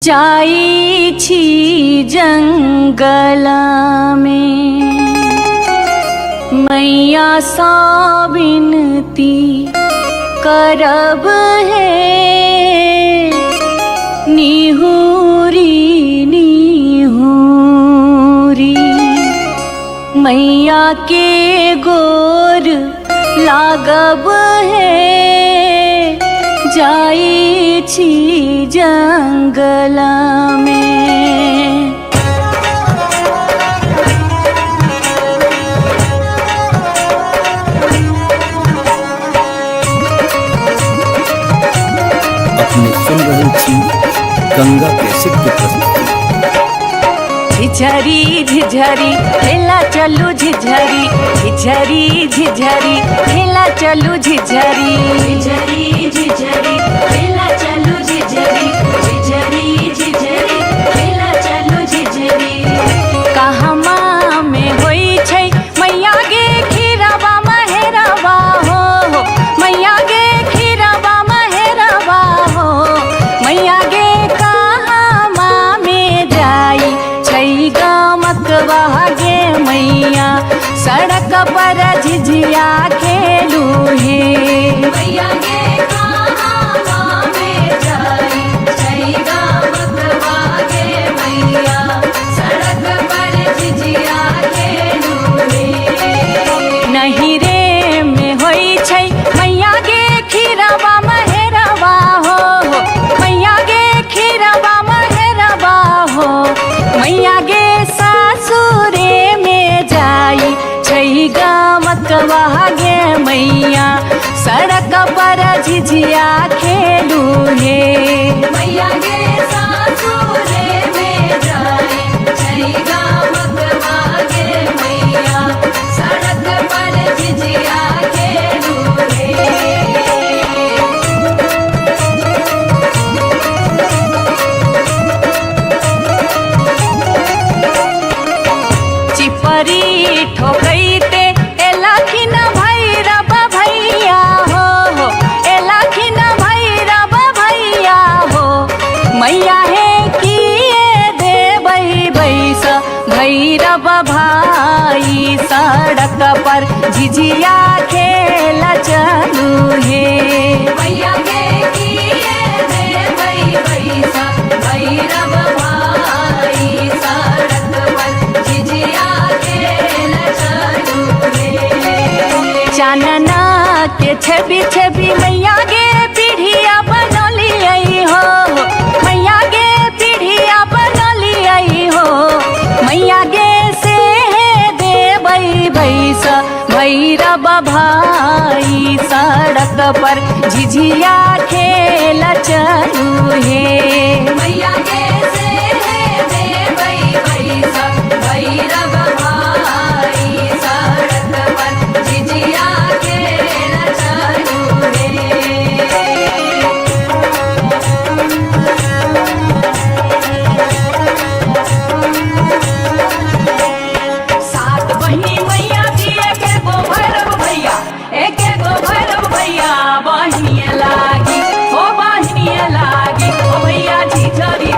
जाई छी जंगला में मैया सा विनती करब है निहुरी निहुरी मैया के गोर लागब है जाई छी जंगला में। अपने सुन रहे छी गंगा कैसेट की प्रस्तुति। झिझरी झिझरी खेला चलू झिझरी झिझरी झिझरी खेला चलू झिझरी झिझरी झिझरी खेला चलू झिझरी झिझरी झिझरी खेला चलू झिझरी। कहमा में होई छै मैया गे खीराबा महेराबा हो मैया गे खीराबा महेराबा हो मैया गे कहमा में जाई छै गमकवा गे मैया सड़क पर झिझिया खेलू हे मैया गे कहमा में जाई छै गमकवा गे मैया सड़क पर झिझिया खेलू हे। नहीं रे में होई छै मैया गे खीराबा महेराबा हो मैया गे खीराबा महेराबा हो मैया गे सासुरे में जाई छै गमकवा गे मैया सड़क पर झिझिया खेलू हे मैया गे सासुरे में जाई छै गमकवा गे मैया सड़क पर झिझिया खेलू हे। चिपरी ठोकैते एलाखिन भैरव भैया हो एलाखिन भैरव भैया हो मैया हे किए देबै बैस भैरव भाई सड़क पर झिझिया खेला चलू हे मैया गे किए देबै बैस भैरव भाई सड़क पर झिझिया खेला चलू हे। चानना के छवि छवि मैया गे पीढ़िया बनलियै हो मैया गे पीढ़िया बनलियै हो मैया गे से देबै बैस भैरव भाई सड़क पर झिझिया खेला चलू हे मैया गे से देबै बैस भैरव भाई सड़क पर झिझिया खेला चलू हे। सात बहिनी मैया जी एके गो भैरव भैया एके गो भैरव भैया बहिनिया लागी ओ बहिनिया लागी ओ भैया झिझरी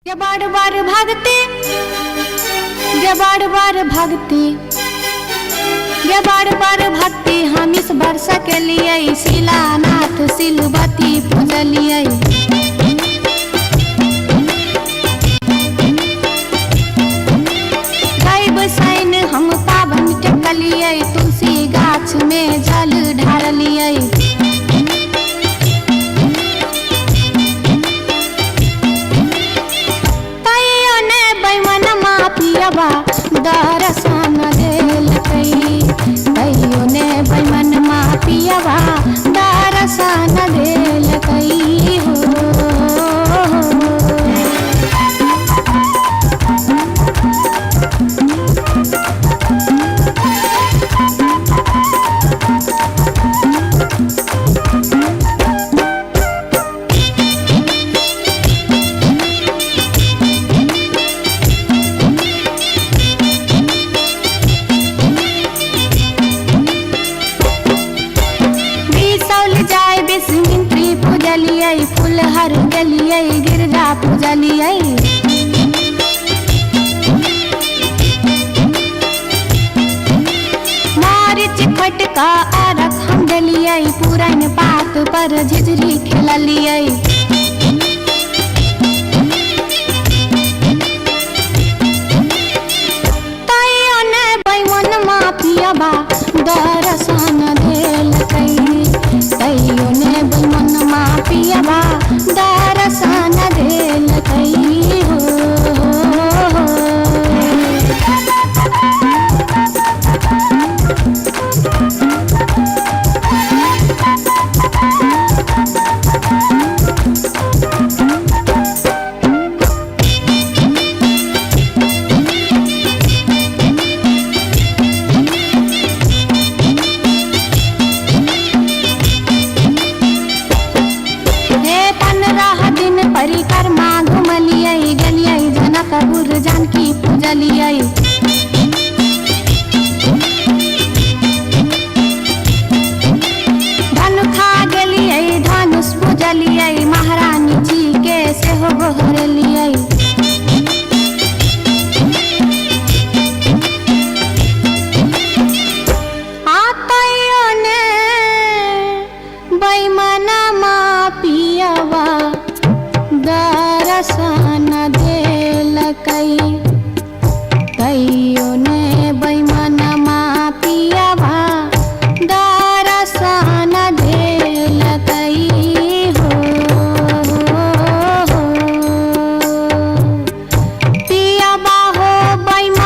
बार बार भागते, बार बार भागते, बार बार भागते हम इस वर्ष के लिए शिलानाथ सिलवती पूजलिए। सैन हम पावन टेकलिए, तुलसी गाछ में जल ढारलिए। तैयो ने बैमन मापियबा दर्शन देलकै, तैयो ने बैमन मापियबा दर्शन देलकै हो। फुलहर गलिए गिरजा पूजलिए। मारिच फटका आरख हम डलिए, पुरन पात पर झिझरी खेललिए। तैयो ने बैमन मापियबा दर्शन देलकै, तैयो ने बैमन मापियबा दर्शन देलकै हो। परिक्रमा घुमलिए, गलिए जनकपुर जानकी पूजलिए। धनुखा गेलिए धनुष पूजलिए, महारानी जी के सेहो गोहरलिए। तैयो ने बैमन मापियबा दर्शन देलकै, तैयो ने बैमन मापियबा दर्शन देलकै हो। पियबा हो बैमन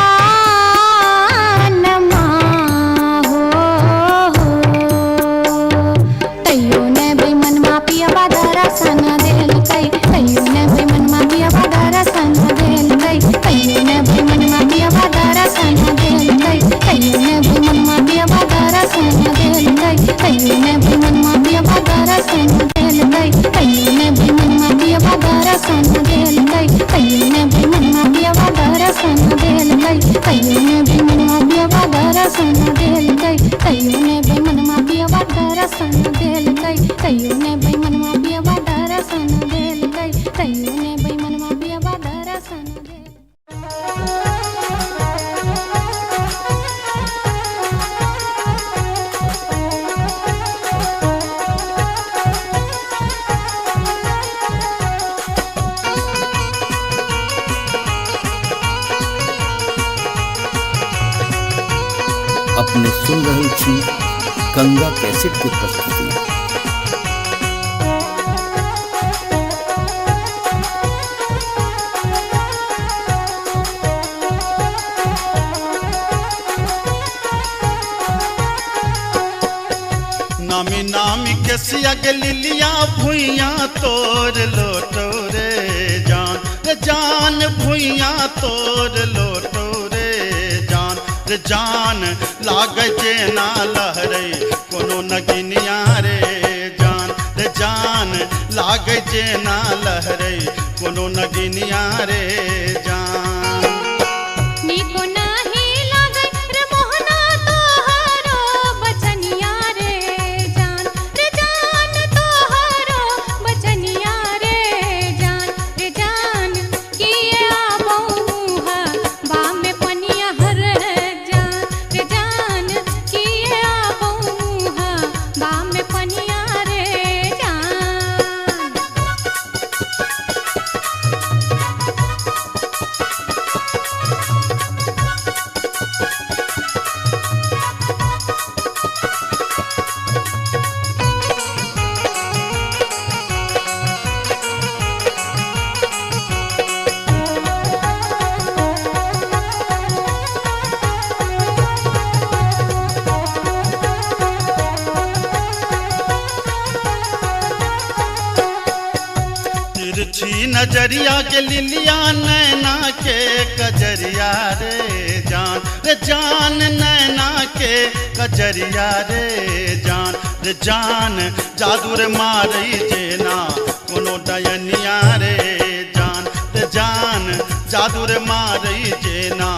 मा हो, तैयो ने बैमन मापियबा दर्शन देलकै, तैयो ने बैमन मापियबा दर्शन देलकै, तैयो ने बैमन मापियबा दर्शन देलकै, तैयो ने बैमन मापियबा दर्शन देलकै, तैयो ने बैमन मापियबा दर्शन देलकै, तैयो ने बैमन मापियबा दर्शन देलकै, तैयो ने बैमन मापियबा दर्शन देलकै, तैयो ने बैमन मापियबा दर्शन देलकै, तैयो ने बैमन मापियबा दर्शन देलकै, तैयो ने बैमन मापियबा दर्शन देलकै, तैयो ने बैमन मापियबा दर्शन देलकै। अपने सुन रही थी गंगा कैसेट की प्रस्तुति। नामी नामी के सियग लिलिया भुइया तोर लोटो रे जान, रे जान भुइया तोर लोटो रे जान, रे जान लाग जे ना लहरे कोनो नगिनिया रे जान, रे जान लाग जे ना लहरे कोनो नगिनिया रे जान। निको नाही लागै रे मोहना तोहरो बचनिया रे जान, रे जान तोहरो बचनिया रे जान, रे जान की नजरिया के लिलिया नैना के कजरिया रे जान नैना के कजरिया रे जान जादू रे मारई जेना कोनो डयनिया रे जान जादू रे मारई जेना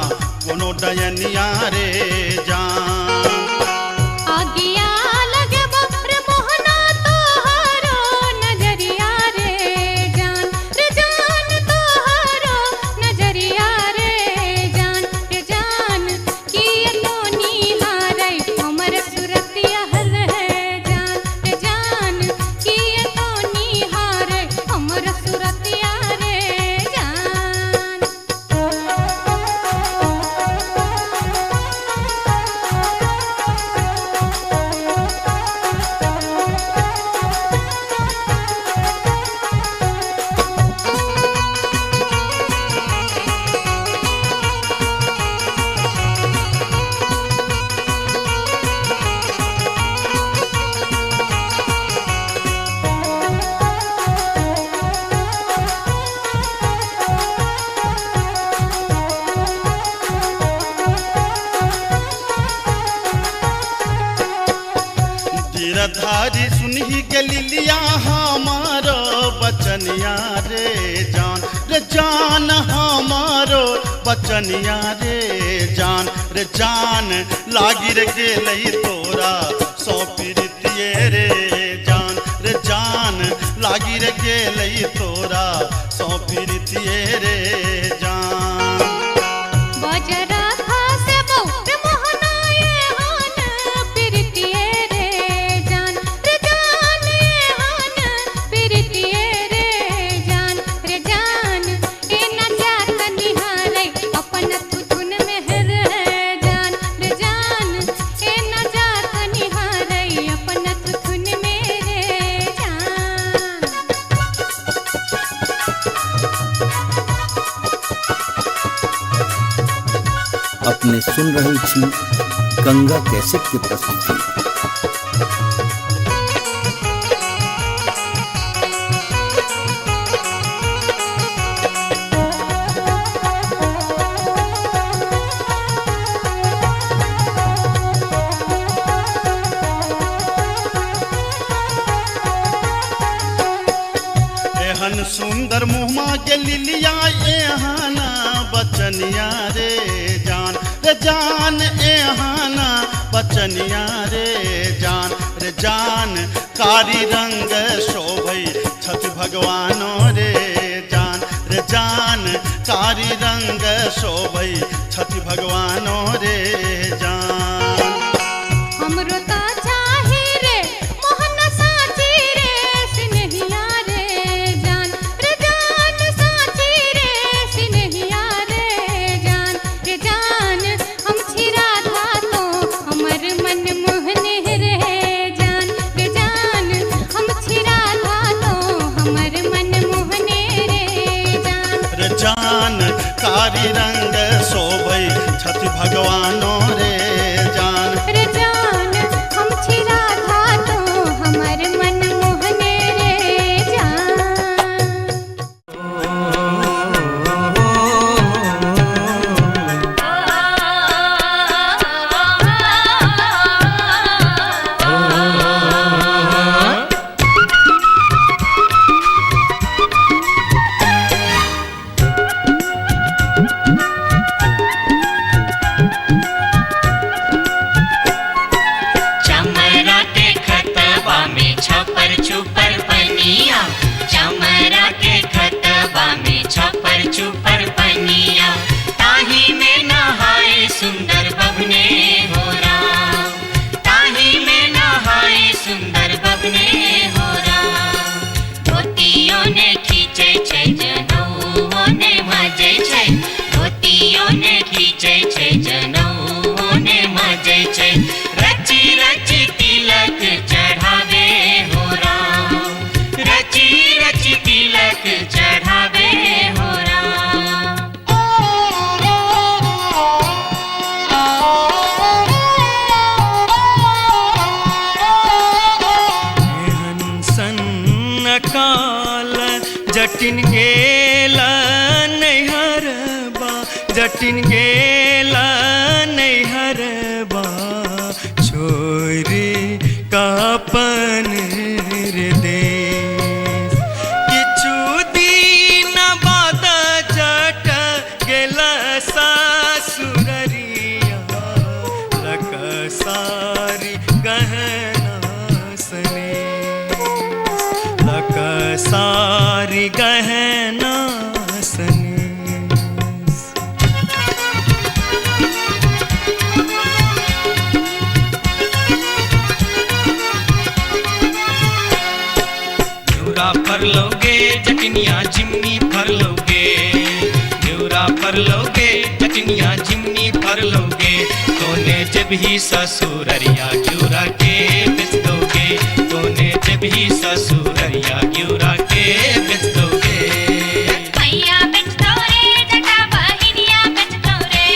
कोनो डयनिया रे जान। आगिया लगे रे मोहना तोहरो नजरिया रे जान तोहरो नजरिया रे जान किए तो निहारै हमर सुरतिया रे जान किए तो निहारै हमर सुरतिया रे जान। गिरधारी सुनही के लिलिया हमारो बचनिया रे जान हमारो बचनिया रे जान लागी रे गेलई तोरा सौ पीरितिये रे जान लागी रे गेलई तोरा सौ पीरितिये रे जान। बजरा खासे बहुत मोहनाए हान प्रीतिये रे जान हान प्रीतिये रे जान ए न जात निहारै अपन तुन में रे जान ए न जात निहारै अपन तुन में रे जान। अपने सुन रहल छी गंगा कैसेट के प्रस्तुति। एहन सुंदर मुहमा के लिलिया एहाना बचनिया रे जान एहाना बचनिया रे जान कारी रंग शोभई छठ भगवानो रे जान कारी रंग शोभई छठ भगवानो रे जान। हमरो ता चाही रे मोहन साची रे सिनहिया रे जान साची रे सिनहिया रे जान हम छिरा था तो हमर मन मोहने रे जान हम छिरा था तो हमर मन मोहने रे जान कारी रंग शोभई छठ भगवानो रे जान। हम छिरा था तो हमर मन मोहने रे जान। चमरा के खतबा में छपर छुपर पनिया चमरा के खतबा में छपर छुपर पनिया ताही में नहाए सुंदर बबने हो राम ताही में नहाए सुंदर बबने हो राम। धोतियों ने खींचे छै जनऊ ने मजे छै धोतियों ने खींचे छै जनऊ ने मजे छै रची रची तिलक चढ़ावे हो राम रची रची तिलक चढ़ावे हो राम। एहन सन अकाल जटिन गे जटिन गेला नैहरबा छोरी कापन रे देश किछु दिन बाद जट गेला सासुररिया लकसारी गहना सने लकसारी गहना सने फर लोगे जटनिया जिमनी फर लोगे न्यूरा फर लोगे जटनिया जिमनी फर लोगे तोने जब ही ससुररिया ग्यूरा के बेच दोगे तोने जब ही ससुररिया ग्यूरा के बेच दोगे मैया बेच दो रे जटा बहिनिया बेच दो रे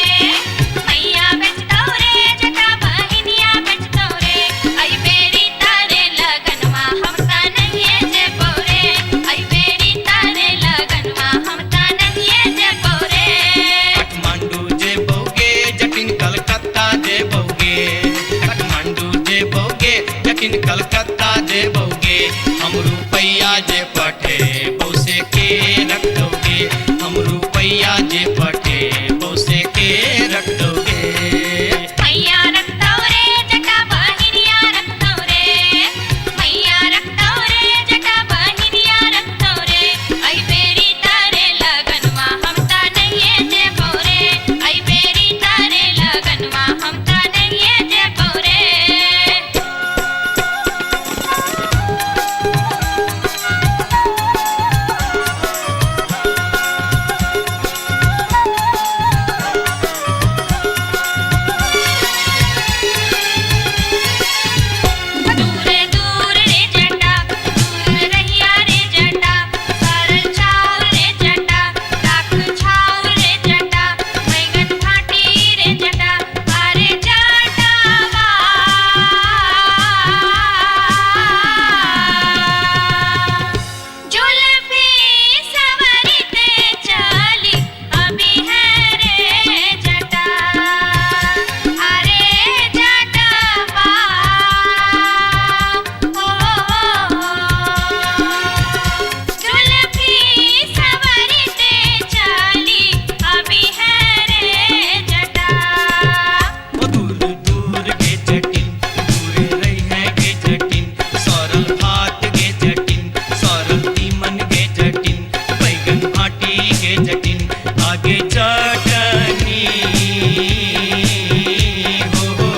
मैया बेच दो रे जटा बहिनिया बेच दो रे आई बेरी तारे लगनवा हम ता नहीं जे बोरे आई बेरी तारे लगनवा हम ता नहीं जे बोरे काठमांडू जे बोगे जटिन कलकत्ता जे बोगे काठमांडू जे बोगे जटिन कलकत्ता जे बोगे हम रुपैया जे पठे बौसे के रख दोगे हम रुपैया जे पठे बौसे के रख दोगे मैया रख दो रे जटा बहिनिया रख दो रे मैया रख दो रे जटा बहिनिया रख दो रे आई बेरी तारे लगनवा हम ता नहीं जे बोरे आई बेरी तारे लगनवा हम ता नहीं जे बोरे दूर दूर रे जटा दूर रहिया रे जटा सरल छाव रे जटा लाख छाव रे जटा बैगन फाटी रे जटा अरे जटावा जुल्फी सवरते चली अभी है रे जटा अरे जटावा जुल्फी सवरते चली अभी है रे जटा दूर दूर के जटिन दूर रही है के जटिन सरल भात के जटिन सरल तीमन के जटिन बैगन भाटी के जटिन आगे चटनी हो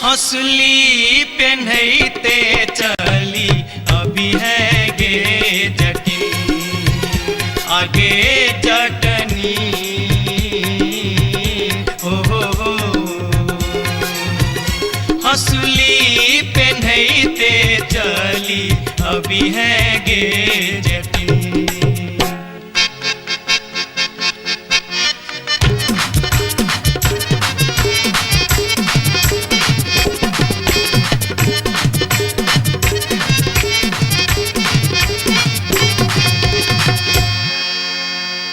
हंसली पेन्हते चली अभी है गे जटिन आगे चटनी हो हंसली पेन्हते चली अभी है गे जटिन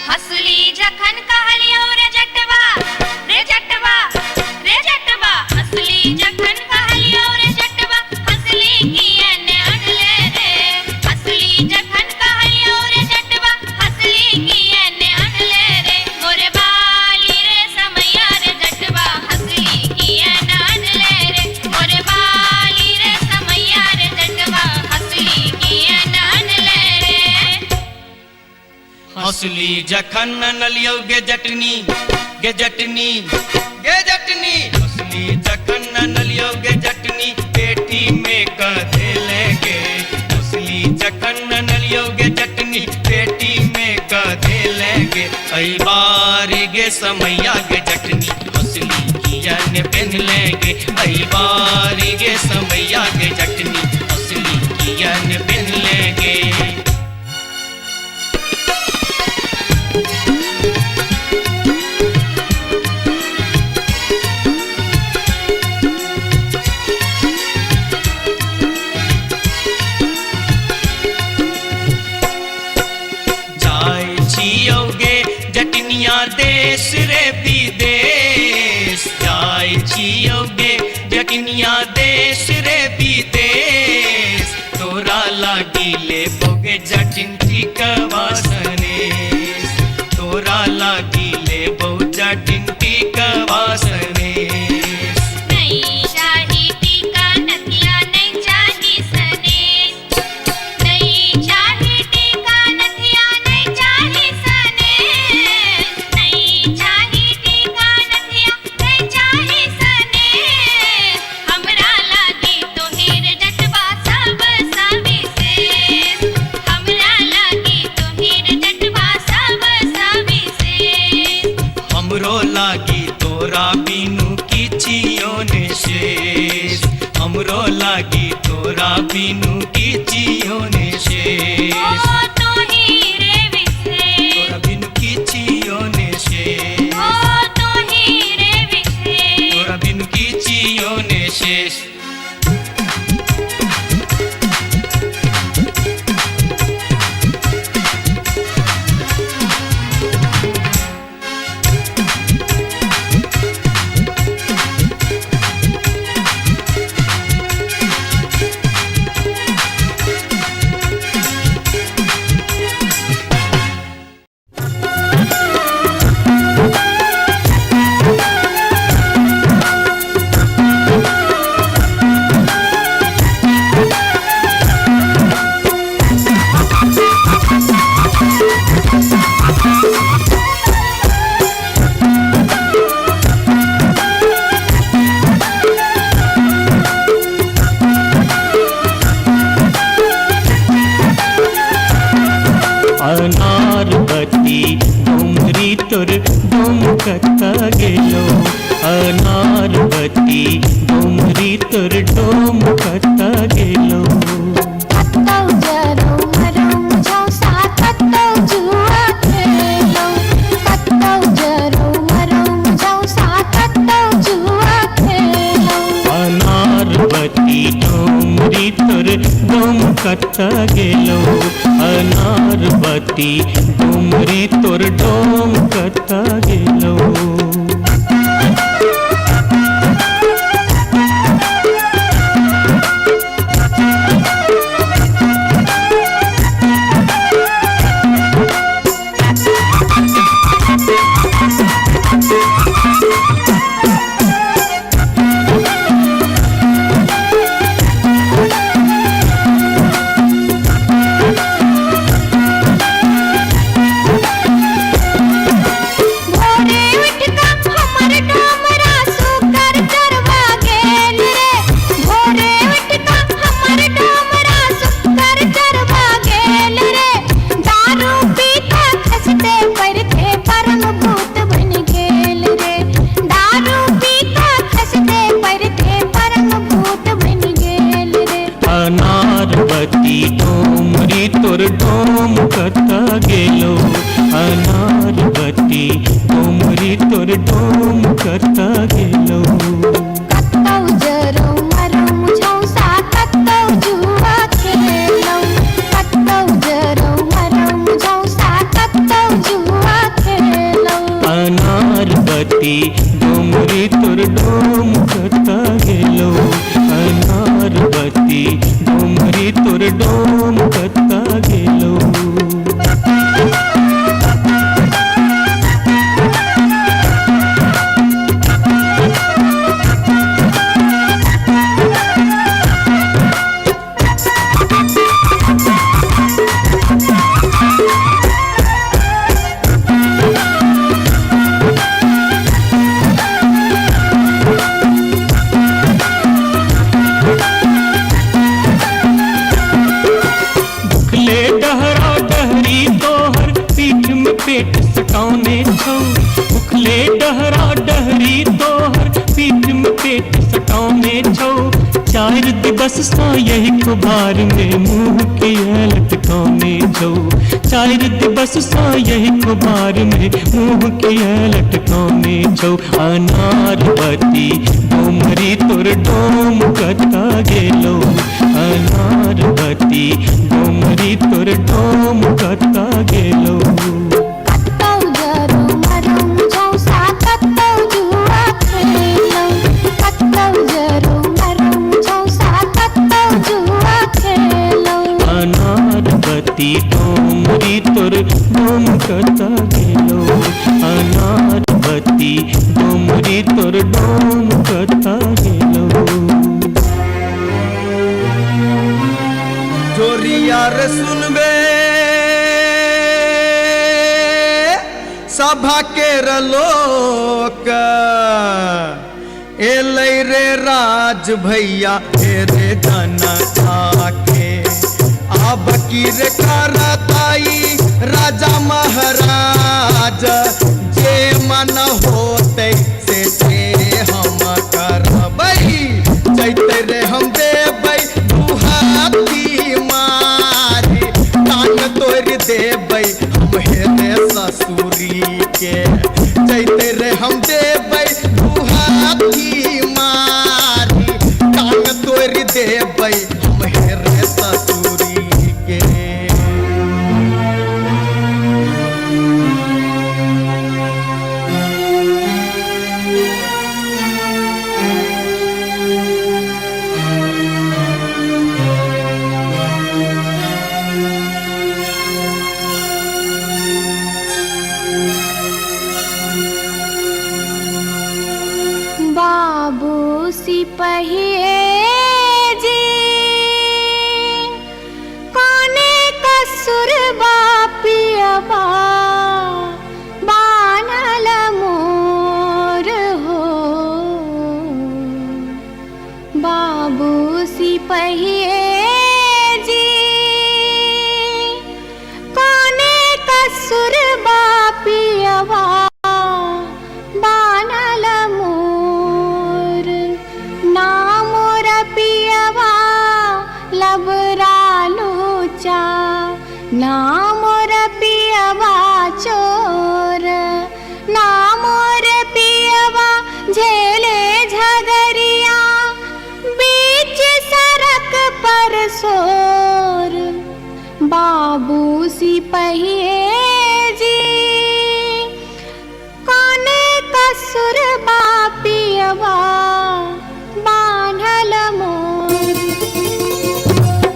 हसली जखन कहलियो रे जटवा रे जटवा रे जटवा हसली जखन कहलियो रे जटवा हसली कियने अनले रे हसली जखन कहलियो रे जटवा हसली कियने अनले रे मोरे बाली रे समैया रे जटवा हसली कियने अनले रे मोरे बाली रे समैया रे जटवा हसली कियने अनले रे हंसली जखन नलियो गे जटनी गे जटनी गे जटनी हंसली जखन नलियो गे जटनी पेटी में कधे लेगे हंसली जखन नलियो गे जटनी पेटी में कधे लेगे आई बारी गे समैया गे जटनी हंसली किया ने पहन लेगे आई बारी गे समैया गे जटनी हंसली किया ने पहन लेगे छियोगे जटनिया देश रे विदेश जाय छियो गे जटनिया देश रे विदेश तोरा लागिले बोगे जटिन टिकवा सनेश तोरा लागिले बो जटिन टिकवा सनेश नहीं चाही टीका नथिया नहीं चाही सनेश नहीं चाही टीका नथिया नहीं चाही सनेश नहीं चाही टीका नथिया नहीं चाही सनेश हमरा लागी तो हीर जटवा सब सविशेष हमरा लागी तो हीर जटवा सब सविशेष हमरो लागी तोरा बिनु किछियो ने शेष हमरो लागी तोरा बिनु किछियो ने शेष ओ तो हीरे विशेष तोरा बिनु किछियो ने शेष ओ तो हीरे विशेष तोरा बिनु किछियो ने शेष अनारबती डोंगरी तोर डोमकता गेलो अनारबती डोंगरी तोर डोमकता गेलो कत्तौ जरो मरो मुझौ साथ कत्तौ जुआ खेलो कत्तौ जरो मरो मुझौ साथ कत्तौ जुआ खेलो अनारबती डोंगरी तोर डोमकता गेलो अनारबती डोंगरी तोर डोमकता गेलो अनारबती डोंगरी तोर डोमकता गेलो अनारबती डोंगरी तोर डोमकता गेलो कत्तौ जरो मरो मुझौ साथ कत्तौ जुआ खेलो कत्तौ जरो मरो मुझौ साथ कत्तौ जुआ खेलो अनारबती डोंगरी तोर डोमकता गेलो अनारबती डोंगरी तोर डोमकता गेलो पेट सटाउने छौ उखले डहरा डहरी तोहर पीठ में पेट सटाउने छौ चार दिवस सा यही कुबार में मुंह के लटकाउने छौ चार दिवस सा यही कुबार में मुंह के लटकाउने छौ अनारबती डोमरी तोर डोम कता गेलो अनारबती डोमरी तोर डोम कता गेलो कत्तौ जरो मरो कता गेलो अनार बत्ती डोमरी तोर डोम कता गेलो जोरिया रे सुनबे सभा के लोक एलै रे राज भैया हे रे जनता के अब की रे करताई राजा महाराज जे मन होते से हम करबै जैते रे हम देबै दुहाती मारी तान तोड़ देबै हम हेरे ससुरी के जैते रे हम देबै दुहाती मारी तान तोड़ देबै हम हेरे ससुरी के बाबू सिपहिए जी कोने कसुर बापियबा बानल मोर हो बाबू सिपहिए जी कोने कसुर बापियबा बानल मोर ना मोर पियवा लबरालू चा ना मोर पियवा चोर ना मोर पियवा झेले झगरिया बीच सड़क पर सोर बाबू सिपहिए जी कोने कसुर बापियवा बान्हल मोर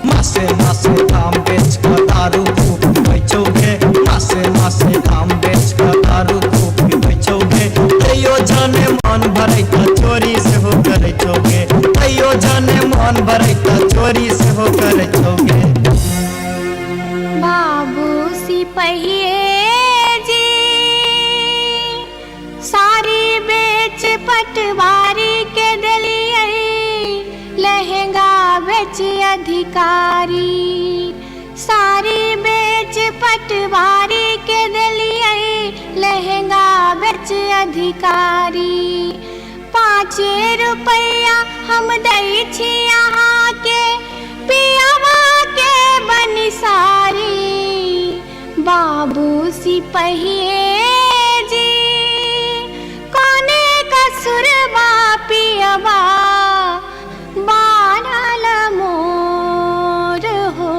मासे मासे दाम बेच कर दारू खूब बेचोगे मासे दाम बेच कर दारू खूब बेचोगे तैयो जाने मन भरे का चोरी से हो करे चोगे तैयो जाने मन भरे का चोरी से हो करे चोगे बाबू सिपहिए जी सारी बेच पटवारी के दलिए लहंगा बेच अधिकारी सारी बेच पटवारी के दलिए लहंगा बेच अधिकारी 5 रुपया हम दै छी यहाँ के पियावा के बनिसारी बाबू सिपहिए जी कोने कसुर बापियवा बानल मोर हो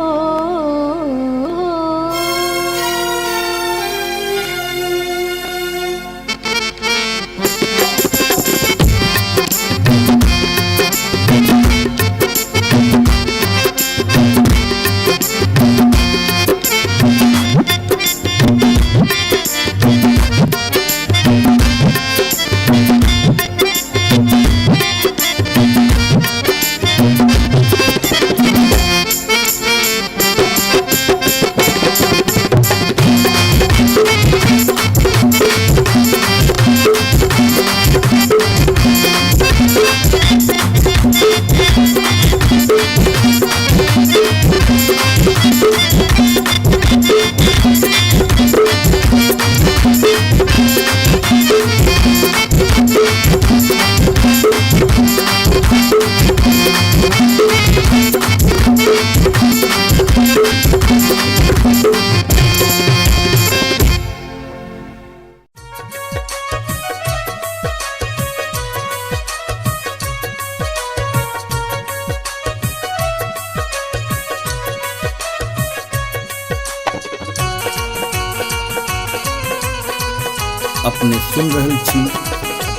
अपने सुन रहल छी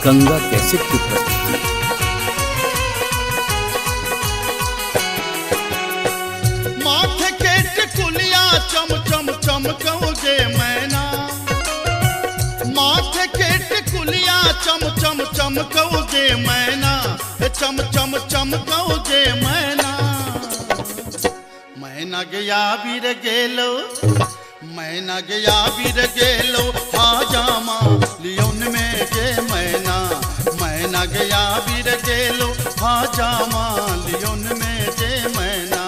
गंगा कैसेट की प्रस्तुति। माथे के टिकुलिया चम चम चमकौगे मैना छम छम कहो जे मैना मैना गया बीर गेलो मैना गया बीर गेलो हाजामा लियोन में जे मैना गया बीर गेलो हाजामा लियोन में जे मैना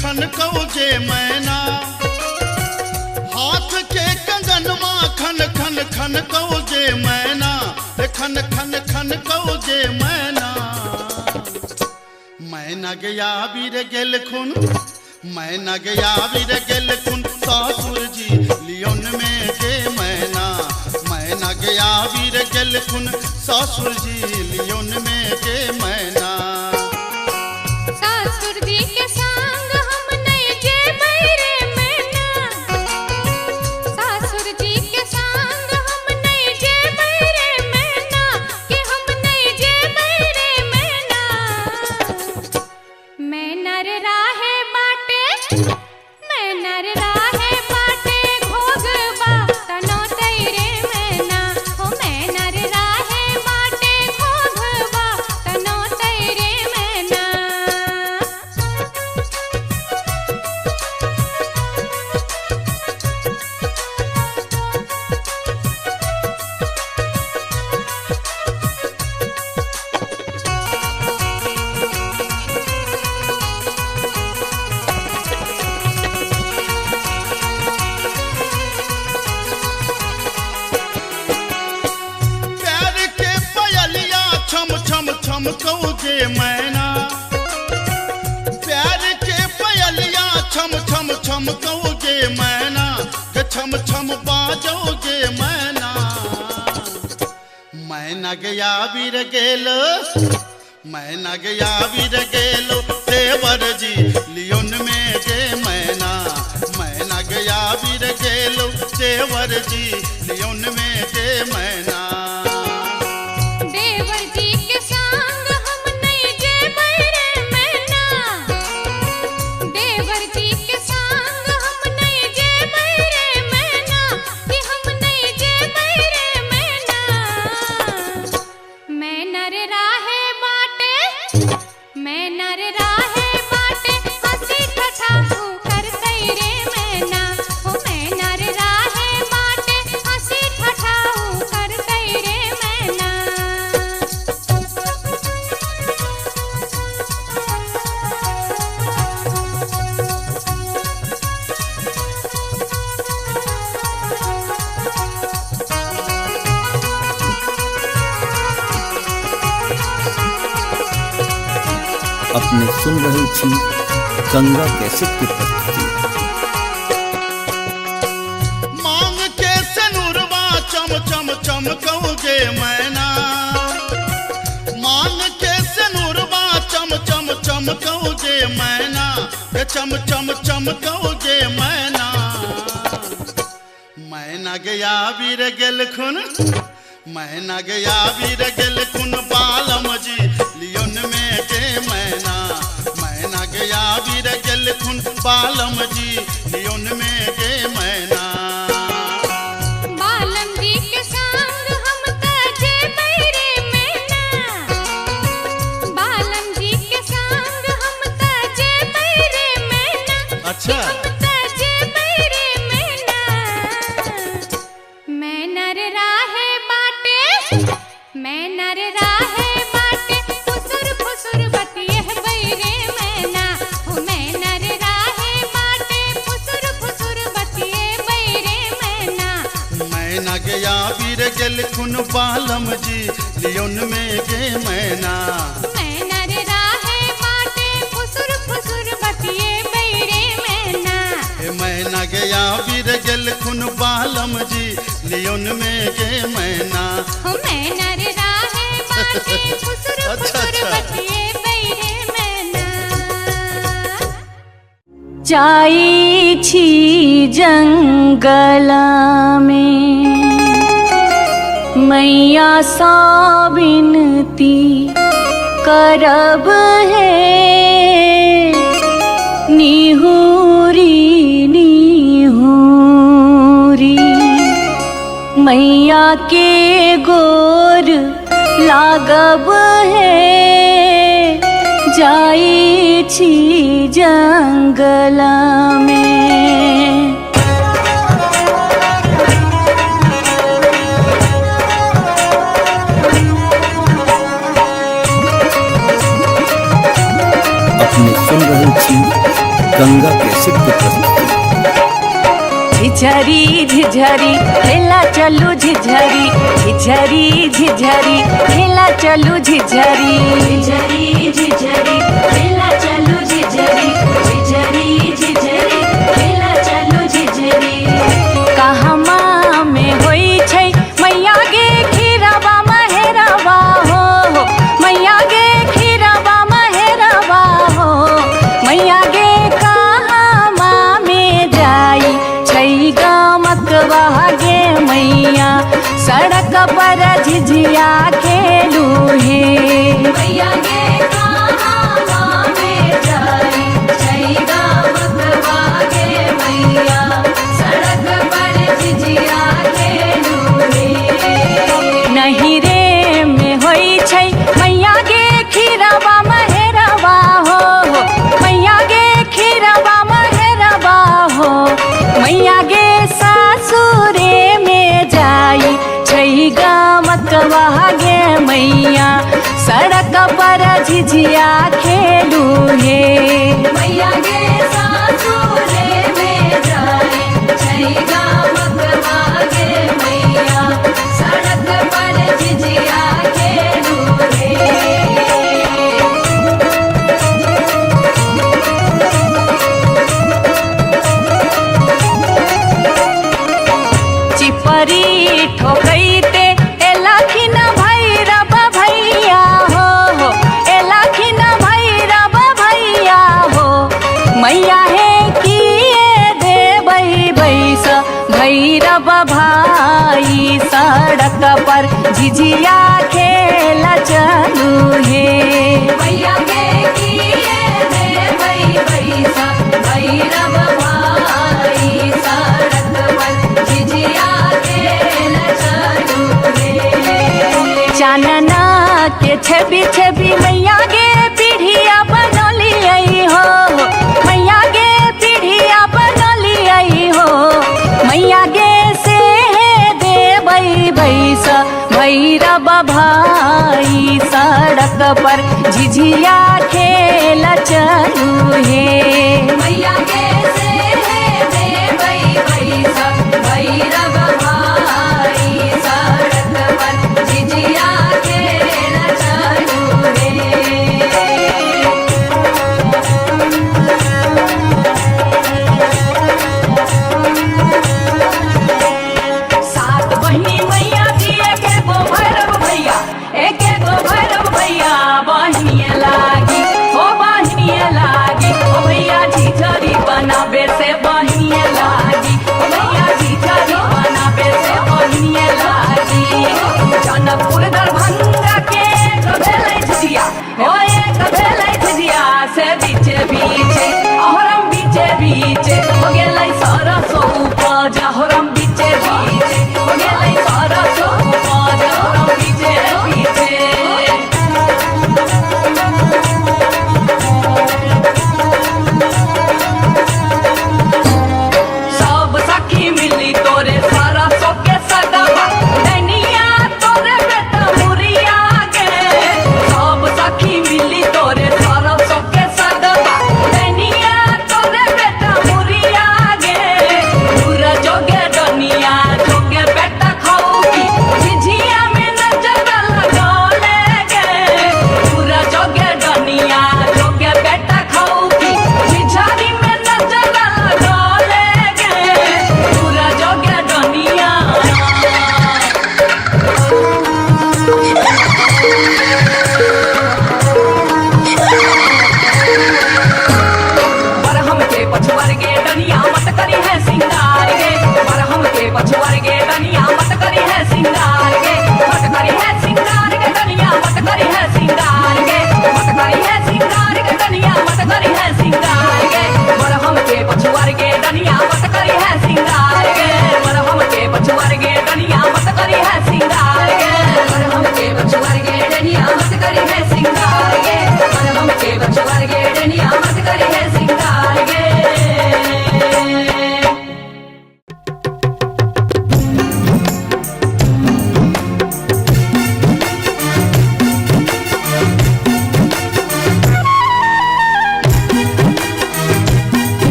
खन कहो जे मैना हाथ के कंगन मां खन खन खन कहो जे मैना खन खन खन कहो जे मैना मैना गया बीर गेल खुन मैना गया बीर गेल खुन ससुर जी लियोन में जे मैना गया बीर गेल खुन ससुर जी लियोन में जे मैना कहो जे मैना प्यार के पयलिया छम छम छम कहो जे मैना के छम छम बाजो जे मैना गया बीर गेलो मैना गया बीर गेलो देवर जी लियोन में जे मैना गया बीर गेलो देवर जी लियोन में जे मैना अपने सुन रही थी गंगा कैसेट की प्रस्तुति। मांग के सनुरवा चम चम चम कहोगे मैना मांग के सनुरवा चम चम चम कहोगे मैना चम चम चम कहोगे मैना मैना गया बीर गेल खुन मैना गया बीर गेल खुन बालम जी लियोन में के मैना गया बीर गेल खुन बालम जी लियोन में के मैना बालम जी के संग हम तजे बैरे मैना बालम जी के संग हम तजे बैरे मैना अच्छा तजे बैरे मैना मैं नर राहे बाटे मैं नर राहे बाटे फुसुर फुसुर बतिए बैरे बीर गेल खुन बालम जी लियोन में गे मैना मैना रे राहे बाटे फुसुर फुसुर बतिए बैरे मैना हे मैना गया बीर गेल खुन बालम जी लियोन में गे मैना हो मैना रे राहे बाटे फुसुर अच्छा, फुसुर अच्छा। बतिए बैरे मैना जाई छी जंगल में मैया सा विनती करब है निहुरी निहुरी मैया के गोर लागब है जाई छी जंगल में। अपने सुन रहल छी गंगा कैसेट के प्रस्तुति। झिझरी झिझरी खेला चलू झिझरी झिझरी झिझरी खेला चलू झिझरी झिझरी झिझरी खेला चलू झिझरी झिझरी झिझरी खेला चलू झिझरी कहमा में होई छै मैया गे खीरवा महेरवा हो मैया गे खीरवा महेरवा हो मैया गे कहमा में जाई गमकवा गे मैया सड़क पर झिझिया खेलू हे मैया गे कहवा में जाई गमकवा गे मैया सड़क पर झिझिया खेलू हे नहीं रे में होई छै मैया गे खीरवा महेरवा हो मैया गे खीरवा महेरवा हो मैया गे सासुरे में जाई छै गमकवा गे मैया सड़क पर झिझिया खेलू हे मैया गे सासुरे में जाई छै गमकवा गे मैया सड़क पर झिझिया खेलू हे चिपरी ठोकैते एलखिन भैरव भैया हो एलखिन भैरव भैया हो मैया हे किए देबै बैस भैरव भाई सड़क पर झिझिया खेल चलू हे मैया गे किए देबै बैस भैरव भाई सड़क पर झिझिया खेल चलू हे चानना के छवि छवि मैया गे पीढ़िया बनलियै हो मैया गे पीढ़िया बनलियै हो मैया गे से देबै बैस भैरव भाई सड़क पर झिझिया खेल चलू हे मैया गे से देबै बैस भैरव भाई सड़क पर झिझिया खेल चलू हे सात बहिनी मैया थी एक गो भैरव भैया एक गो भैरव भैया बहिनिए लागी हो भैया झिझरी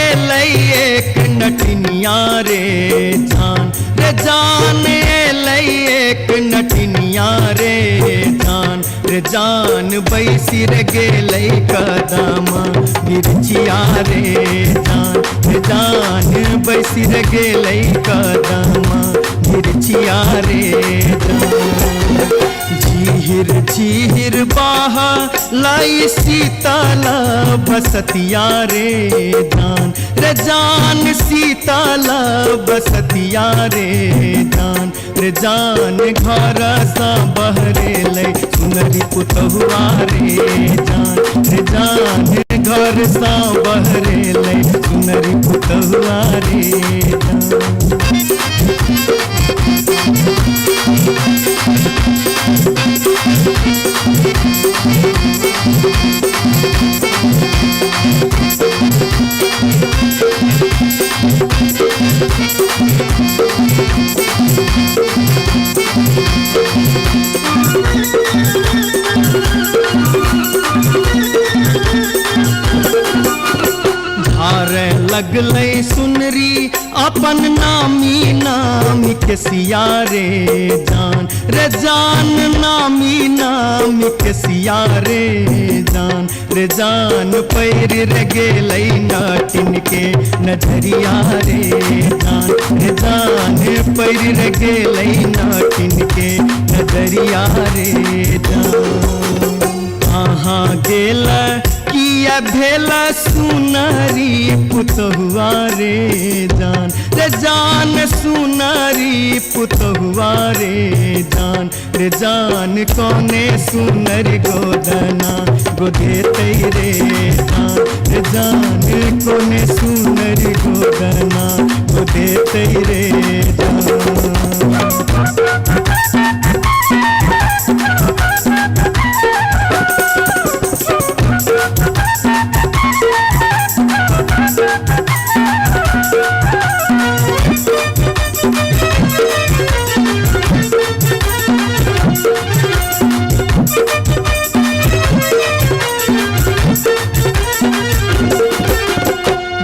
एक नटनिया रे जान एक नटनिया रे जान बैसी रे गेलै कदम मिर्चिया रे जान बैसी रे गेलै कदम मिर्चिया रे झीर झीर बाहा लाई सीताला बसतिया रे जान सीताला बसतिया रे जान घर सा बहरे ले सुनरी पुतहुआ रे जान घर सा बहरे ले सुनरी पुतहुआ रे धारे लगलै सुनरी अपन नामी नामी के सिया रे जान नामी नामी के सिया रे जान पैर रे गेलै नाटिन के नजरिया रे जान पैर रे गेलै नाटिन के नजरिया रे कहाँ गेल किया भेल सुनरी पुतहुआ रे जान सुनरी पुतहुआ रे जान कोने सुनर गोदना गोदेते रे जान कोने सुनर गोदना गोदेते रे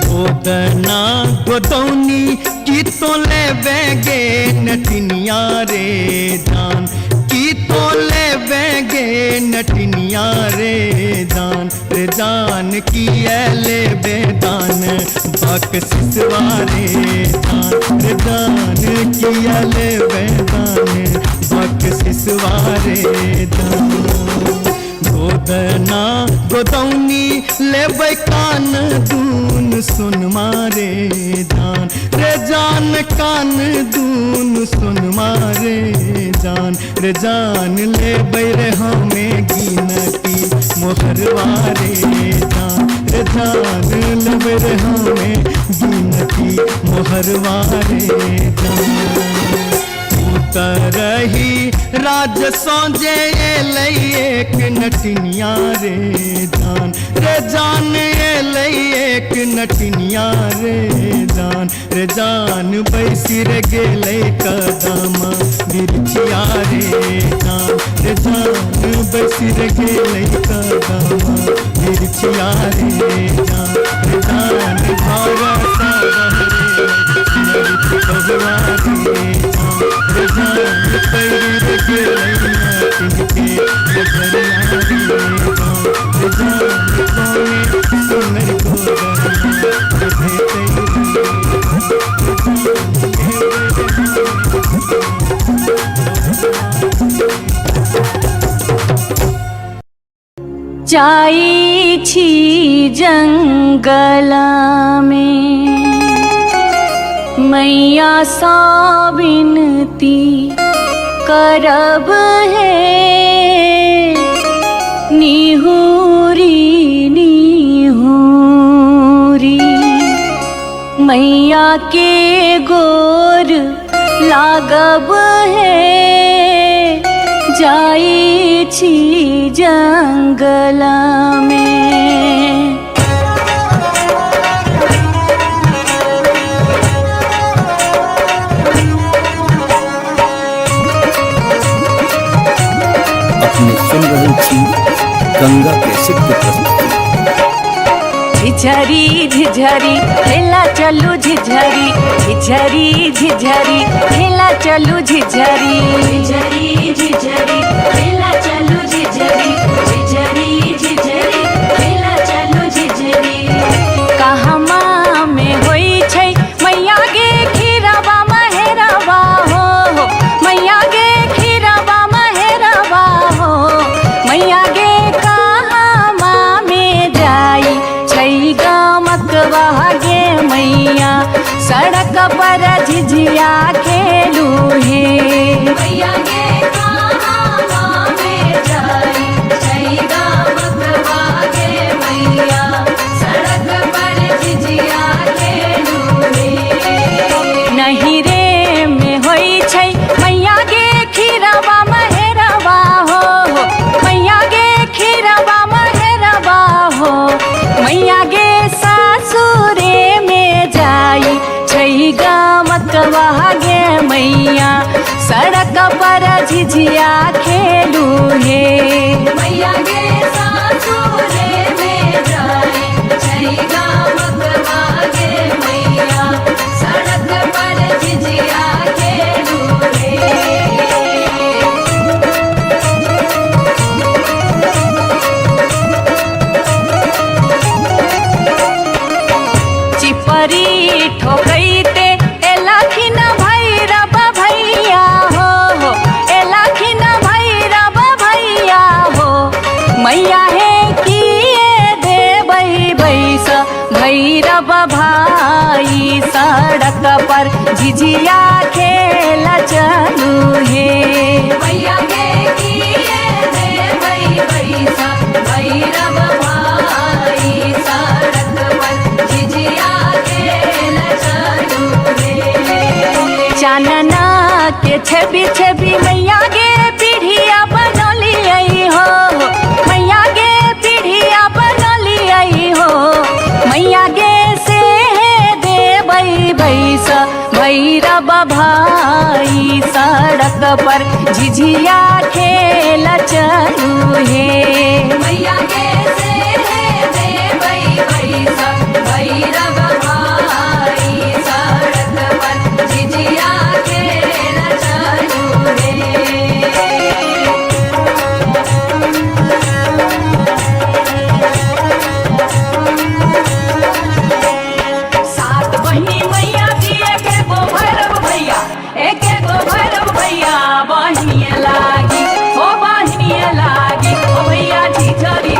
गोदना गोदौनी की तो ले बेगे नटनिया रे जान की तो ले बेगे नटनिया रे जान की ले बेदान बक सिसवारे जान की ले बेदान बक सिसवारे गोदना गोदौनी लेबै कान दून सुन मारे जान कान दून सुन मारे जान लेबै रे हमें गिनती मोहरवारे जान लेबै रे हमें गिनती मोहरवारे तरही राज सोजे लई एक नटनिया रे जान लई एक नटनिया रे जान बैसी रे गेलै कदम मिर्चिया रे जान बैसी रे गेलै कदम मिर्चिया रे जान घर सा बहरे जान पैर गेलै नाटिन के नजरिया रे जान कोने सुनर जाई छी जंगल में मैया सा विनती करब है निहुरी निहुरी मैया के गोर लागब है जाई छी जंगल में। अपने सुन रहे छी गंगा कैसेट के प्रस्तुति। झिझरी झिझरी खेला चलू झिझरी झिझरी झिझरी खेला चलू झिझरी झिझरी झिझरी खेला चलू झिझरी झिझरी झिझरी खेला चलू झिझरी कहमा में होई छै मैया गे खीरवा महेरवा हो मैया गे खीरवा महेरवा हो मैया गे कहमा में जाई छै गमकवा गे मैया सड़क पर झिझिया खेलू हे मैया गे कहमा में जाई छै गमकवा गे मैया सड़क पर झिझिया खेलू हे नहीं रे में होई छै मैया गे खीरवा महेरवा हो मैया गे खीरवा महेरवा हो मैया गे सासुरे में जाई छै गमकवा गे मैया सड़क पर झिझिया खेलू हे मैया गे सासुरे में जाई छै गमकवा गे मैया सड़क पर झिझिया खेलू हे चिपरी ठोकैते एलखिन भैरव भैया हो एलखिन भैरव भैया हो मैया हे किए देबै बैस भैरव भाई सड़क पर झिझिया खेल चलू हे मैया गे किए देबै बैस भैरव भाई सड़क पर झिझिया खेल चलू हे चानना के छवि छवि मैया गे पीढ़िया बनलियै हो मैया गे पीढ़िया बनलियै हो मैया गे से देबै बैस भैरव भाई सड़क पर झिझिया खेल चलू हे मैया गे से देबै बैस भैरव भाई सड़क पर झिझिया खेल चलू हे सात बहिनी मैया थी एके गो भैरव भैया एके गो भैरव भैया बहिनिए लागी ओ भैया झिझरी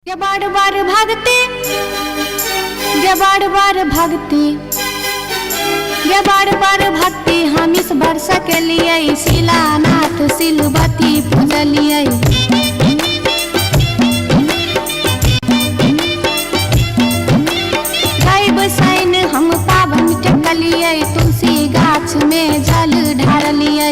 ये बार बार भागते, ये बार बार भागते, ये बार बार भागते हम इस वर्ष के लिए शिलानाथ सिलवती पूजलिए। बसाइन हम पावन टेकलिए, तुलसी गाछ में जल ढारलिए।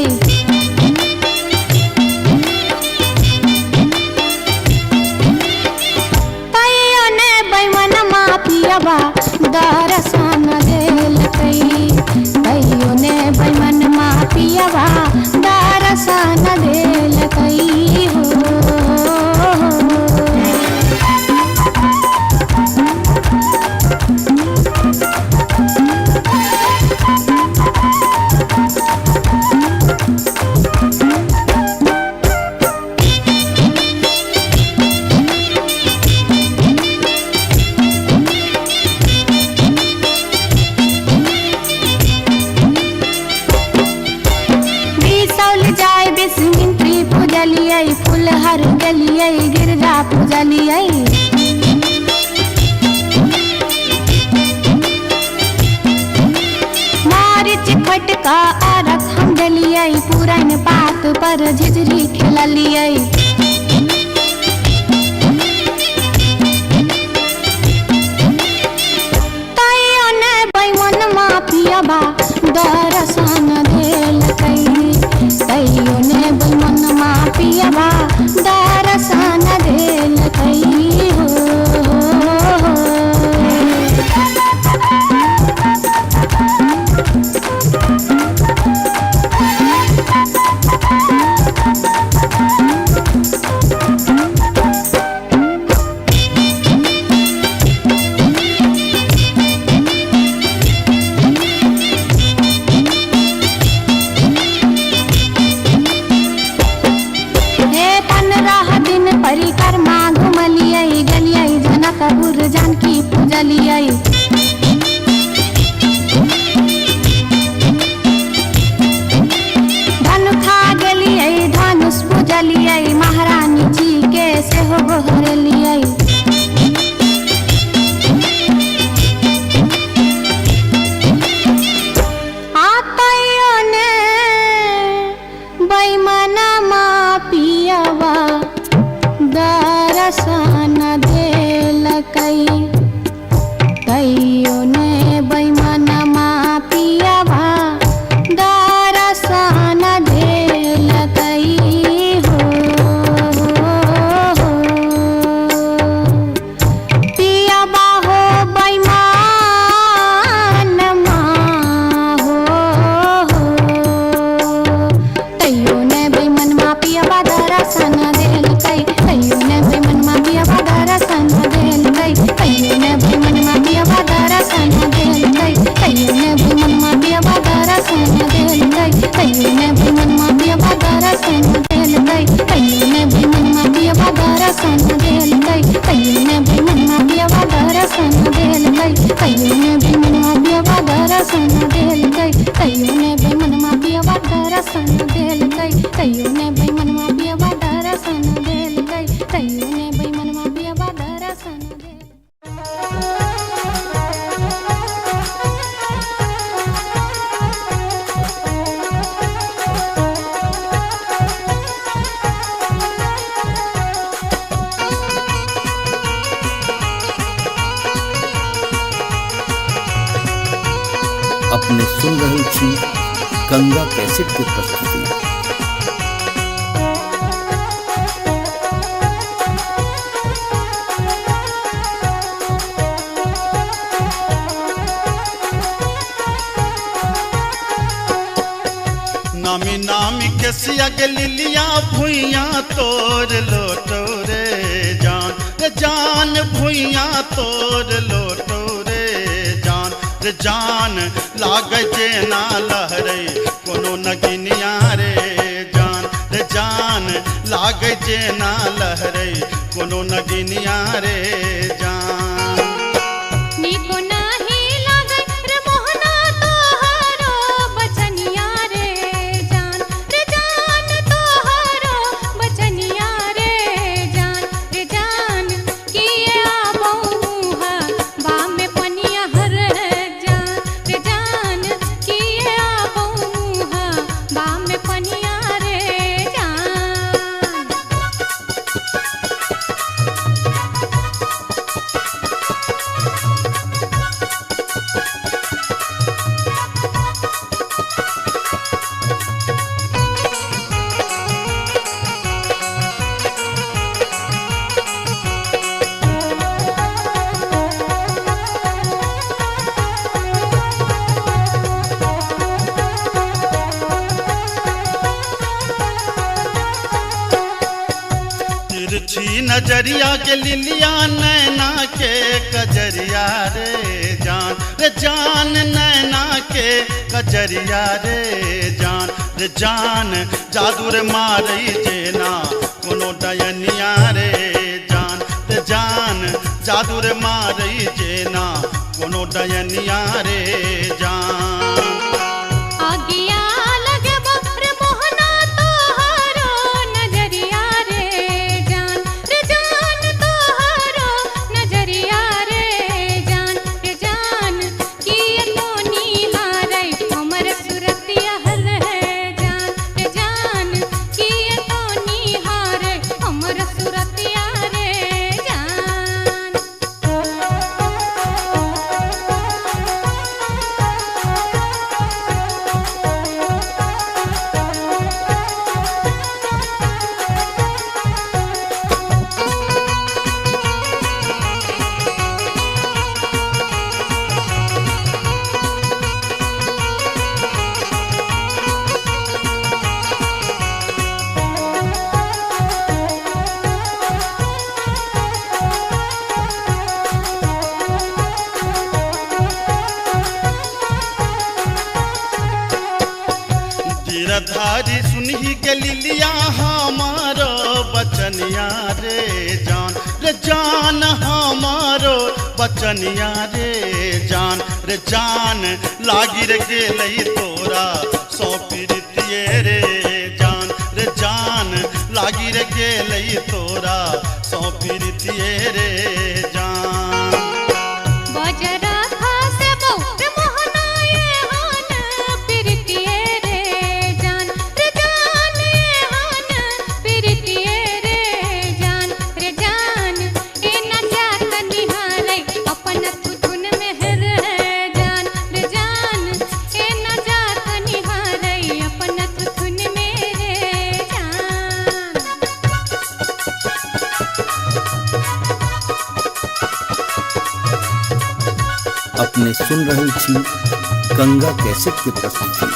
तैयो ने बैमन मापियबा दर्शन देलकै, तैयो ने बैमन मापियबा दर्शन देलकै हो। फुलहर गलिए गिरजा पूजलिए। मारिच खटका आरख हम डलिए, पुरन पात पर झिझरी खेललिए। तैयो ने बैमन मापियबा दर्शन देलकै, तैयो ने बैमन मापियबा दर्शन देलकै हो। परिक्रमा घुमलिए, गलिए जनकपुर जानकी पूजलिए। धनुखा गेलिए धनुष पूजलिए, महारानी जी के सेहो गोहरलिए। तैयो ने बैमन मापियबा दर्शन देलकै, तैयो ने बैमन मापियबा दर्शन देलकै हो। पियबा हो बैमन हो, तैयो ने बैमन मापियबा दर्शन देलकै, तैयो ने बैमन मापियबा दर्शन देलकै, तैयो ने बैमन मापियबा दर्शन देलकै, तैयो ने बैमन मापियबा दर्शन देलकै, तैयो ने बैमन मापियबा दर्शन देलकै, तैयो ने बैमन मापियबा दर्शन देलकै, तैयो ने बैमन मापियबा दर्शन देलकै, तैयो ने बैमन मापियबा दर्शन देलकै, तैयो ने बैमन मापियबा दर्शन देलकै, तैयो ने बैमन मापियबा दर्शन देलकै, तैयो ने बैमन मापियबा दर्शन देलकै। अपने सुन रहल छी गंगा कैसेट के प्रस्तुति। नामी नामी के सियग लिलिया भुइया तोर लोटो रे जान, रे जान भुइया तोर लोटो रे जान, रे जान लाग जेना लहरे कोनो नगिनिया रे जान, रे जान लाग जेना लहरे कोनो नगिनिया रे जान। निको नाही लागे रे मोहना तोहरो बचनिया रे जान, रे जान तोहरो बचनिया रे जान, रे जान की नजरिया के लिलिया नैना के कजरिया रे जान नैना के कजरिया रे जान जादू रे मारई जेना कोनो डयनिया रे जान जादू रे मारई जेना कोनो डयनिया रे जान आगिया लगे बकर मोहना तोहारो नजरिया रे जान तोहारो नजरिया रे जान किए तो निहारै हमर सुरतिया हल है जान किए तो निहारै हमर सुरतिया रे धारी सुनही के लिलिया हमारो बचनिया रे जान हमारो बचनिया रे जान लागी रे गेलई तोरा सौ प्रीतिये रे जान लागी रे गेलई तोरा सौ प्रीतिये रे जान बजरा खासे बहु मोहना ये हान प्रीतिये रे जान ये हान प्रीतिये रे जान ए न जात निहारै अपन तुन मेहर जान ए न जात निहारै अपन तुन मेरे जान अपने सुन रहल छी गंगा कैसेट के प्रस्तुति।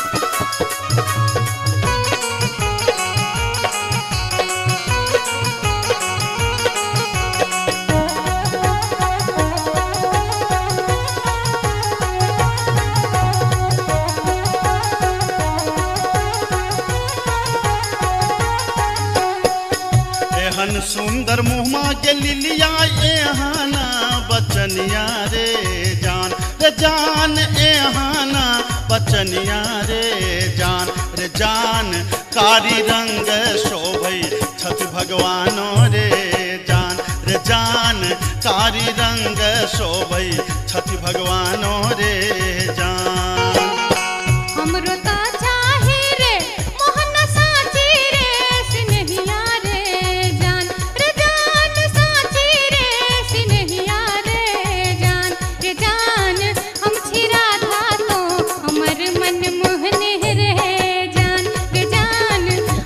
एहन सुंदर मुहमा के लिलिया एहाना बचनिया रे जान एहाना बचनिया रे जान कारी रंग शोभई छठ भगवानो रे जान कारी रंग शोभई छठ भगवानो रे जान हमरो ता चाही रे मोहन साची रे सिनहिया रे जान साची रे सिनहिया रे जान हम छिरा था तो हमर मन मोहने रे जान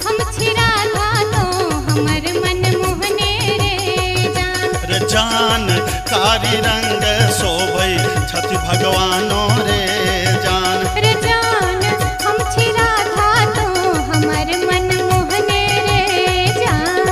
हम छिरा था तो हमर मन मोहने रे जान कारी रंग शोभई छठ भगवानो रे जान हम छिरा था तो हमर मन मोहने रे जान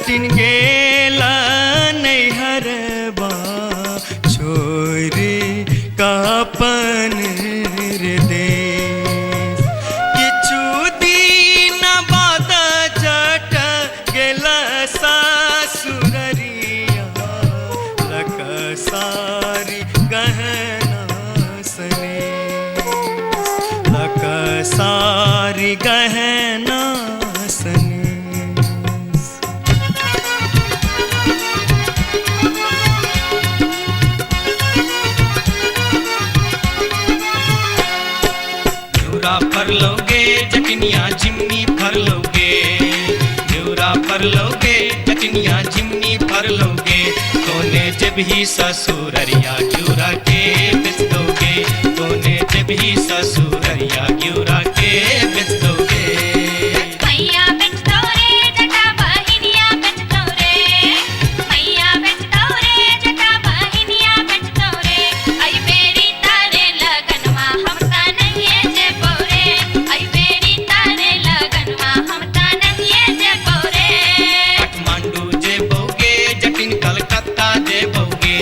जटिन गेला नैहरबा छोरी कापन रे देश किछु दिन बाद जट गेला सासुररिया लक सारी गहना सने लक सारी गहना सने फर लोगे जटनिया जिमनी फर लोगे न्यूरा फर लोगे जटनिया जिमनी फर लोगे तोने जब ही ससुररिया ग्यूरा के बेच दोगे तोने जब ही ससुररिया ग्यूरा के बेच दोगे मैया बेच दो रे जटा बहिनिया बेच दो रे मैया बेच दो रे जटा बहिनिया बेच दो रे आई बेरी तारे लगनवा हम ता नहीं जे बोरे आई बेरी तारे लगनवा हम ता नहीं जे बोरे काठमांडू जे बोगे जटिन कलकत्ता जे बोगे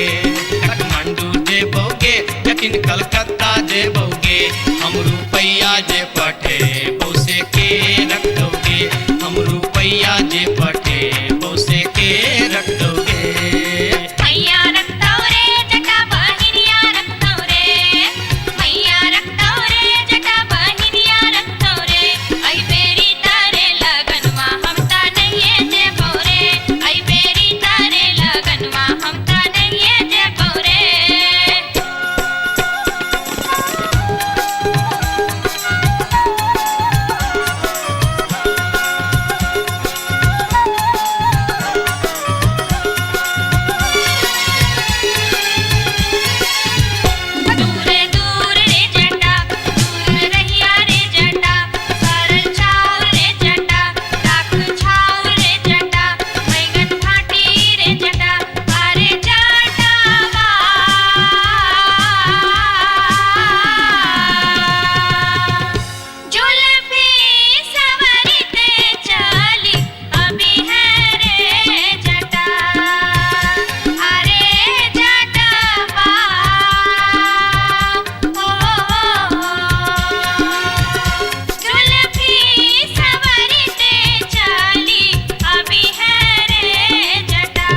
काठमांडू जे बोगे जटिन कलकत्ता जे बोगे हम रुपैया जे पठे बोसे के रख दोगे हम रुपैया जे पठे बोसे के रख दोगे मैया रख दो रे जटा बहिनिया रख दो रे मैया रख दो रे जटा बहिनिया रख दो रे आई बेरी तारे लगनवा हम ता नहीं जे बोरे आई बेरी तारे लगनवा हम ता नहीं जे बोरे दूर दूर रे जटा दूर रहिया रे जटा सरल छाव रे जटा राख छाव रे जटा बैगन फाटी रे जटा अरे जटावा जुल्फी सवरते चली अभी है रे जटा अरे जटावा जुल्फी सवरते चली अभी है रे जटा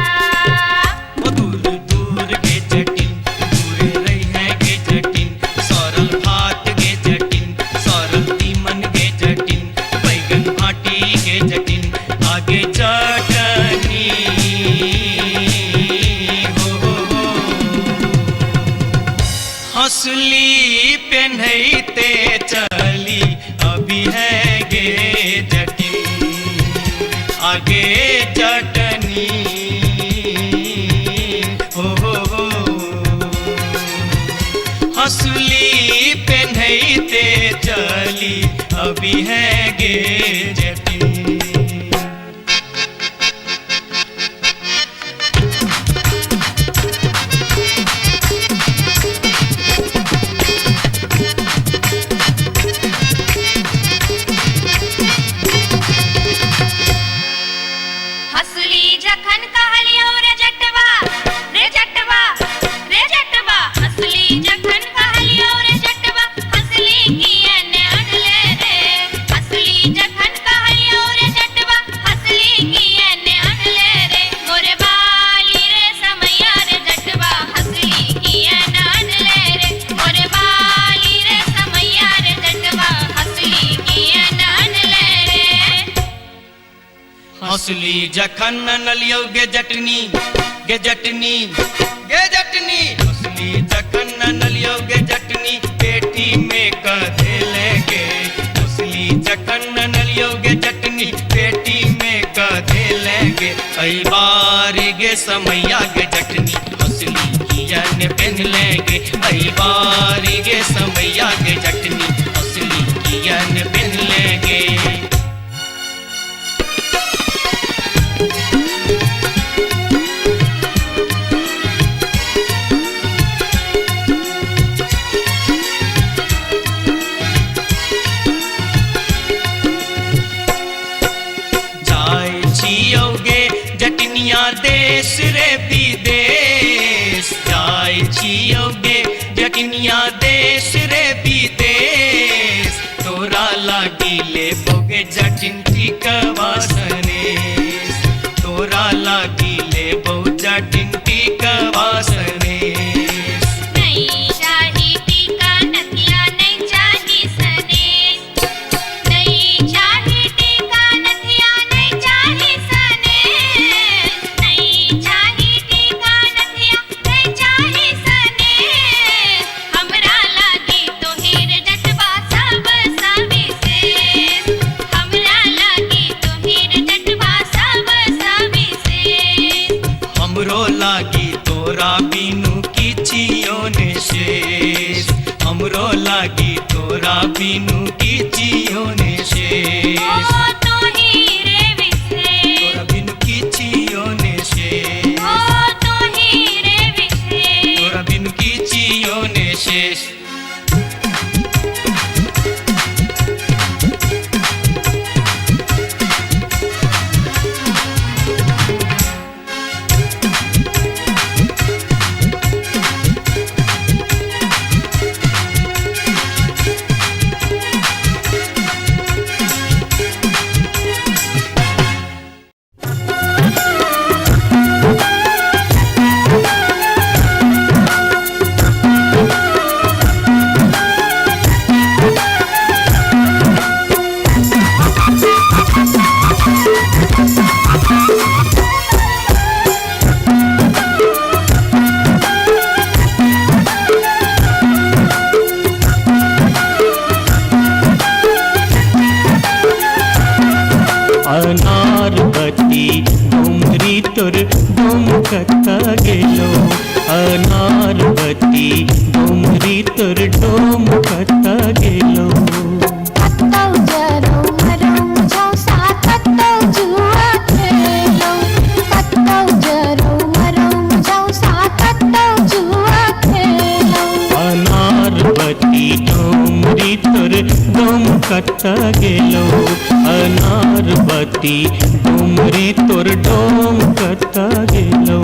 दूर दूर के जटिन दूर रही है के जटिन सरल भात के जटिन सरल तीमन के जटिन बैगन भाटी के जटिन आगे चटनी हो हंसली पेन्हते चली अभी है गे जटिन आगे चटनी हो हंसली पेन्हते चली अभी है गे जटिन हसली जखन कहलियो रे जटवा रे जटवा रे जटवा हसली जखन कहलियो रे जटवा हसली कियने अनले रे हसली जखन कहलियो रे जटवा हसली कियने अनले रे मोरे बाली रे समैया रे जटवा हसली कियने अनले रे मोरे बाली रे समैया रे जटवा हसली कियने अनले रे हंसली जखन नलियो गे जटनी गे जटनी गे जटनी हंसली जखन नलियो गे जटनी पेटी में कधे लेंगे हंसली जखन नलियो गे जटनी पेटी में कधे लेंगे कई बार गे समैया गे जटनी हंसली कियन पहन लेंगे कई बार गे समैया गे जटनी हंसली कियन पहन लेंगे देश रे विदेश जाय छियो गे जटनिया देश रे विदेश तोरा लागिले बोगे जटिन टिकवा सनेस तोरा लागिले बो जटिन टिकवा सनेस नहीं चाही टीका नथिया नहीं चाही सनेस नहीं चाही टीका नथिया नहीं चाही सनेस नहीं चाही टीका नथिया नहीं चाही सनेस हमरा लागी तो हीर जटवा सब सविशेष हमरा लागी तो हीर जटवा सब सविशेष हमरो लागी तोरा बिनु किछियो ने शेष हमरो लागी तोरा बिनु किछियो ने शेष ओ तो हीरे विशेष तोरा बिनु किछियो ने शेष ओ तो हीरे विशेष तोरा बिनु किछियो ने शेष अनारबती डोमरी तोर डोमकता गेलो अनारबती डोमरी तोर डोमकता गेलो कत्तौ जरौ मरौ मुझौ साथ कत्तौ जुआ खेलौ कत्तौ जरौ मरौ मुझौ साथ कत्तौ जुआ खेलौ अनारबती डोमरी तोर डोमकता गेलो अनारबती डोमरी तोर डोमकता गेलो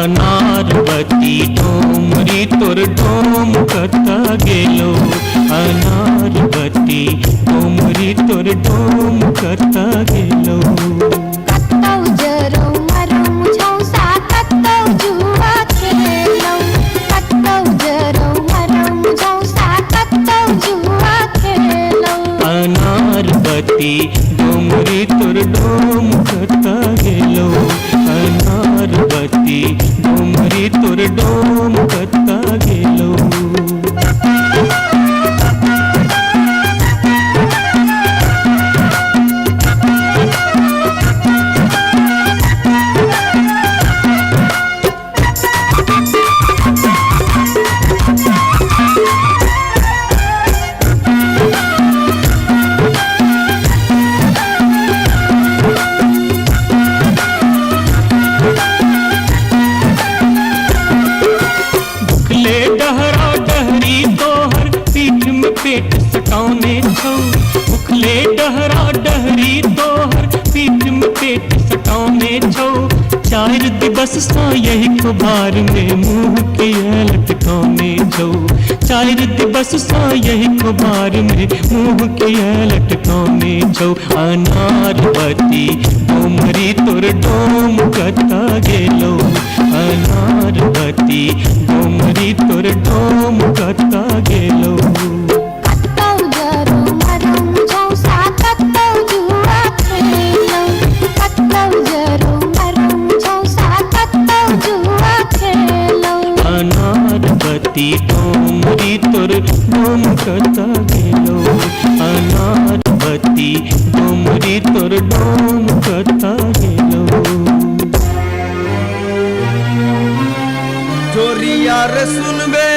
अनारबती डोमरी तोर डोमकता गेलो अनारबती डोमरी तोर डोमकता गेलो कत्तौ जरौ मरौ मुझौ साथ कत्तौ जुआ खेलौ कत्तौ जरौ मरौ मुझौ साथ कत्तौ जुआ खेलौ अनारबती डोमरी तोर डोमकता गेलो अनारबती डोमरी तोर डोमकता गेलो पेट सटाउने छौ उखले डहरा डहरी तोहर पीठ में पेट सटाउने छौ चार दिवस सा यही खुबार में मुंह किया लटकाउने छौ चार दिवस सा यही खुबार में मुंह किया लटकाउने छौ अनारबती डोमरी तोर डोम कता गेलो अनारबती डोमरी तोर डोम कता गेलो कत्तौ जरौ मरौ मुझौ तोर डोम कता गेलो अनार बत्ती डोमरी तोर डोम कता गेलो जोरिया रे सुनबे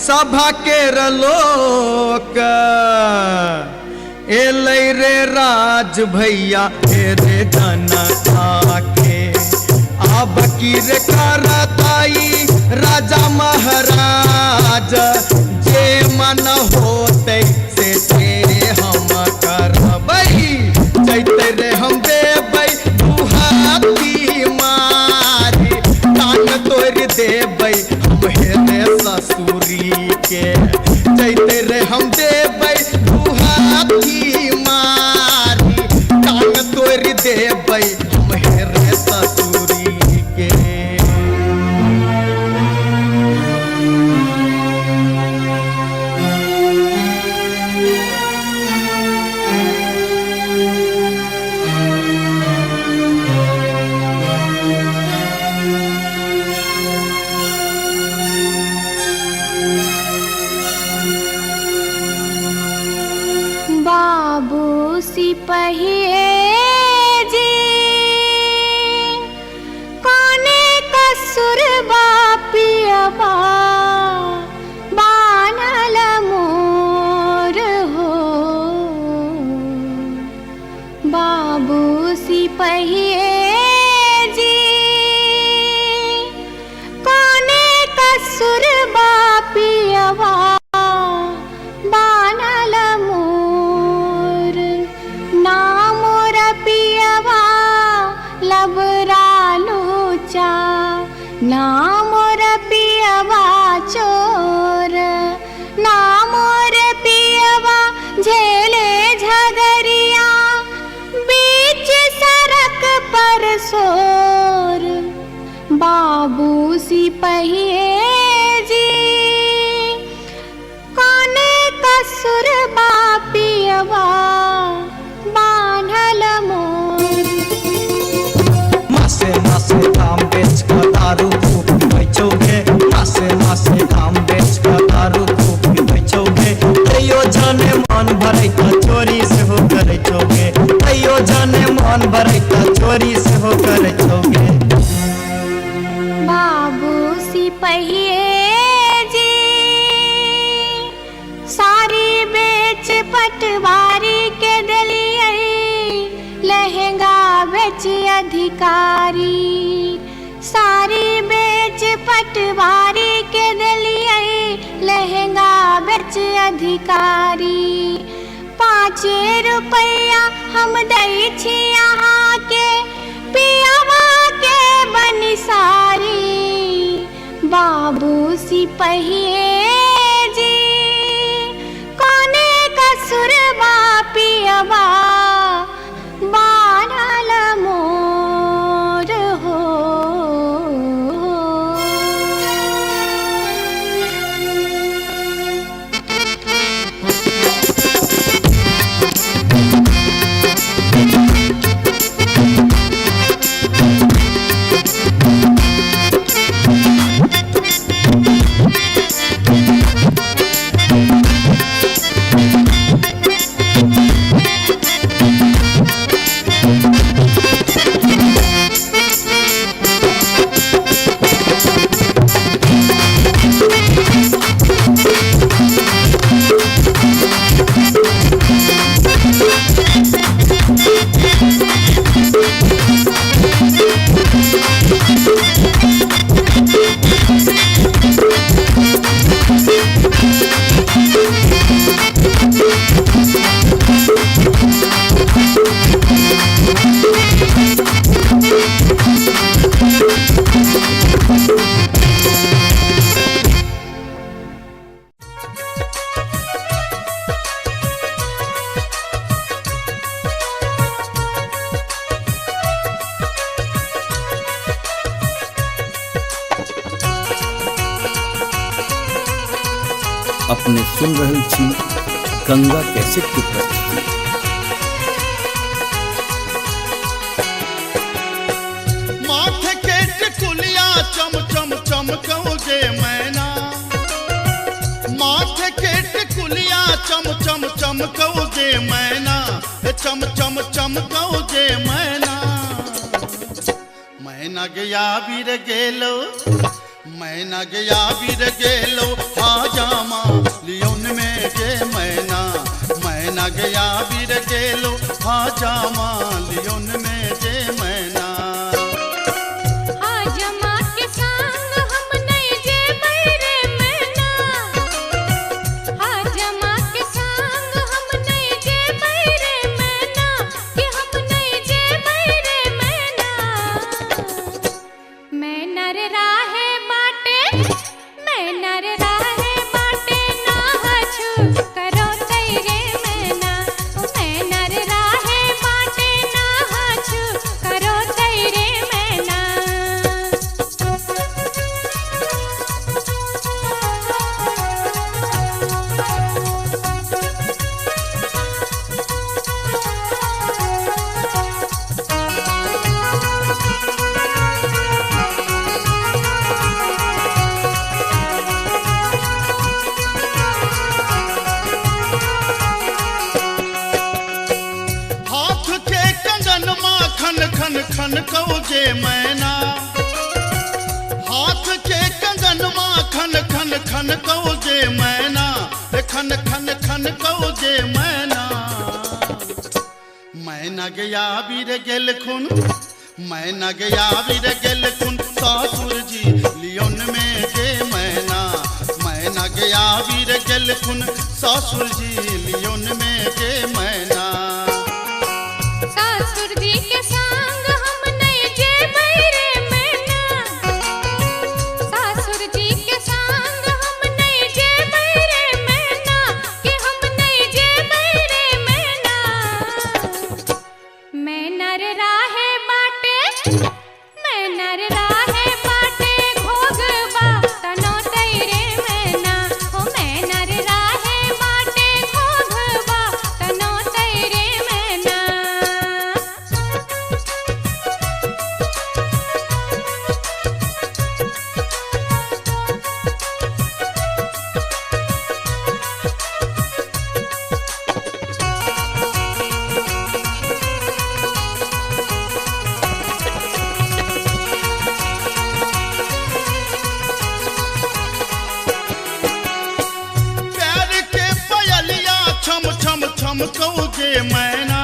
सभा के लोक एलै रे राज भैया हे रे जनता के अब की रे करताई राजा महाराज जे मन होते से हम करबै जैते रे हम देबै दुहाती मारी तान तोड़ देबै हम हेरे ससुरी के जैते रे हम देबै दुहाती मारी तान तोड़ देबै हम हेरे ससुरी के बाबू सिपहिए जी कोने कसुर बापियबा बानल मोर हो बाबू सिपहिए जी कोने कसुर बापियबा बानल मोर ना मोर पियवा लबरा लूचा ना मोर पियवा चोर ना मोर पियवा झेले झगरिया बीच सड़क पर सोर बाबू सिपहिए जी कोने कसुर बापियवा बान्हल मोर मासे मासे काम बेच कर दारू खूब बेचोगे मासे काम बेच कर दारू खूब बेचोगे तैयो जाने मन भरे तो चोरी से हो करे चोगे तैयो जाने मन भरे तो चोरी से हो करे चोगे बाबू सिपहिए जी सारी बेच पटवारी के दिलिए लहंगा बेच अधिकारी सारी बेच पटवारी के दिलिए लहंगा बेच अधिकारी 5 रुपया हम दै छी यहाँ के पियावा के बनिसारी बाबू सिपहिए जी कोने कसुर बापियवा बानल मोर हो अपने सुन रहल छी गंगा कैसेट की प्रस्तुति। माथे के टिकुलिया चम चम चमकौगे चमकौ जे मैना, चम चम चमकौ जे मैना। मैना गया बीर गेलो, मैना गया बीर गेलो, हाजामा लियोन में जे मैना। मैना गया बीर गेलो, हाजामा लियोन में जे मैना। हाजमा के संग हम नहीं जे बैरे मैना, हाजमा के संग हम नहीं जे बैरे मैना, कि हम नहीं जे बैरे मैना। मैना रे राहे बाटे, मैना रे राहे बाटे, ना हछु करो तैरे मैना। ओ मैना रे राहे बाटे, ना हछु करो तैरे मैना। हाथ के कंगन माँ खन खन खन कौ जे मैना। हाथ के कंगन माँ खन खन खन कौ जे मैना, खन खन खन कौ जे मैना। मैना गया बीर गेल खुन, मैना गया बीर गेल खुन, ससुर जी लियोन में जे मैना। मैना गया बीर गेल खुन, ससुर जी लियोन में जे मैना। सासुर जी के संग हम नहीं जे बैरे मैना, सासुर जी के संग हम नहीं जे बैरे मैना, कि हम नहीं जे बैरे मैना। मैना रे राहे बाटे, मैना रे राहे बाटे, घोगबा तनो तैरे मैना। ओ मैना रे राहे बाटे, घोगबा तनो तैरे मैना। प्यार के पयलिया छम छम छम कौ जे मैना।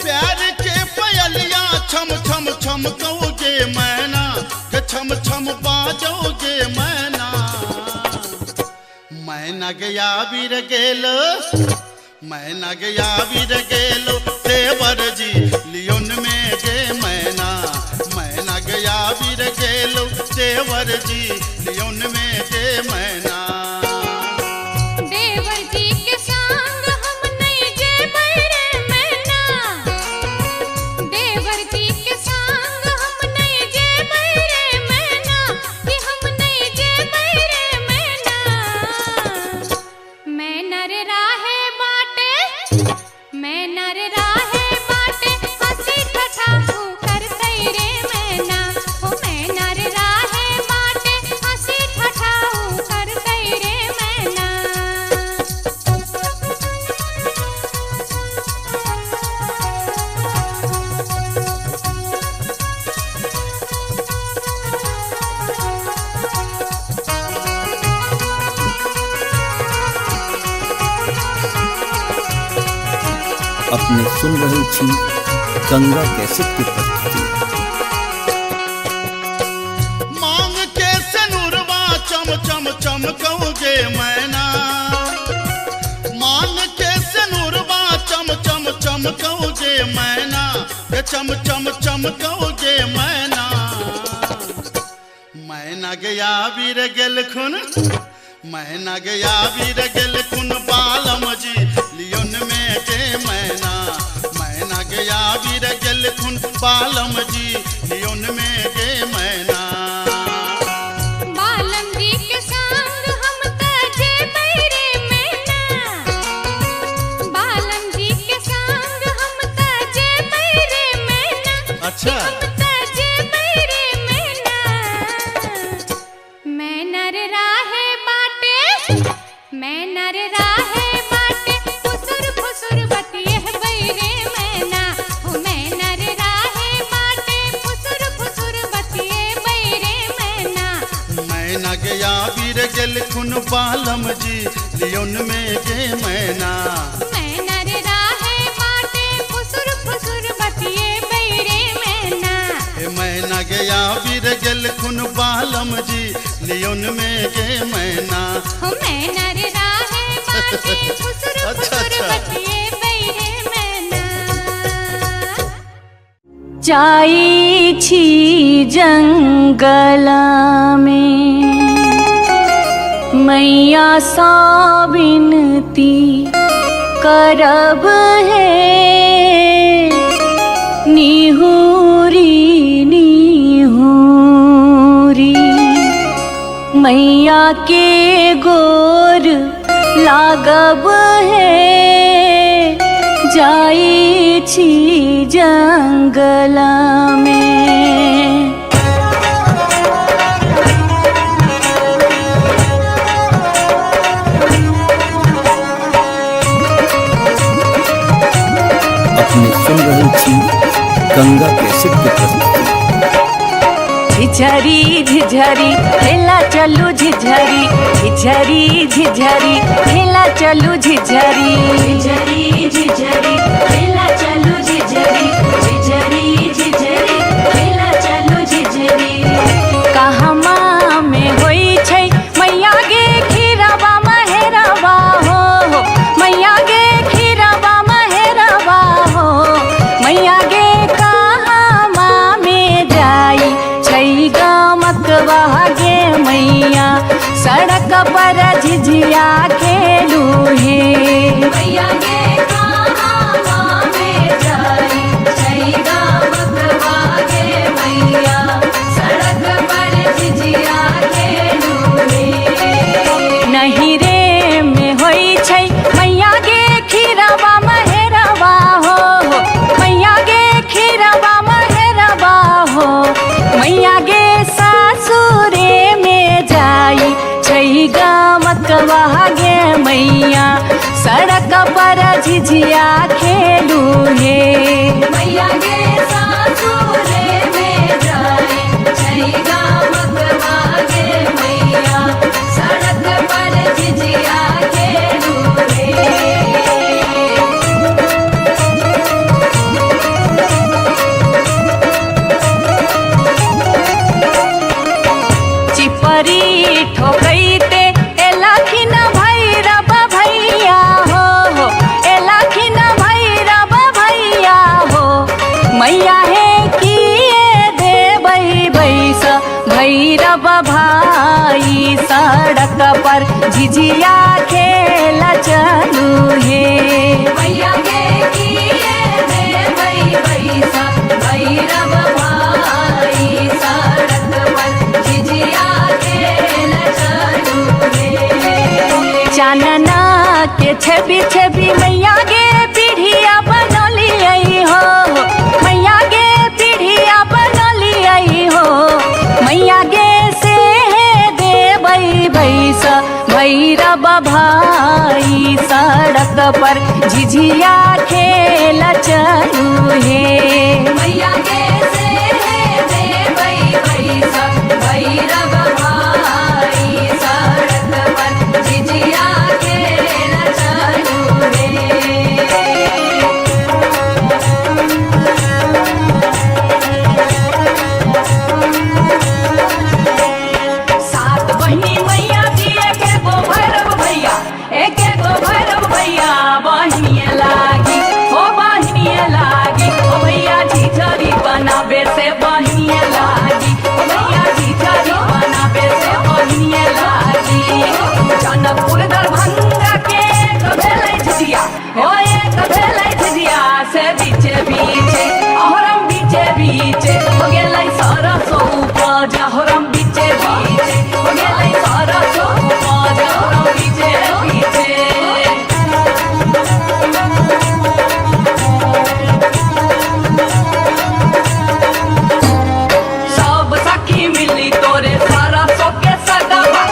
प्यार के पयलिया छम छम छम कौ जे मैना, के छम छम बाजौ जे मैना। मैना गया बीर गेलो, मैना गया बीर गेलो, देवर जी लियोन में जे मैना। मैना गया बीर गेलो, देवर जी लियोन में जे मैना। देवर जी के संग हम नहीं जे बैरे मैना, देवर जी के संग हम नहीं जे बैरे मैना, कि हम नहीं जे बैरे मैना। मैना रे राहे बाटे, मैना रे राहे बाटे, हंसी ठठाहू कर तैरे मैना। ओ मैना रे राहे बाटे, हंसी ठठाहू कर तैरे मैना। अपने सुन रहे छी गंगा कैसेट की प्रस्तुति। मांग के सनुरवा चम चम चमकौ जे मैना। मांग के सनुरवा चम चम चमकौ जे मैना, के चम चम चमकौ जे मैना। मैना गया बीर गेल खुन, मैना गया बीर गेल खुन, बालम जी लियोन में जे मैना। मैना गया बीर गेल खुन, बालम जी लियोन में जे मैना। बालम जी के संग हम त जे बैरे मैना, बालम जी के संग हम त जे बैरे मैना। अच्छा हम त जे बैरे मैना। मैना रे राहे बाटे, मैना रे राहे बाटे, मैना गया वीर गेल खुन बालम जी लियोन में गे मैना मैना रे राहे माटे फुसुर फुसुर बतिए बैरे मैना मैना गया वीर गेल खुन बालम जी लियोन में गे मैना हो मैना रे राहे माटे फुसुर फुसुर बतिए बैरे मैना जाई छी जंगल में मैया सा विनती करब है निहुरी निहुरी मैया के गोर लागब है जाई छी जंगल में। अपने सुन रहे छी गंगा कैसेट के प्रस्तुति। झिझरी झिझरी खेला चलू झिझरी झिझरी झिझरी खेला चलू झिझरी झिझरी झिझरी खेला चलू झिझरी झिझरी झिझरी खेला चलू झिझरी कहमा में होई छै मैया गे खीरवा महेरवा हो मैया गे खीरवा महेरवा हो मैया गे कहमा में जाई छै गमकवा गे मैया सड़क पर झिझिया खेलू हे मैया गे कहमा में जाई छै गमकवा गे मैया सड़क पर झिझिया खेलू हे नहीं रे में होई छै मैया गे खीरवा महेरवा हो मैया गे खीरवा महेरवा हो मैया गे सासुरे में जाई छै गमकवा गे मैया सड़क पर झिझिया खेलू हे मैया गे सासुरे में जाई छै गमकवा गे मैया सड़क पर झिझिया खेलू हे चिपरी ठोकैते एलखिन भैरव भैया हो एलखिन भैरव भैया हो मैया हे किए देबै बैस भैरव भाई सड़क पर झिझिया खेल चलू हे मैया गे किए देबै बैस भैरव भाई सड़क पर झिझिया खेल चलू हे चानना के छवि छवि मैया गे पीढ़िया बनलियै हो मैया गे पीढ़िया बनलियै हो मैया गे से देबै बैस भैरव भाई सड़क पर झिझिया खेल चलू हे मैया गे से देबै बैस भैरव भाई सड़क पर झिझिया खेल चलू हे सात बहिनी मैया दिए के गो भैरव भैया एक गो भैरव भैया बहिनिए लागी ओ बहिनिए लागी ओ भैया झिझरी बनाबे से बहिनिए लागी ओ भैया झिझरी बनाबे से बहिनिए लागी जनकपुर दरभंगा के भेलै झिझिया ओ एक भेलै झिझिया से बीचे बीचे अहरम बीचे बीचे हो गेलै सरसो उपज अहरम बीचे बीचे हो गेलै सरसो उपज अहरम बीचे बीचे सब सखी मिली तोरे सरसो के सगवा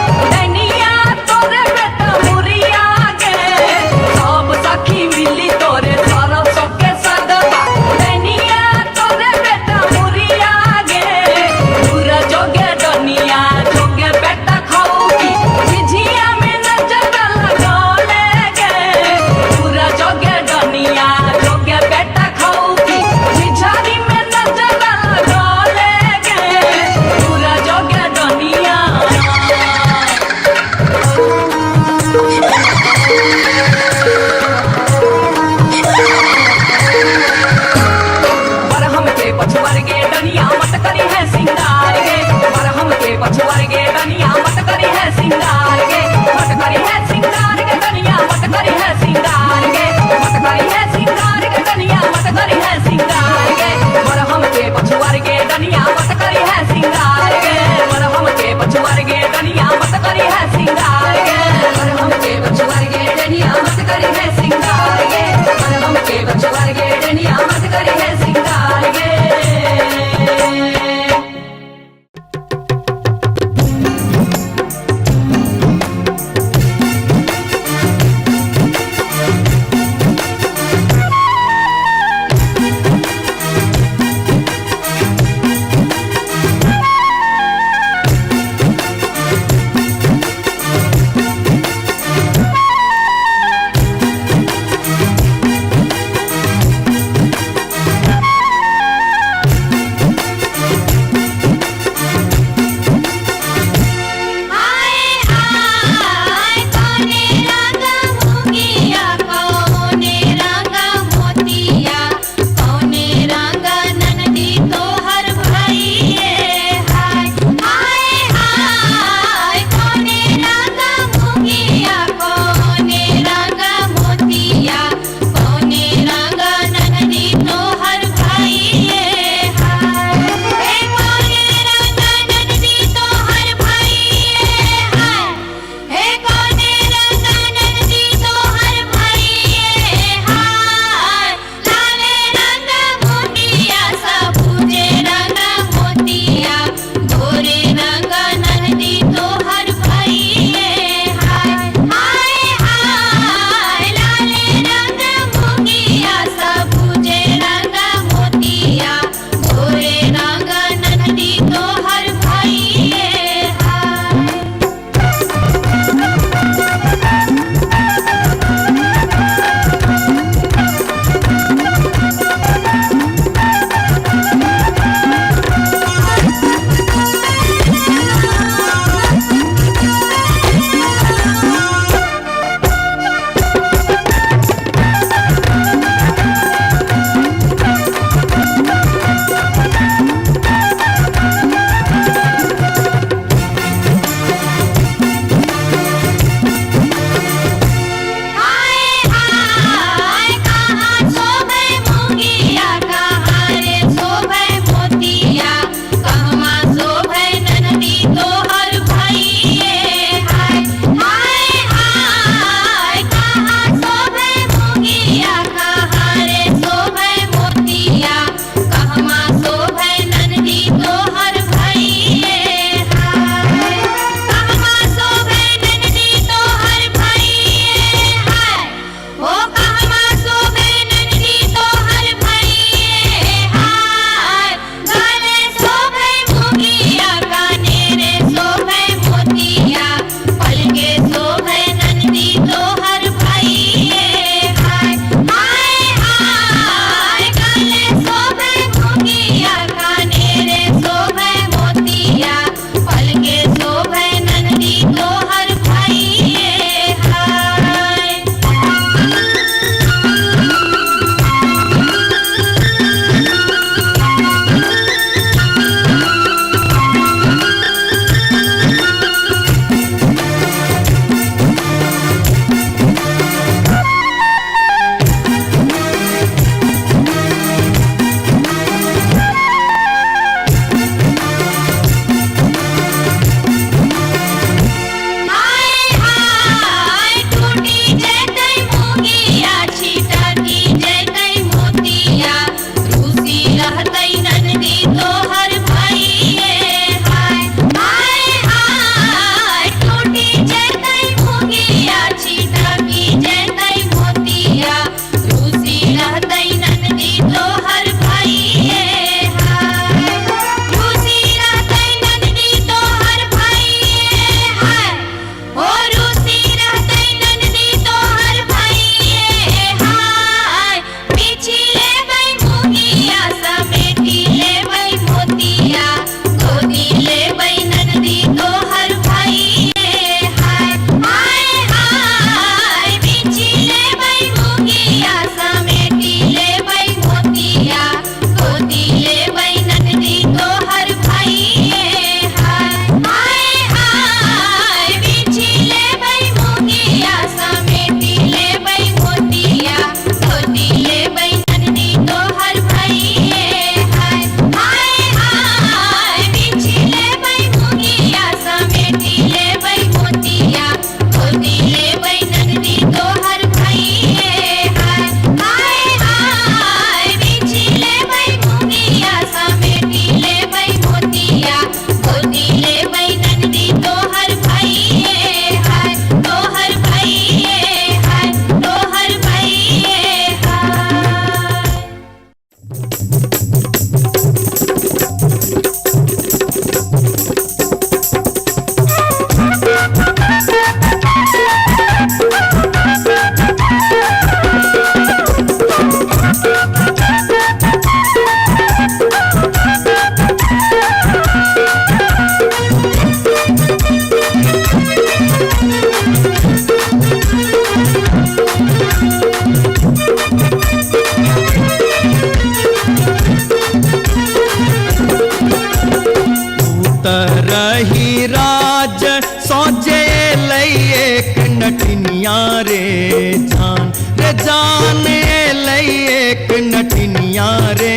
नटनिया रे जान एलै एक नटनिया रे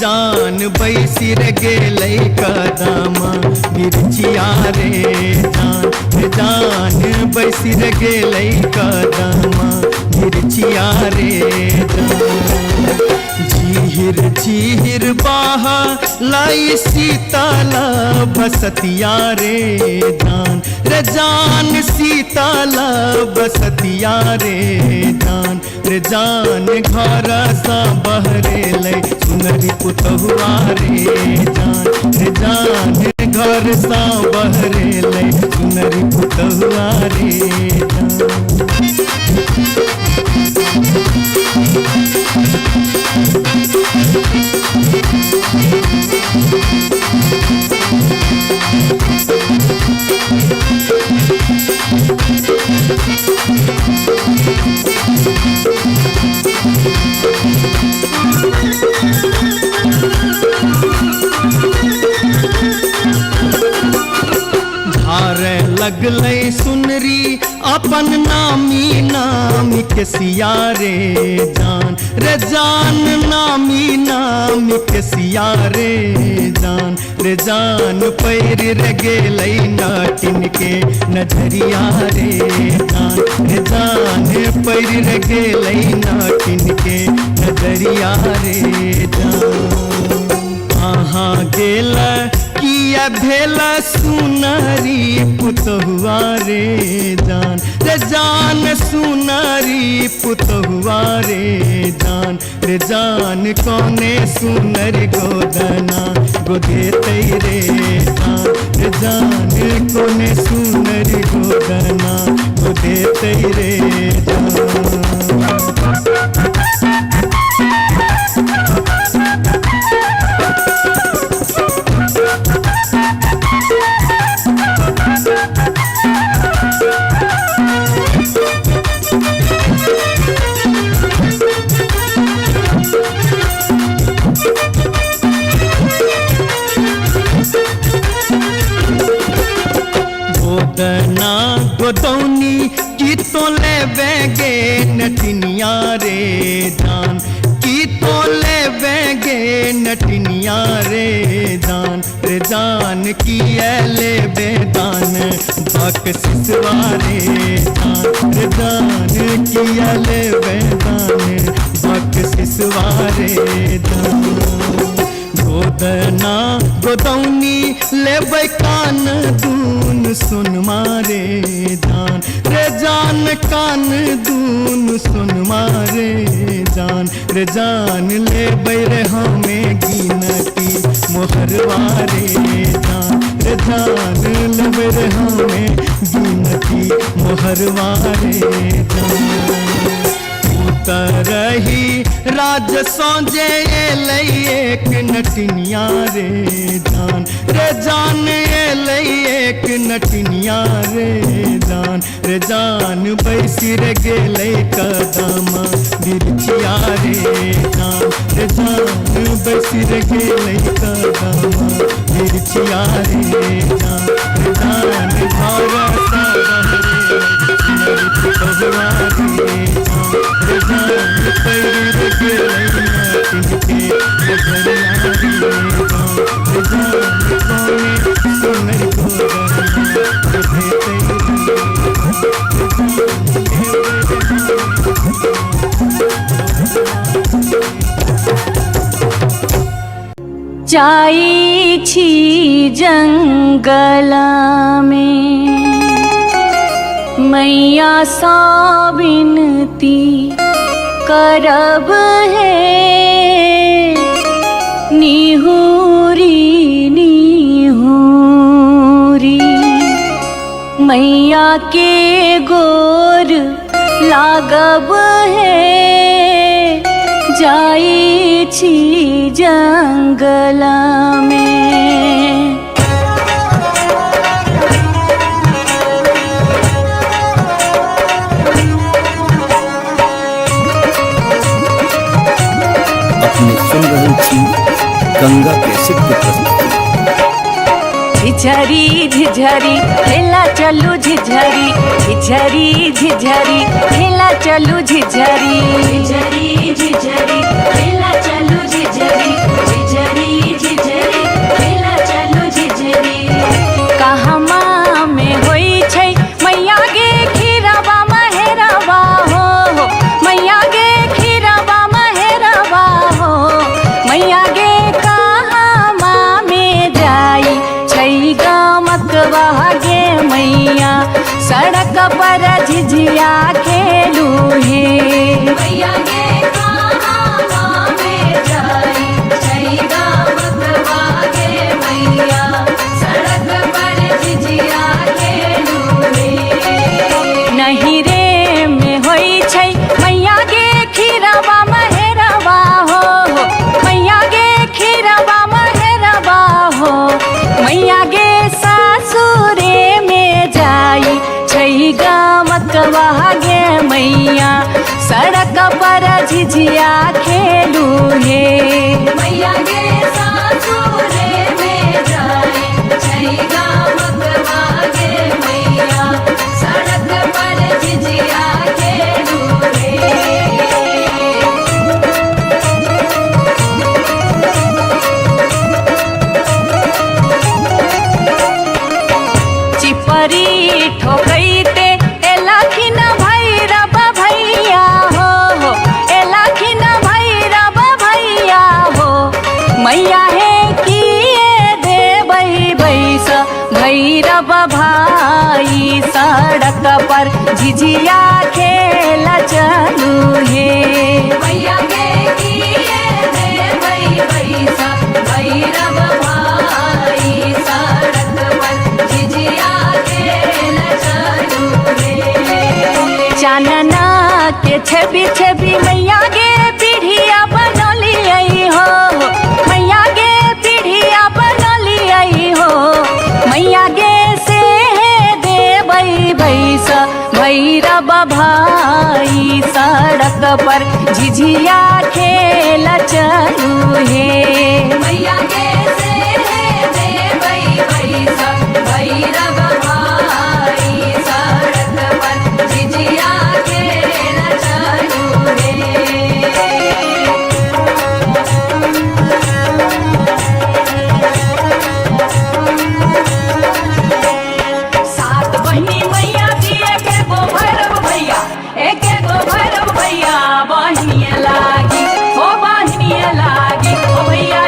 जान बैसी रे गेलै कदमा मिर्चिया रे जान बैसी रे गेलै कदमा मिर्चिया रे झीर झीर बाह लाई सीताला बसतिया रे जान सीताला बसतिया रे जान घर सा बहरे लै सुनरी पुतहुआ रे जान घर सा बहरे लै सुनरी पुतहुआ रे धारे लगलै सुनरी अपन नामी नामी के सिया रे जान नामी नामी के सिया रे जान पैर रे गेलै नाटिन के नजरिया रे जान पैर रे गेलै नाटिन के नजरिया रे जान कहाँ गेल किया भेल सुनरी पुतहुआ रे जान सुनरी पुतहुआ रे जान कौने सुनरी गोदना गोदेतै रे जान कौने सुनरी गोदना गोदेतै रे जान गोदना गोदौनी की तो ले बेगे नटनिया रे जान की तो ले बेगे नटनिया रे जान की ले बेदान बक सिसवा रे जान की ले बेदान बक सिसवा रे जान गोदना गोदौनी लेबै कान दून सुन मारे जान कान दून सुन मारे जान लेबै रे हमें गिनती मोहरवा रे जान लेबै रे हमें गिनती मोहरवा रे तरही राज सोजे एलै एक नटनिया रे जान एलै एक नटनिया रे जान बैसी रे गेलै कदमा मिर्चिया रे जान बैसी रे गेलै कदमा मिर्चिया रे जान घर सा बहरे पुतहुआ रे जान पैर गेलै नाटिन के नजरिया रे जान कौने सुनरी गोदना गोदेतै जाई छी जंगल में मैया सा विनती करब है निहुरी निहुरी मैया के गोर लागब है जाई छी जंगल में। अपने सुन रहे थी गंगा कैसेट की प्रस्तुति। झिझरी झिझरी खेला चलू झिझरी झिझरी झिझरी खेला चलू झिझरी झिझरी झिझरी खेला चलू झिझरी झिझरी झिझरी खेला चलू झिझरी कहमा में होई छै मैया गे खीरवा महेरवा हो मैया गे खीरवा महेरवा हो मैया गे कहमा में जाई छै गमकवा गे मैया सड़क पर झिझिया खेलू हे मैया गे कहमा में जाई छै गमकवा गे मैया सड़क पर झिझिया खेलू हे नहीं रे में होई छै मैया गे खीरवा महेरवा हो मैया गे खीरवा महेरवा हो मैया गे सासुरे में जाई छै गमकवा गे मैया सड़क पर झिझिया खेलू हे मैया गे सासुरे में जाई छै गमकवा गे मैया सड़क पर झिझिया खेलू हे चिपरी ठोकैते एलखिन भैरव भैया हो एलखिन भैरव भैया हो मैया हे किए देबै बैस भैरव भाई सड़क पर झिझिया खेल चलू हे मैया गे किए देबै बैस भैरव भाई सड़क पर झिझिया खेल चलू हे चानना के छवि छवि मैया गे पीढ़िया बनलियै हो मैया गे पीढ़िया बनलियै हो मैया गे से देबै भैस भैरव भाई सड़क पर झिझिया खेल चलू हे मैया गे से देबै भैस भैरव भाई सड़क पर झिझिया खेल चलू हे सात बहिनी मैया जी एके गो भैरव भैया एके गो भैरव भैया बहिनिए लागी ओ बहिनिए लागी ओ भैया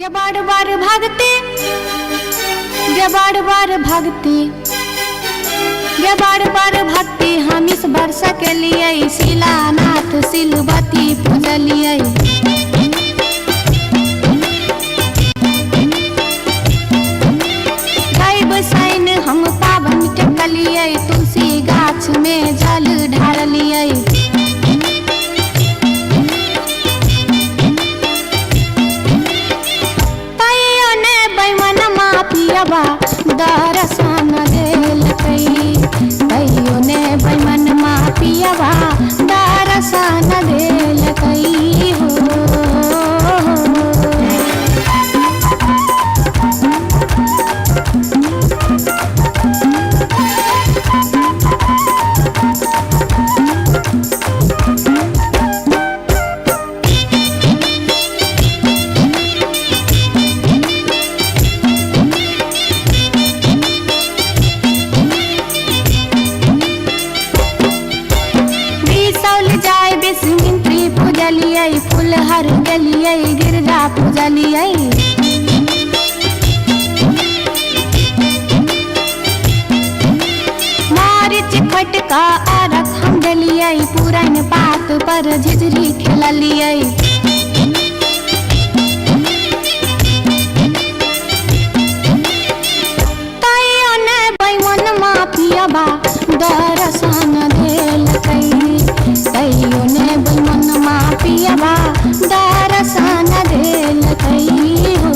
गे बार बार भागते, गे बार बार भागते, गे बार बार भागते हम इस वर्ष के लिए शिलानाथ सिलवती पूजलिए। बसाइन हम पावन टेकलिए, तुलसी गाछ में जल ढारलिए। तैयो ने बैमन मापियबा दर्शन देलकै, तैयो ने बैमन मापियबा दर्शन देलकै हो। फुलहर गलिए गिरजा पूजलिए। मारिच खटका आरख हम डलिए, पुरन पात पर झिझरी खेललिए। तैयो ने बैमन मापियबा दर्शन देलकै, तैयो ने बैमन मापियबा दर्शन देलकै हो।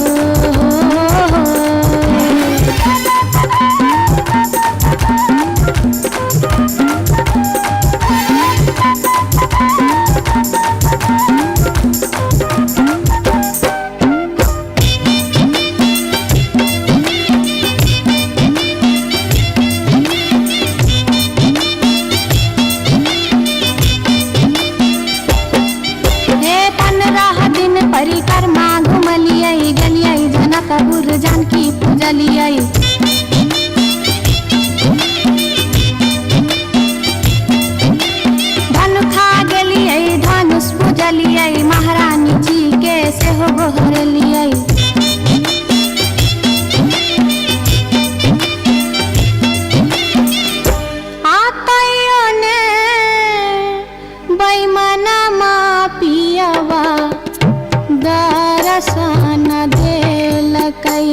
परिक्रमा घुमलिए, गलिए जनकपुर जानकी पूजलिए। धनुखा गेलिए धनुष पूजलिए, महारानी जी के सेहो गोहरलिए। तैयो ने बैमन मापियबा दर्शन देलकै,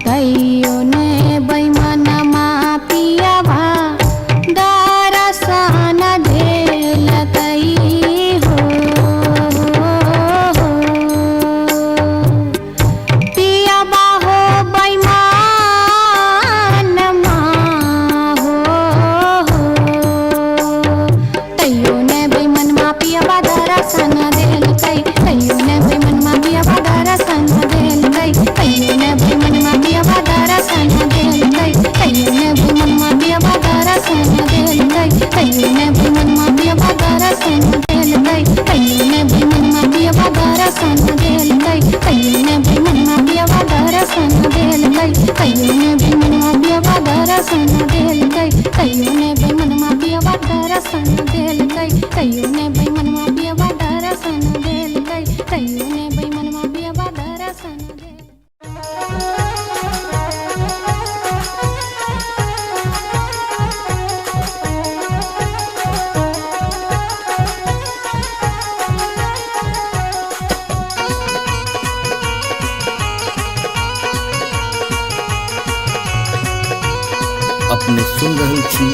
तैयो ने बैमन मापियबा दर्शन देलकै हो। पियबा हो बैमन हो, तैयो ने बैमन मापियबा दर्शन देलकै, तैयो ने बैमन मापियबा दर्शन देलकै, तैयो ने बैमन मापियबा दर्शन देलकै, तैयो ने बैमन मापियबा दर्शन देलकै, तैयो ने बैमन मापियबा दर्शन देलकै, तैयो ने बैमन मापियबा दर्शन देलकै, तैयो ने बैमन मापियबा दर्शन देलकै, तैयो ने बैमन मापियबा दर्शन देलकै, तैयो ने बैमन मापियबा दर्शन देलकै, तैयो ने बैमन मापियबा दर्शन देलकै, तैयो ने बैमन मापियबा दर्शन देलकै। अपने सुन रहल छी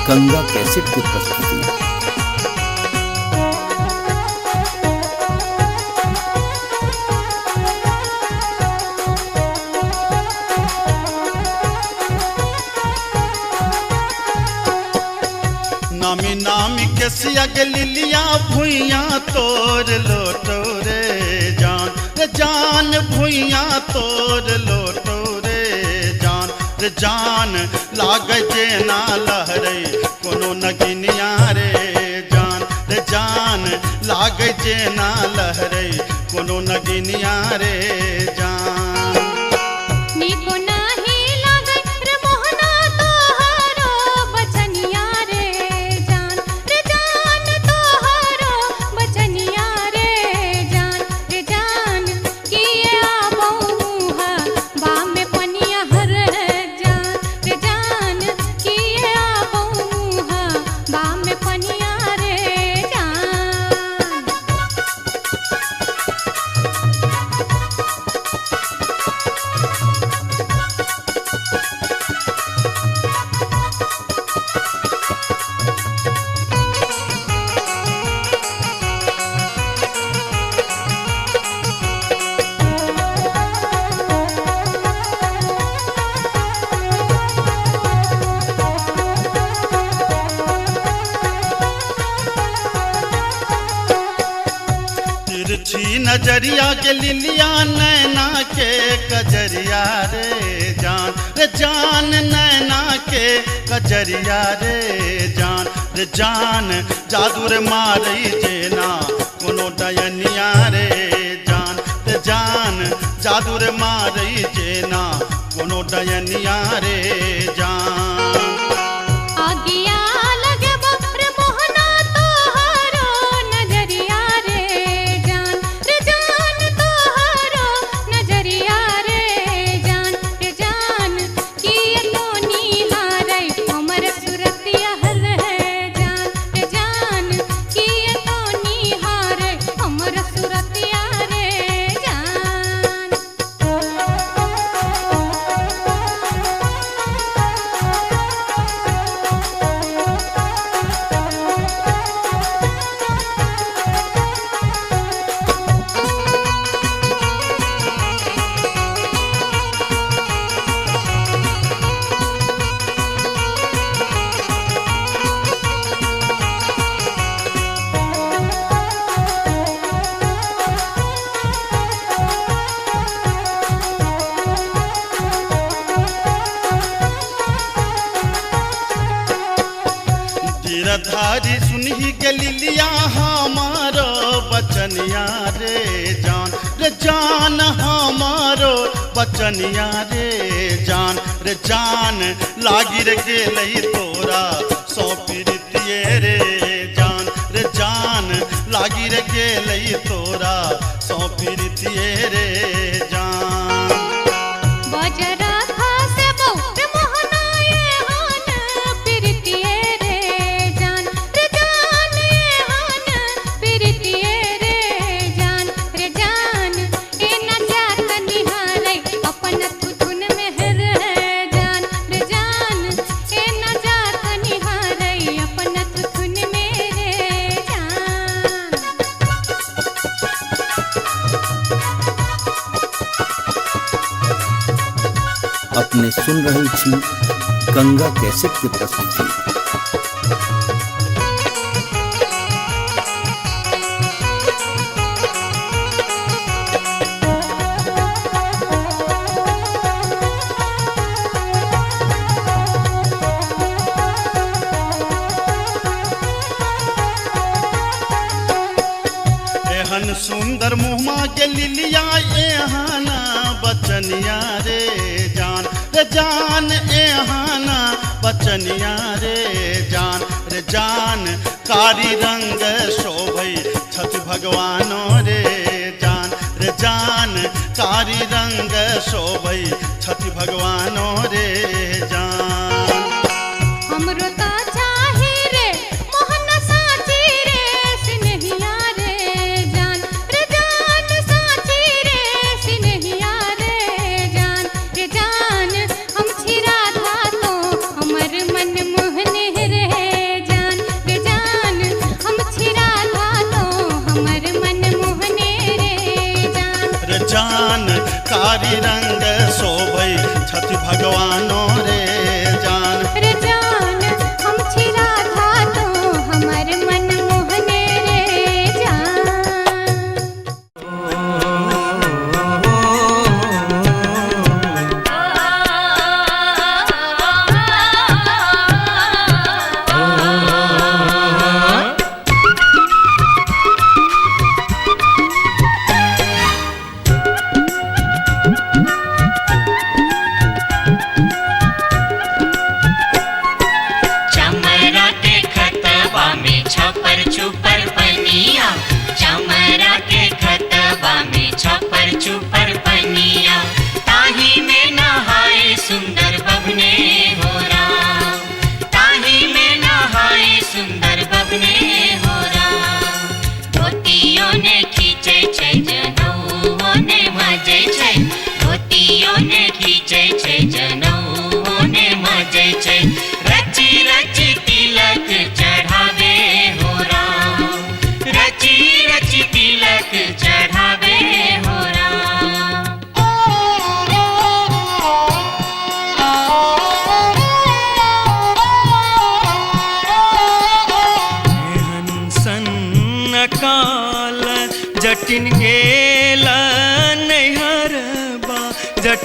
गंगा कैसेट के प्रस्तुति। नामी नामी के सिया लिलिया भुइया तोर लोटो रे जान, रे जान भुइया तोर लोटो रे जान, रे जान लाग जेना लहरे कोनो नगिनिया रे जान, रे जान लाग जेना लहरे कोनो नगिनिया रे जान। निको नाही लागे रे मोहना तोहरो बचनिया रे जान, रे जान तोहरो बचनिया रे जान, रे जान की नजरिया के लिलिया नैना के कजरिया रे जान नैना के कजरिया रे जान जादू रे मारई जेना कोनो डयनिया रे जान जादू रे मारई जेना कोनो डयनिया रे जान आगिया लगे बप्र मोहना तोहरो नजरिया रे जान तोहरो नजरिया रे जान किए तो निहारै हमर सुरतिया हल है जान किए तो निहारै हमर सुरतिया रे धारी सुनही के लिलिया हमारो बचनिया रे जान हमारो बचनिया रे जान लागी रे गेलई तोरा सौ पीरितिये रे जान लागी रे गेलई तोरा सौ पीरितिये रे जान बजरा खासे बहु मोहना ये हान प्रीतिये रे जान ये हान प्रीतिये रे जान ए न जात निहारै अपन धुन में हर है जान ए न जात निहारै अपन धुन में रे जान अपने सुन रहल छी गंगा कैसेट के प्रस्तुति। एहन सुंदर मुहमा के लिलिया एहाना बचनिया रे जान एहाना बचनिया रे जान कारी रंग शोभै छठ भगवानो रे जान कारी रंग शोभै छठ भगवानो रे जान हमरो ता चाही रे मोहन साची रे सिनहिया रे जान साची रे सिनहिया रे जान हम छिरा था तो हमर मन मोहने रे जान हम छिरा था तो हमर मन मोहने रे जान कारी रंग शोभै छठ भगवानो रे जान हम छिरा था तो हमर मन मोहने रे जान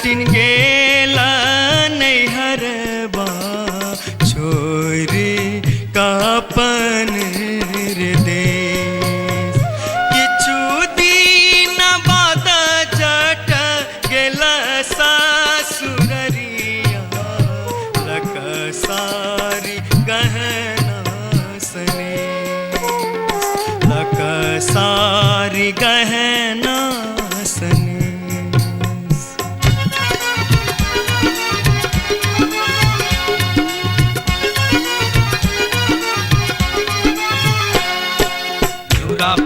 जटिन गेला नैहरबा छोरी कापन रे देश किछु दिन बाद जट गेला सासुररिया लकसारी गहना सने लकसारी गहना सने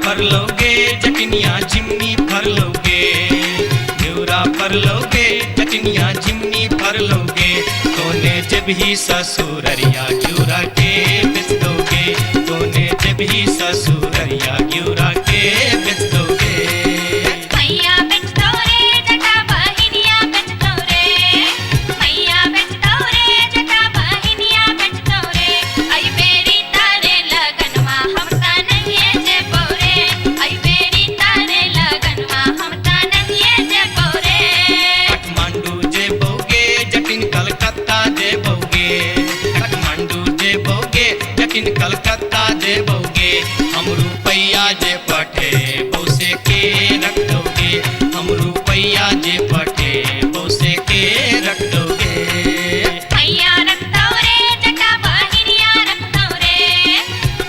फर लोगे जटनिया जिमनी फर लोगे न्यूरा फर लोगे जटनिया जिमनी फर लोगे तोने जब ही ससुररिया ग्यूरा के बेच दोगे तोने जब ही ससुररिया ग्यूरा के बेच दोगे मैया बेच दो रे जटा बहिनिया बेच दो रे मैया बेच दो रे जटा बहिनिया बेच दो रे आई बेरी तारे लगनवा हम ता नहीं जे बोरे आई बेरी तारे लगनवा हम ता नहीं जे बोरे काठमांडू जे बोगे जटिन कलकत्ता जे बोगे काठमांडू जे बोगे जटिन कलकत्ता जे बोगे हम रुपैया जे पठे बोसे के रख दोगे हम रुपैया जे पठे बोसे के रख दोगे मैया रख दो रे जटा बहिनिया रख दो रे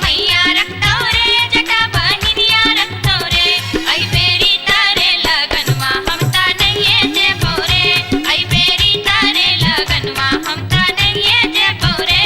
मैया रख दो रे जटा बहिनिया रख दो रे आई बेरी तारे लगनवा हम ता नहीं जे बोरे आई बेरी तारे लगनवा हम ता नहीं जे बोरे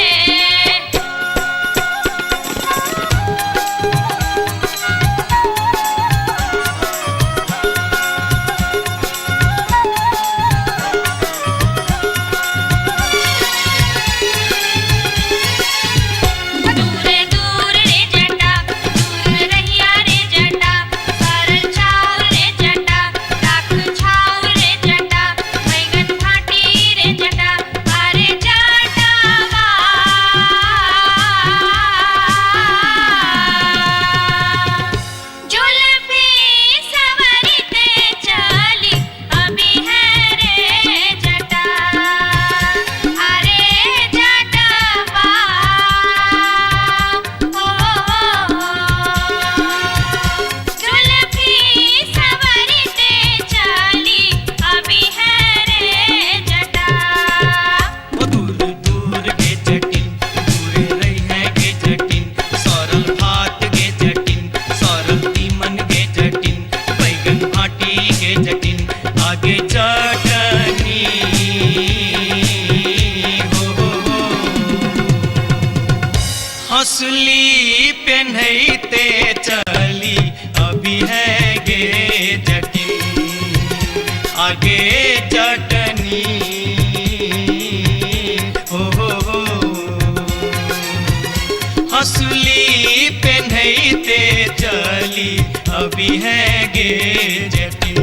दूर दूर रे जटा दूर रहिया रे जटा सरल छाव रे जटा राख छाव रे जटा बैगन फाटी रे जटा अरे जटावा जुल्फी सवरते चली अभी है रे जटा अरे जटावा जुल्फी सवरते चली अभी है रे जटा वो दूर दूर के जटिन दूर रही है के जटिन सरल भात के जटिन सरल तीमन के जटिन बैगन भाटी के जटिन आगे चटनी हो हंसली पेन्हते चली अभी है गे जटिन आगे चटनी हो हंसली पेन्हते चली अभी है गे जटिन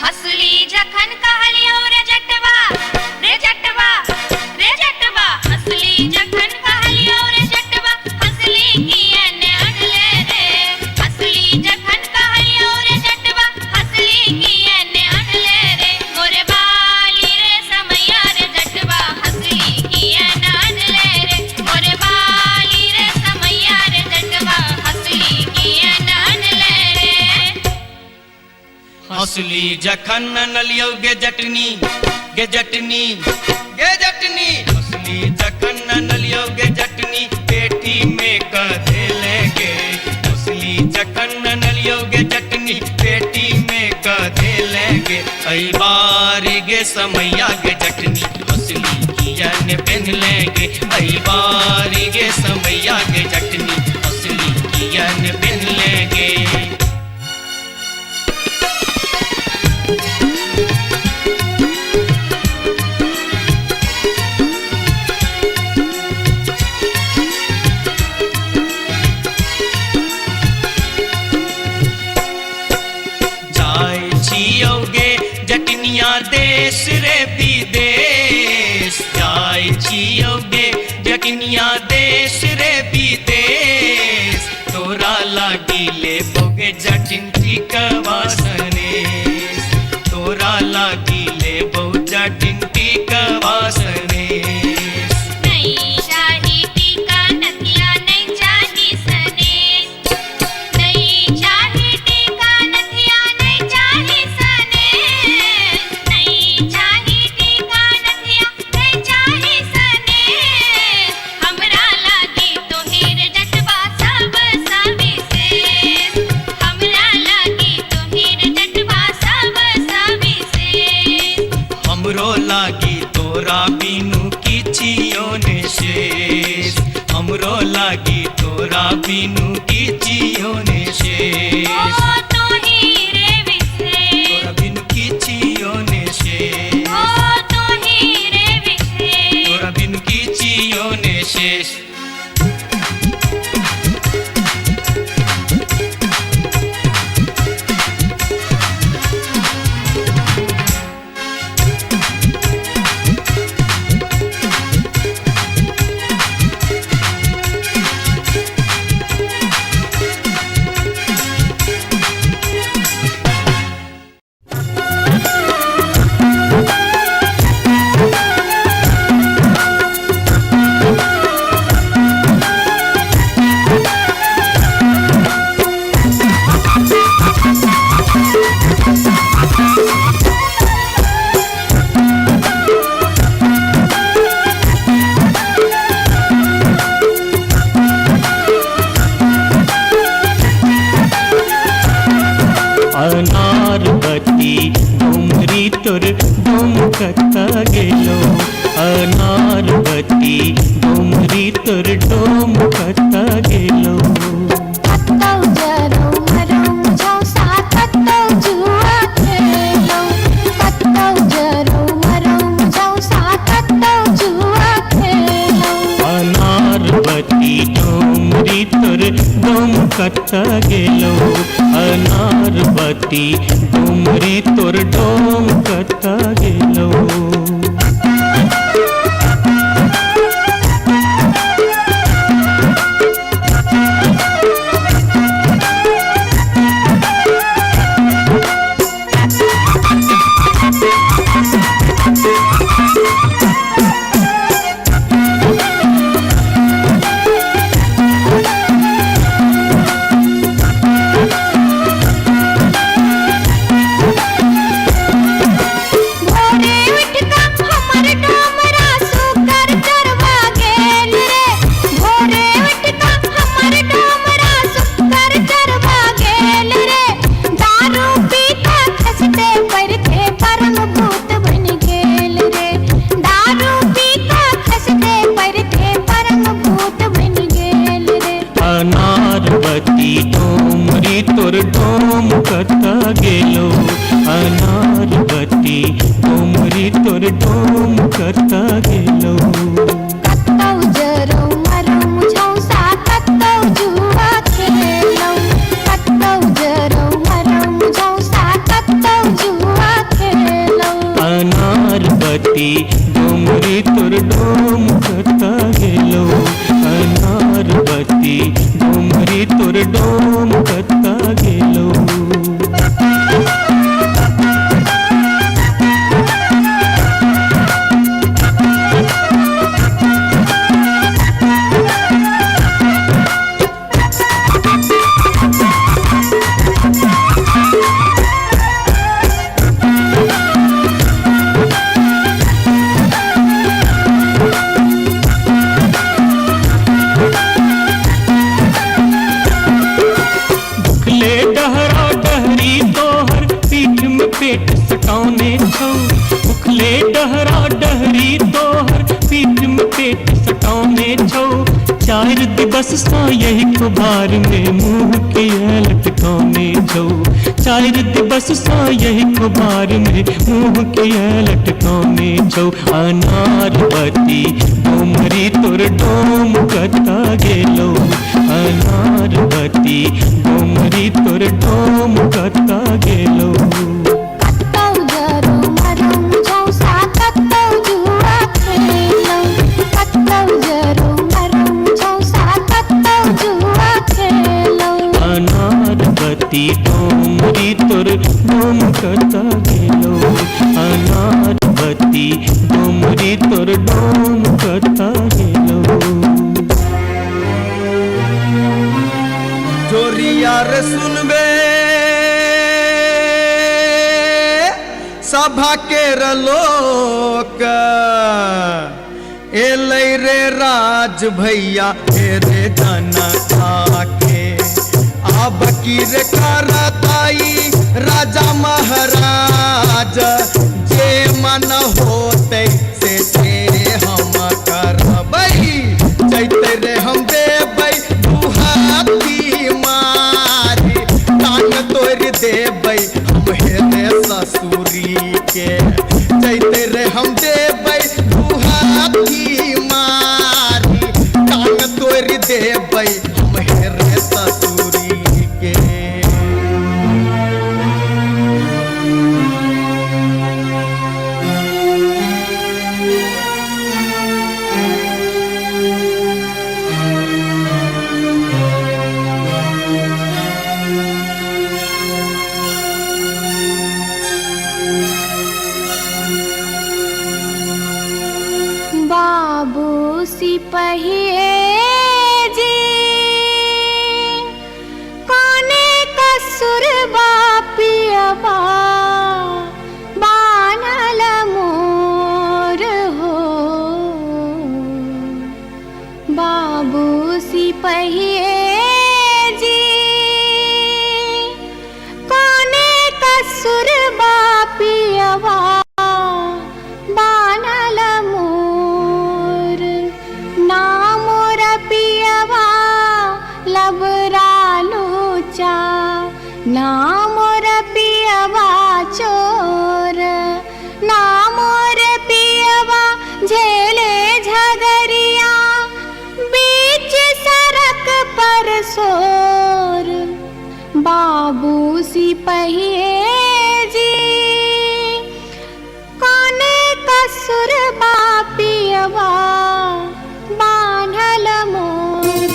हसली जखन कहलियो रे जटवा रे जटवा रे जटवा हसली जखन कहलियो रे जटवा हसली कियने अनले रे हसली जखन कहलियो रे जटवा हसली कियने अनले रे मोरे बाली रे समैया रे जटवा हसली कियने अनले रे मोरे बाली रे समैया रे जटवा हसली कियने अनले रे हंसली जखन नलियो गे जटनी गे जटनी गे जटनी हंसली जखन नलियो गे जटनी पेटी में कधे लेंगे हंसली जखन नलियो गे जटनी पेटी में कधे लेंगे कई बार गे समैया गे जटनी हंसली कियन पहन लेंगे कई बार गे समैया गे जटनी हंसली कियन पहन लेंगे देश रे विदेश जाय छियो गे जटनिया देश रे विदेश तोरा लागी ले बोगे जटिन टिकवा सनेश तोरा लागी ले बो जटिन टिकवा सनेश नहीं चाही टीका नथिया नहीं चाही सनेश नहीं चाही टीका नथिया नहीं चाही सनेश नहीं चाही टीका नथिया नहीं चाही सनेश हमरा लागी तोहेर जटवा सब सविशेष हमरा लागी तोहेर जटवा सब सविशेष हमरो लागी तोरा बिनु किछियो ने शेष हमरो लागी तोरा बिनु किछियो ने शेष ओ तोही रे विशेष तोरा बिनु किछियो ने शेष ओ तोही रे विशेष तोरा बिनु किछियो ने शेष अनारबती डोमरी तोर डोमकता गेलो अनारबती डोमरी तोर डोमकता गेलो कत्तौ जरौ मरौ मुझौ सा कत्तौ जुआ खेलौ कत्तौ जरौ मरौ मुझौ सा कत्तौ जुआ खेलौ अनारबती डोमरी तोर डोमकता गेलो अनारबती डोमरी तोर डोमकता गेलो अनारबती डोमरी तोर डोमकता गेलो अनारबती डोमरी तोर डोमकता गेलो कत्तौ जरौ मरौ मुझौ सा कत्तौ जुआ खेलौ कत्तौ जरौ मरौ मुझौ सा कत्तौ जुआ खेलौ अनारबती डोमरी तोर डोमकता गेलो अनारबती डोमरी तोर डोमकता गेलो पेट सटाउने छौ उखले डहरा डहरी तोहर पीठ में पेट सटाउने छौ चार दिवस सा यही कुबार में मुंह के लटकाउने छौ चार दिवस सा यही कुबार में मुंह के लटकाउने छौ अनारबती डोमरी तोर डोम कता गेलो अनारबती डोमरी तोर डोम कता गेलो कत्तौ जरौ मरौ मुझौ डोमरी तोर डोम कता गेलो अनार बत्ती डोमरी तोर डोम कता गेलो जोरिया रे सुनबे सभा के लोक एलै रे राज भैया हे रे जनता के अब की रे करताई राजा महाराज जे मन होते से हम करबै जैते रे हम देबै दुहाती मारी कान तोड़ देबै हम हेरे ससुरी के जैते रे हम देबै दुहाती मारी कान तोड़ देबै हम हेरे ससुरी के बाबू सिपहिए जी कोने कसुर बापियवा बानल मोर हो बाबू सिपहिए जी कोने कसुर बापियवा बानल मोर ना मोर पियवा लबरा लूचा ना मोर पियवा चोर ना मोर पियवा झेले झगरिया बीच सड़क पर सोर बाबू सिपहिए जी कोने कसुर बापियवा बान्हल मोर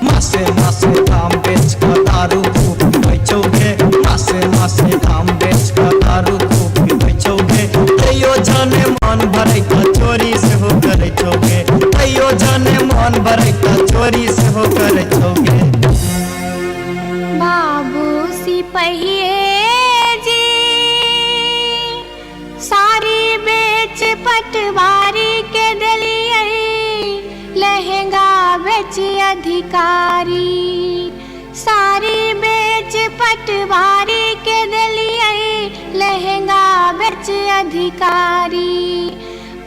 मासे मासे काम बेच कर दारू खूब बेचोगे मासे काम बेच कर दारू खूब बेचोगे तैयो जाने मन भरे का चोरी से हो करे छोगे तैयो जाने मन भरे का चोरी से हो करे छोगे बाबू सिपहिए जी सारी बेच पटवारी के दलिए लहंगा बेच अधिकारी सारी बेच पटवारी के दलिए लहंगा बेच अधिकारी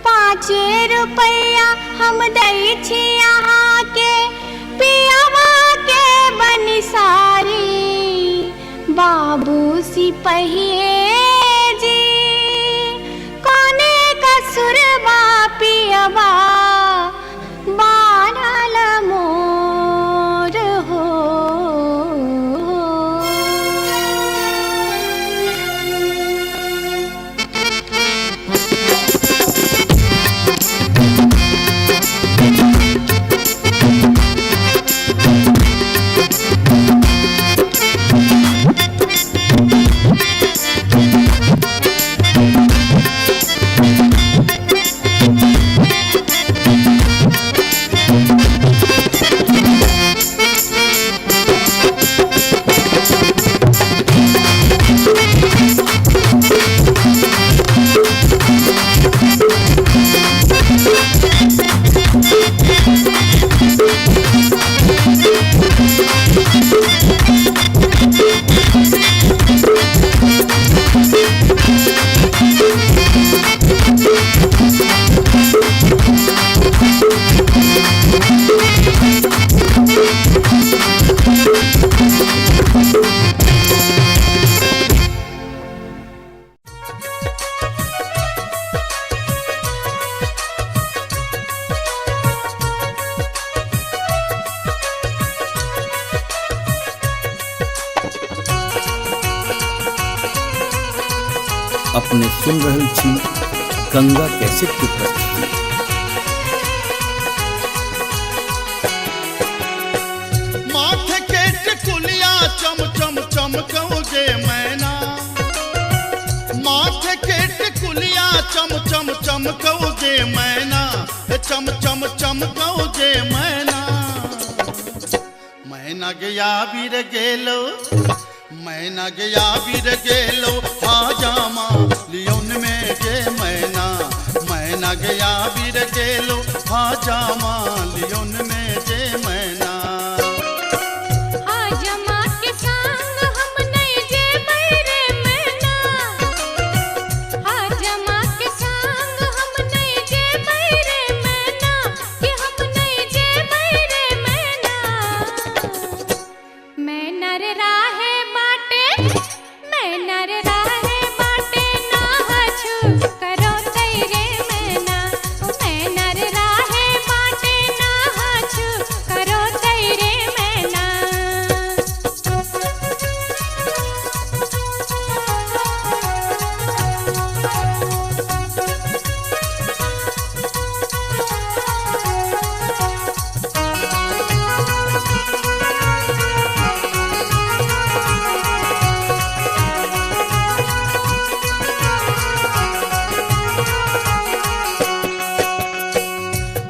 5 रुपया हम दै छी यहाँ के पियावा के बनिसारी बाबू सिपहिए जी कोने कसुर बापियवा बानल मोर हो अपने सुन रहल छी गंगा कैसेट की प्रस्तुति। माथे के टिकुलिया चमचम चमकौ जे मैना, चम चम चमकौ जे मैना। मैना गया बीर गेलो, मैना गया बीर गेलो, हाजामा लियोन में जे मैना। मैना गया बीर गेलो, हाजामा लियोन में जे मैना। हाजमा के संग हम नहीं जे बैरे मैना, हाजमा के संग हम नहीं जे बैरे मैना, कि हम नहीं जे बैरे मैना। मैना रे राहे बाटे, मैना रे राहे बाटे, ना हछु करो तैरे मैना। ओ मैना रे राहे बाटे, ना हछु करो तैरे मैना।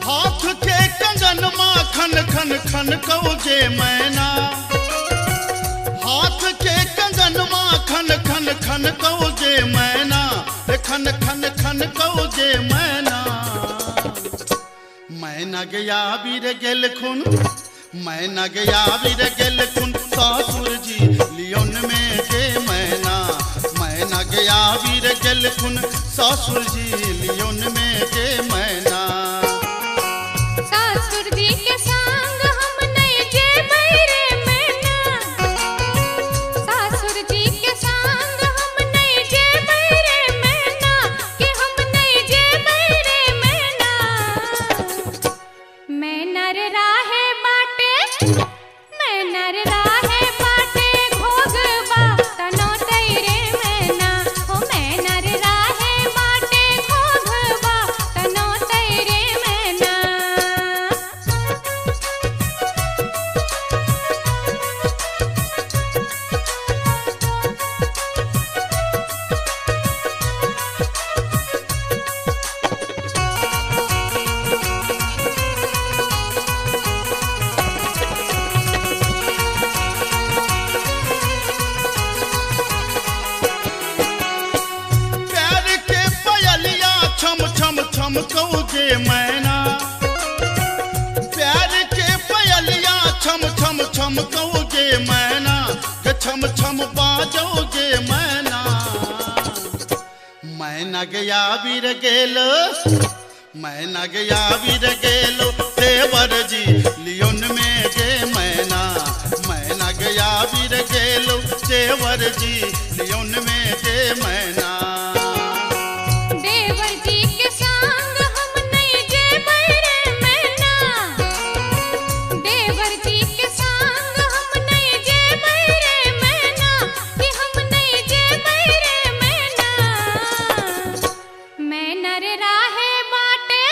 हाथ के कंगन माँ खन खन खन कौ जे मैना। हाथ के कंगन माँ खन खन खन कौ जे मैना, खन खन खन कौ जे मैना। मैना गया बीर गेल खुन, मैना गया बीर गेल खुन, ससुर जी लियोन में जे मैना। मैना गया बीर गेल खुन, ससुर जी लियोन में जे मैना। सासुर जी के संग हम नहीं जे बैरे मैना, सासुर जी के संग हम नहीं जे बैरे मैना, कि हम नहीं जे बैरे मैना। मैना रे राहे बाटे, मैना रे राहे बाटे, घोगबा तनो तैरे मैना। ओ मैना रे राहे बाटे, घोगबा तनो तैरे मैना। प्यार के पयलिया छम छम छम कौ जे मैना। प्यार के पयलिया छम छम छम कौ जे मैना, के छम छम बाजौ जे मैना। मैना गया बीर गेलो, मैना गया बीर गेलो, देवर जी लियोन में जे मैना। मैना गया बीर गेलो, देवर जी लियोन में जे मैना। देवर जी के संग हम नहीं जे बैरे मैना, देवर जी के संग हम नहीं जे बैरे मैना, कि हम नहीं जे बैरे मैना। मैना रे राहे बाटे,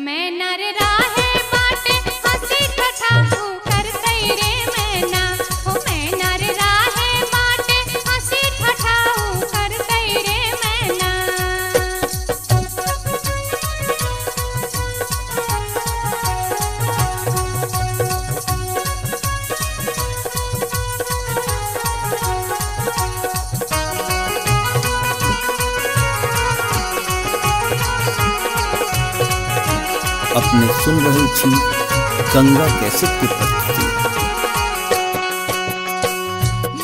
मैना रे राहे बाटे, हंसी ठठा कर तैरे मैना। ओ मैना रे राहे बाटे, हंसी ठठा कर तैरे मैना। अपने सुन रहल छी गंगा कैसेट के प्रस्तुति।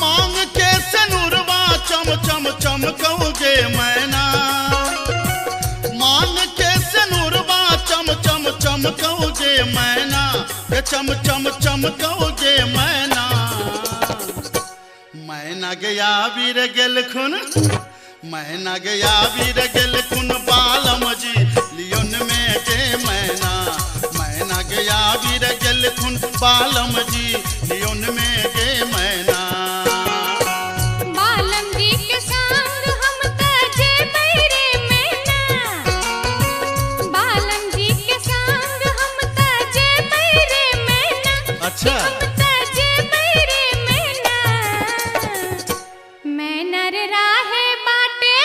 मांग के सनुरवा चम चम चमकौ जे मैना। मांग के सनुरवा चम चम चमकौ जे मैना, के चम चम चमकौ जे मैना। मैना गया बीर गेल खुन, मैना गया बीर गेल खुन, बालम जी लियोन में जे मैना। मैना गया बीर गेल खुन, बालम जी लियोन में जे मैना। बालम जी के संग हम त जे बैरे मैना, बालम जी के संग हम त जे बैरे मैना। अच्छा हम त जे बैरे मैना। मैना रे राहे बाटे,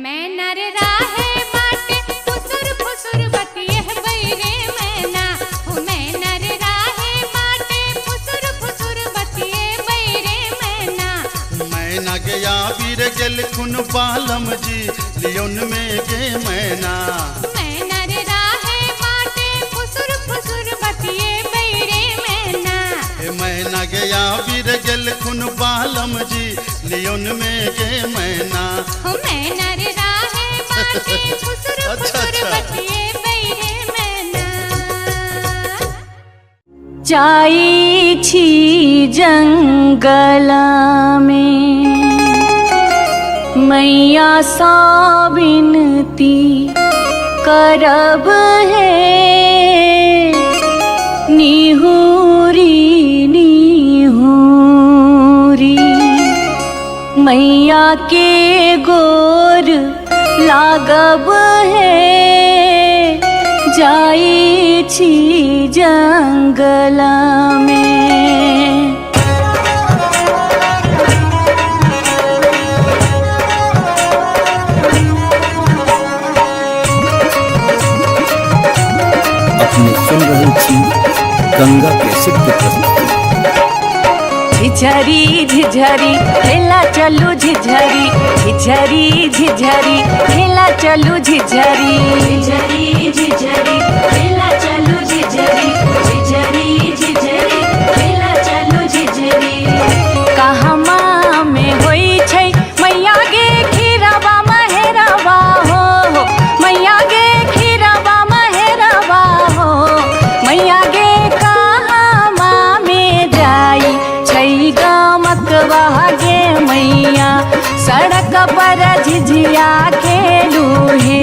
मैना रे राहे बाटे, मैना गया वीर गेल खुन बालम जी लियोन में गे मैना मैना रे राहे बाटे फुसुर फुसुर बतिए बैरे मैना मैना गया वीर गेल खुन बालम जी लियोन में गे मैना हो मैना रे राहे बाटे फुसुर फुसुर बतिए बैरे मैना जाई छी जंगला में मैया सा विनती करब है निहुरी निहुरी मैया के गोर लागब है जाई छी जंगला में अपने सुन रहे छी गंगा कैसेट की प्रस्तुति। झिझरी झिझरी खेला चलू झिझरी झिझरी झिझरी खेला चलू झिझरी झिझरी झिझरी खेला चलू झिझरी झिझरी झिझरी खेला चलू झिझरी कहमा में होई छै मैया गे खीरवा महेरवा हो मैया गे खीरवा महेरवा हो मैया गे कहमा में जाई छै गमकवा गे मैया सड़क पर झिझिया खेलू हे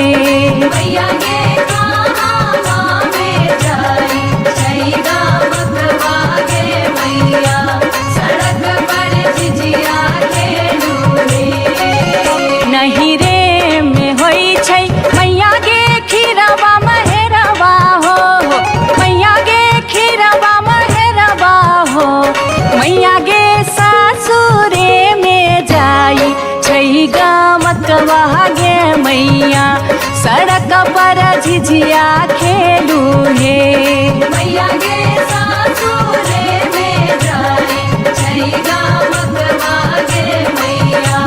मैया गे कहमा में जाई छै गमकवा गे मैया सड़क पर झिझिया खेलू हे नहीं रे में होई छै मैया गे खीरवा महेरवा हो मैया गे खीरवा महेरवा हो मैया गे सासुरे में जाई छै गमकवा गे मैया सड़क पर झिझिया खेलू हे मैया गे सासुरे में जाई छै गमकवा गे मैया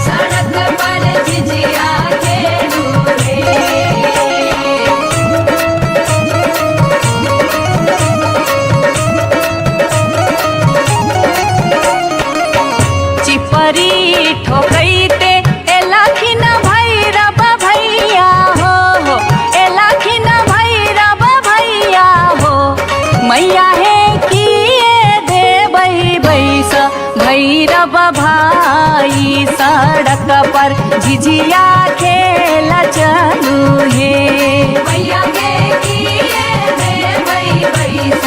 सड़क पर झिझिया खेलू हे चिपरी ठोकैते एलखिन भैरव भैया हो एलखिन भैरव भैया हो मैया हे किए देबै बैस भैरव भाई सड़क पर झिझिया खेल चलू हे मैया गे किए देबै बैस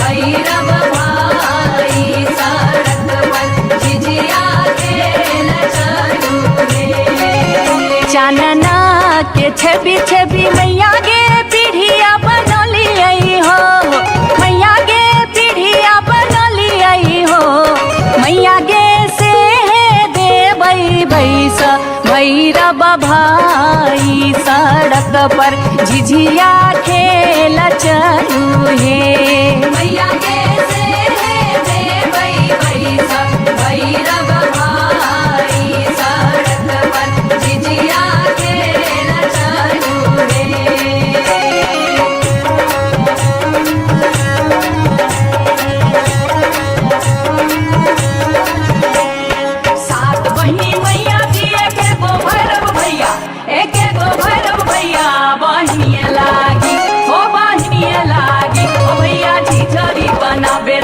भैरव भाई सड़क पर झिझिया खेल चलू हे चानना के छवि छवि मैया गे पीढ़िया बनलियै हो मैया गे पीढ़िया बनलियै हो मैया गे से देबै बैस भैरव भाई सड़क पर झिझिया खेल चलू हे मैया गे से देबै बैस भैरव भाई सड़क पर झिझिया खेल चलू हे सात बहिनी मैया जी एके गो भैरव भैया एके गो भैरव भैया बहिनिए लागी ओ बहिनिए लागी ओ भैया झिझरी बनाबे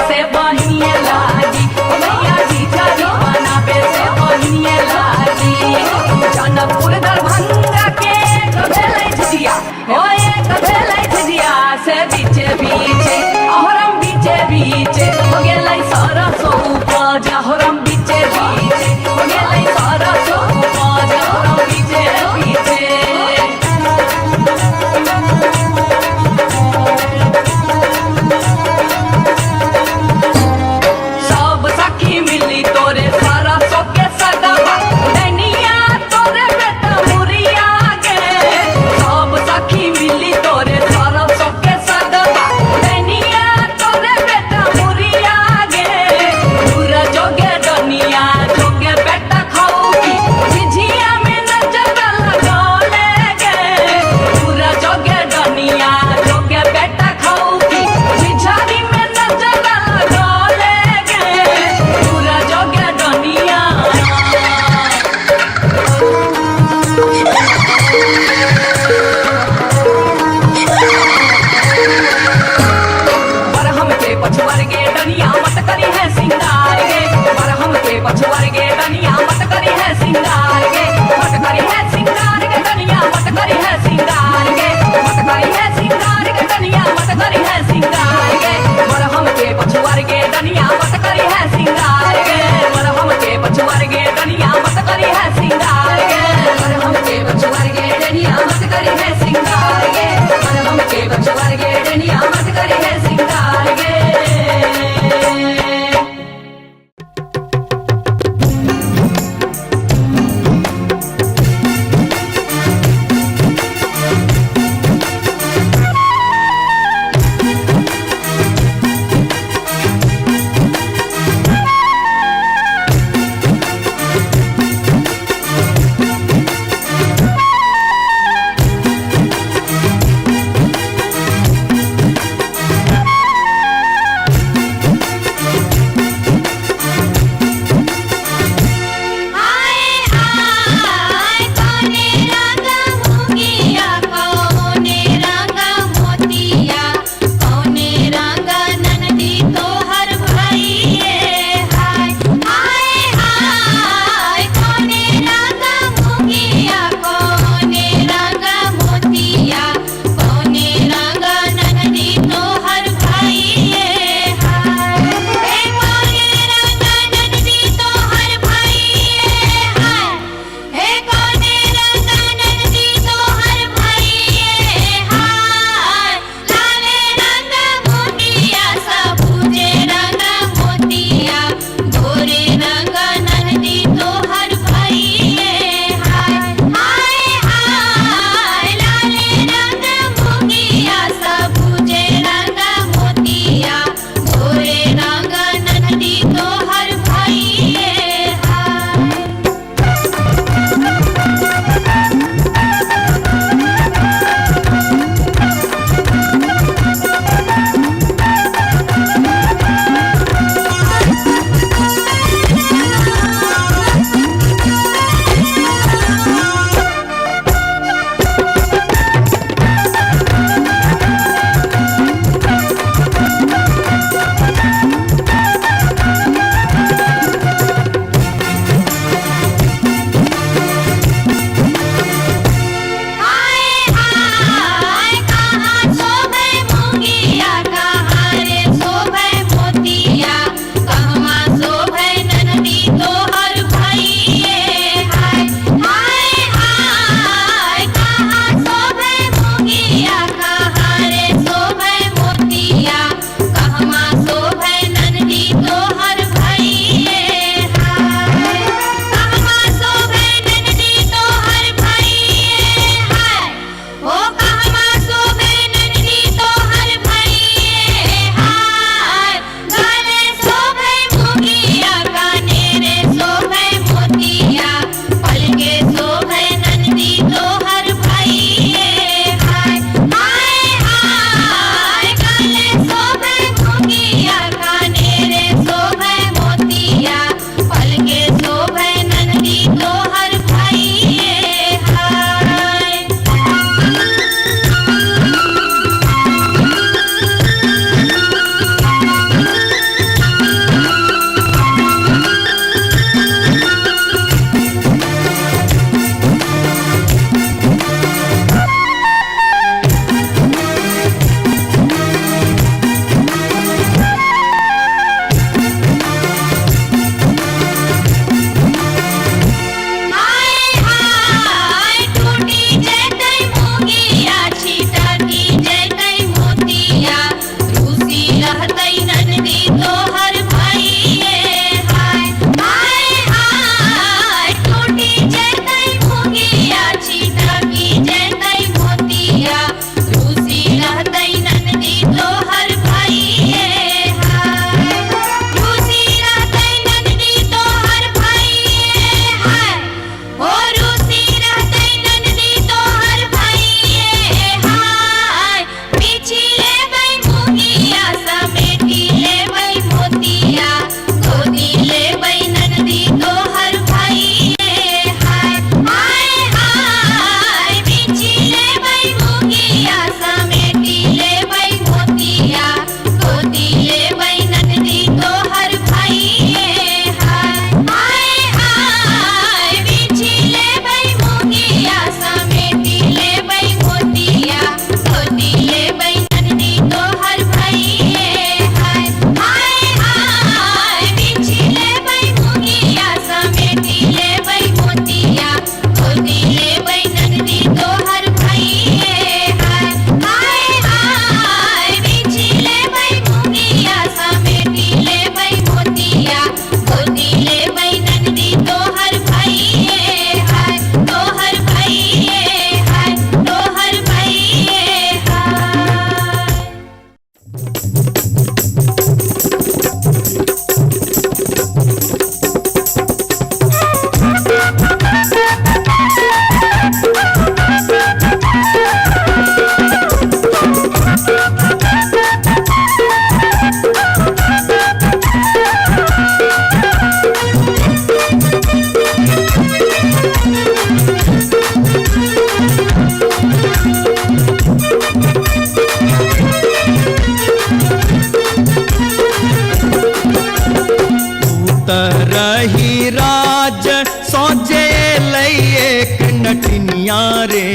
दनिया मत करी है सिंगार के, मत करी है सिंगार के दनिया मत करी है सिंगार के, मत करी है सिंगार के दनिया मत करी है सिंगार के, मरहम के पछुआर के दनिया मत करी है सिंगार के, मरहम के पछुआर के दनिया मत करी है सिंगार के, मरहम के पछुआर के दनिया मत करी है सिंगार के, मरहम के पछुआर के दनिया मत करी है सिंगार के। राज सोचे एक नटनिया रे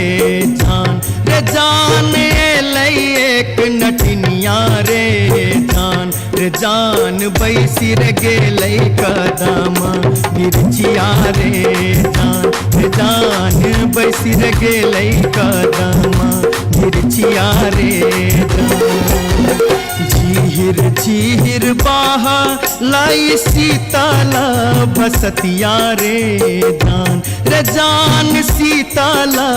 जान एक नटनिया रे जान बैसी रे गेलै कदमा मिर्चिया रे जान बैसी रे गेलै कदमा मिर्चिया रे झीर झीर बाह लाई सीताला बसतिया रे जान सीताला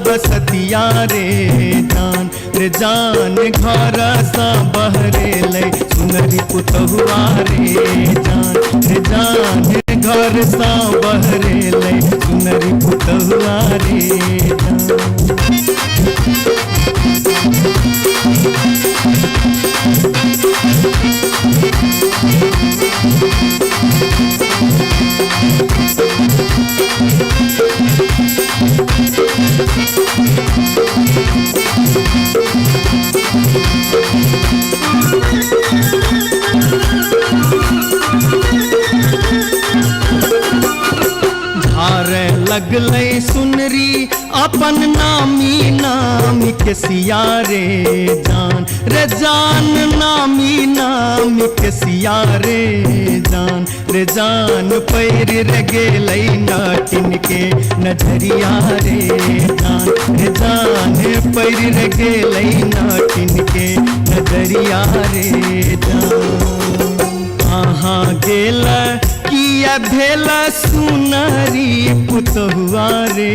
बसतिया रे जान घर सा बहरे लै सुनरी पुतहुआ रे जान घर सा बहरे लै सुनरी पुतहुआ रे धारे लगलै सुनरी अपन नामी नामी के सिया रे जान नामी नामी के सिया रे जान पैर रे गेलै नाटिन के नजरिया रे जान पैर रे गेलै नाटिन के नजरिया रे जान कहाँ गेल किया भेल सुनरी पुतहुआ रे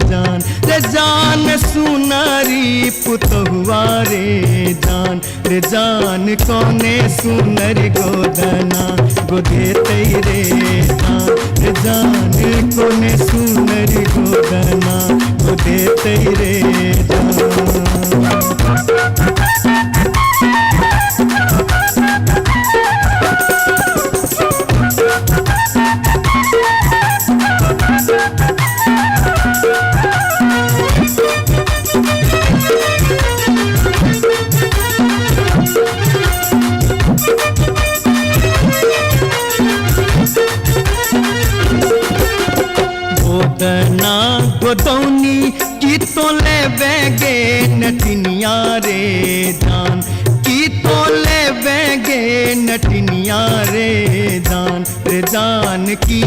जान सुनरी पुतहुआ रे जान कोने सुनरी गोदना गोदेतै रे जान कोने सुनरी गोदना गोदेतै रे गोदना गोदौनी की तो ले बेगे नटनिया रे जान की तो ले बेगे नटनिया रे जान की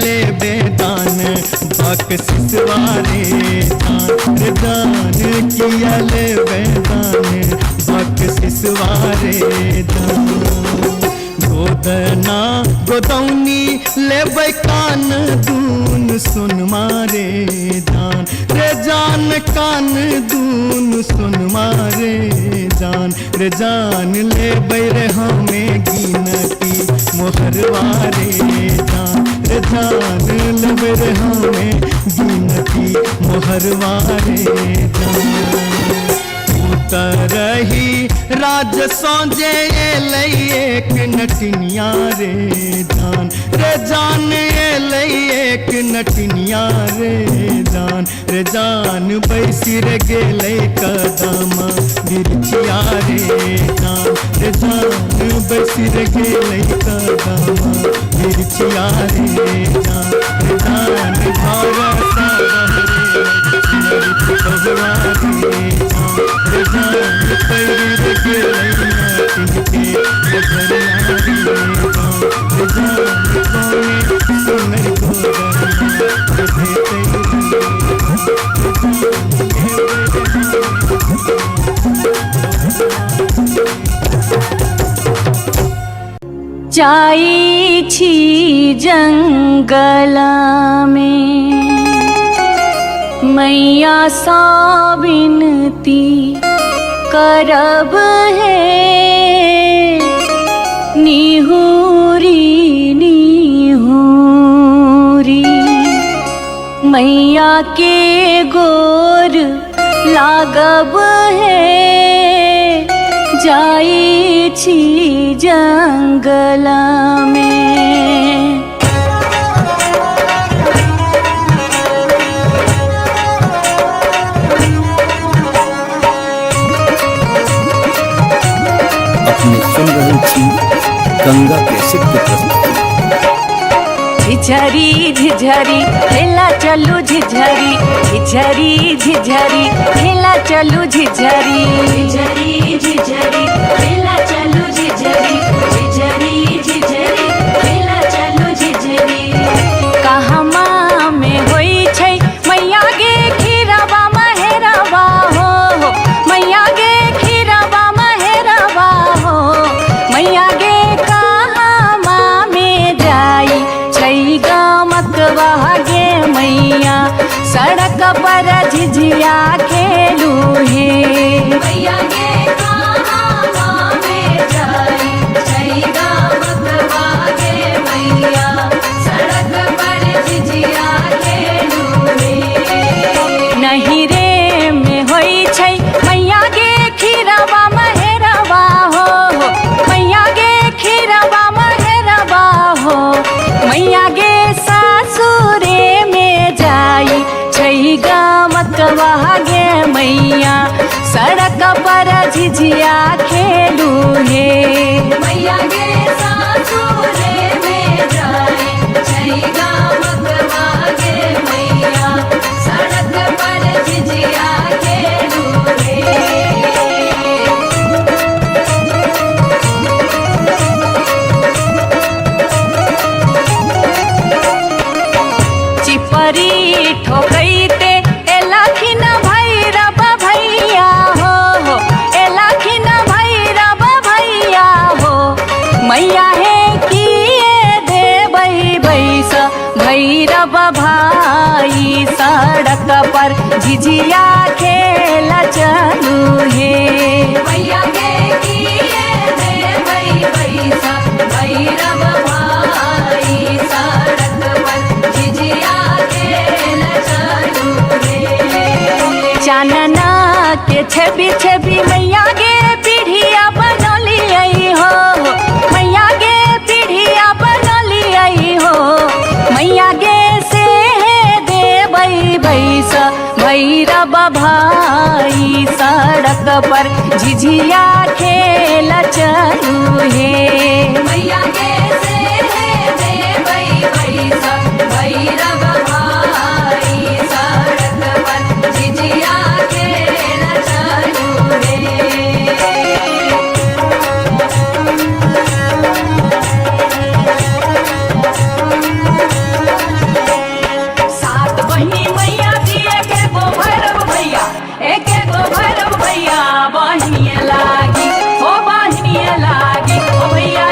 ले बेदान बक सिसवा रे जान की ले बेदान बक सिसवा रे गोदना गोदौनी लेबै कान दून सुन मारे जान कान दून सुन मारे जान लेबै रे हमें गिनती मोहरवा रे जान लेबै रे हमें गिनती मोहरवा रे तरही राज सोजे लै एक नटनिया रे जान लै एक नटनिया रे जान बैसी रे गेलै कदमा मिर्चिया रे जान बैसी रे गेलै कदमा मिर्चिया रे जान घर सा बहरे पुतहुआ रे जान पैर रे गेलै नाटिन के नजरिया रे जान कोने सुनरी गोदना गोदेतै जाई छी जंगल में मैया सा विनती करब है निहुरी निहुरी मैया के गोर लागब है जाई छी जंगल में। अपने सुन रहे थी गंगा कैसेट की प्रस्तुति। झिझरी झिझरी खेला चलू झिझरी झिझरी झिझरी खेला चलू झिझरी झिझरी झिझरी खेला चलू झिझरी झिझरी झिझरी खेला चलू झिझरी कहमा में होई छै मैया गे खीरवा महेरवा हो मैया गे खीरवा महेरवा हो मैया गे कहमा में जाई छै गमकवा गे मैया सड़क पर झिझिया खेलू हे मैया गे कहमा में जाई छै गमकवा गे मैया सड़क पर झिझिया खेलू हे नहीं रे में होई छै मैया गे खीरवा महेरवा हो मैया गे खीरवा महेरवा हो मैया गे सासुरे में जाई छै गमकवा गे मैया सड़क पर झिझिया खेलू हे मैया गे सासुरे में जाई छै गमकवा गे मैया सड़क पर झिझिया खेलू हे चिपरी ठोकैते एलखिन भैरव भैया हो एलखिन भैरव भैया हो मैया हे किए देबै बैस भैरव भाई सड़क पर झिझिया खेल चलू हे मैया गे किए देबै बैस भैरव भाई सड़क पर झिझिया खेल चलू हे चानना के छवि छवि मैया गे पीढ़िया बनलियै हो मैया गे पीढ़िया बनलियै हो मैया गे से देबै बैस भैरव भाई सड़क पर झिझिया खेल चलू हे मैया गे से देबै बैस भैरव भाई सड़क पर झिझिया खेल चलू हे सात बहिनी मैया दिए के गो भैरव भैया एक गो भैरव भैया बहिनिए लागी ओ बहिनिए लागी ओ भैया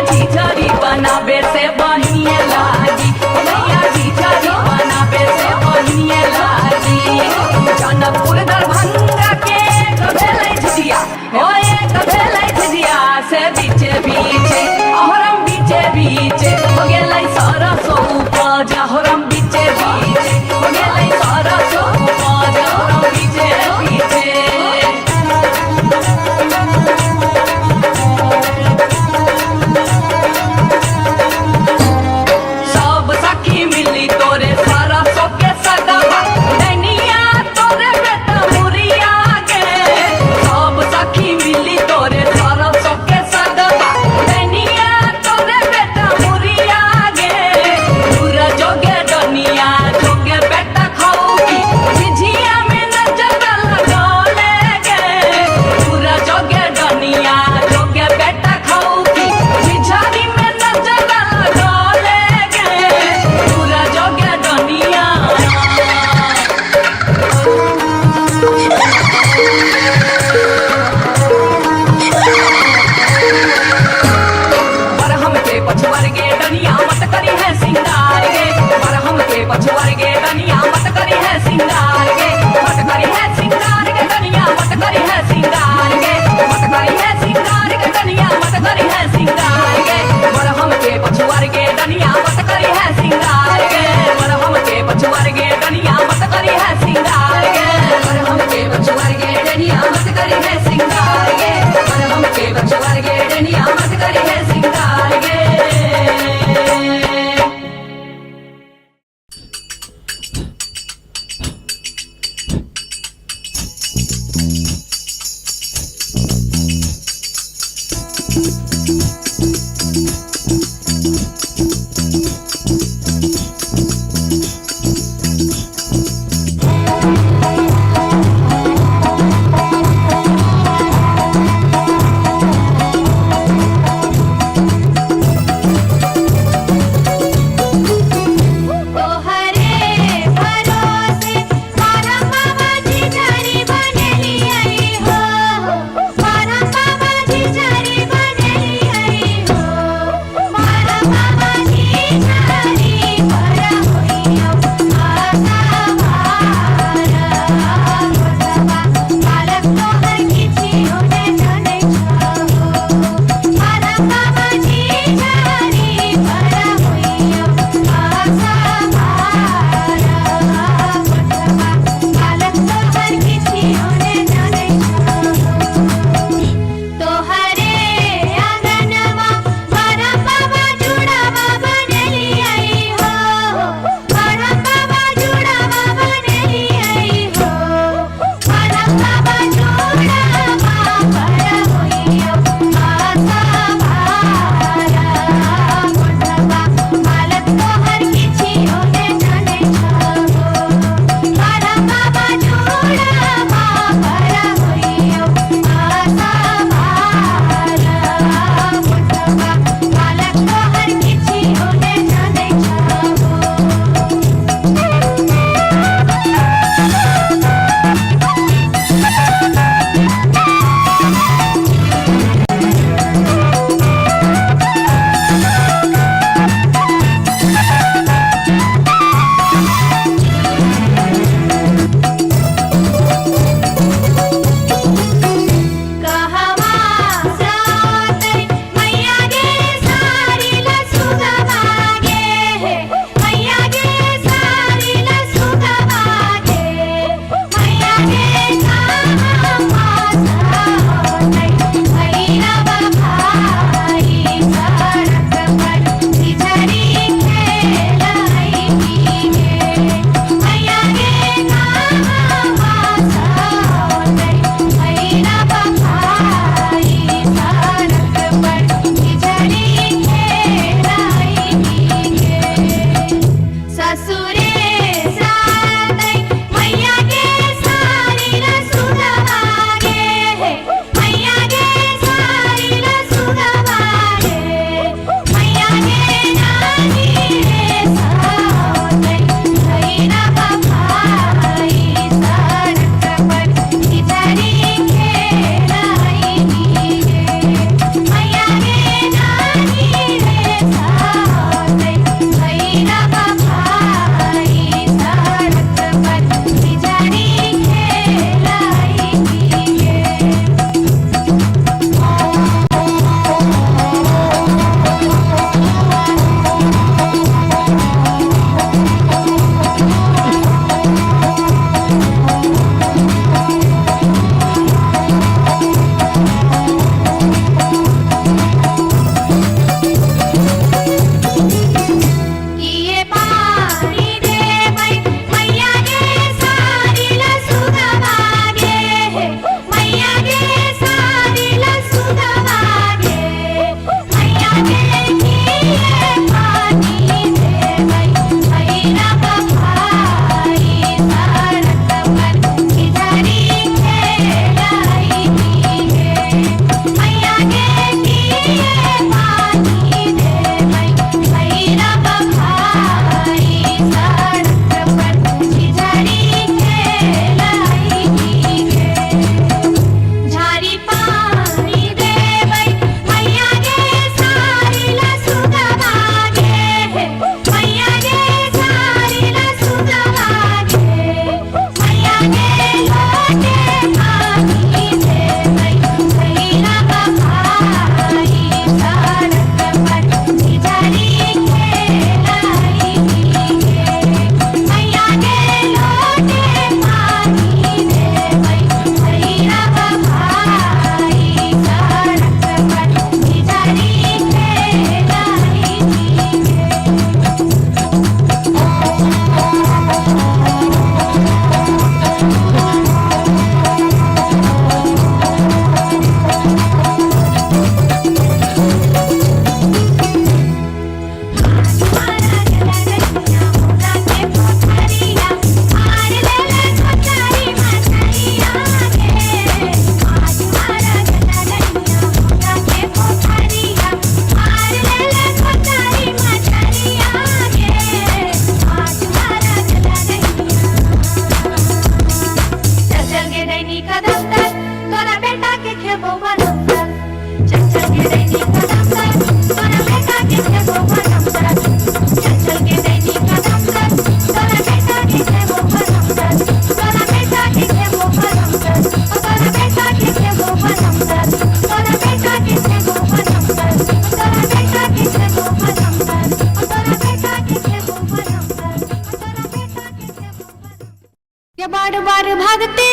गे बार बार भागते,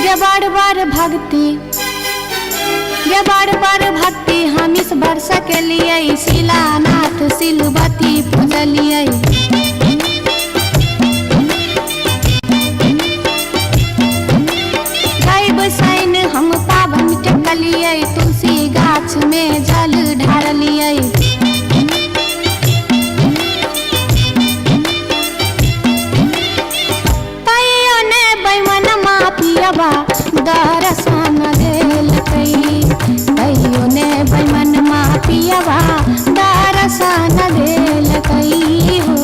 गे बार बार भागते, गे बार बार भागते हम इस वर्ष के लिए शिलानाथ सिलवती पूजलिए। सैन हम पावन टेकलिए, तुलसी गाछ में जल ढारलिए। तैयो ने बैमन मापियबा दर्शन देलकै, तैयो ने बैमन मापियबा दर्शन देलकै हो।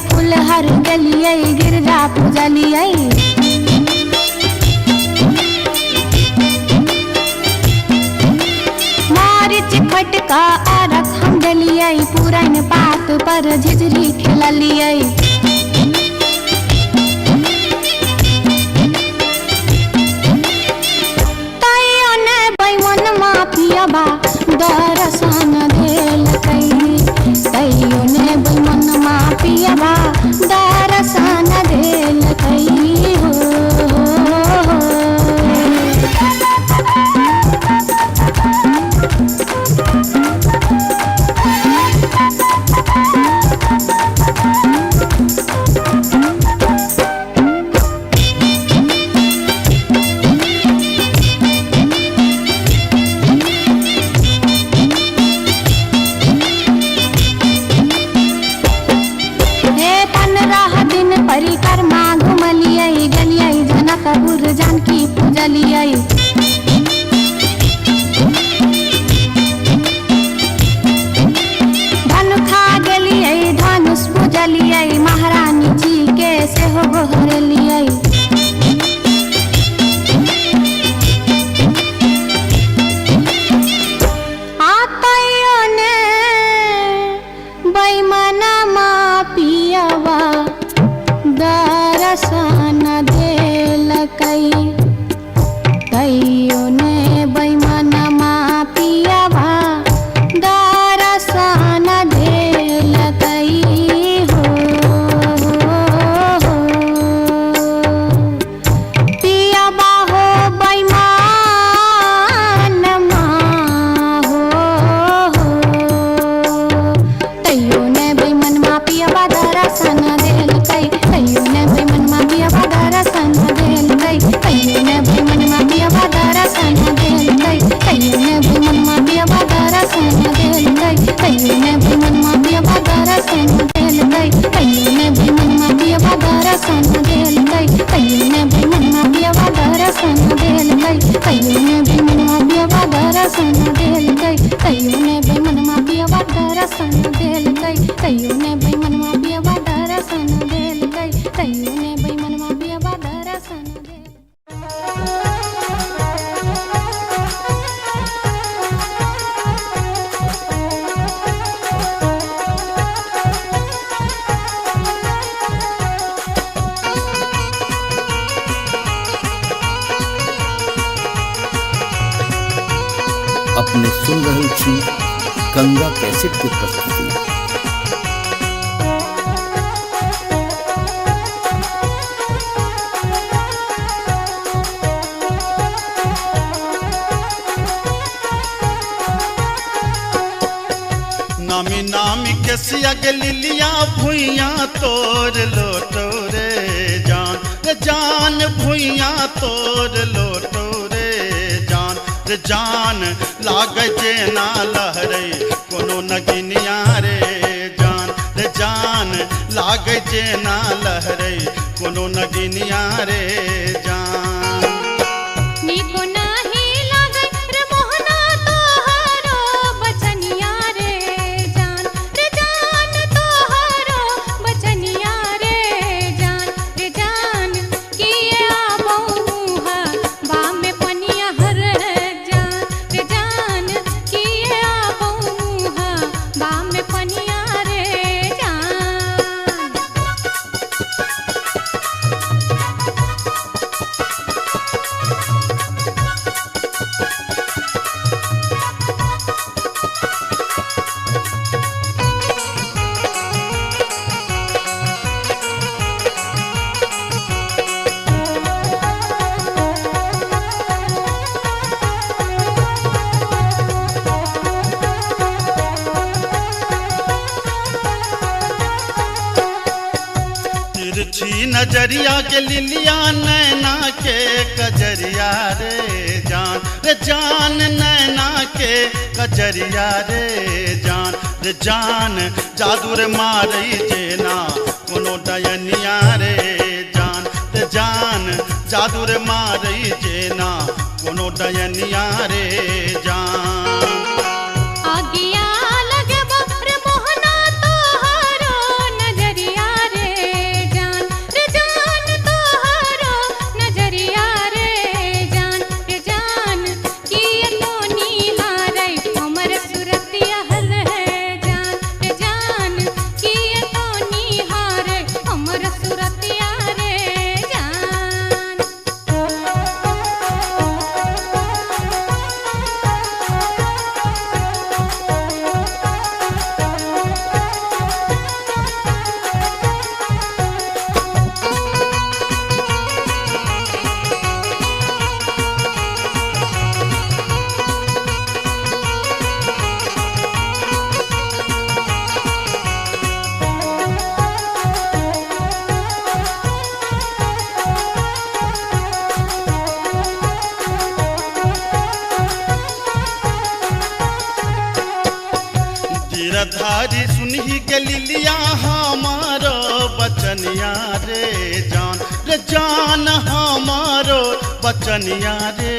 फुलहर गलिए गिरजा पूजलिए। मारिच फटका आरख हम डलिए, पुरन पात पर झिझरी खेललिए। तैयो ने बैमन मापियबा दर्शन देलकै, तैयो ने बैमन मापियबा दर्शन देलकै हो। परिक्रमा घुमलिए, गलिए जनकपुर जानकी पूजलिए। धनुखा गेलिए धनुष पूजलिए, महारानी जी के सेहो गोहरलिए। तैयो ने बैमन मापियबा दर्शन देलकै, तैयो ने बैमन मापियबा दर्शन देलकै हो। पियबा हो बैमन हो, तैयो ने बैमन मापियबा दर्शन देलकै, तैयो ने बैमन मापियबा दर्शन देलकै, तैयो ने बैमन मापियबा दर्शन देलकै, तैयो ने बैमन मापियबा दर्शन देलकै, तैयो ने बैमन मापियबा दर्शन देलकै, तैयो ने बैमन मापियबा दर्शन देलकै, तैयो ने बैमन मापियबा दर्शन देलकै, तैयो ने बैमन मापियबा दर्शन देलकै, तैयो ने बैमन मापियबा दर्शन देलकै, तैयो ने बैमन मापियबा दर्शन देलकै, तैयो ने बैमन मापियबा दर्शन देलकै। अपने सुन रहल छी गंगा कैसेट के प्रस्तुति। नामी नामी के सिया लिलिया भुइया तोर लोटो रे जान, रे जान भुइया तोर लोटो रे जान, रे जान लागे जेना लहरे कोनो नगिनिया रे जान, रे जान लागे जेना लहरे कोनो नगिनिया रे जान। निको नाही लागे रे मोहना तोहरो बचनिया रे जान, रे जान तोहरो बचनिया रे जान, रे जान की तिरछी नजरिया के लिलिया नैना के कजरिया रे जान नैना के कजरिया रे जान जादू रे मारई जेना कोनो डयनिया रे जान जादू रे मारई जेना कोनो डयनिया रे जान आगिया लगे बप्र मोहना तोहरो नजरिया रे जान तोहरो नजरिया रे जान किए तो निहारै हमर सुरतिया हल है जान किए तो निहारै हमर सुरतिया रे जान गिरधारी सुनही के लिलिया हमारो बचनिया रे जान हमारो बचनिया रे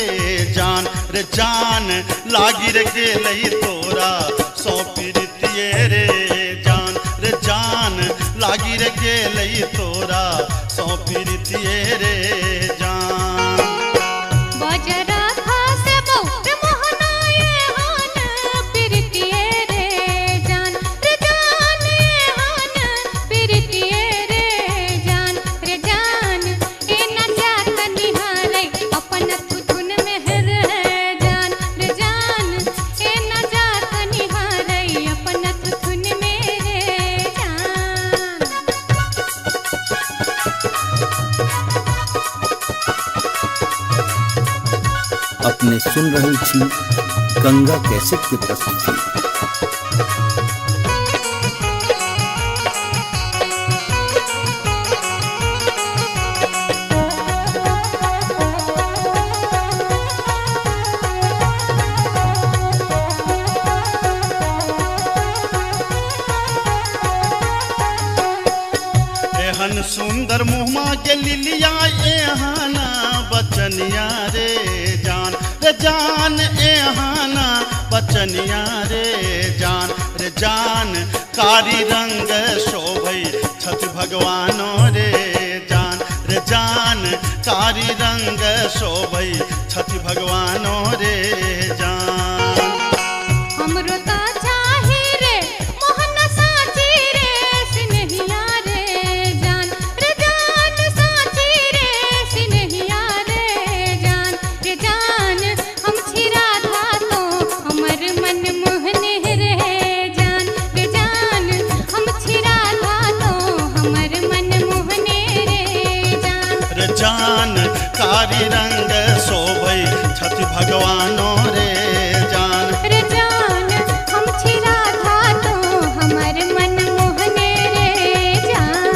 जान लागी रे गेलई तोरा सौ प्रीतिये रे जान लागी रे गेलई तोरा सौ प्रीतिये रे जान बजरा खासे बहु मोहना ये हान प्रीतिये रे जान ये हान प्रीतिये रे जान ए न जात निहारै अपन तुधुन मेहर है जान ए न जात निहारै अपन तुधुन मेरे जान अपने सुन रहल छी गंगा कैसेट के प्रस्तुति। एहन सुंदर मुहमा के लिलिया एहाना बचनिया रे जान एहाना बचनिया रे जान कारी रंग शोभै छठ भगवानो रे जान कारी रंग शोभै छठ भगवानो रे जान हमरो ता चाही रे मोहन साची रे सिनहिया रे जान साची रे सिनहिया रे जान हम छिरा था तो हमर मन मोहने रे जान हम छिरा था तो हमर मन मोहने रे जान कारी रंग शोभै छठ भगवानो रे जान हम छिरा था तो हमर मन मोहने रे जान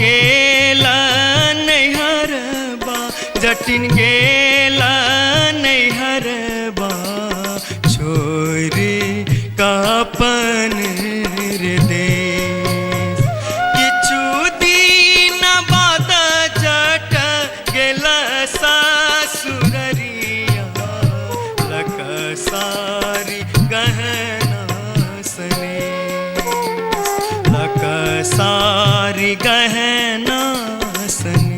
गेला नैहरबा जटिन गेला नैहरबा छोरी कापन रे देश किछु दिन बाद जट गेला सासुररिया लक सारी गहना सने लक सारी गहना सने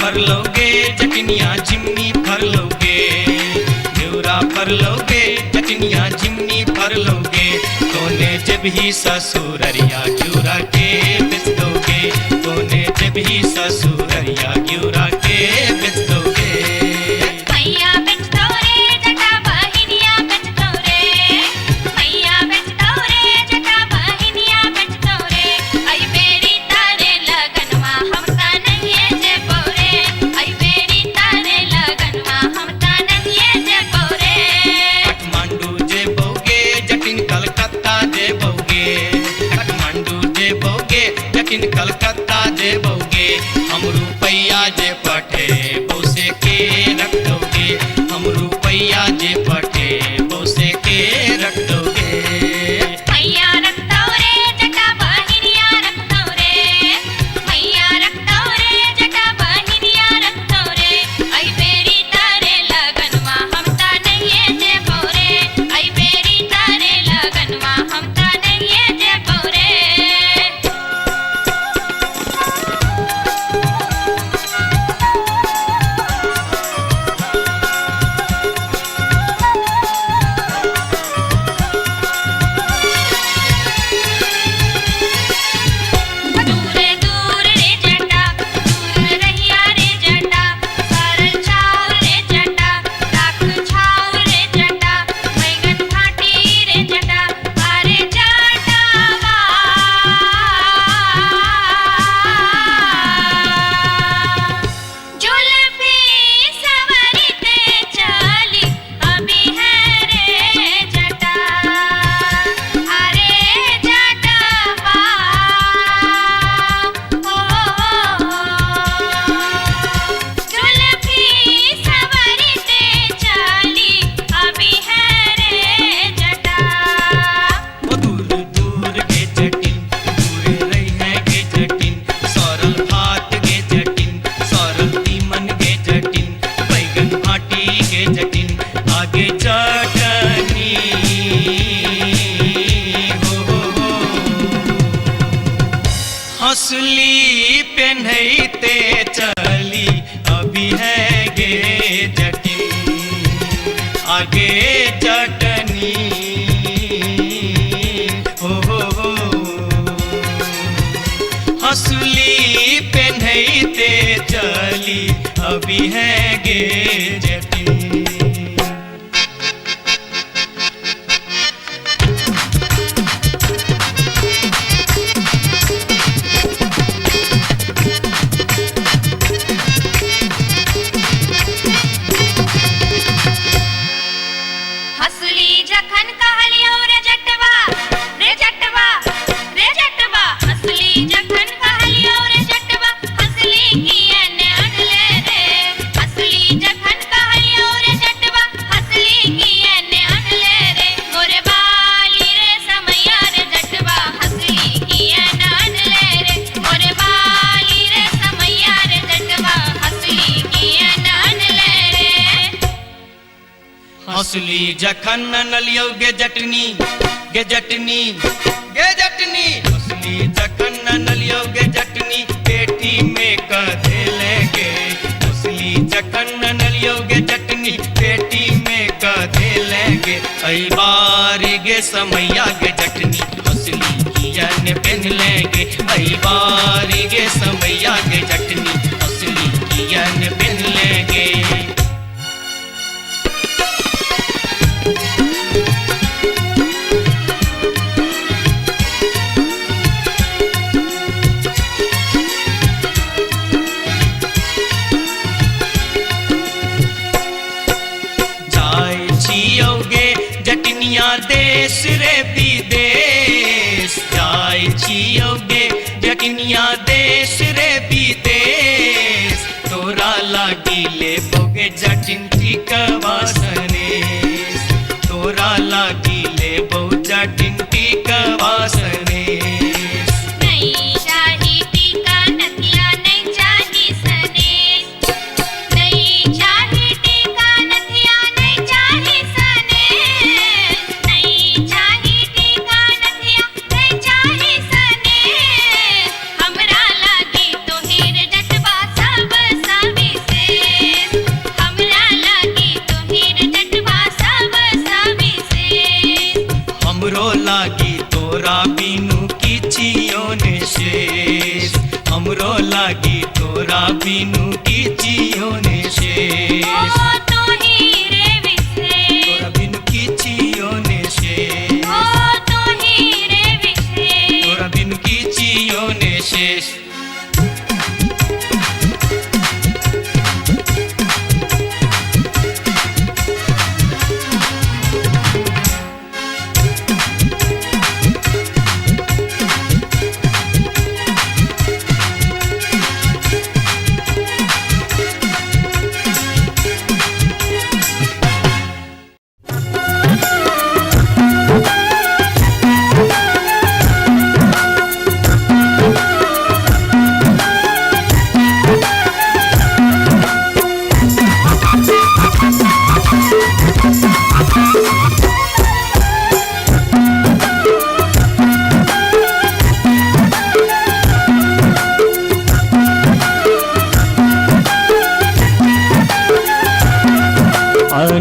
फर लोगे जटनिया जिमनी फर लोगे न्यूरा फर लोगे जटनिया जिमनी फर लोगे तोने जब ही ससुररिया क्यूरा के बेच दोगे तोने जब ही ससुररिया क्यूरा के बेच दोगे मैया बेच दो रे जटा बहिनिया बेच दो रे मैया बेच दो रे जटा बहिनिया बेच दो रे आई बेरी तारे लगनवा हम ता नहीं जे बोरे आई बेरी तारे लगनवा हम ता नहीं जे बोरे काठमांडू जे बोगे जटिन कलकत्ता जे बोगे काठमांडू जे बोगे जटिन कलकत्ता जे बोगे हम रुपैया जे पठे बोसे के रख दोगे हम रुपैया जे पठे बोसे के रख दोगे मैया रख दो रे जटा बहिनिया रख दो रे मैया रख दो रे जटा बहिनिया रख दो रे आई बेरी तारे लगनवा हम ता नहीं जे बोरे आई बेरी तारे लगनवा हम ता नहीं जे बोरे दूर दूर रे जटा दूर रहिया रे जटा सरल छाव रे जटा राख छाव रे जटा बैगन घाटी रे जटा अरे जटावा जुल्फी सवरते चली अभी है रे जटा अरे जटावा जुल्फी सवरते चली अभी है रे जटा वो दूर दूर के जटिन दूर रही है के जटिन सरल भात के जटिन सरल तीमन के जटिन बैगन भाटी के जटिन आगे चटनी हो हंसली पेन्हते चली अभी है गे जटिन आगे चटनी हो हंसली पेन्हते चली अभी है गे जटिन हसली जखन कहलियो रे जटवा रे जटवा रे जटवा हसली जखन कहलियो रे जटवा हसली कियन अनले रे हसली जखन कहलियो रे जटवा हसली कियन अनले रे मोरे बाली रे समैया रे जटवा हसली कियन अनले रे मोरे बाली रे समैया रे जटवा हसली कियन अनले रे हंसली जखन नलियो गे जटनी गे जटनी गे जटनी हंसली जखन नलियो गे जटनी पेटी में कधे लेंगे हंसली जखन नलियो गे जटनी पेटी में कधे लेंगे कई बार गे समैया गे जटनी हंसली कियन पहन लेंगे कई बार गे समैया गे जटनी हंसली कियन पहन लेंगे देश रे विदेश जाय छियो गे जकनिया देश रे विदेश तोरा लागी ले बोगे जटिन टिकवा सनेश तोरा लागी ले बो जटिन टिकवा सनेश नहीं चाही टीका नथिया नहीं चाही सनेश नहीं चाही टीका नथिया नहीं चाही सनेश नहीं चाही टीका नथिया नहीं चाही सनेश हमरा लागी तो हीर जटवा सब सविशेष हमरा लागी तो हीर जटवा सब सविशेष हमरो लागी तोरा बिनु किछियो ने शेष हमरो लागी तोरा बिनु किछियो ने शेष ओ तो हीरे विशेष तोरा बिनु किछियो ने शेष ओ तो हीरे विशेष तोरा बिनु किछियो ने शेष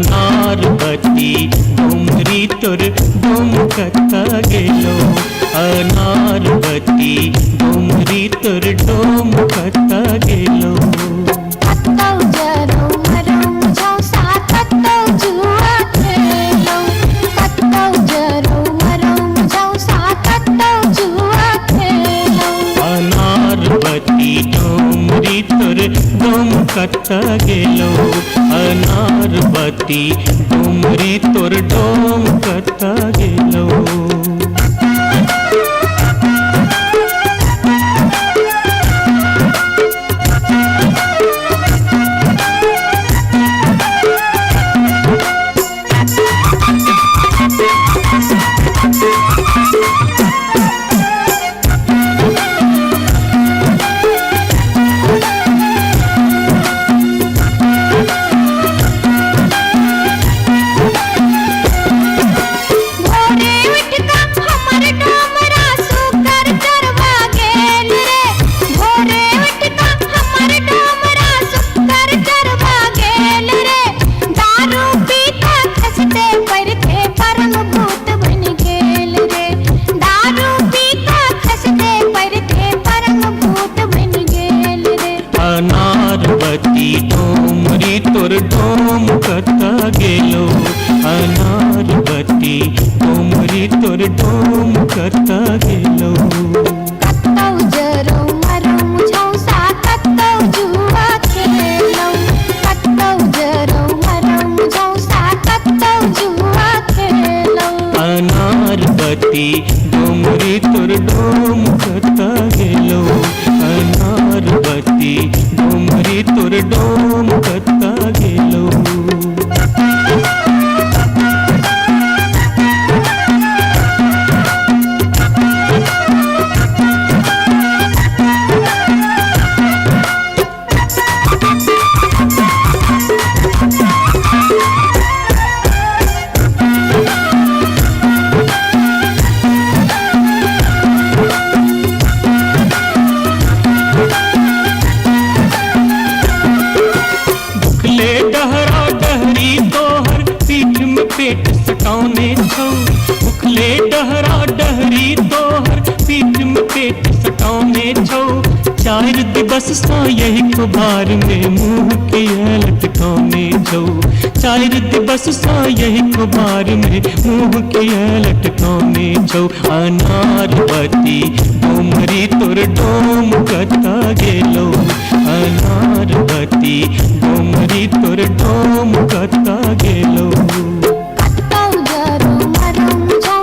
अनारबती डोंगरी तोर डोमकता गेलो अनारबती डोंगरी तोर डोमकता गेलो कत्तौ जरौ मरौ मुझौ सा कत्तौ जुआ खेलौ कत्तौ जरौ मरौ मुझौ सा कत्तौ जुआ खेलौ अनारबती डोंगरी तोर डोमकता गेलो अनारबती डोंगरी तोर डोमकता गेलो अनारबती डोंगरी तोर डोमकता गेलो अनारबती डोंगरी तोर डोमकता गेलो कत्तौ जरौ मरौ मुझौ सा कत्तौ जुआ खेलौ कत्तौ जरौ मरौ मुझौ सा कत्तौ जुआ खेलौ अनारबती डोंगरी तोर डोमकता गेलो अनारबती डोंगरी तोर डोमकता गेलो पेट सटाउने छौ उखले डहरा डहरी तोहर पीठ में पेट सटाउने छौ चार दिवस सा यही खुबार में मुंह के लटकाउने छौ चार दिवस सा यही खुबार में मुंह के लटकाउने छौ अनारबती डोमरी तोर डोम कता गेलो अनारबती डोमरी तोर डोम कता गेलो कत्तौ जरौ मरौ मुझौ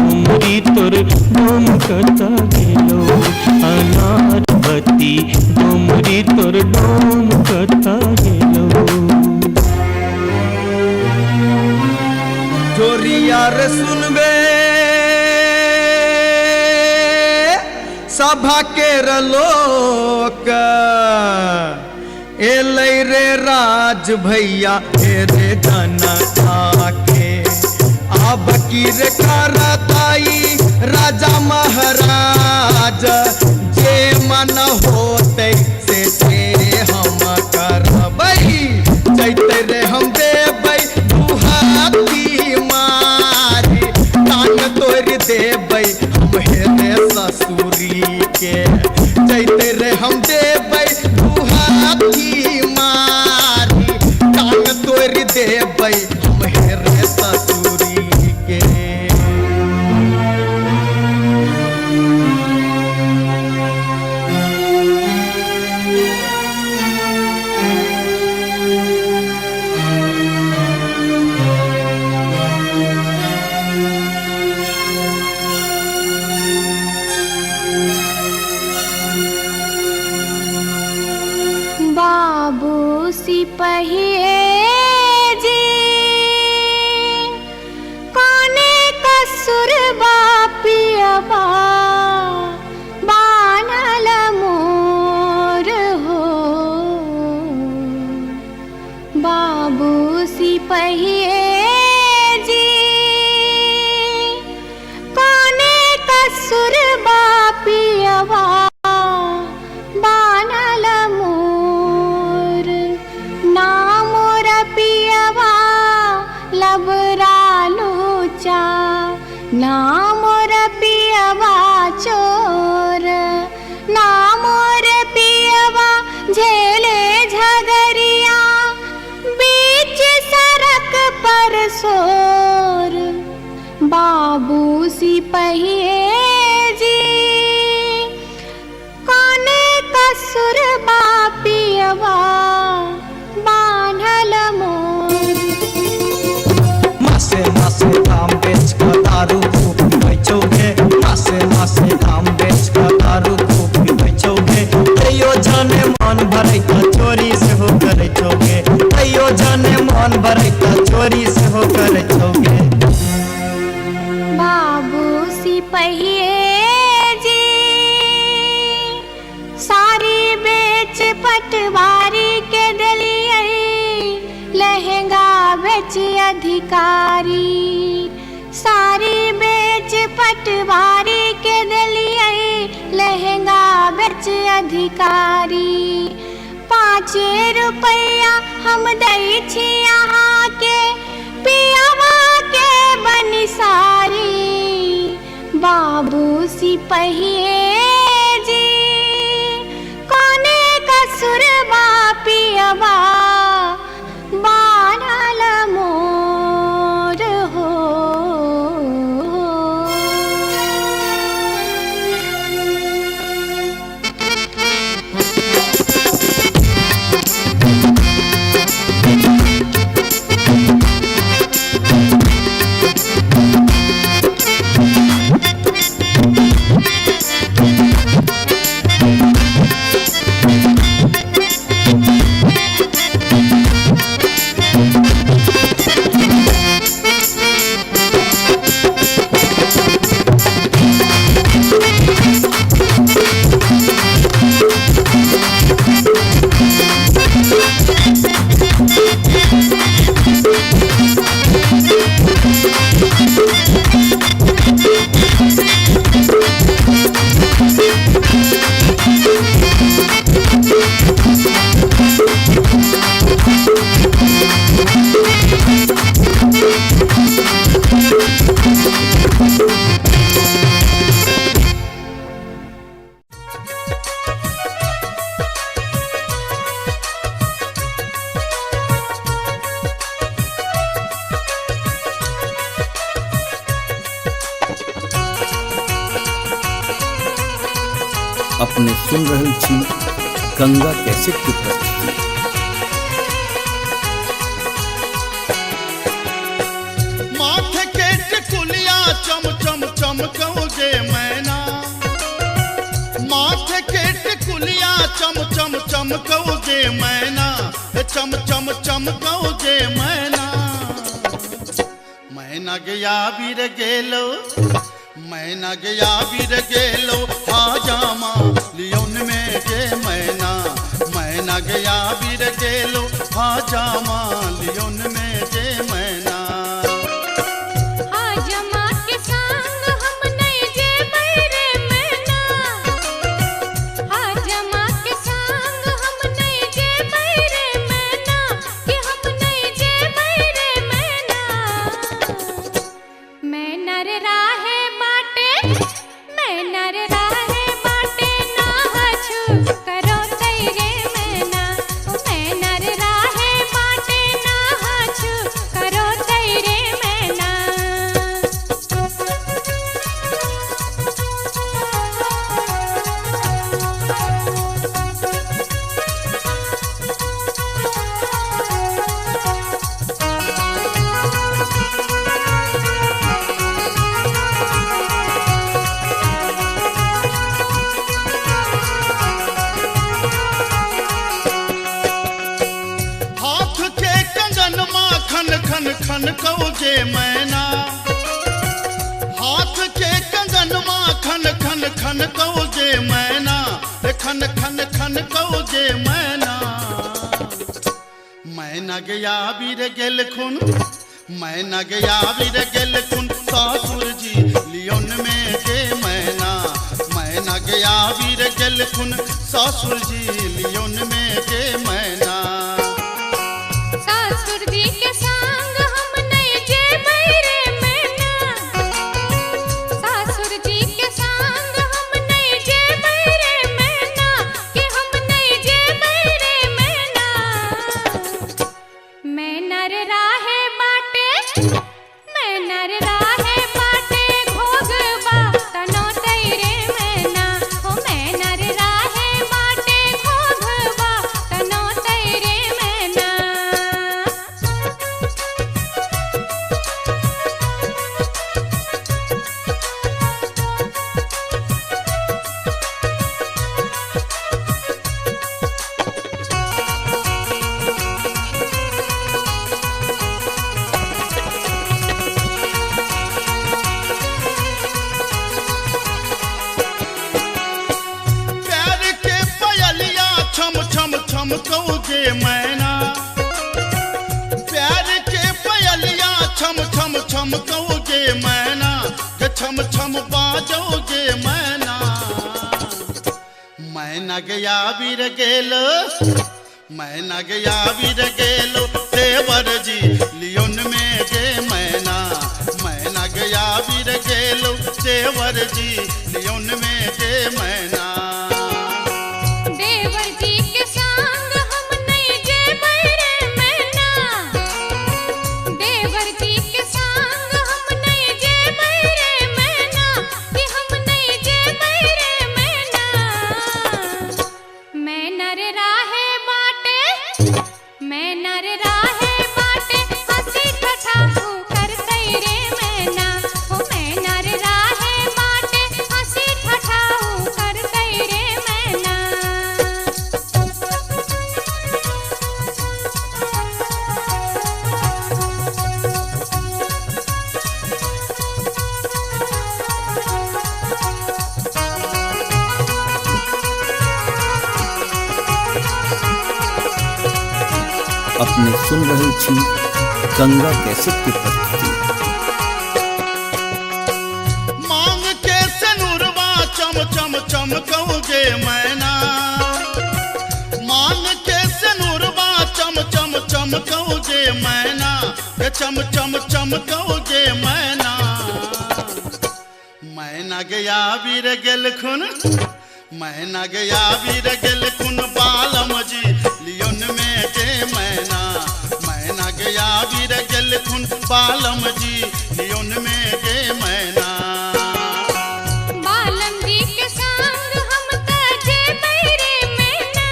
डोमरी तोर डोम कता गेलो अनार बत्ती डोमरी तोर डोम कता गेलो जोरिया रे सुनबे सभा के लोक एलै रे राज भैया हे रे जनता के अब की रे करताई राजा महाराज जे मन होते से हम करबै जैते रे हम देबै दुहाती मारी तान तोड़ देबै हम हेरे ससुरी के जैते रे हम देबै दुहाती मारी तान तोड़ देबै हम हेरे ससुरी के बाबू सिपहिए जी कोने कसुर बापियबा बानल मोर हो बाबू सिपहिए जी कोने कसुर बापियबा बानल मोर ना मोर पियवा लबरा लूचा ना मोर पियवा चोर ना मोर पियवा झेले झगरिया बीच सड़क पर सोर बाबू सिपहिए जी कोने कसुर बापियवा बान्हल मोर मासे मासे काम बेच कर दारू खूब बेचोगे मासे मासे काम बेच कर दारू खूब बेचोगे तैयो जाने मन भरे तो चोरी से हो करे छोगे तैयो जाने मन भरे तो चोरी से हो करे छोगे बाबू सिपहिए जी सारी बेच पटवारी के दिलिए लहंगा बेच अधिकारी सारी बेच पटवारी के दिलिए लहंगा बेच अधिकारी 5 रुपया हम दै छी यहाँ के पियावा के बनिसारी बाबू सिपहिए जी कोने कसुर बापियवा बानल मोर हो अपने सुन रहल छी गंगा कैसेट की प्रस्तुति। माथे के टिकुलिया चम चम चमकौ जे मैना, चम चम चमकौ जे मैना। मैना गया बीर गेलो, मैना गया बीर गेलो, हाजामा लियोन में जे मैना। मैना गया बीर गेलो, हाजामा लियोन में जे मैना। हाजमा के संग हम नहीं जेबै रे मैना, हाजमा के संग हम नहीं जेबै रे मैना, कि हम नहीं जेबै रे मैना। मैना रे राहे बाटे, मैना रे राहे बाटे, ना हछु करो तैरे मैना। ओ मैना रे राहे बाटे, ना हछु करो तैरे मैना। हाथ के कंगन माँ खन खन खन कौ जे मैना। हाथ के कंगन माँ खन खन खन कौ जे मैना, खन खन खन कौ जे मैना। मैना गया बीर गेल खुन, मैना गया बीर गेल खुन, ससुर जी लियोन में जे मैना। मैना गया बीर गेल खुन, ससुर जी लियोन में जे मैना। सासुर जी के संग हम नहीं जेबै रे मैना, सासुर जी के संग हम नहीं जेबै रे मैना, कि हम नहीं जेबै रे मैना। मैना रे राहे बाटे, मैना रे राहे बाटे, घोगबा तनो तैरे मैना। ओ मैना रे राहे बाटे, घोगबा तनो तैरे मैना। प्यार के पयलिया छम छम छम कौ जे मैना। प्यार के पयलिया छम छम छम कौ जे मैना, जे छम छम बाजौ जे मैना। मैना गया बीर गेलो, मैना गया बीर गेलो, देवर जी लियोन में जे मैना। मैना गया बीर गेलो, देवर जी लियोन में जे मैना। देवर जी के संग हम नहीं जेबै रे मैना, देवर जी के संग हम नहीं जेबै रे मैना, कि हम नहीं जेबै रे मैना। मैना रे राहे बाटे, मैना रे राहे बाटे, हंसी ठठाहू कर तैरे मैना। ओ मैना रे राहे बाटे, हंसी ठठाहू कर तैरे मैना। अपने सुन रहल छी गंगा कैसेट के प्रस्तुति। मांग के सनुरवा चम चम चमकौ जे मैना। मांग के सनुरवा चम चम चमकौ जे मैना, चम चम चमकौ जे मैना। मैना गया बीर गेल खुन, मैना गया बीर गेल खुन, बालम जी लियोन में जे मैना। मैना गया बीर गेल खुन, बालम जी लियोन में जे मैना। बालम जी के संग हम त जेबै रे मैना,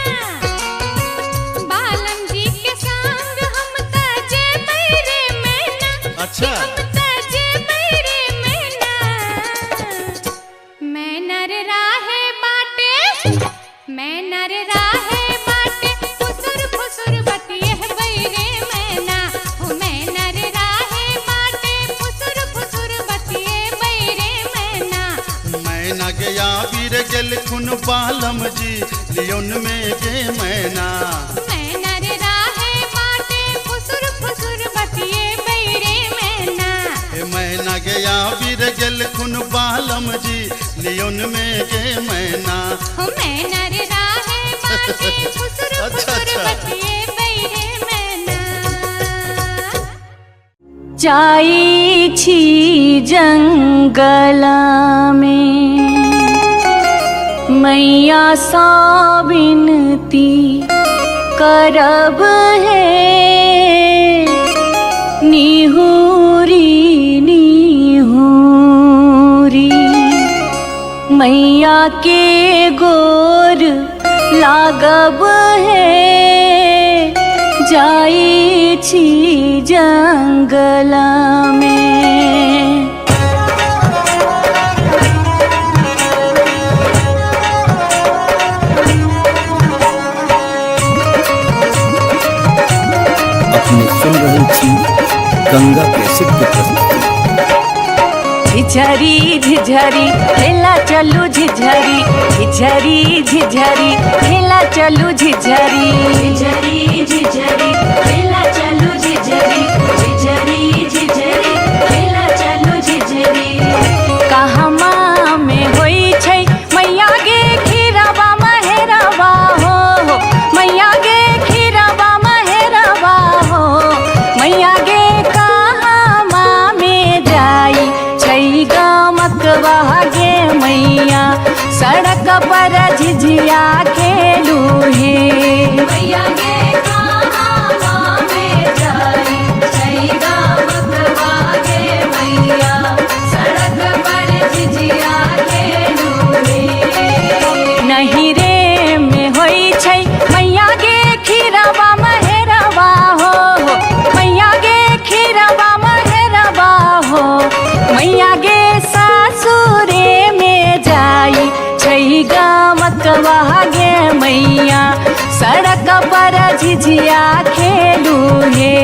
बालम जी के संग हम त जेबै रे मैना। अच्छा हम त जेबै रे मैना। मैना रे राहे बाटे, मैना रे राहे बाटे, मैना गया वीर गेल खुन बालम जी लियोन में गे मैना मैना रे राहे बाटे फुसुर फुसुर बतिए बैरे मैना मैना गया वीर गेल खुन बालम जी लियोन में गे मैना मैना रे राहे बाटे फुसुर फुसुर बतिए बैरे मैना जाई छी जंगला में मैया सा विनती करब है निहुरी निहुरी मैया के गोर लागब है जाई छी जंगला में अपने सुन रही थी गंगा कैसेट की प्रस्तुति। झिझरी झिझरी खेला चलू झिझरी झिझरी झिझरी खेला चलू झिझरी झिझरी झिझरी खेला चलू झिझरी झिझरी झिझरी खेला चलू झिझरी कहमा में होई छै मैया गे खीरवा महेरवा हो मैया गे खीरवा महेरवा हो मैया गे कहमा में जाई छै गमकवा गे मैया सड़क पर झिझिया खेलू हे मैया गे कहमा में जाई छै गमकवा गे मैया सड़क पर झिझिया खेलू हे नहीं रे में होई छै मैया गे खीरवा महेरवा हो मैया गे खीरवा महेरवा हो मैया गे सासुरे में जाई छै गमकवा गे मैया सड़क पर झिझिया खेलू हे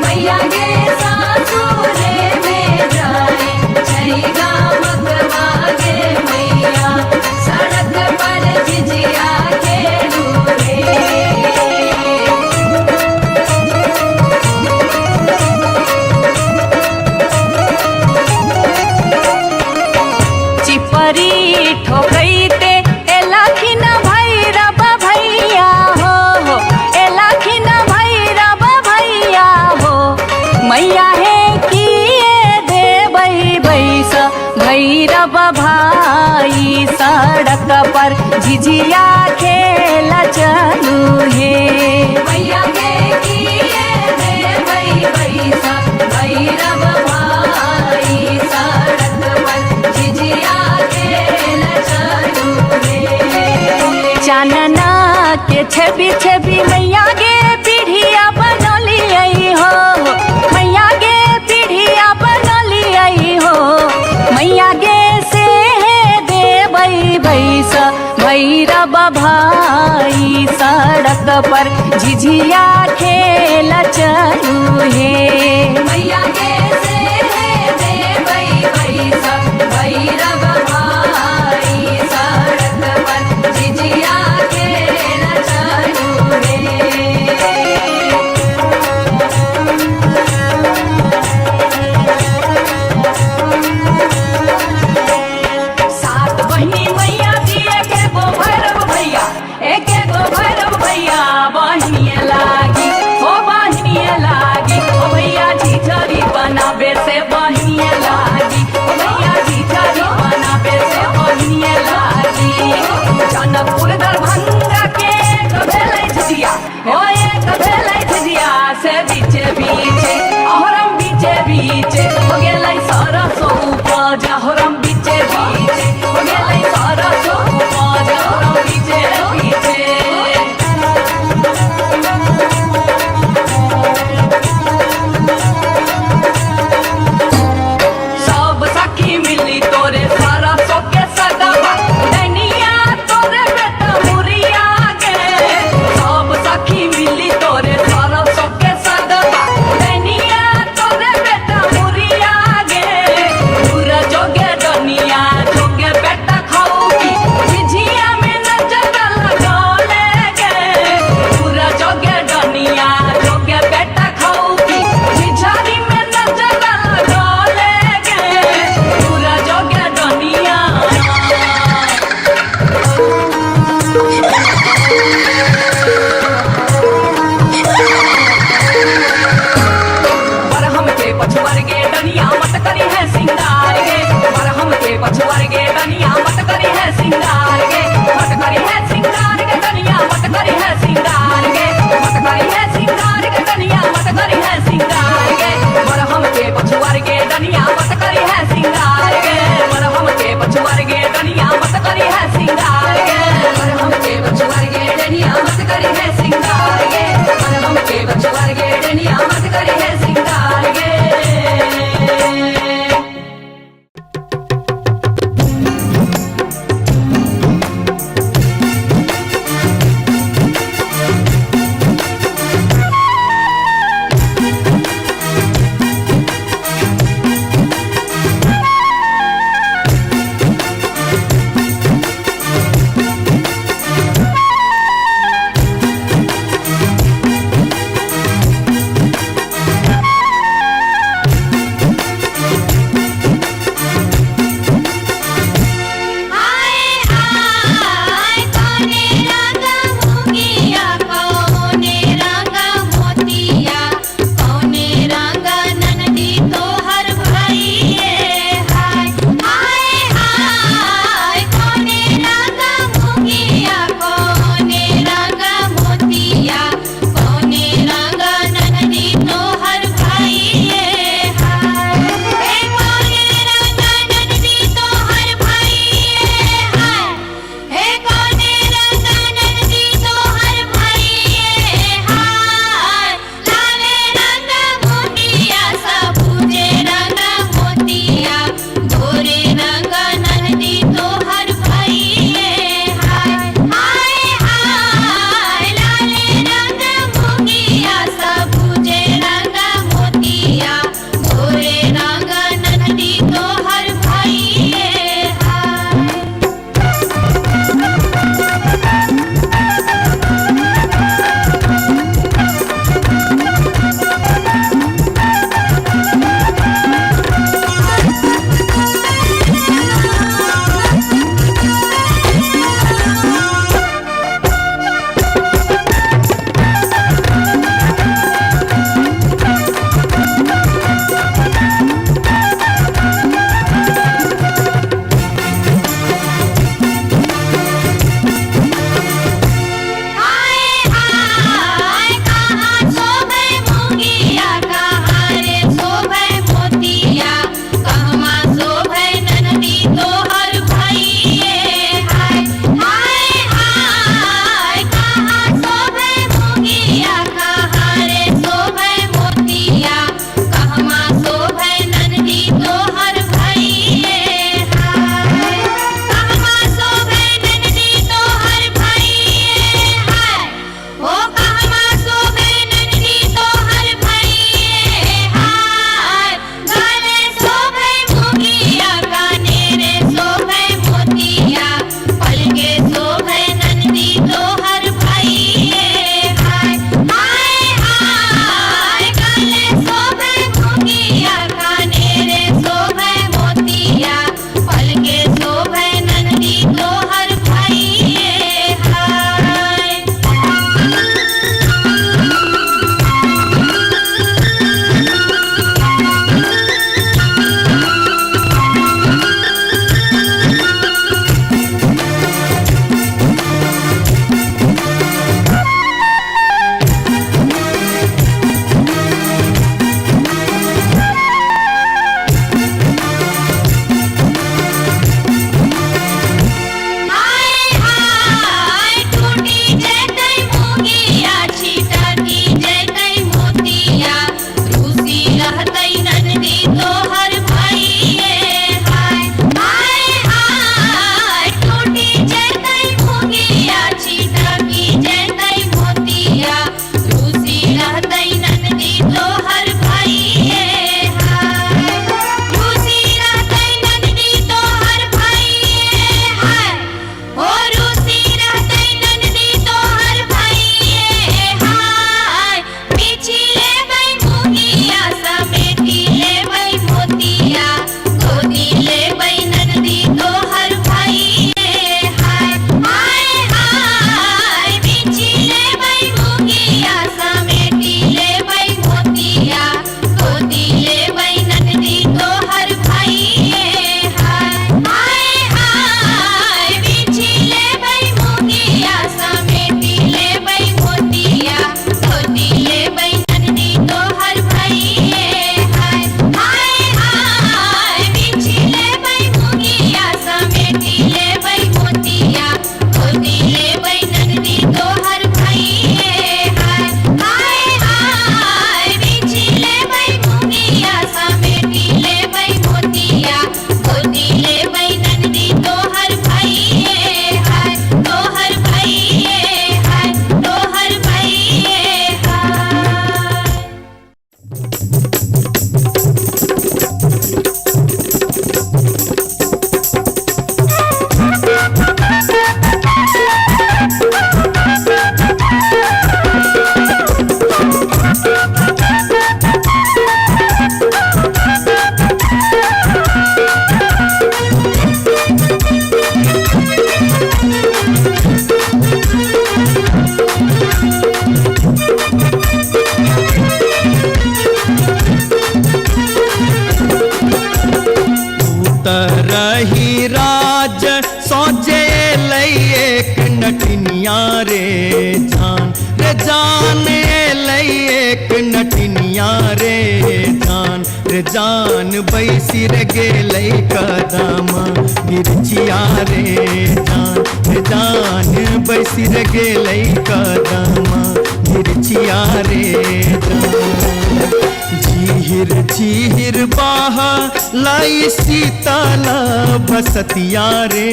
मैया गे सासुरे में जाई छै गमकवा गे मैया सड़क पर झिझिया खेलू हे चिपरी ठोकैते एलखिन भैरव भैया हो एलखिन भैरव भैया हो मैया हे किए देबै बैस भैरव भाई सड़क पर झिझिया खेल चलू हे मैया गे किए देबै बैस भैरव भाई सड़क पर झिझिया खेल चलू हे चानना के छवि छवि मैया गे पीढ़िया बनलियै हो मैया गे पीढ़िया बनलियै हो मैया गे से देबै बैस भैरव भाई सड़क पर झिझिया खेल चलू हे मैया गे से देबै बैस भैरव भाई सड़क पर झिझिया खेल चलू हे सात बहिनी मैया दिए के गो भैरव भैया एक गो भैरव भैया बहिनिए लागी ओ बहिनिए लागी ओ भैया झिझरी बनाबे राज सोचे लई एक नटनिया रे जान लई एक नटनिया रे जान बैसी रे गेलै कदम मिर्चिया रे जान बैसी रे गेलै कदम मिर्चिया रे झीर झीर बाह लाई शीतल बसतिया रे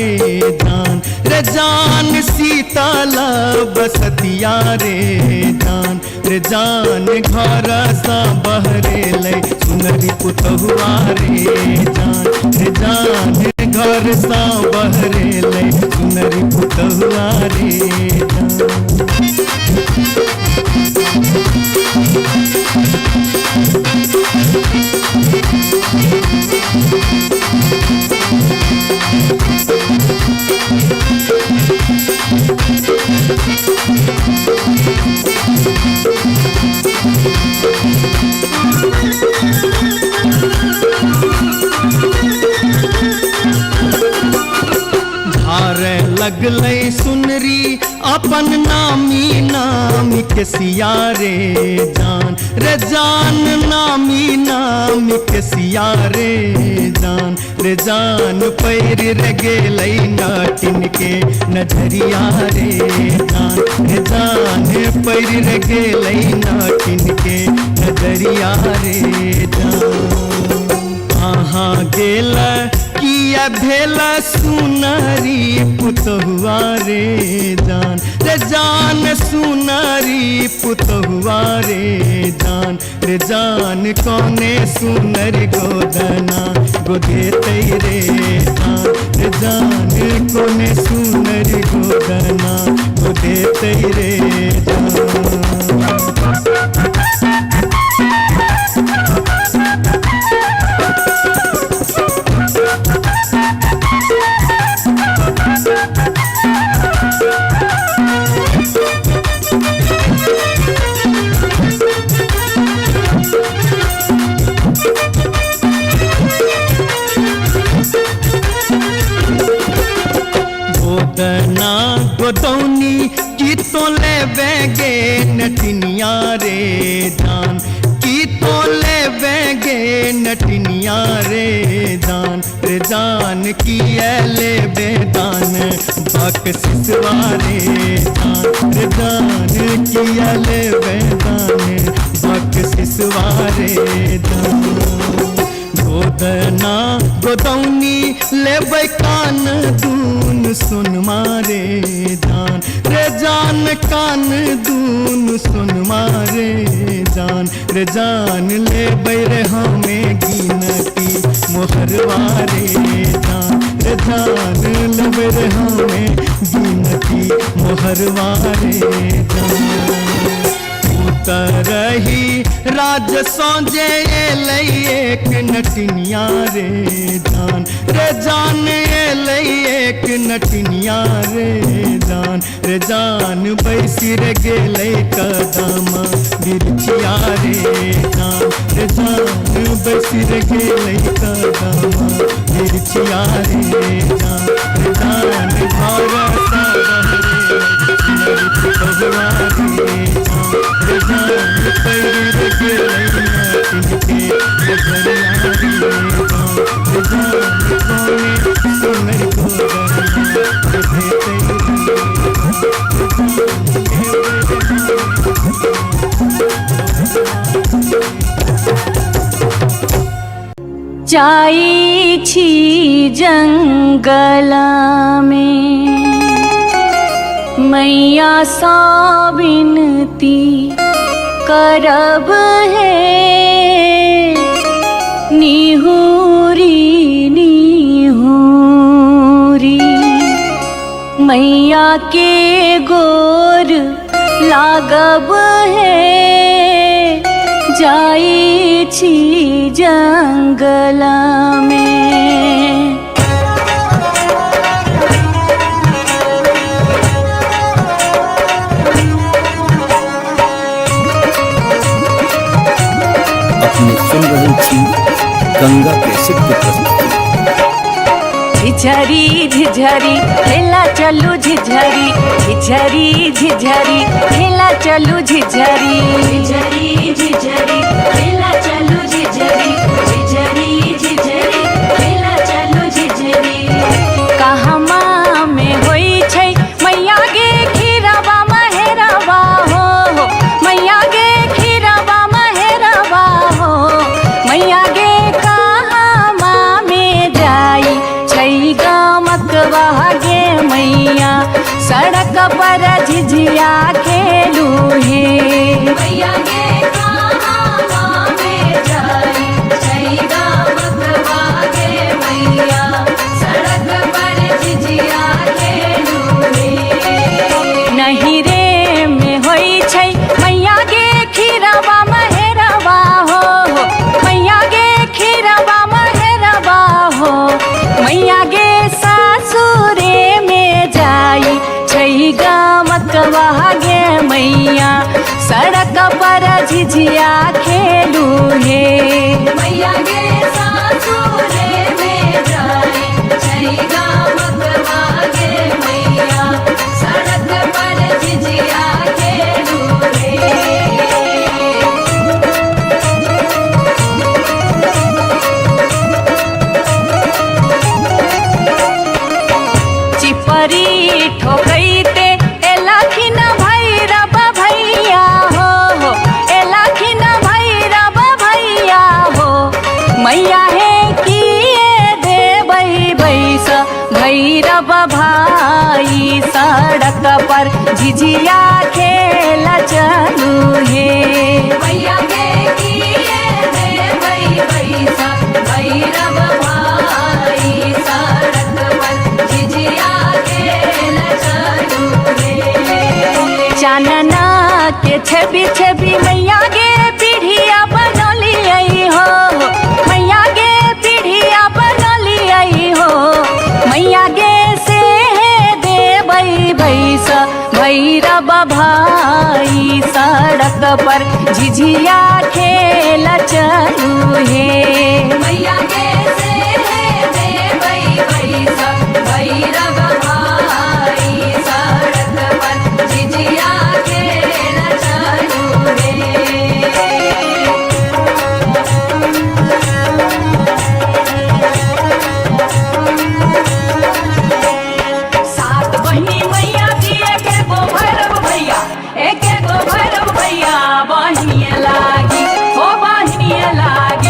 जान शीतल बसतिया रे जान घर सा बहरे लै सुनरी पुतहुआ रे जान घर सा बहरे लै सुनरी पुतहुआ रे धारे लगलै सुनरी अपन नामी नामी के सिया रे जान नामी के सिया रे जान पैर रे गेलै नाटिन के नजरिया रे जान पैर रे गेलै नाटिन के नजरिया रे कहाँ गेल किया भेल सुनरी पुतहुआ रे जान सुनरी पुतहुआ रे जान कौने सुनरी गोदना गोदेते रे जान कौने सुनरी गोदना गोदेते रे गोदना गोदौनी की तो ले बेगे नटनिया रे की तो ले बेगे नटनिया रे जान की ले बेदान बक सिसवा रे जान की ले बेदान बक सिसवा रे गोदना गोदौनी लेबै कान दून सुन मारे जान कान दून सुन मारे जान लेबै रे हमें गिनती मोहरवारे जान लेबै रे हमें गिनती मोहरवारे तरही राज सौजे लई एक नटनिया रे जान लई एक नटनिया रे जान बैसी रे गेलै कदम मिर्चिया रे जान बैसी रे गेलै कदम मिर्चिया रे जान घर सा बहरे पुतहुआ रे जान पैर गेलै नाटिन के नजरिया रे जान कौने सुनरी गोदना जाई छी जंगल में मैया सा विनती करब है निहुरी निहुरी मैया के गोर लागब है जाई छी जंगल में। अपने सुन रहे थी गंगा कैसेट की प्रस्तुति। झिझरी झिझरी खेला चलू झिझरी झिझरी झिझरी खेला चलू झिझरी झिझरी झिझरी खेला चलू झिझरी झिझरी झिझरी खेला चलू झिझरी कहमा में होई छै मैया गे खीरवा महेरवा हो मैया गे खीरवा महेरवा हो मैया गे कहमा में जाई छै गमकवा गे मैया सड़क पर झिझिया खेलू हे मैया गे कहमा में जाई छै गमकवा गे मैया सड़क पर झिझिया खेलू हे नहीं रे में होई छै मैया गे खीरवा महेरवा हो मैया गे खीरवा महेरवा हो मैया गे सासुरे में जाई छै गमकवा गे मैया सड़क पर झिझिया खेलू हे मैया गे सासुरे में जाई छै गमकवा गे मैया सड़क पर झिझिया खेलू हे चिपरी ठोकैते एलखिन भैरव भैया हो एलखिन भैरव भैया हो मैया हे किए देबै बैस भैरव भाई सड़क पर झिझिया खेल चलू हे मैया गे किए देबै बैस भैरव भाई सड़क पर झिझिया खेल चलू हे चानना के छवि छवि मैया गे पीढ़िया बनलियै हो मैया गे पीढ़िया बनलियै हो मैया गे से देबै बैस भैरव भाई सड़क पर झिझिया खेल चलू हे मैया गे से देबै बैस भैरव भाई सड़क पर झिझिया खेल चलू हे सात बहिनी मैया थी एक गो भैरव भैया एक गो भैरव भैया बहिनिए लागी हो बहिनिए लागी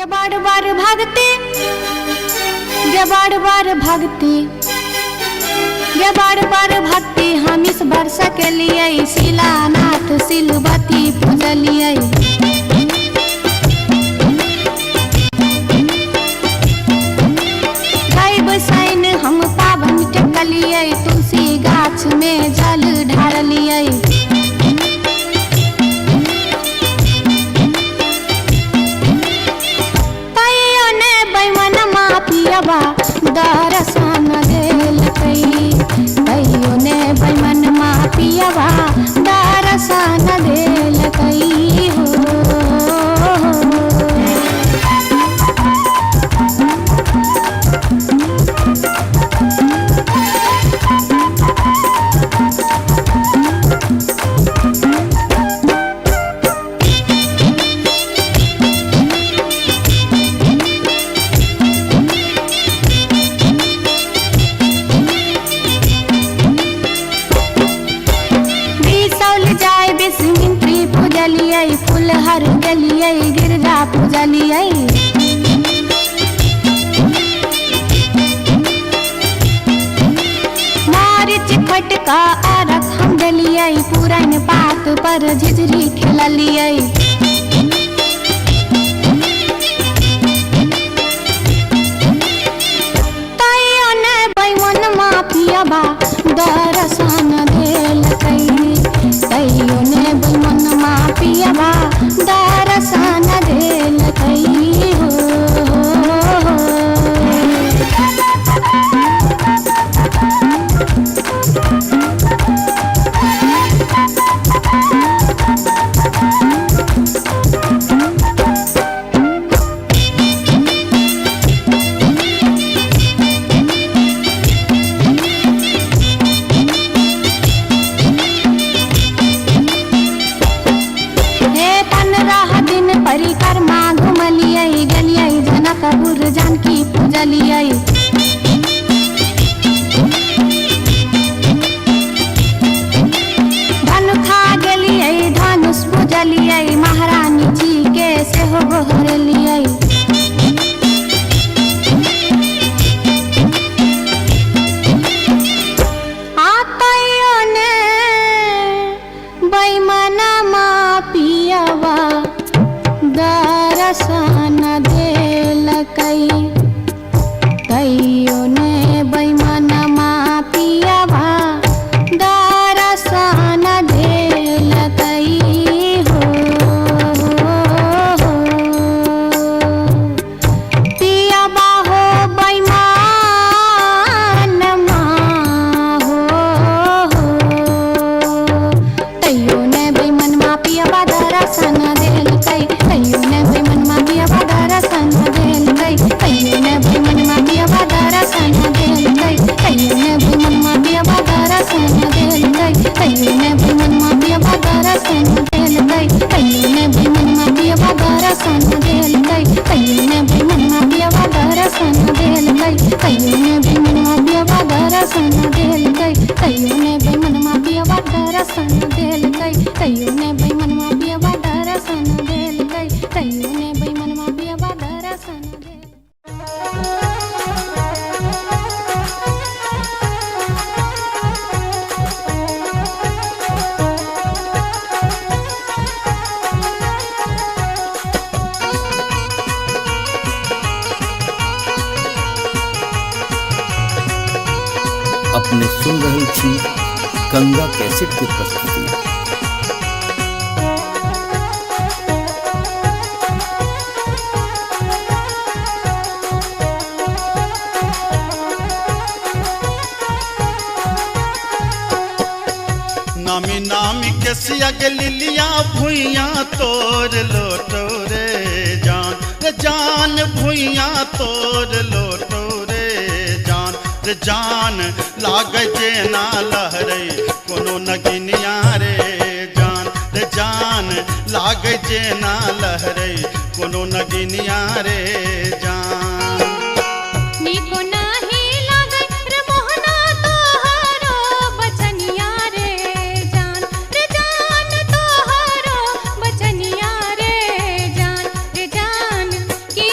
गे बार बार भागते, गे बार बार भागते, गे बार बार भागते हम इस वर्ष के लिए शिलानाथ सिलवती पूजलिए। बसाइन हम पावन टेकलिए, तुलसी गाछ में जल ढारलिए। तैयो ने बैमन मापियबा दर्शन देलकै, तैयो ने बैमन मापियबा दर्शन देलकै हो। फुलहर गलिए गिरजा पूजलिए। मारिच खटका आरख हम डलिए, पुरन पात पर झिझरी खेललिए। तैयो ने बैमन मापियबा दर्शन देलकै, तैयो ने बैमन मापियबा दर्शन देलकै हो। परिक्रमा घुमलिए, गलिए जनकपुर जानकी पूजलिए। धनुखा गेलिए धनुष पूजलिए, महारानी जी के सेहो गोहरलिए। तैयो ने बैमन मापियबा दर्शन देलकै, तैयो ने बैमन मापियबा दर्शन देलकै हो। पियबा हो बैमन हो, तैयो ने बैमन मापियबा दर्शन देलकै, तैयो ने बैमन मापियबा दर्शन देलकै, तैयो ने बैमन मापियबा दर्शन देलकै, तैयो ने बैमन मापियबा दर्शन देलकै, तैयो ने बैमन मापियबा दर्शन देलकै, तैयो ने बैमन मापियबा दर्शन देलकै, तैयो ने बैमन मापियबा दर्शन देलकै, तैयो ने बैमन मापियबा दर्शन देलकै, तैयो ने बैमन मापियबा दर्शन देलकै, तैयो ने बैमन मापियबा दर्शन देलकै, तैयो ने बैमन मापियबा दर्शन देलकै। अपने सुन रहल छी गंगा कैसेट के प्रस्तुति। नामी नामी के सिया के लिलिया भुइया तोर लोटो रे जान, रे जान भुइया तोर लोटो रे जान, रे जान लाग जेना लहरे कोनो नगिनिया रे जान, रे जान लाग जेना लहरे कोनो नगिनिया रे जान। निको नाही लागै रे मोहना तोहरो बचनिया रे जान, रे जान तोहरो बचनिया रे जान, रे जान की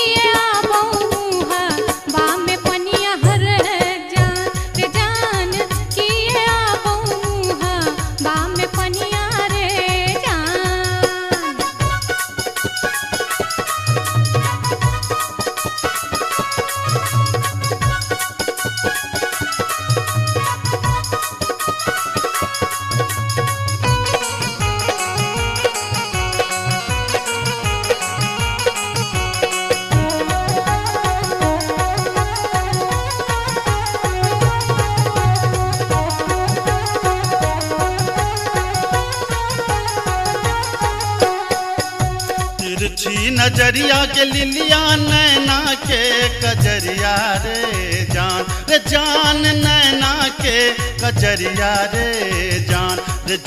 तिरछी नजरिया के लिलिया नैना के कजरिया रे जान नैना के कजरिया रे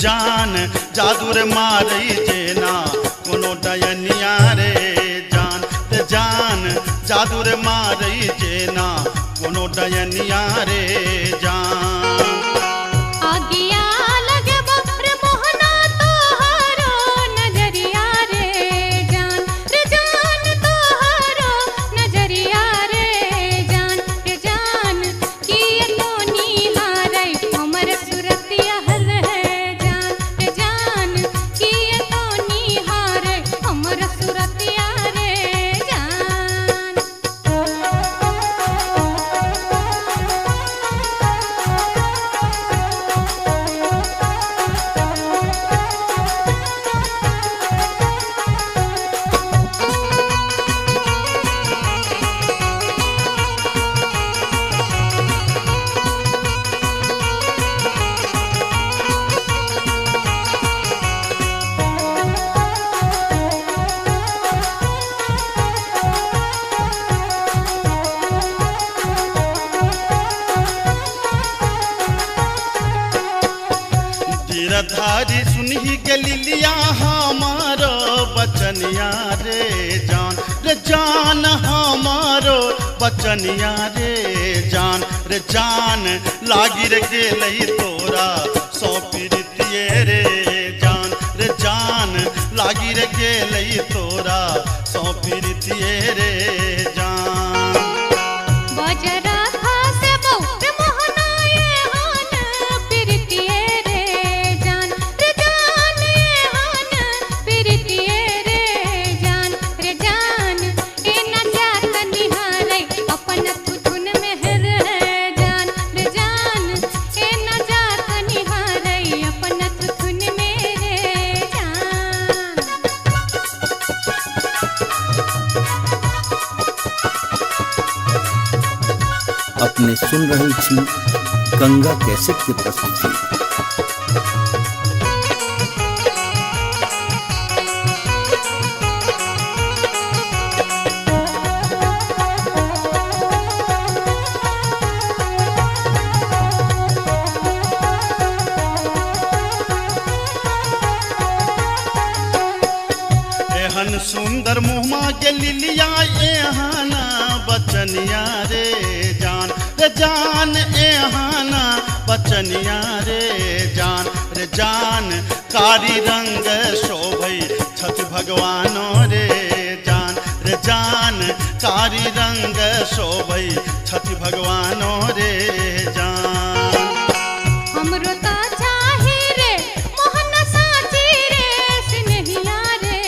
जान जादू रे मारई जेना कोनो डयनिया रे जान जादू रे मारई जेना कोनो डयनिया रे जान आगिया लगे बप्र मोहना तोहरो नजरिया रे जान तोहरो नजरिया रे जान किए तो निहारै हमर सुरतिया है जान किए तो निहारै हमर सुरतिया रे जान गिरधारी सुनही के लिलिया हमारो बचनिया रे जान हमारो बचनिया रे जान लागी रे गेलई तोरा सौ पीरितिये रे जान लागी रे गेलई तोरा सौ पीरितिये रे जान बजरा खासे बौर मोहनाए हान पिरतिए रे जान ये हान पिरतिए रे जान ए न जात निहारै अपन तुधुन मेहर जान ए न जात निहारै अपन तुधुन मेरे जान अपने सुन रहल छी गंगा कैसेट के प्रस्तुति। एहन सुंदर मुहमा के लिलिया एहाना बचनिया रे जान एहाना बचनिया रे जान कारी रंग शोभै छठ भगवानो रे जान कारी रंग शोभै छठ भगवानो रे जान हमरो ता चाहे रे मोहन साची रे सिनहिया रे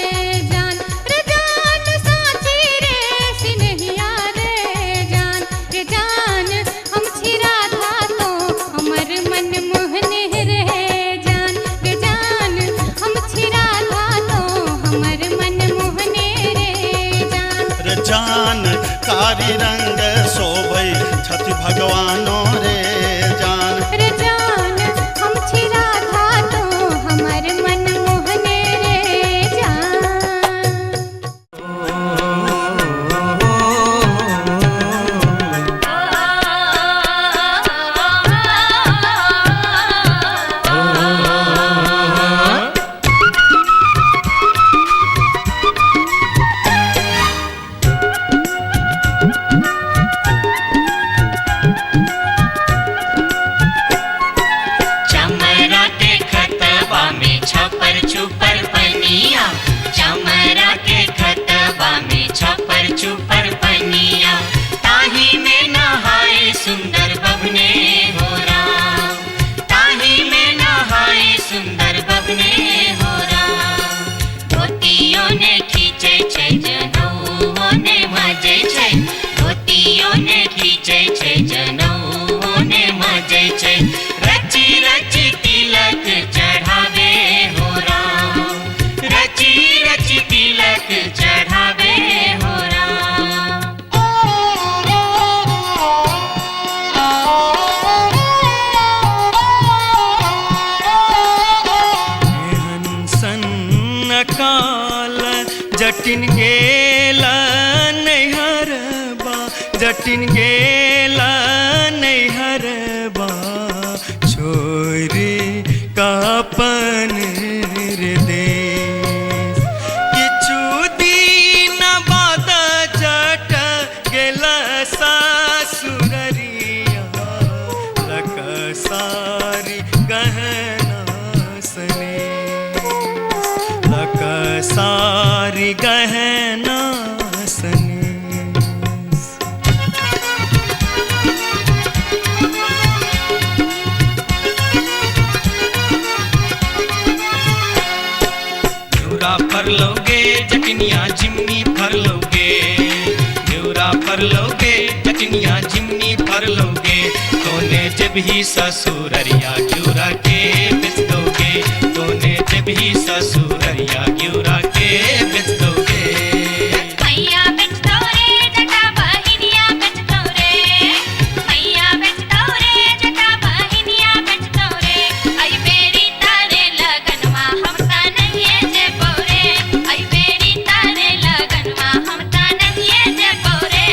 जान साची रे सिनहिया रे जान हम छिरा था तो हमर मन मोहने रे जान हम छिरा था तो हमर मन मोहने रे जान कारी रंग शोभै छठ भगवानो रे जान हम छिरा था तो हमर मन मोहने रे जान जटिन गेला नैहरबा जटिन गेला नैहरबा छोरी कापन रे देश किछु दिन बाद जट गेला सासुररिया लकसारी गहना सने लकसारी गहना सने फर लोगे जटनिया जिमनी फर लोगे न्यूरा फर लोगे जटनिया जिमनी फर लोगे तोने जब ही ससुररिया ग्यूरा के बेच दोगे तोने जब ही ससुररिया ग्यूरा के बेच दोगे मैया बेच दो रे जटा बहिनिया बेच दो रे मैया बेच दो रे जटा बहिनिया बेच दो रे आई बेरी तारे लगनवा हम ता नहीं जे बोरे आई बेरी तारे लगनवा हम ता नहीं जे बोरे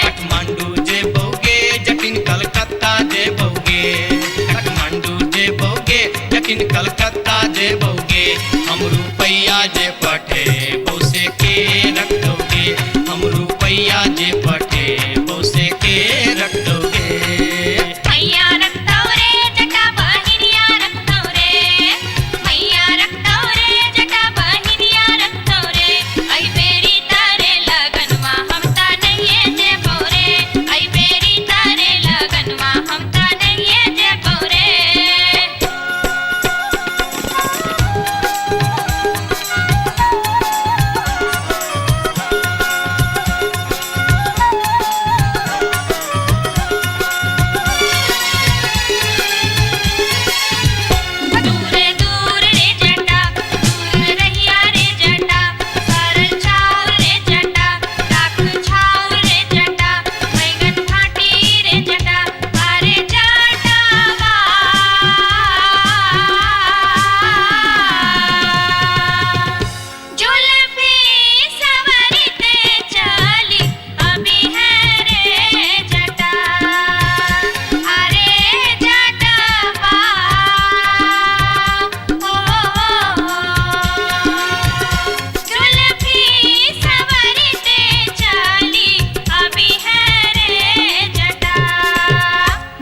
काठमांडू जे बोगे जटिन कलकत्ता जे बोगे काठमांडू जे बोगे जटिन कलकत्ता जे बोगे हम रुपैया जे पठे बोसे के रख दोगे हम रुपैया जे पठे बोसे के रख दोगे मैया रख दो रे जटा बहिनिया रख दो रे मैया रख दो रे जटा बहिनिया रख दो रे आई बेरी तारे लगनवा हम ता नहीं जे बोरे आई बेरी तारे लगनवा हम ता नहीं जे बोरे दूर दूर रे जटा दूर रहिया रे जटा सरल छाव रे जटा राख छाव रे जटा बैगन फाटी रे जटा अरे जटावा जुल्फी सवरते चली अभी है रे जटा अरे जटावा जुल्फी सवरते चली अभी है रे जटा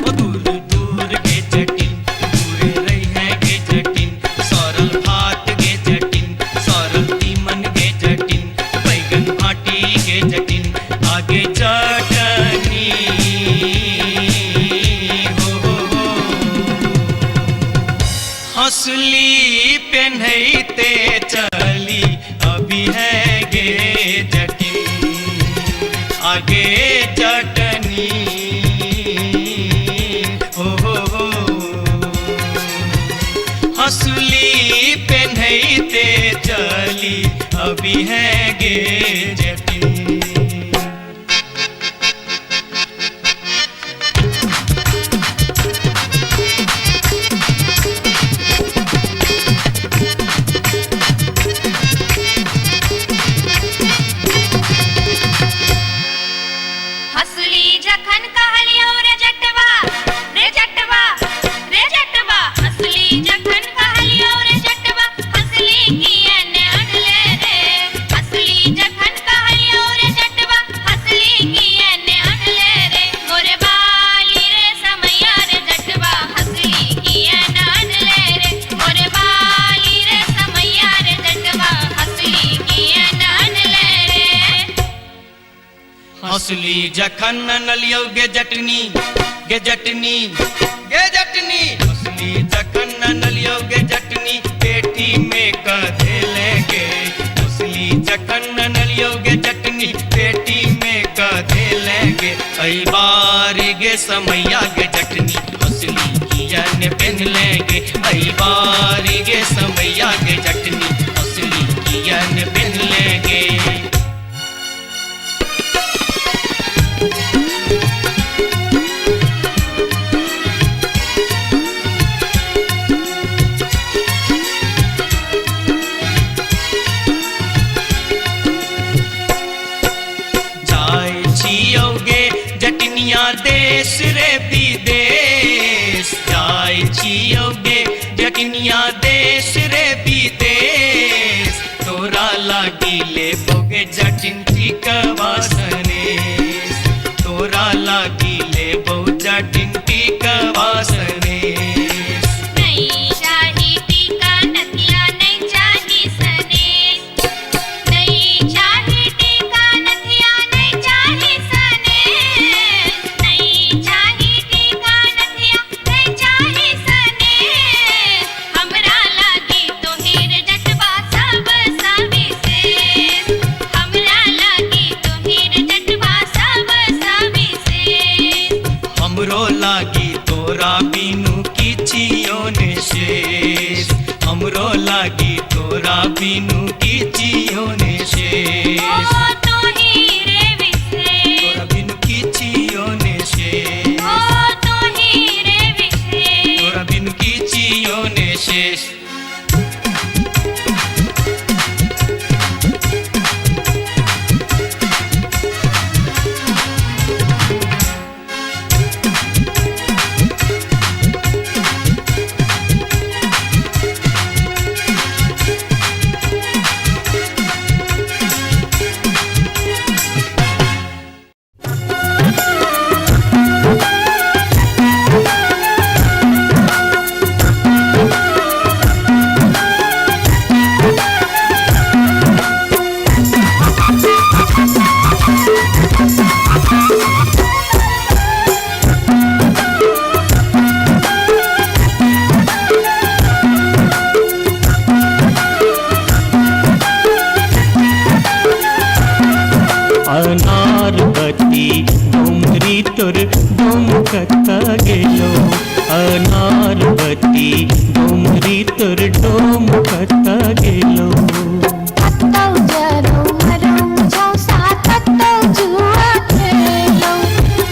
वो दूर दूर के जटिन दूर रही है के जटिन सरल भात के जटिन सरल तीमन के जटिन बैगन भाटी के जटिन आगे चटनी हो हंसली पेन्हते चली अभी है गे जटिन आगे चटनी हो हंसली पेन्हते चली अभी है गे जटिन हसली जखन कहलियो रे जटवा रे जटवा रे जटवा हसली जखन कहलियो रे जटवा हसली कियने अनले रे हसली जखन कहलियो रे जटवा हसली कियने अनले रे मोरे बाली रे समैया रे जटवा हसली कियने अनले रे मोरे बाली रे समैया रे जटवा हसली कियने अनले रे हंसली जखन नलियो गे जटनी गे जटनी गे जटनी हंसली जखन नलियो गे जटनी पेटी में कधे लेंगे हंसली जखन नलियो गे जटनी पेटी में कधे लेंगे कई बार गे समैया गे जटनी हंसली कियन पहन लेंगे कई बार गे समैया गे जटनी हंसली कियन पहन लेंगे देश रे विदेश जाय छियो गे जटनिया देश रे विदेश तोरा लागी ले बोगे जटिन टिकवा सनेश तोरा लागी ले बो जटिन टिकवा सनेश नहीं चाही टीका नथिया नहीं चाही सनेश नहीं चाही टीका नथिया नहीं चाही सनेश नहीं चाही टीका नथिया नहीं चाही सनेश हमरा लागी तोहेर जटवा सब सविशेष हमरा लागी तोहेर जटवा सब सविशेष हमरो लागी तोरा बिनु किछियो ने शेष हमरो लागी तोरा बिनु किछियो ने शेष ओ तोही रे विशेष तोरा बिनु किछियो ने शेष ओ तोही रे विशेष तोरा बिनु किछियो ने शेष अनारबती डोमरी तोर डोमकता गेलो अनारबती डोमरी तोर डोमकता गेलो कत्तौ जरौ मरौ मुझौ सा कत्तौ जुआ खेलौ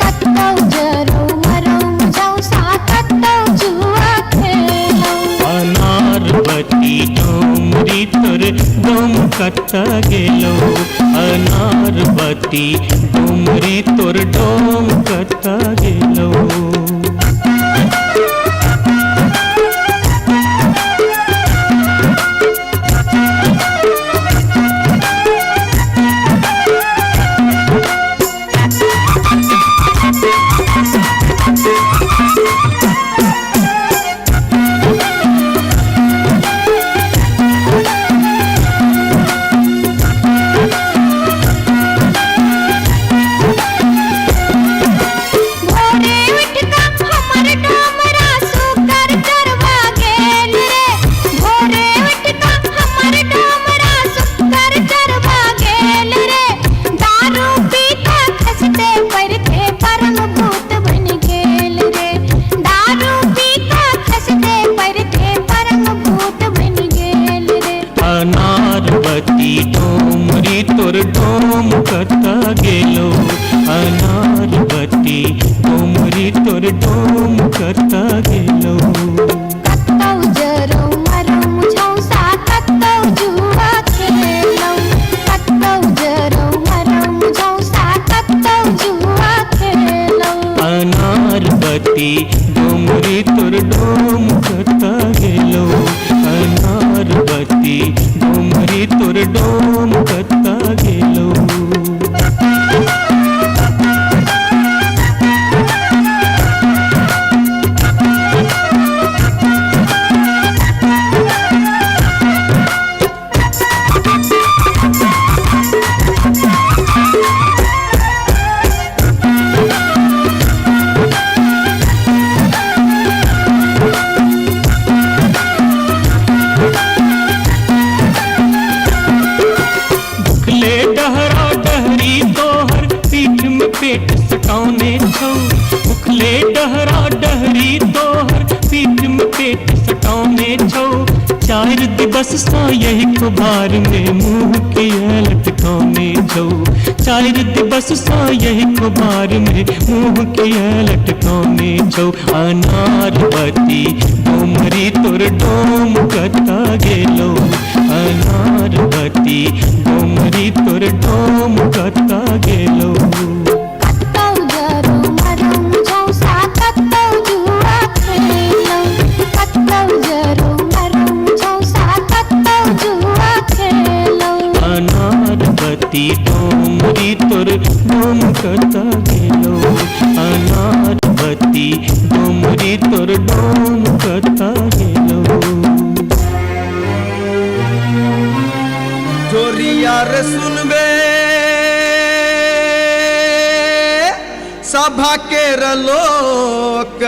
कत्तौ जरौ मरौ मुझौ सा कत्तौ जुआ खेलौ अनारबती डोमरी तोर डोमकता गेलो अनारबती डोमरी तोर डोमकता गेलो अनारबती डोमरी तोर डोमकता गेलो अनारबती डोमरी तोर डोमकता गेलो कत्तौ जरौ मरौ मुझौ सा कत्तौ जुआ खेलौ कत्तौ जरौ मरौ मुझौ सा कत्तौ जुआ खेलौ अनारबती डोमरी तोर डोमकता गेलो अनारबती डोमरी तोर डोमकता गेलो पेट सटाउने छौ उखले डहरा डहरी तोहर पीठ में पेट सटाउने छौ चार दिवस सा यही खुबार में मुंह के लटकाउने छौ चार दिवस सा यही खुबार में मुंह के लटकाउने छौ अनारबती डोमरी तोर डोम कता गेलो अनारबती डोमरी तोर डोम कता गेलो कत्तौ जरौ मरौ मुझौ बत्ती डोमरी तोर डोम कता गेलो अनार बत्ती डोमरी तोर डोम कता गेलो जोरिया रे सुनबे सभा के लोक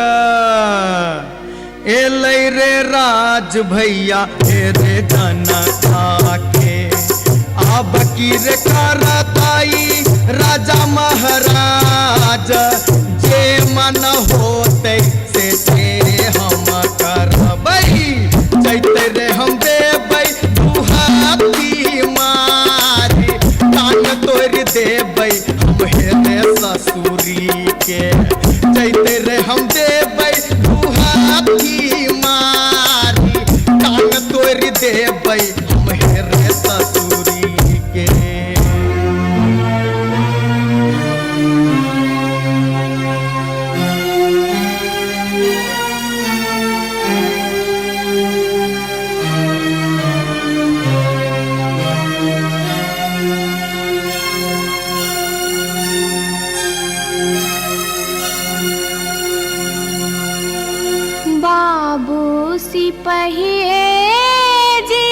एलै रे राज भैया हे रे जनता के अब की रे करताई राजा महाराज जे मन होते से हम करबै जैते रे हम देबै दुहाती मारी कान तोड़ देबै हम हेरे ससुरी के जैते रे हम देबै दुहाती मारी कान तोड़ देबै हम हेरे ससुरी के बाबू सिपहिए जी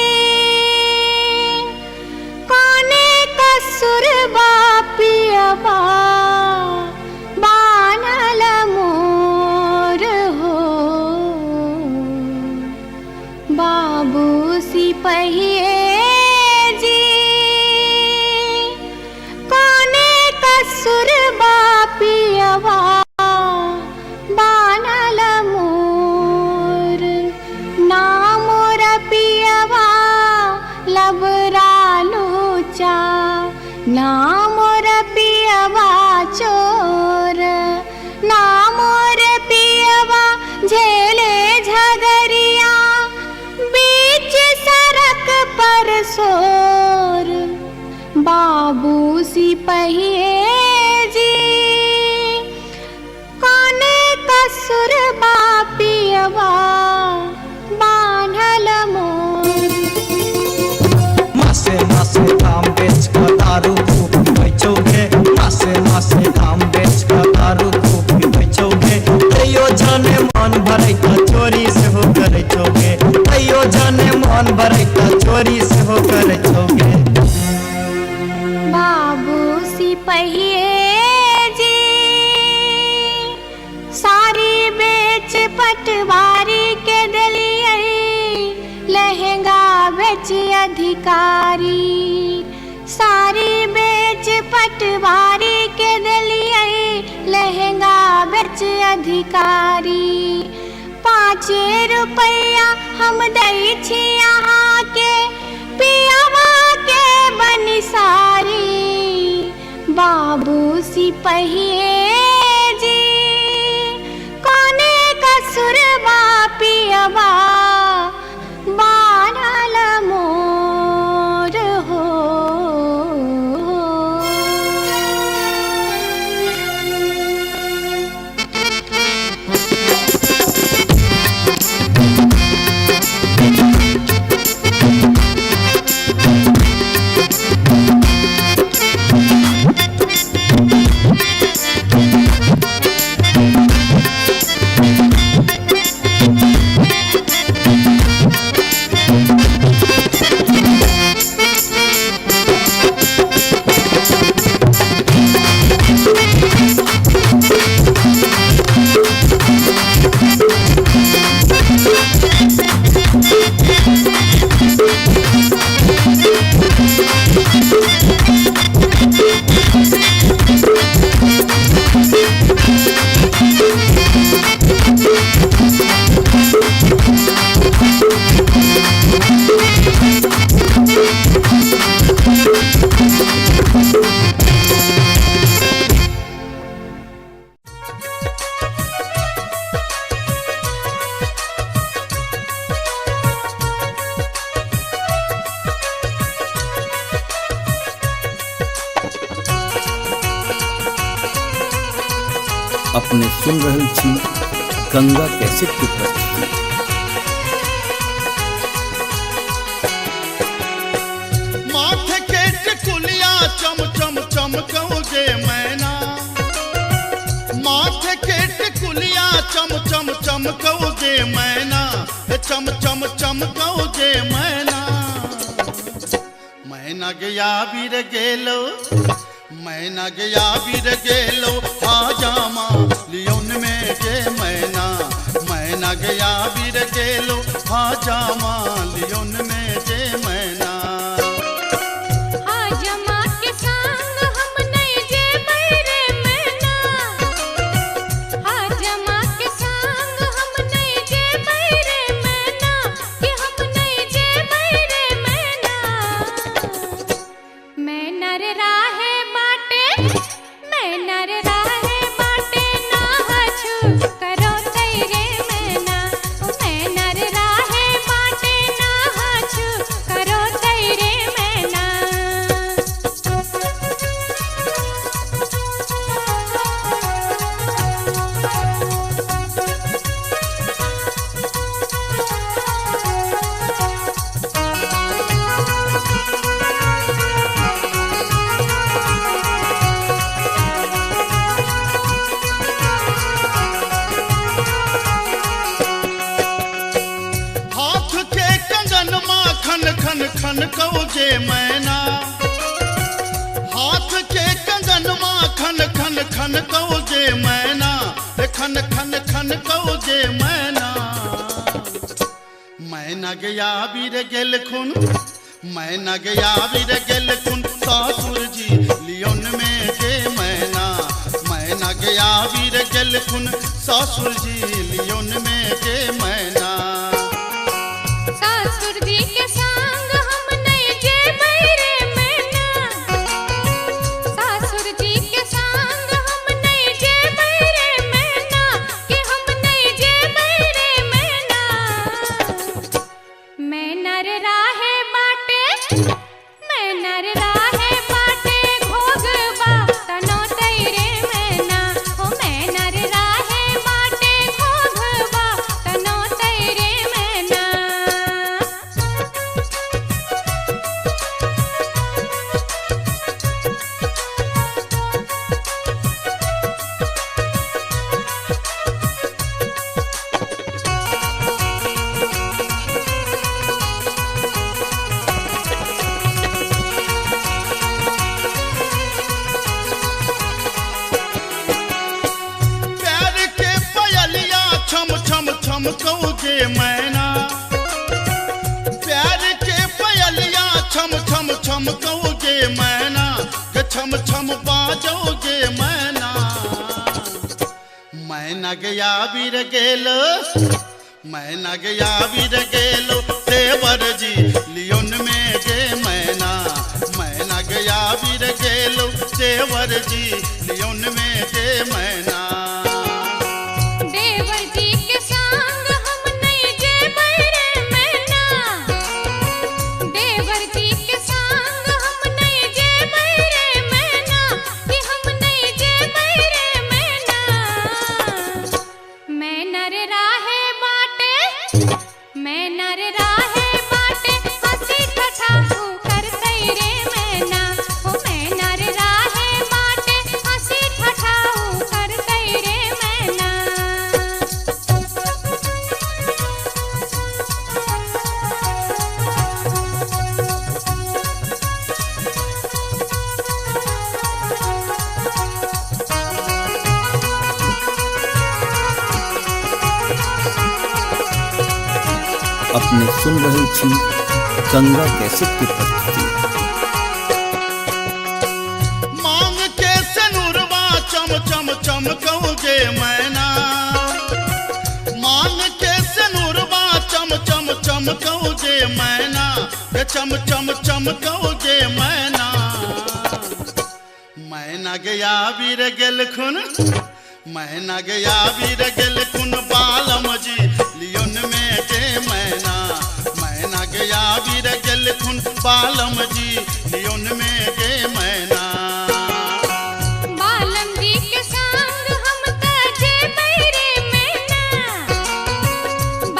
कोने कसुर बापियबा बानल मोर हो बाबू सिपहिए जी कोने कसुर बापियबा बानल मोर नामोर पियवा लबरा लूचा नामोर पियवा चोर नामोर पियवा झेले झगरिया बीच सड़क पर सोर बाबू सिपहिए जी कोने कसुर बापियवा बान्हल मोर मासे मासे काम बेच कर दारू खूब बेचोगे मासे काम बेच कर दारू खूब बेचोगे तैयो जाने मन भरै त चोरी से हो करे छोगे तैयो जाने मन भरै त चोरी से हो करे छोगे बाबू सिपहिए जी सारी बेच पटवारी के दिलिए लहंगा बेच अधिकारी सारी बेच पटवारी के दिलिए लहंगा बेच अधिकारी 5 रुपया हम दै छी यहाँ के पियावा के बनिसारी बाबू सिपहिए जी कोने कसुर बापियवा बानल मोर हो अपने सुन रहल छी गंगा कैसेट की प्रस्तुति। माथे के टिकुलिया चम चमकौ जे मैना मैना गया बीर गेलो मैना गया बीर गेलो हाजामा लियोन में जे मैना मैना गया बीर गेलो हाजामा लियोन में जे मैना हाजमा के संग हम नहीं जे बैरे मैना हाजमा के संग हम नहीं जे बैरे मैना कि हम नहीं जे बैरे मैना मैं नर राहे बाटे मैं नर राहे बाटे ना हछु करो तेरे मैना मैं नर राहे बाटे ना हछु करो तेरे मैना हाथ के कंगन माँ खन खन खन कौ जे मैना हाथ के कंगन माँ खन खन खन कौ जे मैना खन खन खन कौ जे मैना मैना गया बीर गेल खुन मैना गया बीर गेल खुन ससुर जी लियोन में जे मैना मैना गया बीर गेल खुन ससुर जी लियोन में जे मैना सासुर जी के संग हम नहीं जे बैरे मैना सासुर जी के संग हम नहीं जे बैरे मैना कि हम नहीं जे बैरे मैना मैं नर राहे बाटे मैं नर राहे बाटे घोगबा तनो तेरे मैना हो मैं नर राहे बाटे घोगबा तनो तेरे मैना प्यार के पयलिया छम छम छम कौ जे मैना प्यार के पयलिया छम छम छम कौ जे मैना के छम छम बाजो जे मैना मैना गया बीर गेलो मैना गया बीर गेलो देवर जी लियोन में जे मैना मैना गया बीर गेलो देवर जी लियोन में जे मैना देवर जी के संग हम नहीं जे बैरे मैना देवर जी के संग हम नहीं जे बैरे मैना कि हम नहीं जे बैरे मैना मैं नर राहे बाटे मैं नर राहे बाटे हंसी ठठा कर तेरे मैना हो मैं नर राहे बाटे हंसी ठठा कर तेरे मैना अपने सुन रहे छी गंगा कैसेट की प्रस्तुति। मांग के सनुरवा चम चम चमकौ जे मैना मांग के सनुरवा चम चम चमकौ जे मैना के चम चम चमकौ जे मैना मैना गया बीर गेल खुन मैना गया बीर गेल खुन बालम जी लियोन में जे मैना मैना गया बीर गेल खुन बालम जी लियोन में जे मैना बालम जी के संग हम ताजे बैरे मैना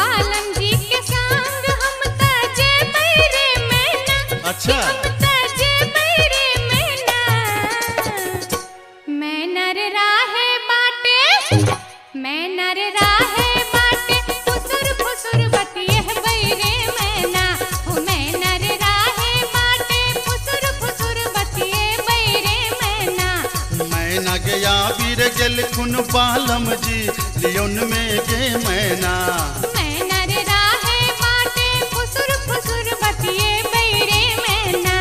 बालम जी के संग हम ताजे बैरे मैना अच्छा हम ताजे बैरे मैना मैं नर राहे बाटे मैं नर राहे बाटे फुसुर फुसुर बतिये बैरे महीना गया बीर गेल खुन बालम जी लियोन में गे मैना मैना रे राहे बाटे फुसुर फुसुर बतिए बैरे मैना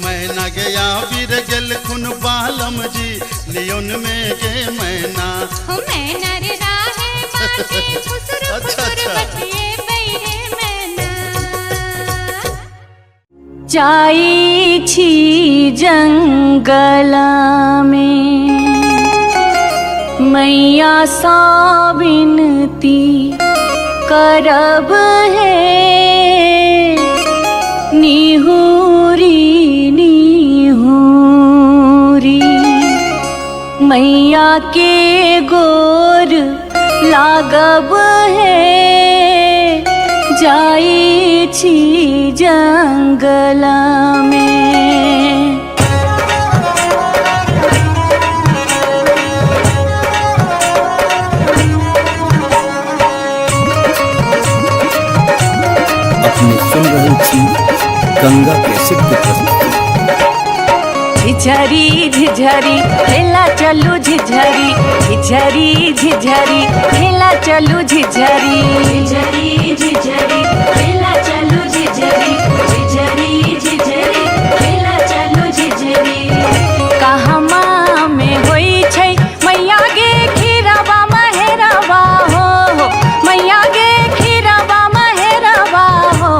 महीना गया बीर गेल खुन बालम जी लियोन में गे मैना मैना रे राहे बाटे फुसुर फुसुर बतिए बैरे मैना जाई छी जंगला में मैया सा विनती करब है निहुरी निहुरी मैया के गोर लागब है जाई छी जंगला में अपने सुन रहे छी गंगा कैसेट की प्रस्तुति। झिझरी झिझरी खेला चलू झिझरी झिझरी झिझरी खेला चलू झिझरी झिझरी झिझरी खेला चलू झिझरी झिझरी झिझरी खेला चलू झिझरी कहमा में होई छै मैया गे खीरवा महेरवा हो मैया गे खीरवा महेरवा हो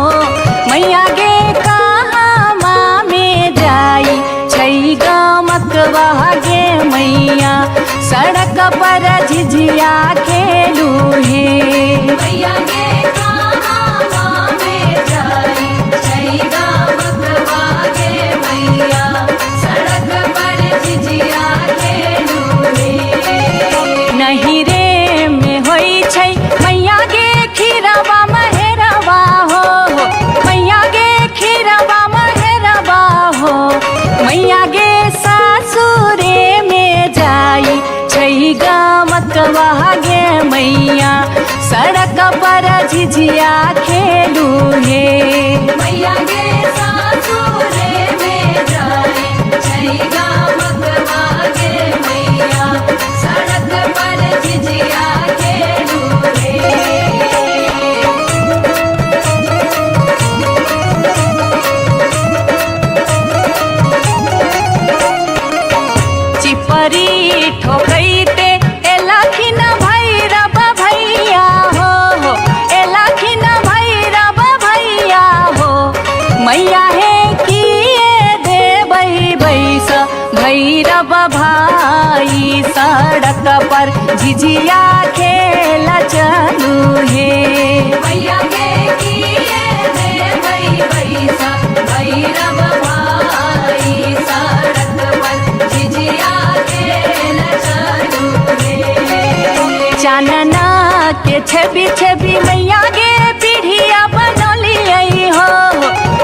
मैया गे कहमा में जाई छै गमकवा गे मैया सड़क पर झिझिया खेलू हे मैया गे कहमा में जाई छै गमकवा गे मैया सड़क पर झिझिया खेलू हे नहीं रे में होई छै मैया गे खीरवा महेरवा हो मैया गे खीरवा महेरवा हो मैया गे सासुरे में जाई छै गमकवा गे मैया सड़क पर झिझिया खेलू हे मैया गे सासुरे में जाई छै गमकवा गे मैया सड़क पर झिझिया खेलू हे चिपरी ठोकैते एलखिन भैरव भैया हो एलखिन भैरव भैया हो मैया हे किए देबै बैस भैरव भाई सड़क पर झिझिया खेल चलू हे मैया गे किए देबै बैस भैरव भाई सड़क पर झिझिया खेल चलू हे चानना के छवि छवि मैया गे पीढ़िया बनलियै हो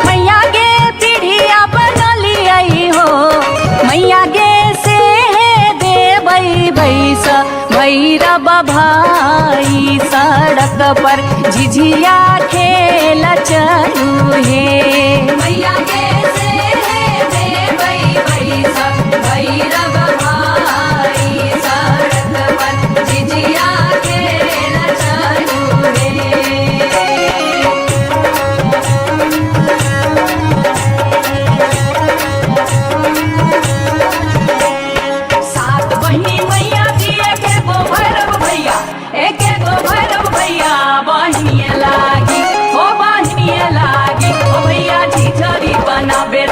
मैया गे पीढ़िया बनलियै हो मैया गे से देबै बैस भैरव भाई सड़क पर झिझिया खेल चलू हे मैया गे से देबै बैस भैरव भाई सड़क पर झिझिया खेल चलू हे सात बहिनी मैया दिए के गो भैरव भैया एक गो भैरव भैया बहिनिए लागी ओ बहिनिए लागी ओ भैया झिझरी बनाबे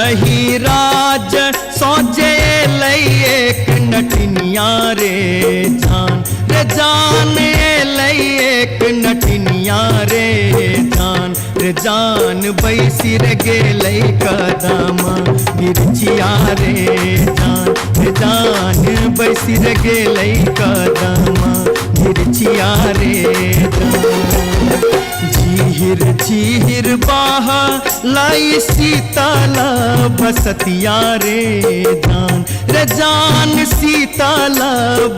रही राज सोजे एक नटनिया रे जान एक नटनिया रे जान बैसी रे गेलै कदमा मिर्चिया रे जान बैसी रे गेलै कदमा मिर्चिया रे झीर झीर बाह लाई सीताला बसतिया रे जान सीताला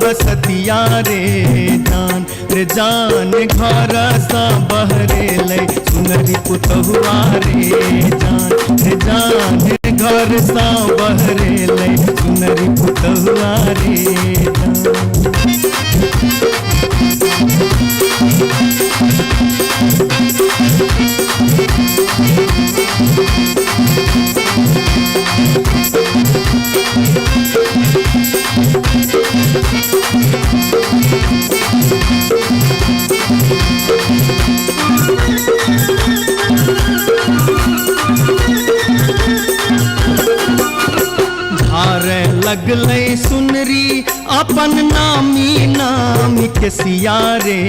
बसतिया रे जान घर सा बहरे लै सुनरी पुतहुआ रे जान घर सा बहरे लै सुनरी पुतहुआ रे धारे लगलै सुनरी अपन नामी नामी के सिया रे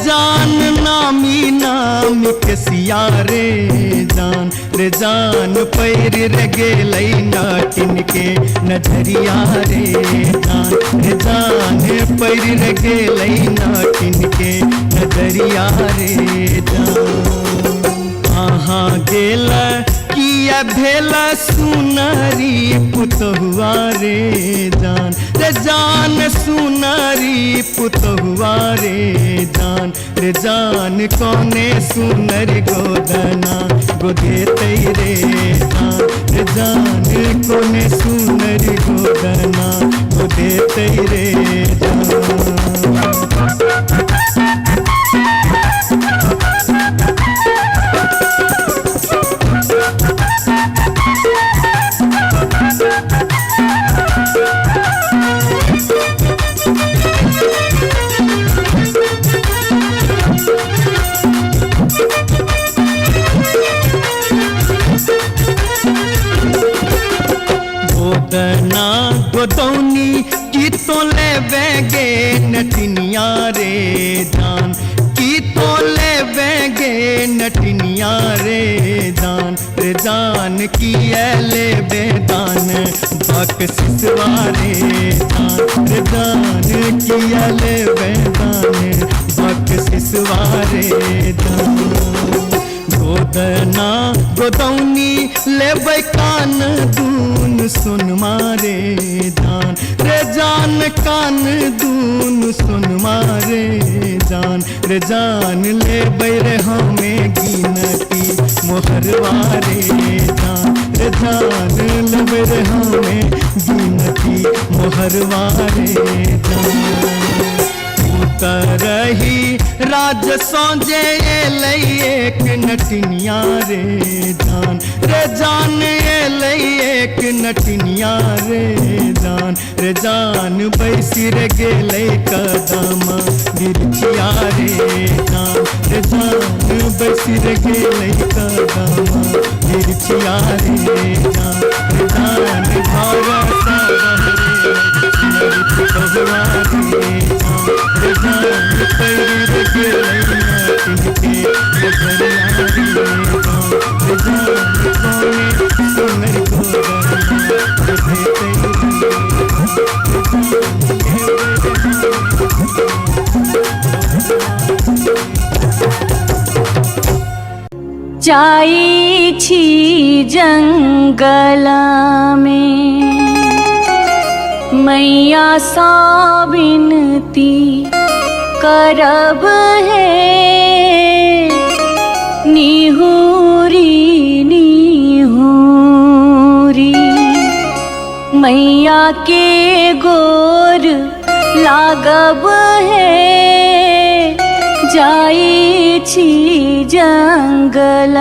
जान नामी नामी के सिया रे जान पैर रे गेलै नाटिन के नजरिया रे जान पैर रे गेलै नाटिन के नजरिया रे कहाँ गेल किया भेला सुनरी पुतहुआ रे जान सुनरी पुतहुआ रे जान कोने सुनरी गोदना गोदेते रे जान कोने सुनरी गोदना गोदेते रे गोदना गोदौनी की तो ले बेगे नटनिया रे जान की तो ले बेगे नटनिया रे जान की ले बेदान बक सिसवा रे जान की ले बेदान बक सिसवा रे गोदना गोदौनी लेबै कान दून सुन मारे जान कान दून सुन मारे जान लेबै रे हमें गिनती मोहरवारे जान लेबै रे हमें गिनती मोहरवारे रही राज सोजे लै एक नटनिया रे जान लै एक नटनिया रे जान बैसी रे गेलै कदमा मिर्चिया रे जान बैसी रे गेलै कदमा मिर्चिया रे जान घर सा बहरे पुतहुआ रे जान पैर गेलै नाटिन के नजरिया रे जान कोने सुनरी गोदना गोदेते जाई छी जंगल में मैया सा विनती करब है निहुरी निहुरी मैया के गोर लागब है जाई छी जंगल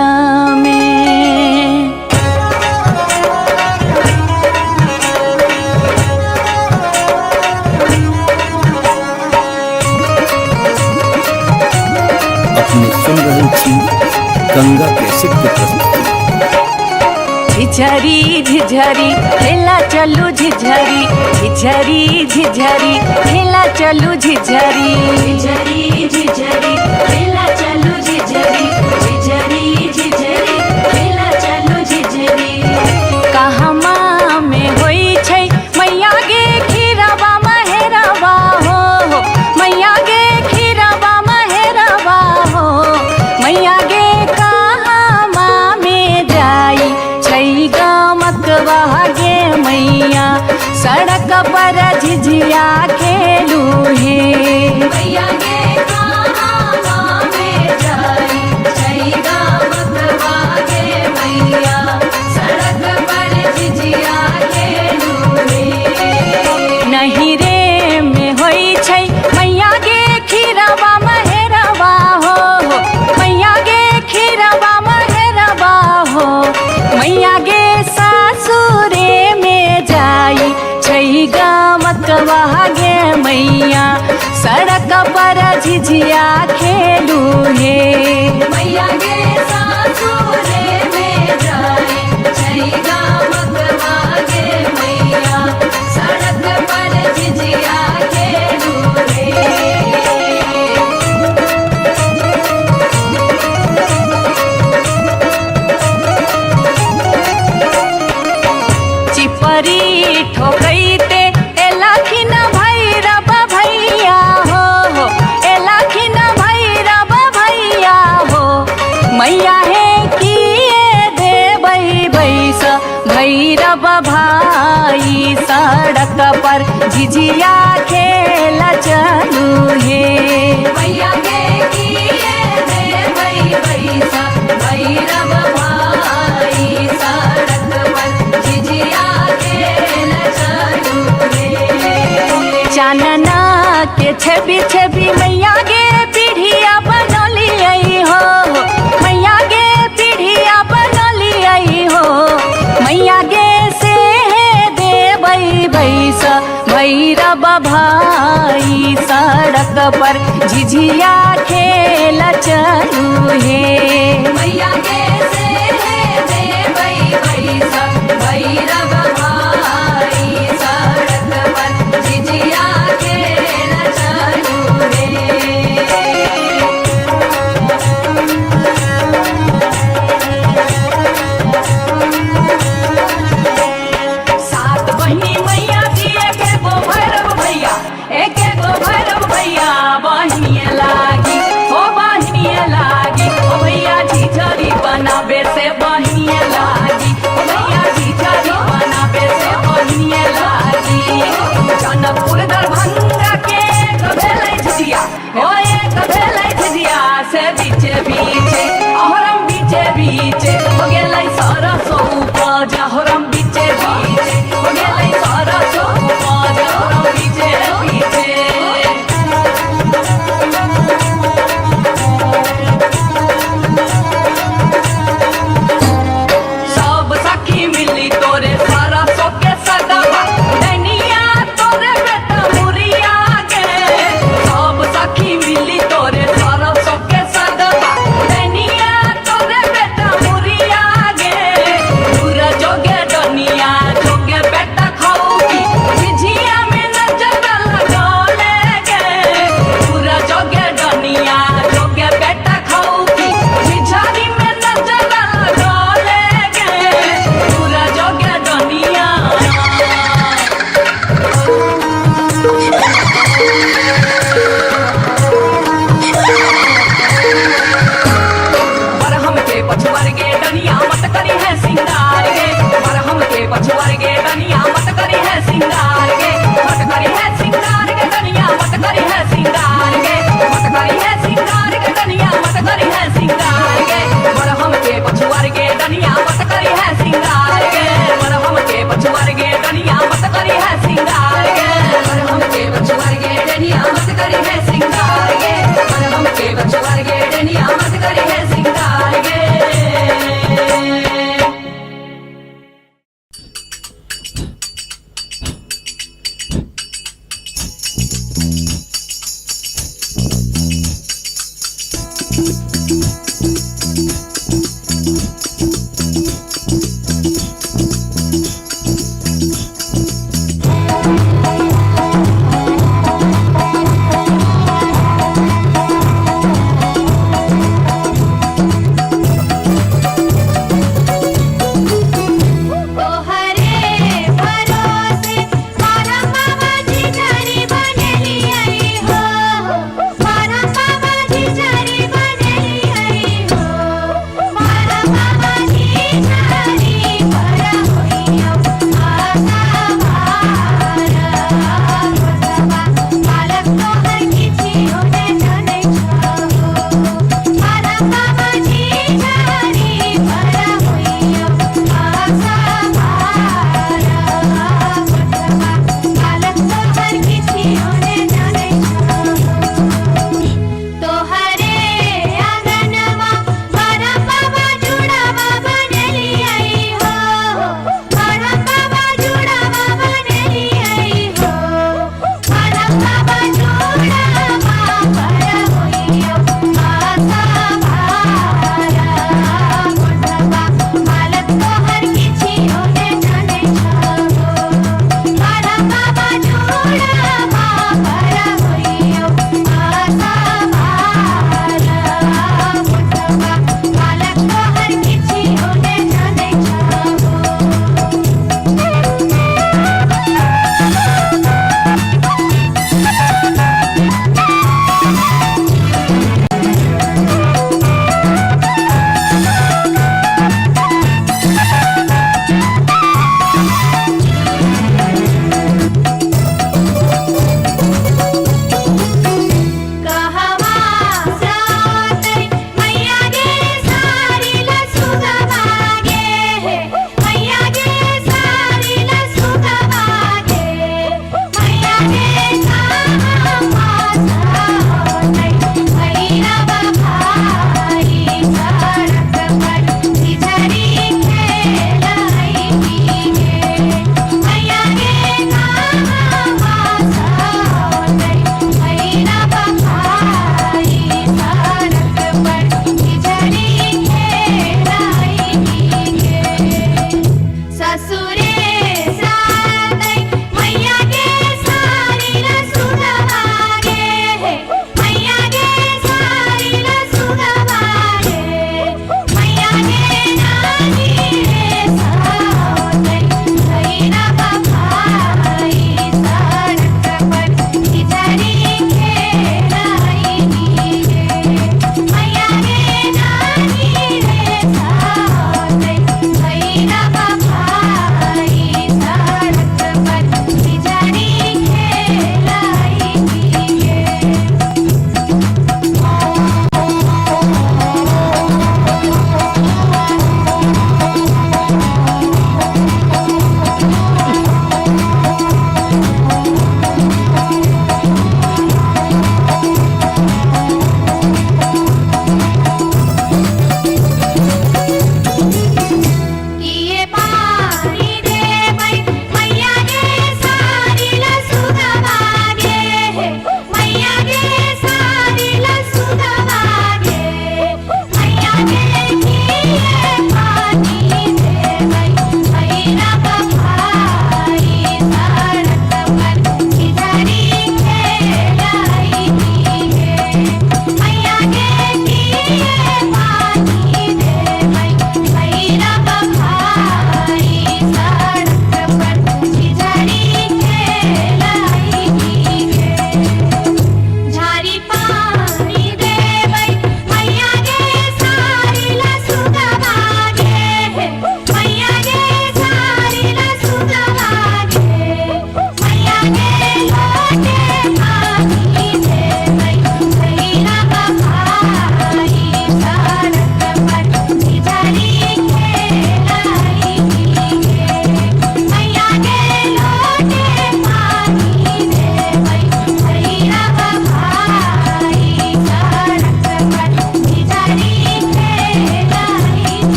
में। अपने सुन रहे थी गंगा कैसेट की प्रस्तुति। झिझरी झिझरी खेला चलू झिझरी झिझरी झिझरी खेला चलू झिझरी झिझरी झिझरी खेला चलू झिझरी झिझरी झिझरी खेला चलू झिझरी कहमा में होई छै मैया गे खीरवा महेरवा हो मैया गे खीरवा महेरवा हो मैया गे कहमा में जाई छै गमकवा गे मैया सड़क पर झिझिया खेलू हे मैया गे कहमा में जाई छै गमकवा गे मैया सड़क पर झिझिया खेलू हे नहीं रे में होई छै मैया गे खीरवा महेरवा हो मैया गे खीरवा महेरवा हो मैया गे सासुरे में जाई छै गमकवा गे मैया सड़क पर झिझिया खेलू हे मैया गे सासुरे में जाई छै गमकवा गे मैया सड़क पर झिझिया खेलू हे चिपरी ठोकैते एलखिन भैरव भैया हो एलखिन भैरव भैया हो मैया हे किए देबै बैस भैरव भाई सड़क पर झिझिया खेल चलू हे मैया गे किए देबै बैस भैरव भाई सड़क पर झिझिया खेल चलू हे चानना के छवि छवि मैया गे पीढ़िया बनलियै हो मैया गे पीढ़िया बनलियै हो मैया गे से देबै बैस भैरव भाई सड़क पर झिझिया खेल चलू हे मैया गे से देबै बैस भैरव भाई सड़क पर झिझिया खेल चलू हे सात बहिनी मैया जी एक गो भैरव भैया एक गो भैरव भैया बहिनिए लागी ओ बहिनिए लागी ओ भैया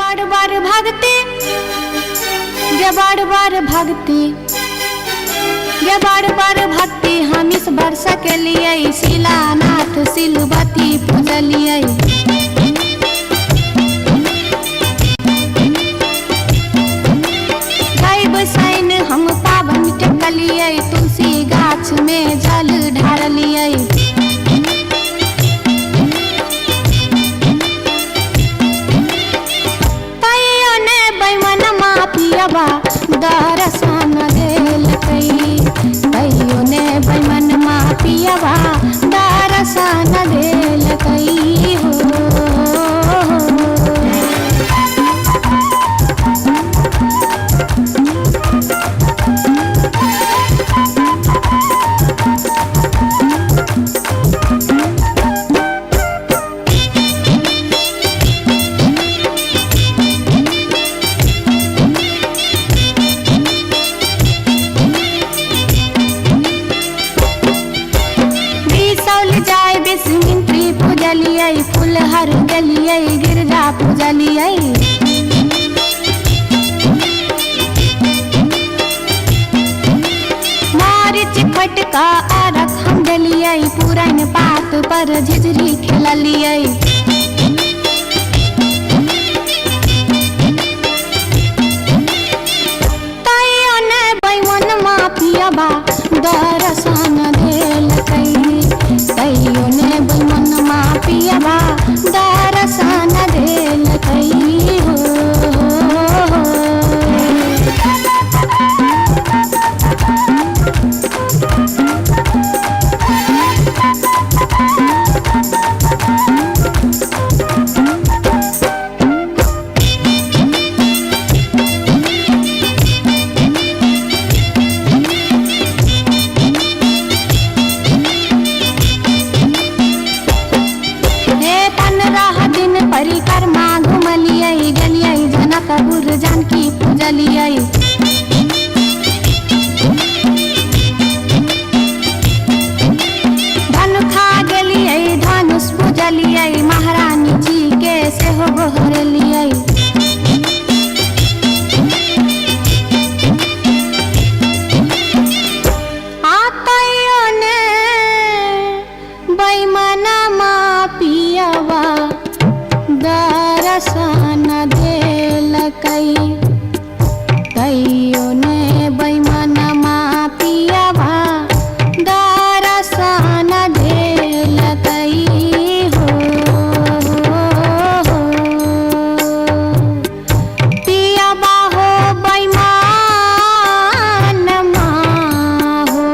बार बार भागते गे बार बार भागते गे बार बार भागते हम इस वर्ष के लिए शिलानाथ सिलवती पूजलिए बसाइन हम पावन टेकलिए तुलसी गाछ में जल ढारलिए तैयो ने बैमन मापियबा दर्शन देलकै तैयो ने बैमन मापियबा दर्शन देलकै हो फुलहर गलिए गिरजा पूजलिए मारिच खटका आरख हम डलिए पुरान पात पर झिझरी खेललिए तैयो ने बैमन मापियबा दर्शन देलकै तैयो ने बैमन मापियबा दर्शन देलकै हो परिक्रमा घुमलिए गलिए जनकपुर जानकी पूजलिए धन खा गेलिए धनुष पूजलिए महारानी जी के सेहो गोहरलिए तैयो ने बैमन मापियबा दर्शन देलकै तैयो ने बैमन मापियबा दर्शन देलकै हो पियबा हो बैमन मा हो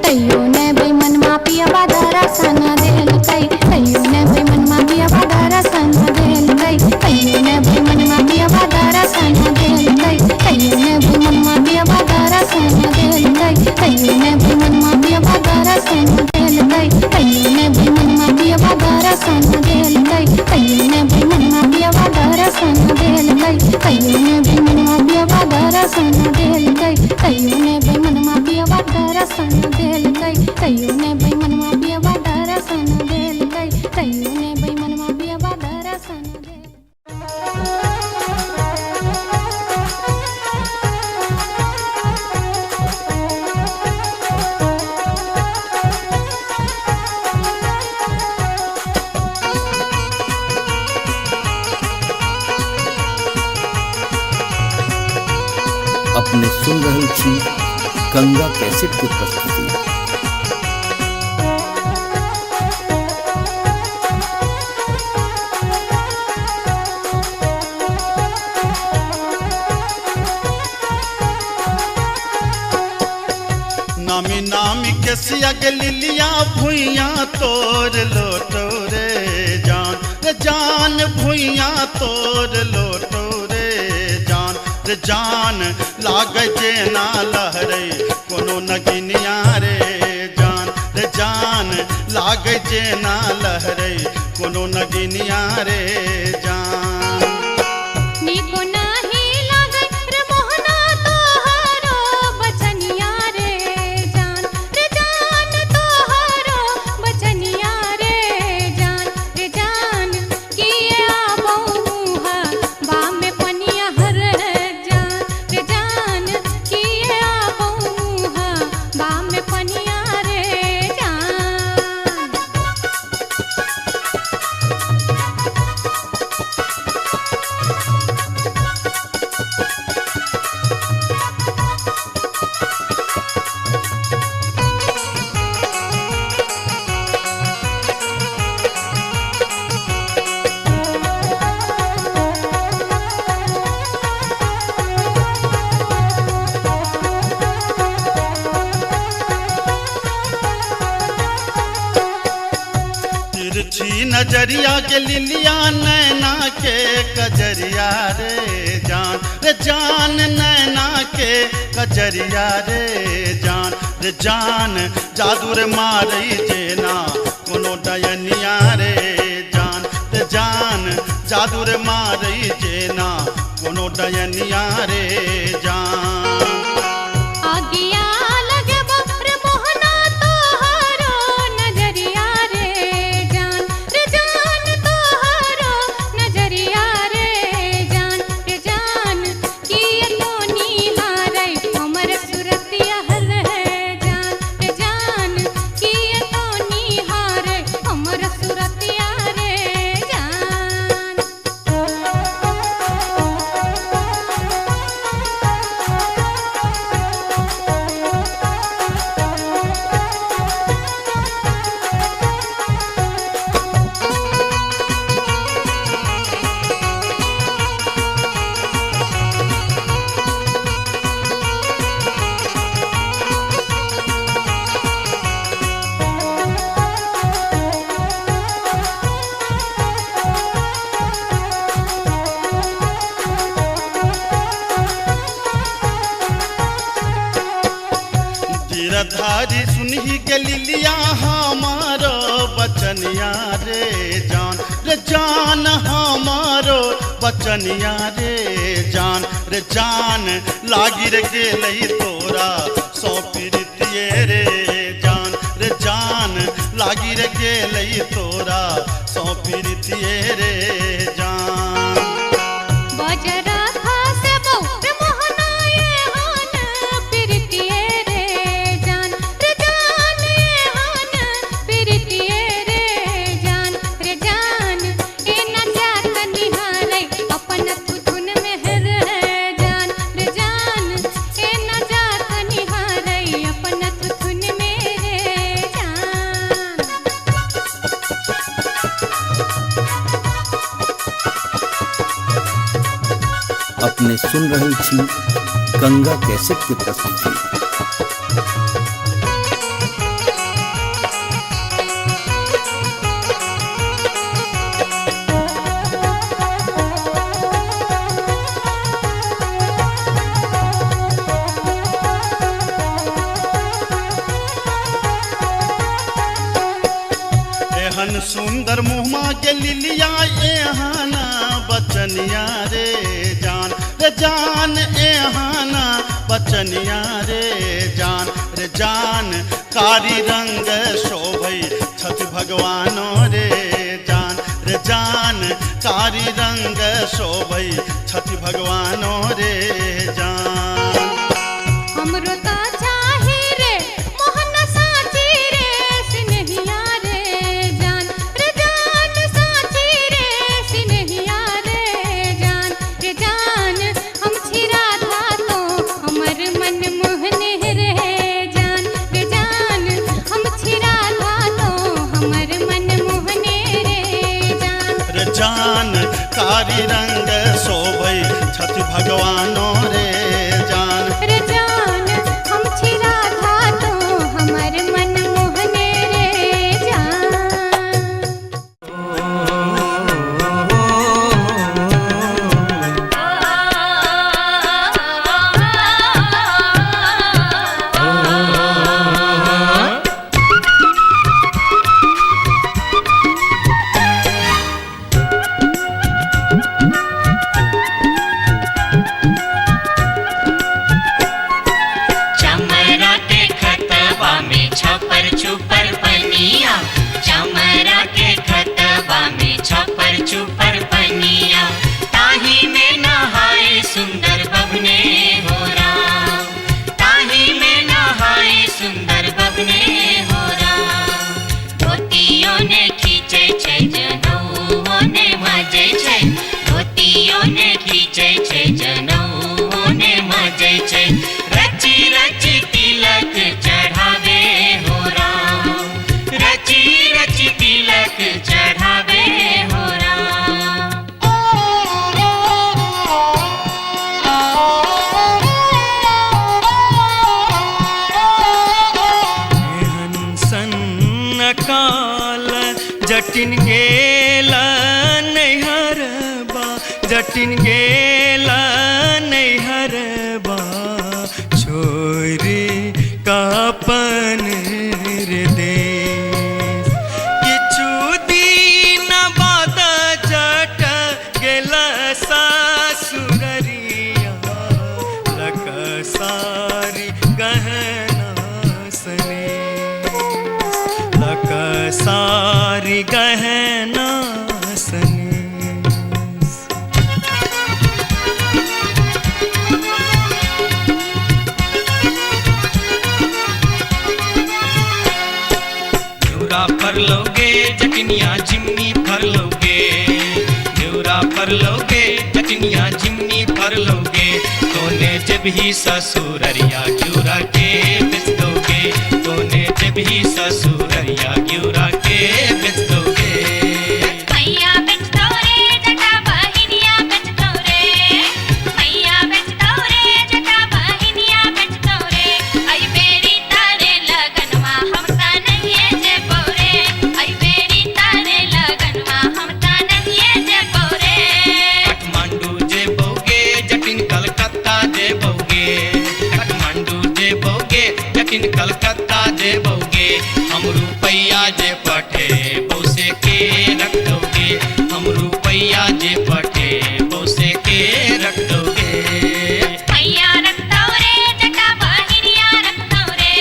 तैयो ने बैमन मापियबा दर्शन देलकै तैयो ने बैमन मापियबा दर्शन देलकै तैयो ने बैमन मापियबा दर्शन देलकै तैयो ने बैमन मापियबा दर्शन देलकै तैयो ने बैमन मापियबा दर्शन देलकै तैयो ने बैमन मापियबा दर्शन देलकै तैयो ने बैमन मापियबा दर्शन देलकै तैयो ने बैमन मापियबा दर्शन देलकै तैयो ने बैमन मापियबा दर्शन देलकै तैयो ने बैमन मापियबा दर्शन देलकै तैयो ने बैमन मापियबा दर्शन अपने सुन रहल छी गंगा कैसेट के प्रस्तुति। नामी नामी के सिया लिलिया भुइया तोर लोटो रे जान भुइया तोर लोटो रे जान लागे जेना लहरे कोनो नगिनिया रे जान लागे जेना लहरे कोनो नगिनिया रे जान निको नाही लागे रे मोहना तोहरो बचनिया रे जान तोहरो बचनिया रे जान किए तिरछी नजरिया के लिलिया नैना के कजरिया रे जान नैना के कजरिया रे जान जादू रे मारई जेना कोनो डयनिया रे जान जादू रे मारई जेना कोनो डयनिया रे जान आगिया लगे बप्र मोहना तोहरो नजरिया रे जान तोहरो नजरिया रे जान किए तो निहारै हमर सुरतिया हल है जान किए तो निहारै हमर सुरतिया रे जान गिरधारी सुनही के लिलिया हमारो बचनिया रे जान हमारो बचनिया रे जान लागी रे गेलई तोरा सौ प्रीतिये रे जान लागी रे गेलई तोरा सौ प्रीतिये रे जान बजरा खासे बहु मोहना ये हान प्रीतिये रे जान ये हान प्रीतिये रे जान ए न जात निहारै अपन तुधुन मेहर जान ए न जात निहारै अपन तुधुन मेरे जान अपने सुन रहल छी गंगा कैसेट के प्रस्तुति। एहन सुंदर मुहमा के लिलिया एहाना बचनिया रे जान एहाना बचनिया रे जान कारी रंग शोभै छठ भगवानो रे जान कारी रंग शोभै छठ भगवानो रे जान हमरो ता चाहे रे मोहन साची रे सिनहिया रे जान साची रे सिनहिया रे जान हम छिरा था तो हमर मन मोहने रे जान हम छिरा था तो हमर मन मोहने रे जान कारी रंग शोभै छठ भगवानो रे जान हम छिरा था तो हमर मन मोहने रे जान जटिन गेला नैहरबा जटिन गेला नैहरबा छोरी कापन रे देश किछु दिन बाद जट गेला सासुररिया लकसारी गहना सने लकसारी गहना सने फर लोगे जटनिया जिमनी फर लोगे न्यूरा फर लोगे जटनिया जिमनी फर लोगे तोने जब ही ससुररिया ग्यूरा के बेच दोगे तोने जब ही ससुररिया ग्यूरा के बेच दोगे मैया बेच दो रे जटा बहिनिया बेच दो रे मैया बेच दो रे जटा बहिनिया बेच दो रे आई बेरी तारे लगनवा हम ता नहीं जे पौरे आई बेरी तारे लगनवा हम ता नहीं जे पौरे काठमांडू जे बोगे जटिन कलकत्ता जे बोगे काठमांडू जे बोगे जटिन कलकत्ता जे बोगे हम रुपैया जे पठे बोसे के रख दोगे हम रुपैया जे पठे बोसे के रख दोगे मैया रख दो रे जटा बहिनिया रख दो रे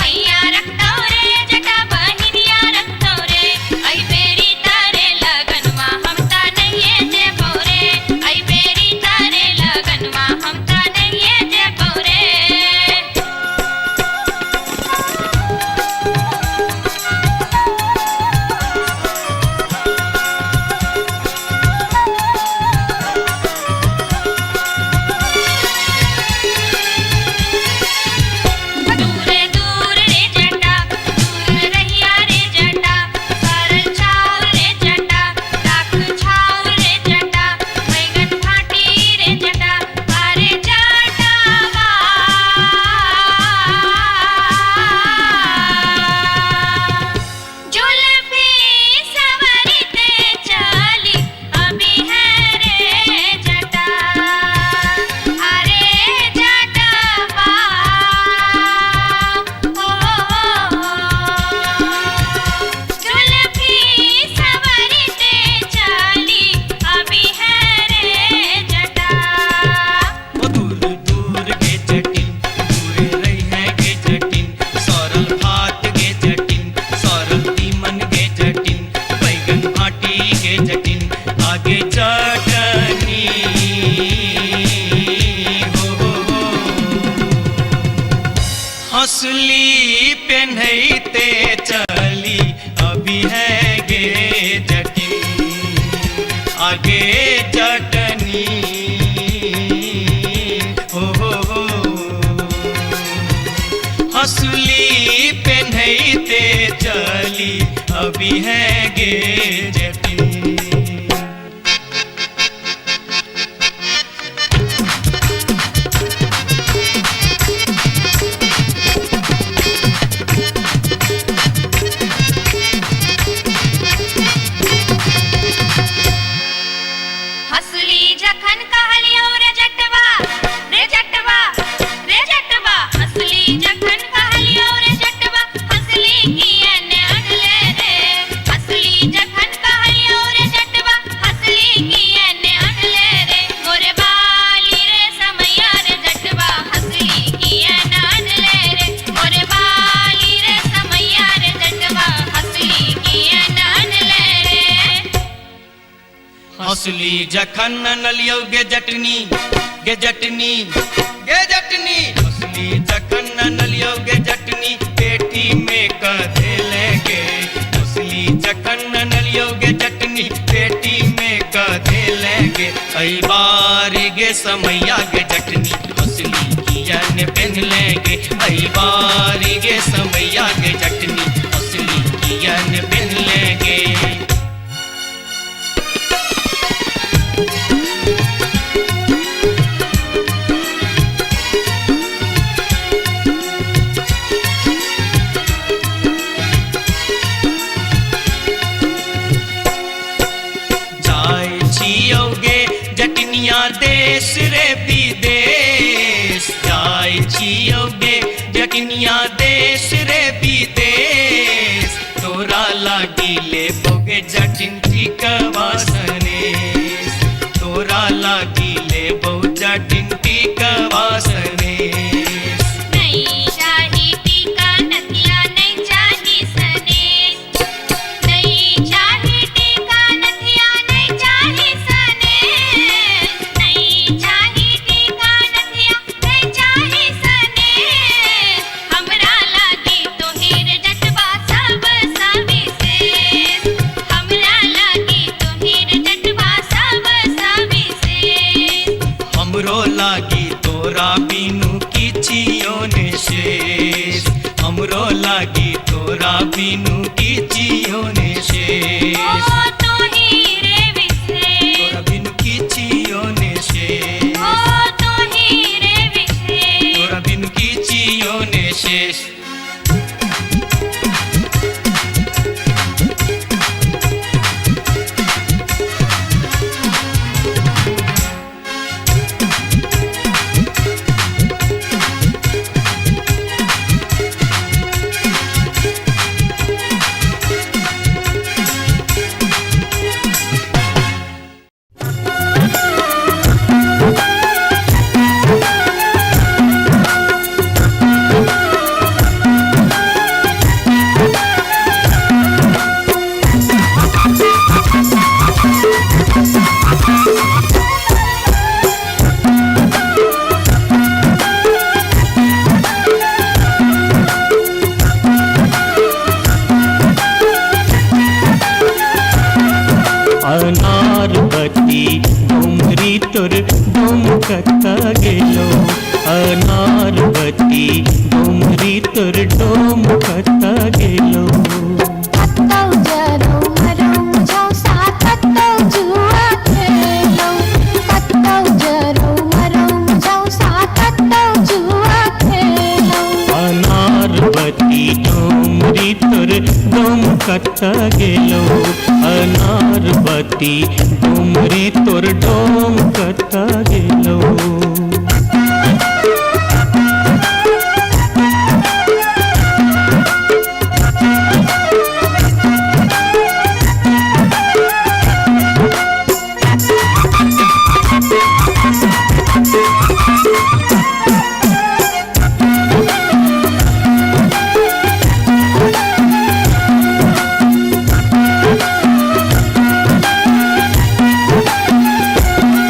मैया रख दो रे जटा बहिनिया रख दो रे आई बेरी तारे लगनवा हम ता नहीं जे पौरे आई बेरी तारे लगनवा हम ता नहीं जे पौरे दूरे दूर रे जटा दूर रहिया रे जटा सरल छाव रे जटा राख छाव रे जटा बैगन फाटी रे जटा पारे जटावा जुल्फी सवरते चली अभी है रे जटा अरे जटावा जुल्फी सवरते चली अभी है रे जटा वो दूर दूर के जटिन दूर रही है के जटिन सरल भात के जटिन सरल तीमन के जटिन बैगन भाटी के जटिन आगे चटनी हो हंसली पेन्हते चली अभी है गे जटिन आगे चटनी हो हंसली पेन्हते चली अभी है गे जटिन हसली जखन कहलियो रे जटवा रे जटवा रे जटवा हसली जखन कहलियो रे जटवा हसली किए ने अनले रे हसली जखन कहलियो रे जटवा हसली किए ने अनले रे मोरे बाली रे समैया रे जटवा हसली किए ने अनले रे मोरे बाली रे समैया रे जटवा हसली किए ने अनले रे हंसली जखन नलियो गे जटनी गे जटनी गे जटनी हंसली जखन नलियो गे जटनी पेटी में कधे लेंगे हंसली जखन नलियो गे जटनी पेटी में कधे लेंगे कई बार गे समैया गे जटनी हंसली किया ने पहन लेंगे कई बार गे समैया गे जटनी हंसली किया ने पहन लेंगे देश रे विदेश जाय छियो गे जटनिया देश रे विदेश तोरा लागी ले बोगे जटिन टिकवा सनेश तोरा लागी ले बो जटिन टिकवा सनेश नहीं चाही टीका नथिया नहीं चाही सनेश नहीं चाही टीका नथिया नहीं चाही सनेश नहीं चाही टीका नथिया नहीं चाही सनेश हमरा लागी तोहिर जटवा सब सविशेष हमरा लागी तोहिर जटवा सब सविशेष हमरो लागी तोरा बिनु किछियो ने शेष हमरो लागी तोरा बिनु किछियो ने शेष ओ तोहिरे विशेष तोरा बिनु किछियो ने शेष ओ तोहिरे विशेष तोरा बिनु किछियो ने शेष अनारबती डोमरी तोर डोमकता गेलो अनारबती डोमरी तोर डोमकता गेलो कत्तौ जरौ मरौ मुझौ सा कत्तौ जुआ खेलौ कत्तौ जरौ मरौ मुझौ सा कत्तौ जुआ खेलौ अनारबती डोमरी तोर डोमकता गेलो अनारबती डोमरी तोर डोमकता गेलो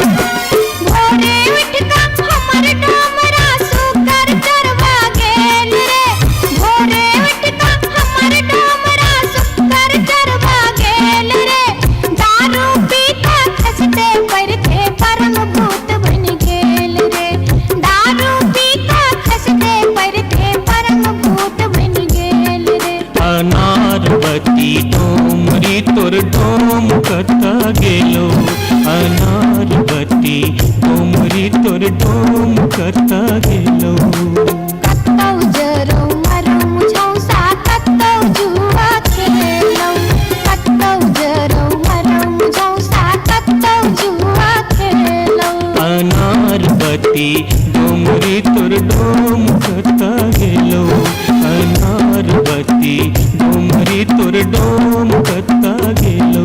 भोरे उठका हमर डोमरा सुकर चरवा गेल रे भोरे उठका हमर डोमरा सुकर चरवा गेल रे दारू पीता खसते परथे परम भूत बन गेल रे दारू पीता खसते परथे परम भूत बन गेल रे अनारबती डोमरी तोर डोमकता गेलो अनारबती डोमरी तोर डोमकता गेलो कत्तौ जरौ मरौ मुझौ सा कत्तौ जुआ खेलौ कत्तौ जरौ मरौ मुझौ सा कत्तौ जुआ खेलौ अनारबती डोमरी तोर डोमकता गेलो अनारबती डोमरी तोर डोमकता गेलो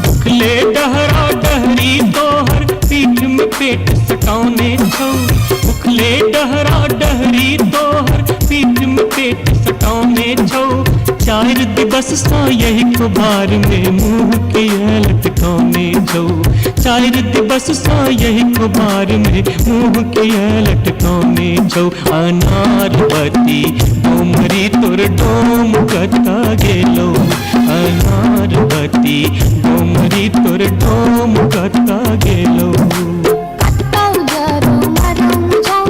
भुखले डहरा डहरी तोहर पीठ में पेट सटौने छौ भुखले डहरा डहरी तोहर पीठ में पेट सटौने छौ चार दिवस सा यही कुबार में मुंह के लटकौने छौ चार दिवस सा यही कुबार में मुंह के लटकौने छौ अनारबती डोमरी तोर डोमकता गेलो अनारबती डोमरी तोर डोमकता गेलो कत्तौ जरौ मरौ मुझौ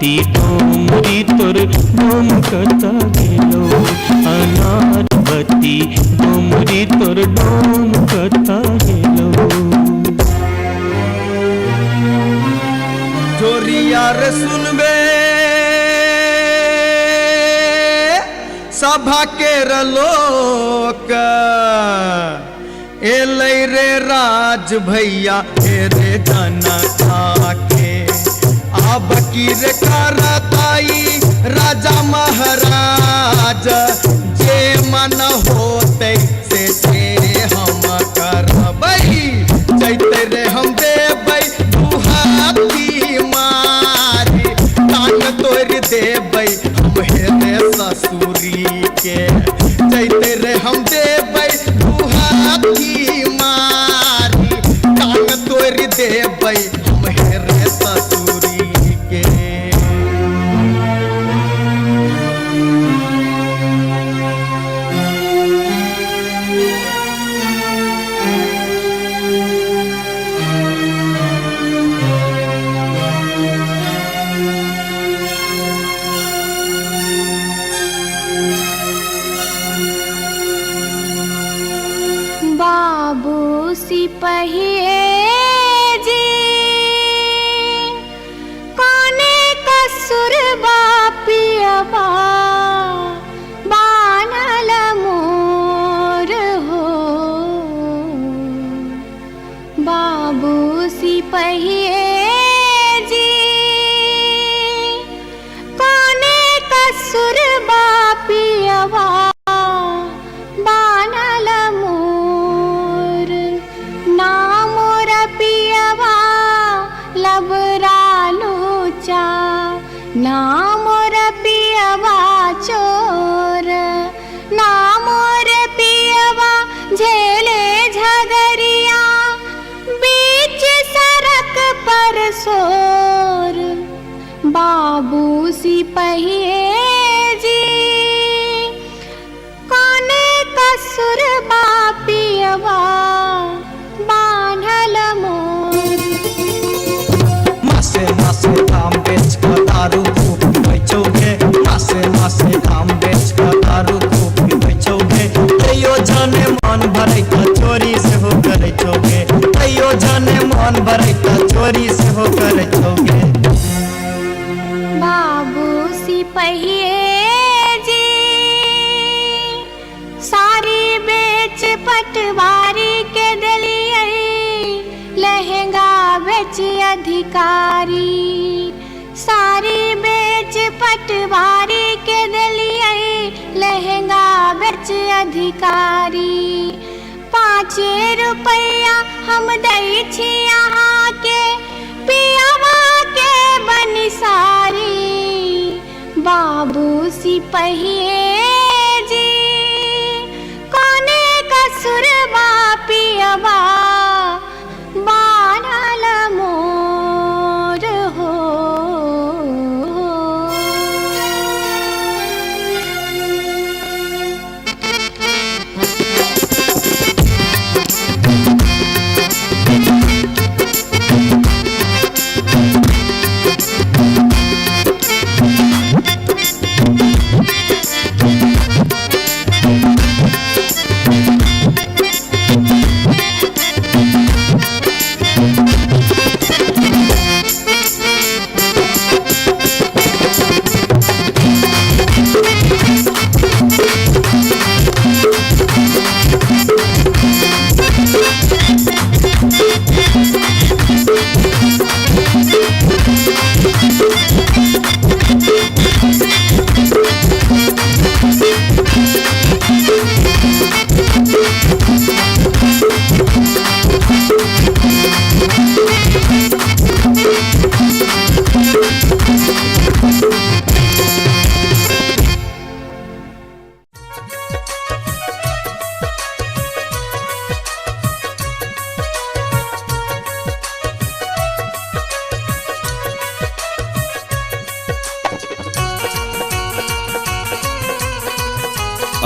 बत्ती डोमरी तोर डोम कता गेलो अनार बत्ती डोमरी तोर डोम कता गेलो जोरिया रे सुनबे सभा के लोक एलै रे राज भैया हे रे जनता के अब की रे करताई राजा महाराज जे मन होते से हम करबै जैते रे हम देबै दुहाती मारी कान तोड़ देबै हम हेरे ससुरी के जैते रे हम देबै दुहाती मारी कान तोड़ देबै हम हेरे ससुरी के बाबू सिपहिए जी कोने कसुर बापियबा बानल मोर हो बाबू सिपहिए जी कोने कसुर बापियबा बानल मोर नामोर पियवा लबरा लूचा नामोर पियवा चोर नामोर पियवा झेले झगरिया बीच सड़क पर सोर बाबू सिपहिए जी कोने कसुर बापियवा बान्हल मोर मासे मासे काम बेच कर दारू खूब बेचोगे मासे मासे काम बेच कर दारू खूब बेचोगे तैयो जाने मन भरे का चोरी से हो कर छोगे तैयो जाने मन भरे का चोरी से हो कर छोगे बाबू सिपहिए जी सारी बेच पटवारी के दलिए लहंगा बेच अधिकारी सारी बेच पटवारी के दलिए लहंगा बेच अधिकारी 5 रुपया हम दै छी यहाँ के पियावा के बनिसारी बाबू सिपहिए जी कोने कसुर बापियवा बानल मोर हो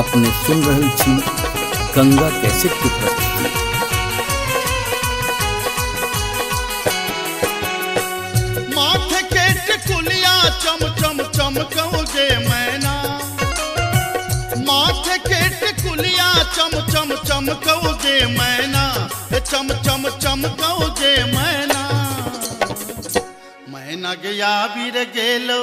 अपने सुन रहल छी गंगा कैसेट की प्रस्तुति। माथे के टिकुलिया चम गया बीर गेलो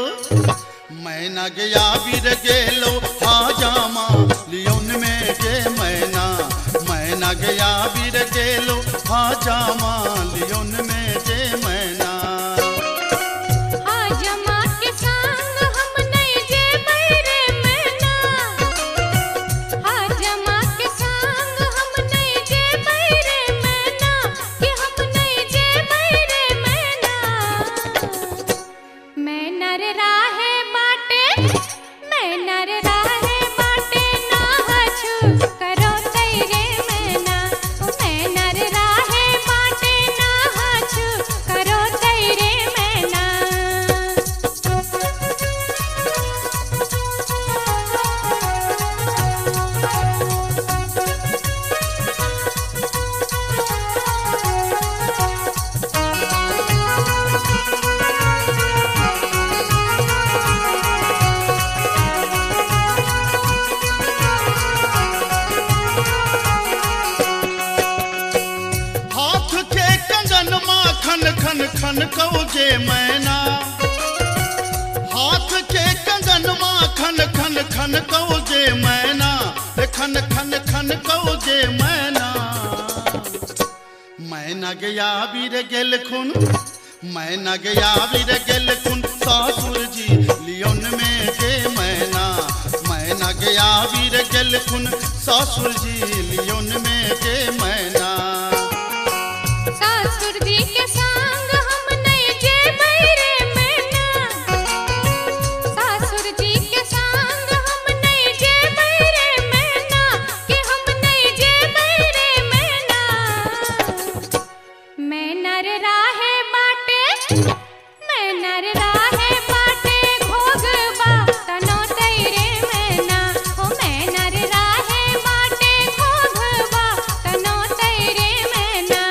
मैना गया बीर गेलो हाजामा लियोन में जे मैना गया बीर गेलो हाजामा लियोन में जे मैना हाजमा के संग हम नहीं जे बैरे मैना हाजमा के संग हम नहीं जे बैरे मैना कि हम नहीं जे बैरे मैना मैं नर राहे बाटे मैं नर राहे बाटे ना हछु करो तेरे मैना मैं नर राहे बाटे ना हछु करो तेरे मैना हाथ के कंगन माँ खन खन खन कहो जे मैना हाथ के कंगन माँ खन खन खन कहो जे मैना खन खन खन कहो जे मैना मैना गया बीर गेल खुन मैना गया बीर गेल खुन सासुर जी लियोन में जे मैना गया बीर गेल खुन सासुर जी लियोन में जे मैना सासुर जी के संग हम नहीं जे बैरे मैना सासुर जी के संग हम नहीं जे बैरे मैना कि हम नहीं जे बैरे मैना मैं नर राहे बाटे मैं नर राहे बाटे घोगबा तनो तेरे मैना हो मैं नर राहे बाटे घोगबा तनो तेरे मैना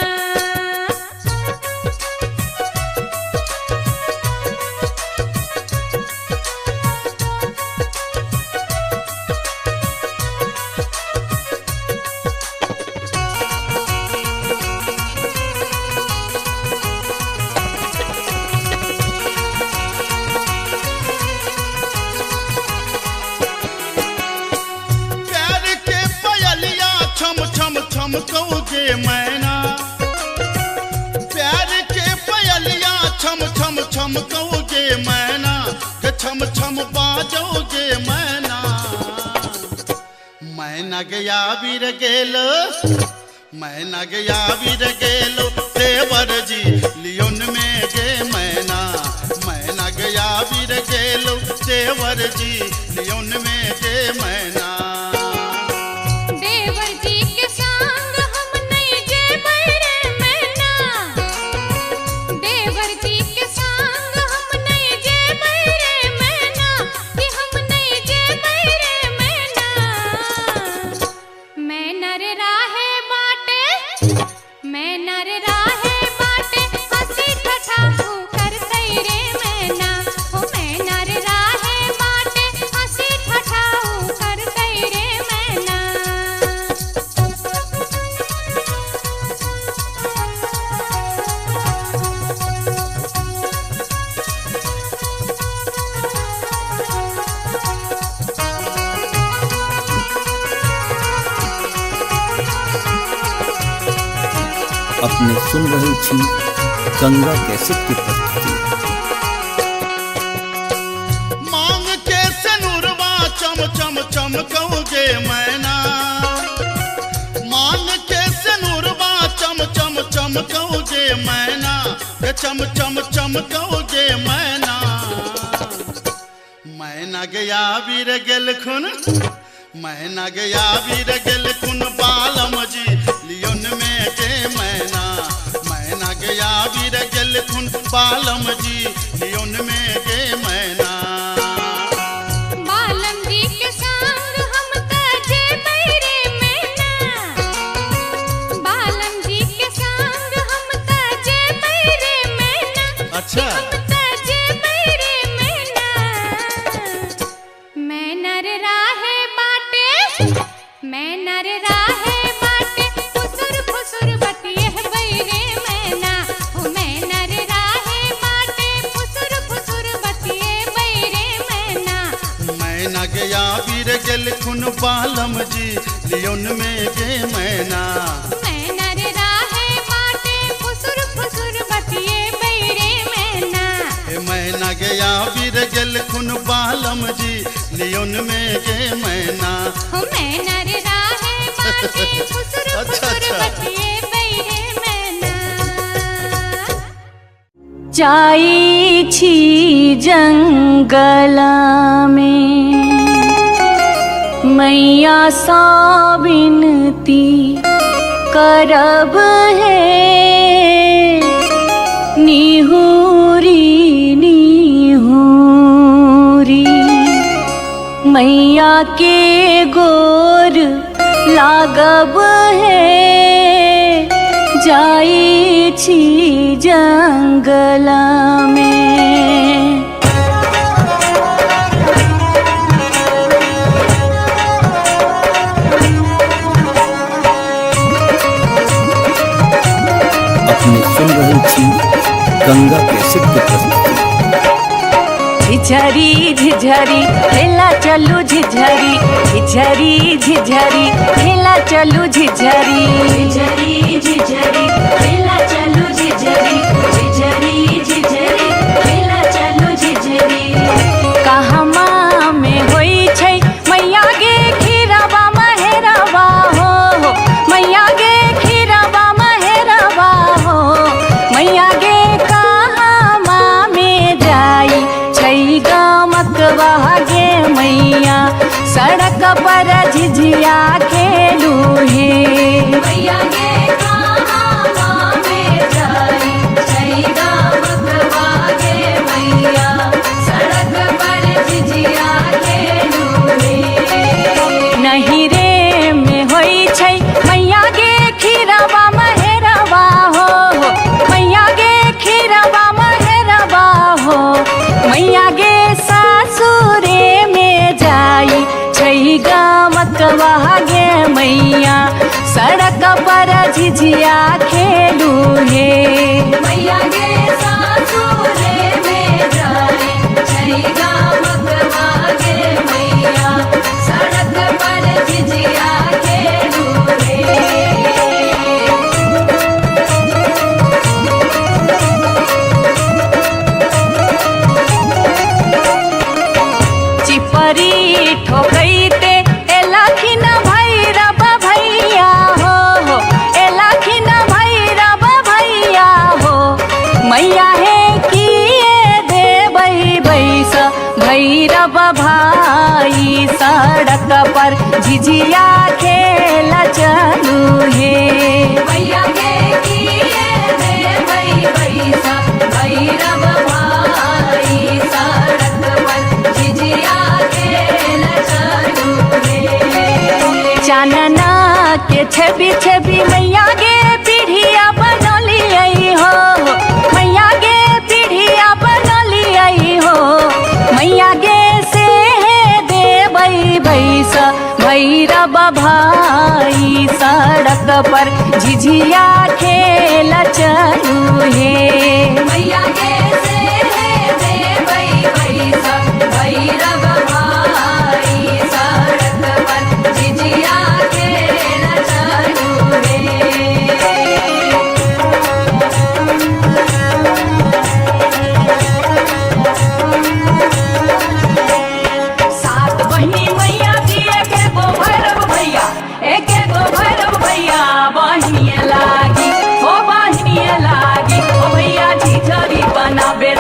प्यार के पयलिया छम छम छम कहो जे मैना प्यार के पयलिया छम छम छम कहो जे मैना के छम छम बाजो जे मैना मैना गया बीर गेलो मैना गया बीर गेलो देवर जी लियोन में जे मैना गया बीर गेलो देवर जी लियोन में जे मैना देवर जी के संग हम नहीं जे बैरे मैना देवर जी के संग हम नहीं जे बैरे मैना कि हम नहीं जे बैरे मैना मैं नर राहे बाटे मैं नर राहे बाटे हंसी ठठा कर तेरे मैना हो मैं नर राहे बाटे हंसी ठठा कर तेरे मैना अपने सुन रहल छी गंगा कैसेट की प्रस्तुति। मांग के सनुरवा चम चम चम कहो जे मैना मांग के सनुरवा चम चम चम कहो जे मैना के चम चम चम कहो जे मैना मैना गया बीर गेल खुन मैना गया बीर गेल खुन बालम जी लियोन में जे मैना गया बीर गेल खुन बालम जी लियोन में जे मैना बालम जी के संग हम ताजे बैरे मैना बालम जी के संग हम ताजे बैरे मैना अच्छा हम ताजे बैरे मैना मैं नर राहे बाटे मैं नर राहे बाटे फुसुर फुसुर बतिये बैरे मैना हो मैं नर राहे बाटे फुसुर महीना गया बीर गेल खुन बालम जी लियोन में गे मैना मैना रे राहे माटे फुसुर फुसुर बतिए बैरे मैना महीना गया बीर गेल खुन बालम जी लियोन में गे मैना मैना रे राहे माटे फुसुर फुसुर बतिए बैरे मैना जाई छी जंगला में मैया सा विनती करब है निहुरी निहुरी मैया के गोर लागब है जाई छी जंगला में अपने सुन रही थी गंगा कैसेट की प्रस्तुति। झिझरी झिझरी खेला चलू झिझरी झिझरी झिझरी खेला चलू झिझरी झिझरी झिझरी खेला चलू झिझरी झिझरी झिझरी खेला चलू झिझरी कहमा में होई छै मैया गे खीरवा महेरवा हो मैया गे खीरवा महेरवा हो मैया गे कहमा में जाई छै गमकवा गे मैया सड़क पर झिझिया खेलू हे मैया गे कहमा में जाई छै गमकवा गे मैया सड़क पर झिझिया खेलू हे नहीं रे में होई छै मैया गे खीरवा महेरवा हो मैया गे खीरवा महेरवा हो मैया गे सासुरे में जाई छै गमकवा गे मैया सड़क पर झिझिया खेलू हे मैया गे सासुरे में जाई छै गमकवा गे मैया सड़क पर झिझिया खेलू हे चिपरी ठोकैते एलखिन भैरव भैया हो एलखिन भैरव भैया हो मैया हे किए देबै बैस भैरव भाई सड़क पर झिझिया खेल चलू हे मैया गे किए देबै बैस भैरव भाई सड़क पर झिझिया खेल चलू हे चानना के छवि छवि मैया गे पीढ़िया बनलियै हो मैया गे पीढ़िया बनलियै हो मैया गे से देबै बैस भैरव भाई सड़क पर झिझिया खेल चलू हे मैया गे से देबै बैस भैरव भाई सड़क पर झिझिया खेल चलू हे सात बहिनी मैया दिए के गो भैरव भैया एक गो भैरव भैया बहिनिए लागी ओ बहिनिए लागी ओ भैया झिझरी बनाबे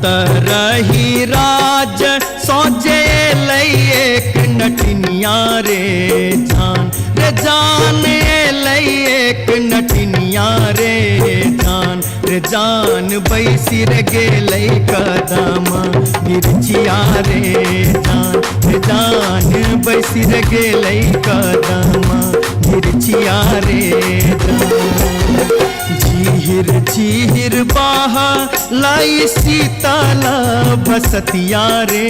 उतरही राज सोजे एक नटनिया रे जान एक नटनिया रे जान बैसी रे गेलै कदम मिर्चिया रे जान बैसी रे गेलै कदम मिर्चिया रे झीर झीर बाह लाई शीतल बसतिया रे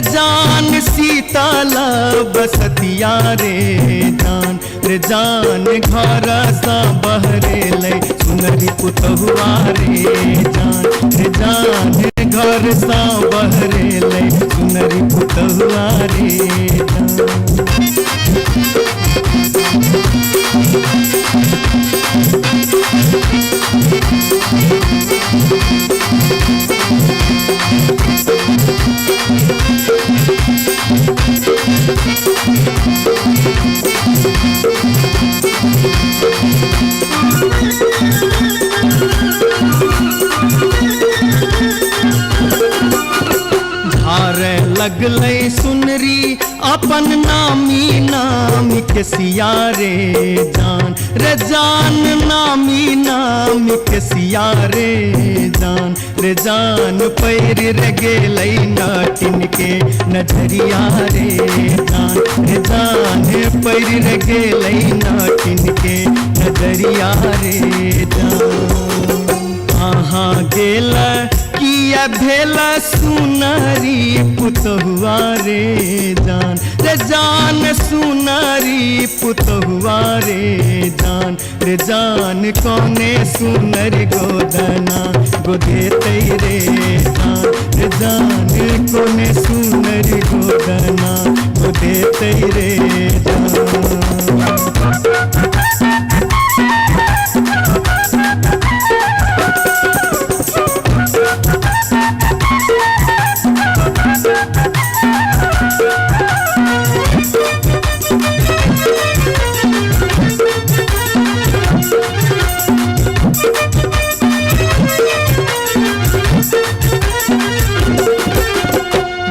जान शीतल बसतिया रे जान घर सा बहरे लै सुनरी पुतहुआ रे जान घर सा बहरे लै सुनरी पुतहुआ रे धारे लगलै सुनरी अपन नामी नामी के सिया रे जान नामी नामी के सिया रे जान पैर रे गेलै नाटिन के नजरिया रे जान पैर रे गेलै नाटिन के नजरिया रे कहाँ गेल किया भेल सुनरी पुतहुआ रे जान सुनरी पुतहुआ रे जान कोने सुनरी गोदना गोदेते रे जान कोने सुनरी गोदना गोदेते रे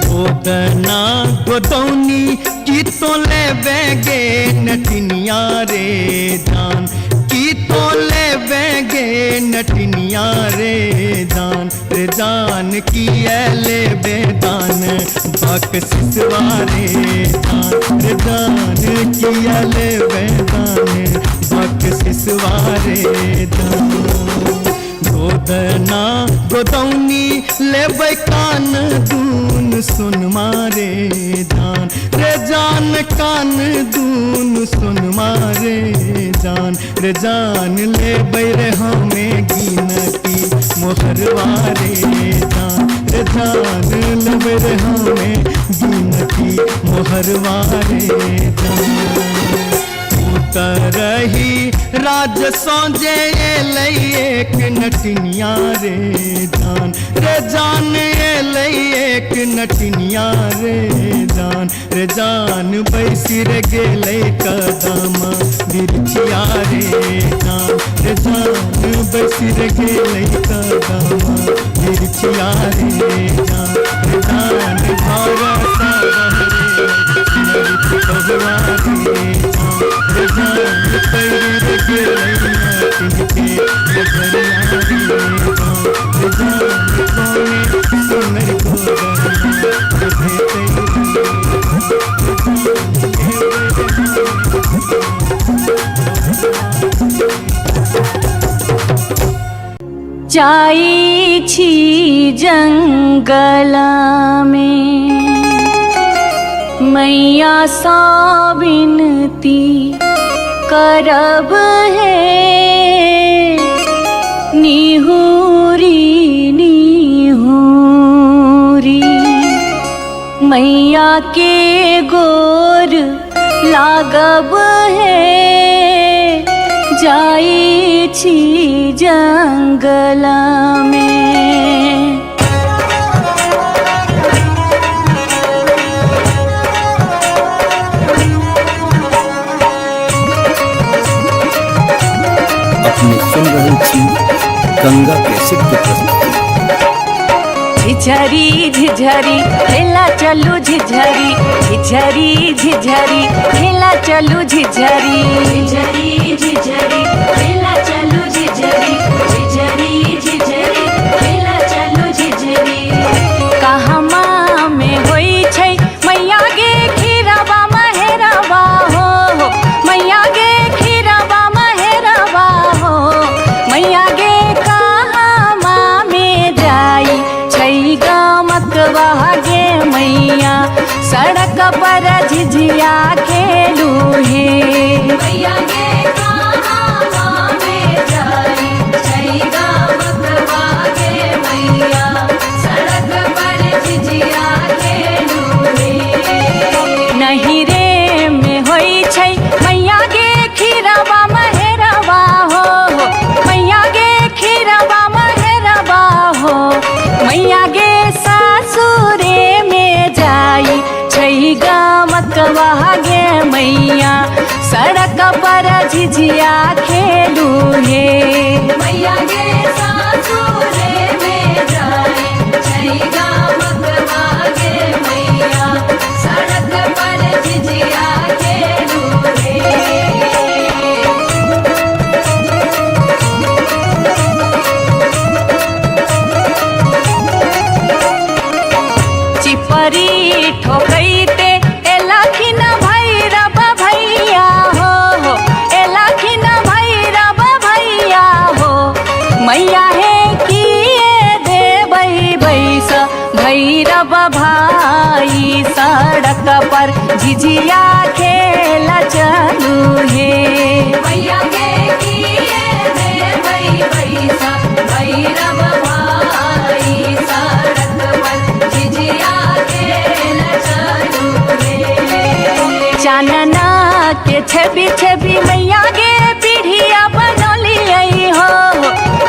गोदना गोदौनी की तो ले बेगे नटनिया रे जान की तो ले बेगे नटनिया रे जान की ले बेदान बक सिसवा रे जान की ले बेदान बक सिसवा रे गोदना गोदौनी लेबै कान दून सुन मारे जान कान दून सुन मारे जान लेबै रे हमें गिनती मोहरवा रे जान लेबै रे हमें गिनती मोहरवा रे उतरही राज सोजे एलै एक नटनिया रे जान एलै एक नटनिया रे जान बैसी रे गेलै कदम मिर्चिया रे जान बैसी रे गेलै कदम मिर्चिया रे जान घर सा बहरे पुतहुआ रे जान पैर रे गेलै नाटिन के नजरिया रे जान कोने सुनरी गोदना गोदेते जाई छी जंगल में मैया सा विनती करब है निहुरी निहुरी मैया के गोर लागब है जाई छी जंगल में। अपने सुन रहे छी गंगा कैसेट के प्रस्तुति। झिझरी झिझरी खेला चलू झिझरी झिझरी झिझरी खेला चलू झिझरी झिझरी झिझरी खेला चलू झिझरी झिझरी झिझरी खेला चलू झिझरी कहमा में होई छै मैया गे खीरवा महेरवा हो मैया गे खीरवा महेरवा हो मैया गे कहमा में जाई छै गमकवा गे मैया सड़क पर झिझिया खेलू हे मैया गे कहमा में जाई छै गमकवा गे मैया सड़क पर झिझिया खेलू हे नहीं रे में होई छै मैया गे खीरवा महेरवा हो मैया गे खीरवा महेरवा हो मैया गे सासुरे में जाई छै गमकवा गे मैया सड़क पर झिझिया खेलू हे मैया गे सासुरे में जाई छै गमकवा गे मैया सड़क पर झिझिया खेलू हे चिपरी ठोकैते एलखिन भैरव भैया हो एलखिन भैरव भैया हो मैया हे किए देबै बैस भैरव भाई सड़क पर झिझिया खेल चलू हे मैया गे किए देबै बैस भैरव भाई सड़क पर झिझिया खेल चलू हे चानना के छवि छवि मैया गे पीढ़िया बनलियै हो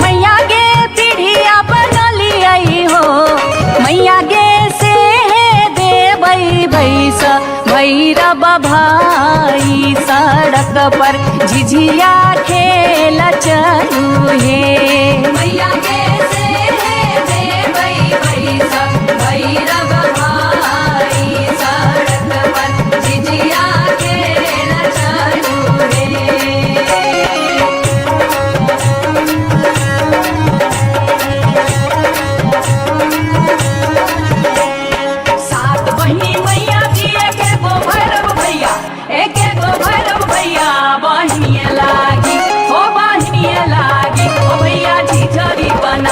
मैया गे पीढ़िया बनलियै हो मैया गे से देबै बैस भैरव भाई सड़क पर झिझिया खेल चलू हे मैया गे से देबै बैस भैरव भाई सड़क पर झिझिया खेल चलू हे सात बहिनी मैया जी एके गो भैरव भैया एके गो भैरव भैया बहिनिए लागी ओ भैया झिझरी बना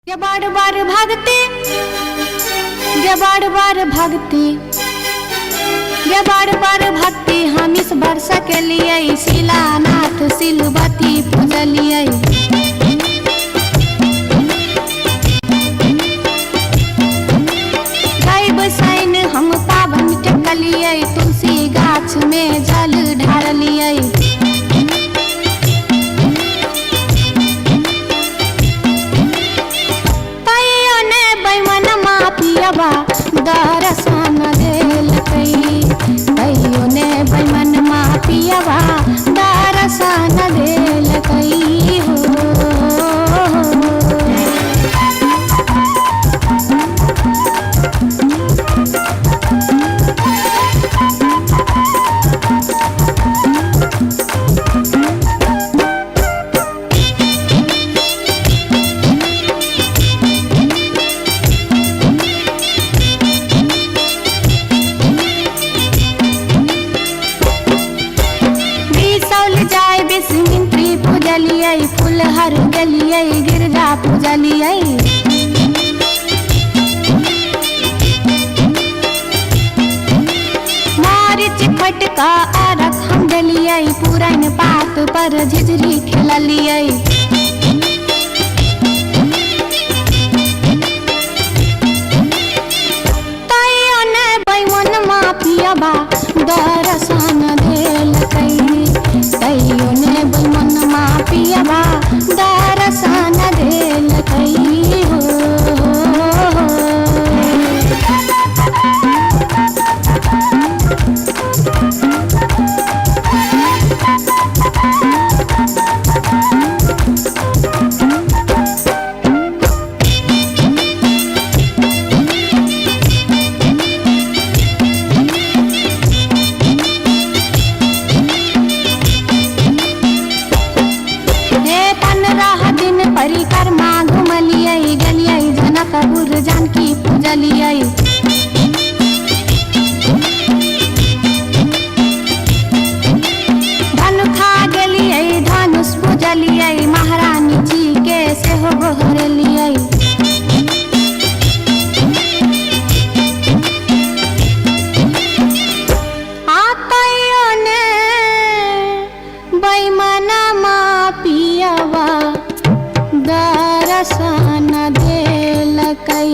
गे बार बार भागते, गे बार बार भागते, गे बार बार भक्ति हम इस वर्ष के लिए शिलानाथ सिलवती पूजलिए। सैन हम पावन टेकलिए, तुलसी गाछ में जल ढारलिए। तैयो ने बैमनमा पियबा दर्शन देलकै, तैयो ने बैमनमा पियबा दर्शन देलकै हो। फुलहर गलिए गिरजा पूजलिए। मारिच फटका अरख हम डलिए, पुरन पात पर झिझरी खेललिए। तैयो ने बैमनमा पियबा दर्शन देलकै, तैयो ने बैमनमा पियबा दर्शन देलकै हो। परिक्रमा घुमलिए, गलिए जनकपुर जानकी पूजलिए। धनुखा गेलिए धनुष पूजलिए, महारानी जी के सेहो गोहरलिए। तैयो ने बैमनमा पियबा दर्शन देलकै,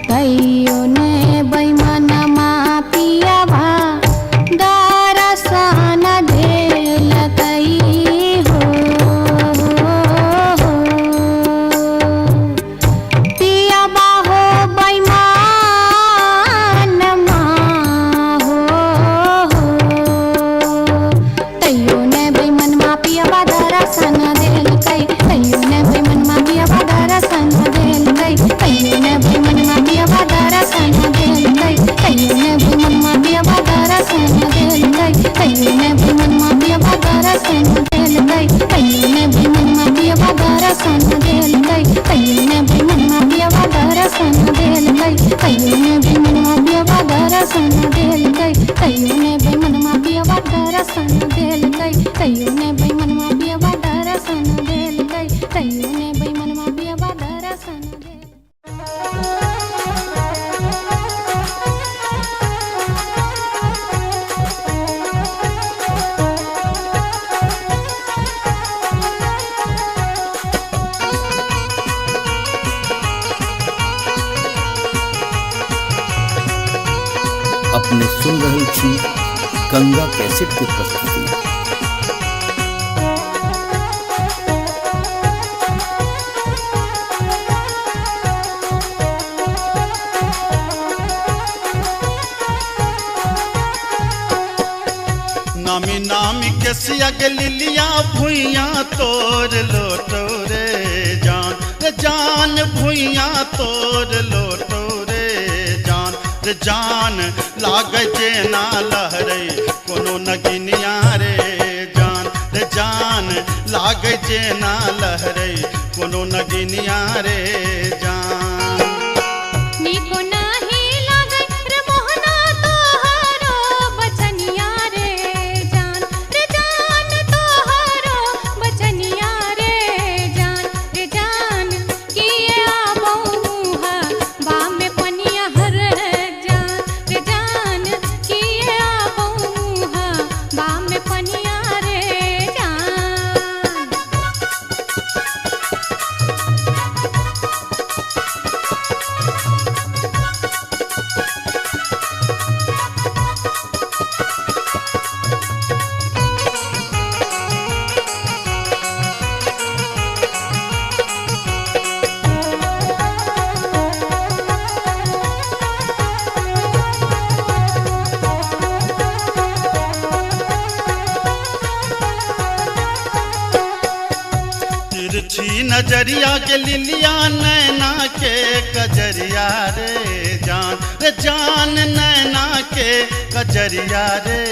तैयो ने बैमनमा पियबा दर्शन देलकै हो। पियबा हो बैमनमा हो, तैयो ने बैमनमा पियबा दर्शन देलकै, तैयो ने बैमनमा पियबा दर्शन देलकै, तैयो ने बैमनमा पियबा दर्शन देलकै, तैयो ने बैमनमा पियबा दर्शन देलकै, तैयो ने बैमनमा पियबा दर्शन देलकै, तैयो ने बैमनमा पियबा दर्शन देलकै, तैयो ने बैमनमा पियबा दर्शन देलकै, तैयो ने बैमनमा पियबा दर्शन देलकै, तैयो ने बैमनमा पियबा दर्शन देलकै, तैयो ने बैमनमा पियबा दर्शन देलकै, तैयो ने बैमनमा पियबा दर्शन देलकै। अपने सुन रहल छी गंगा कैसेट के प्रस्तुति। नामी नामी के सियग लिलिया भुइया तोर लोटो रे जान, रे जान भुइया तोर लोटो रे जान, रे जान लागे जे ना लहरे कोनो नगिनिया रे जान, रे जान लागे जे ना लहरे कोनो नगिनिया रे जान। निको नाही लागे रे मोहना तोहरो बचनिया रे जान, रे जान तोहरो बचनिया रे जान, रे जान की तिरछी नजरिया के लिलिया नैना के कजरिया रे जान नैना के कजरिया रे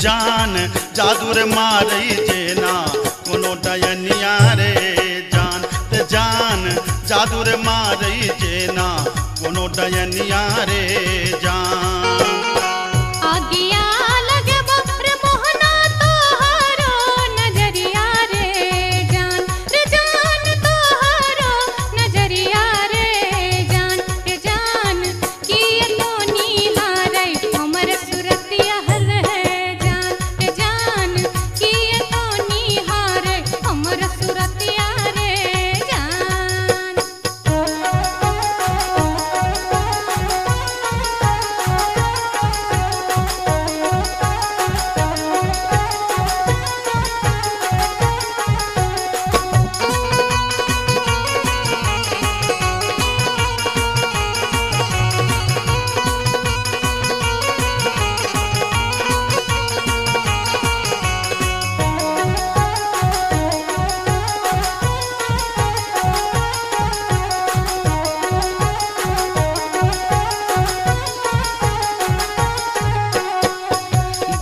जान जादू रे मारई जेना कोनो डयनिया रे जान जादू रे मारई जेना कोनो डयनिया रे जान आगिया लगे रे मोहना तोहरो नजरिया रे जान तोहरो नजरिया रे जान किए तो नीहारै हमर सुरतिया रे जान किए तो नीहारै हमर सुरतिया रे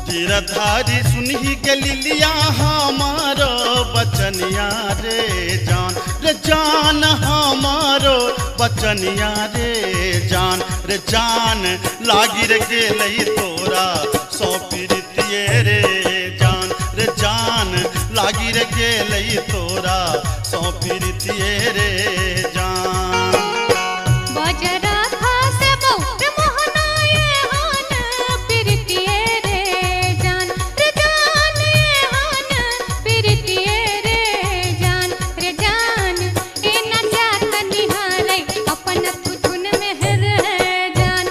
गिरधारी सुनही के लिलिया हमारो बचनिया रे जान हमारो बचनिया रे जान लागी रे गेलई तोरा सौ पीरितिये रे जान लागी रे गेलई तोरा सौ पीरितिये रे जान बजरा खासे बहुत मोहनाए हान प्रीतिये रे जान हान प्रीतिये रे जान ए न जात निहारै अपन थुथुन में रे जान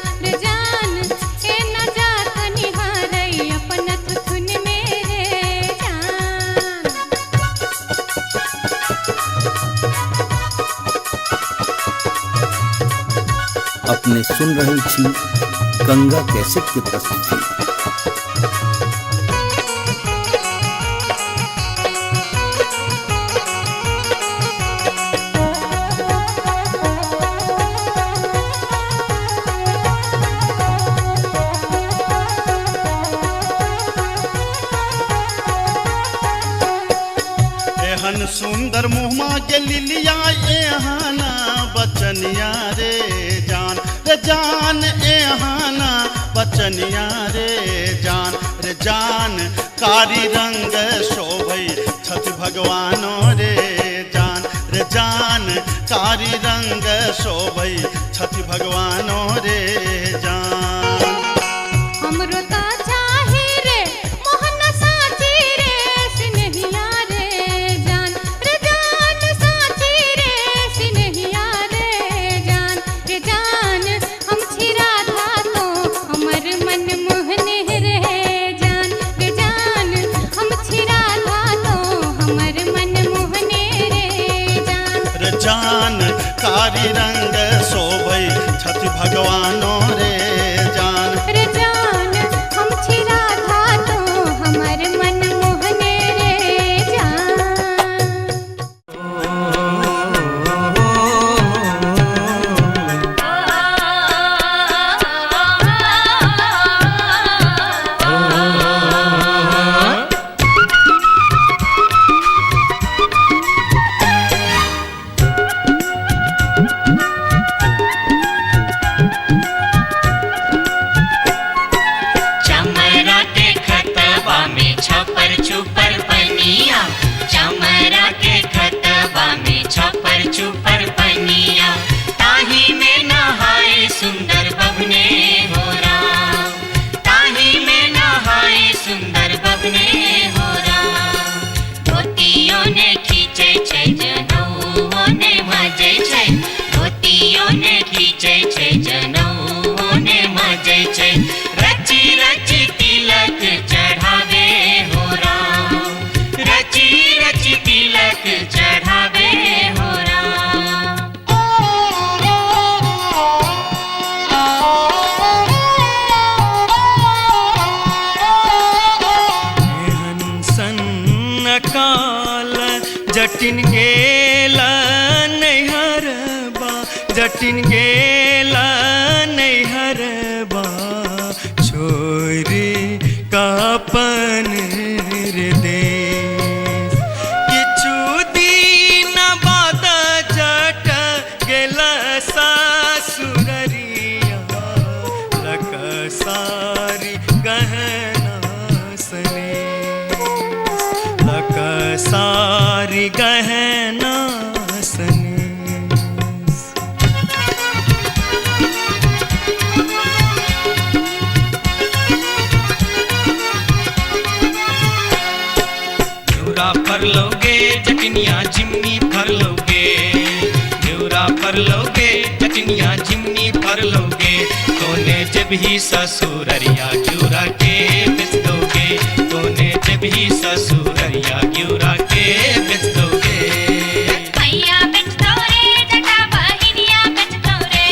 ए न जात निहारै अपन थुथुन में रे जान अपने सुन रहल छी गंगा कैसेट के प्रस्तुति। एहन सुंदर मुहमा के लिलिया एहाना बचनिया रे जान एहाना बचनिया रे जान कारी रंग शोभई छठ भगवानो रे जान कारी रंग शोभई छठ भगवानो रे जान हमरो ता चाही रे मोहन साची रे सिनहिया रे जान साची रे सिनहिया रे जान हम छिरा था तो हमर मन मोहने रे जान हम छिरा था तो हमर मन मोहने रे जान कारी रंग शोभई छठ भगवानो रे जान हम छिरा था तो हमर मन मोहने रे जान चमरा के खतबा में छपर छुपर पनिया चमरा के खतबा में छपर छुपर पनिया ताही में नहाए सुंदर बबने हो राम ताही में नहाए सुंदर बबने हो राम धोतियों ने खींचे छै जनौओ ने मजे छै धोतियों ने खींचे छै जनौओ ने मजे छै रची रची तिलक चढ़ावे हो राम रची रची तिलक चढ़ावे हो राम एहन सन काल जटिन गेला नैहरबा जटिन गेला नैहरबा छोरी कापन रे देश किछु दिन बाद जट गेला सासुररिया लक सारी गहना सने लक सारी गहना सने फर लोगे जटनिया जिमनी फर लोगे न्यूरा फर लोगे जटनिया जिमनी फर लोगे तोने जब ही ससुररिया ग्यूरा के बेच दोगे तोने जब ही ससुररिया ग्यूरा के बेच दोगे मैया बेच दो रे जटा बहिनिया बेच दो रे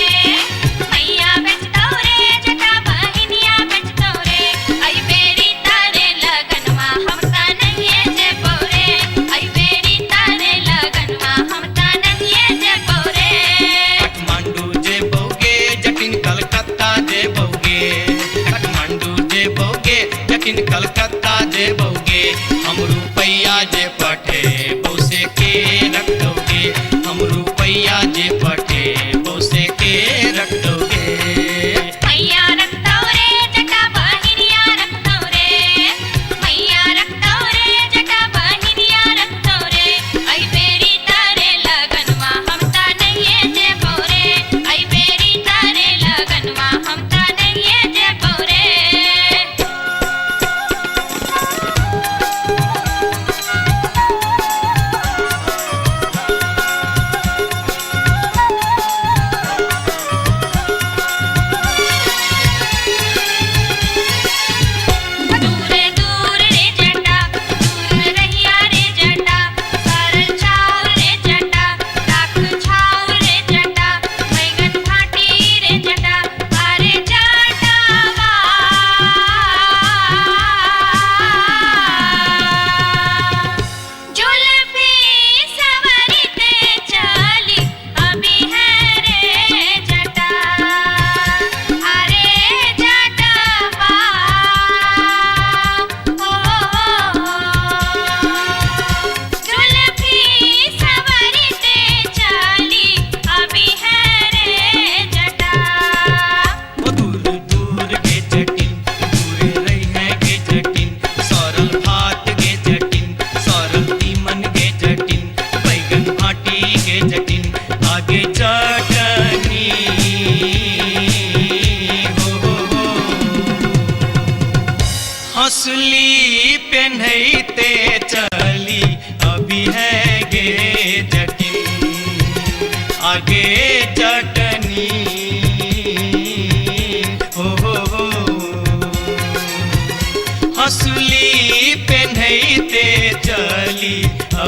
मैया बेच दो रे जटा बहिनिया बेच दो रे आई बेरी तारे लगनवा हम ता नहीं जे बोरे आई बेरी तारे लगनवा हम ता नहीं जे बोरे काठमांडू जे बोगे जटिन कलकत्ता जे बोगे काठमांडू जे बोगे जटिन कलकत्ता जे बोगे हम रुपैया जे पठे बौसे के रख दोगे हम रुपैया जे पठे बौसे के रख दोगे मैया रख दो रे जटा बहिनिया रख दो रे मैया रख दो रे जटा बहिनिया रख दो रे आई बेरी तारे लगनवा हम ता नहीं जे बोरे आई बेरी तारे लगनवा हम ता नहीं जे बोरे दूर दूर रे जटा दूर रहिया रे जटा सरल छाव रे जटा राख छाव रे जटा बैगन भाटी रे जटा अरे जटावा जुल्फी सवरते चली अभी है रे जटा अरे जटावा जुल्फी सवरते चली अभी है रे जटा वो दूर दूर के जटिन दूर रही है के जटिन सरल भात के जटिन सरल तीमन के जटिन बैगन भाटी के जटिन आगे चटनी हो हंसली पेन्हते चली अभी है गे जटिन आगे चटनी हो हंसली पेन्हते चली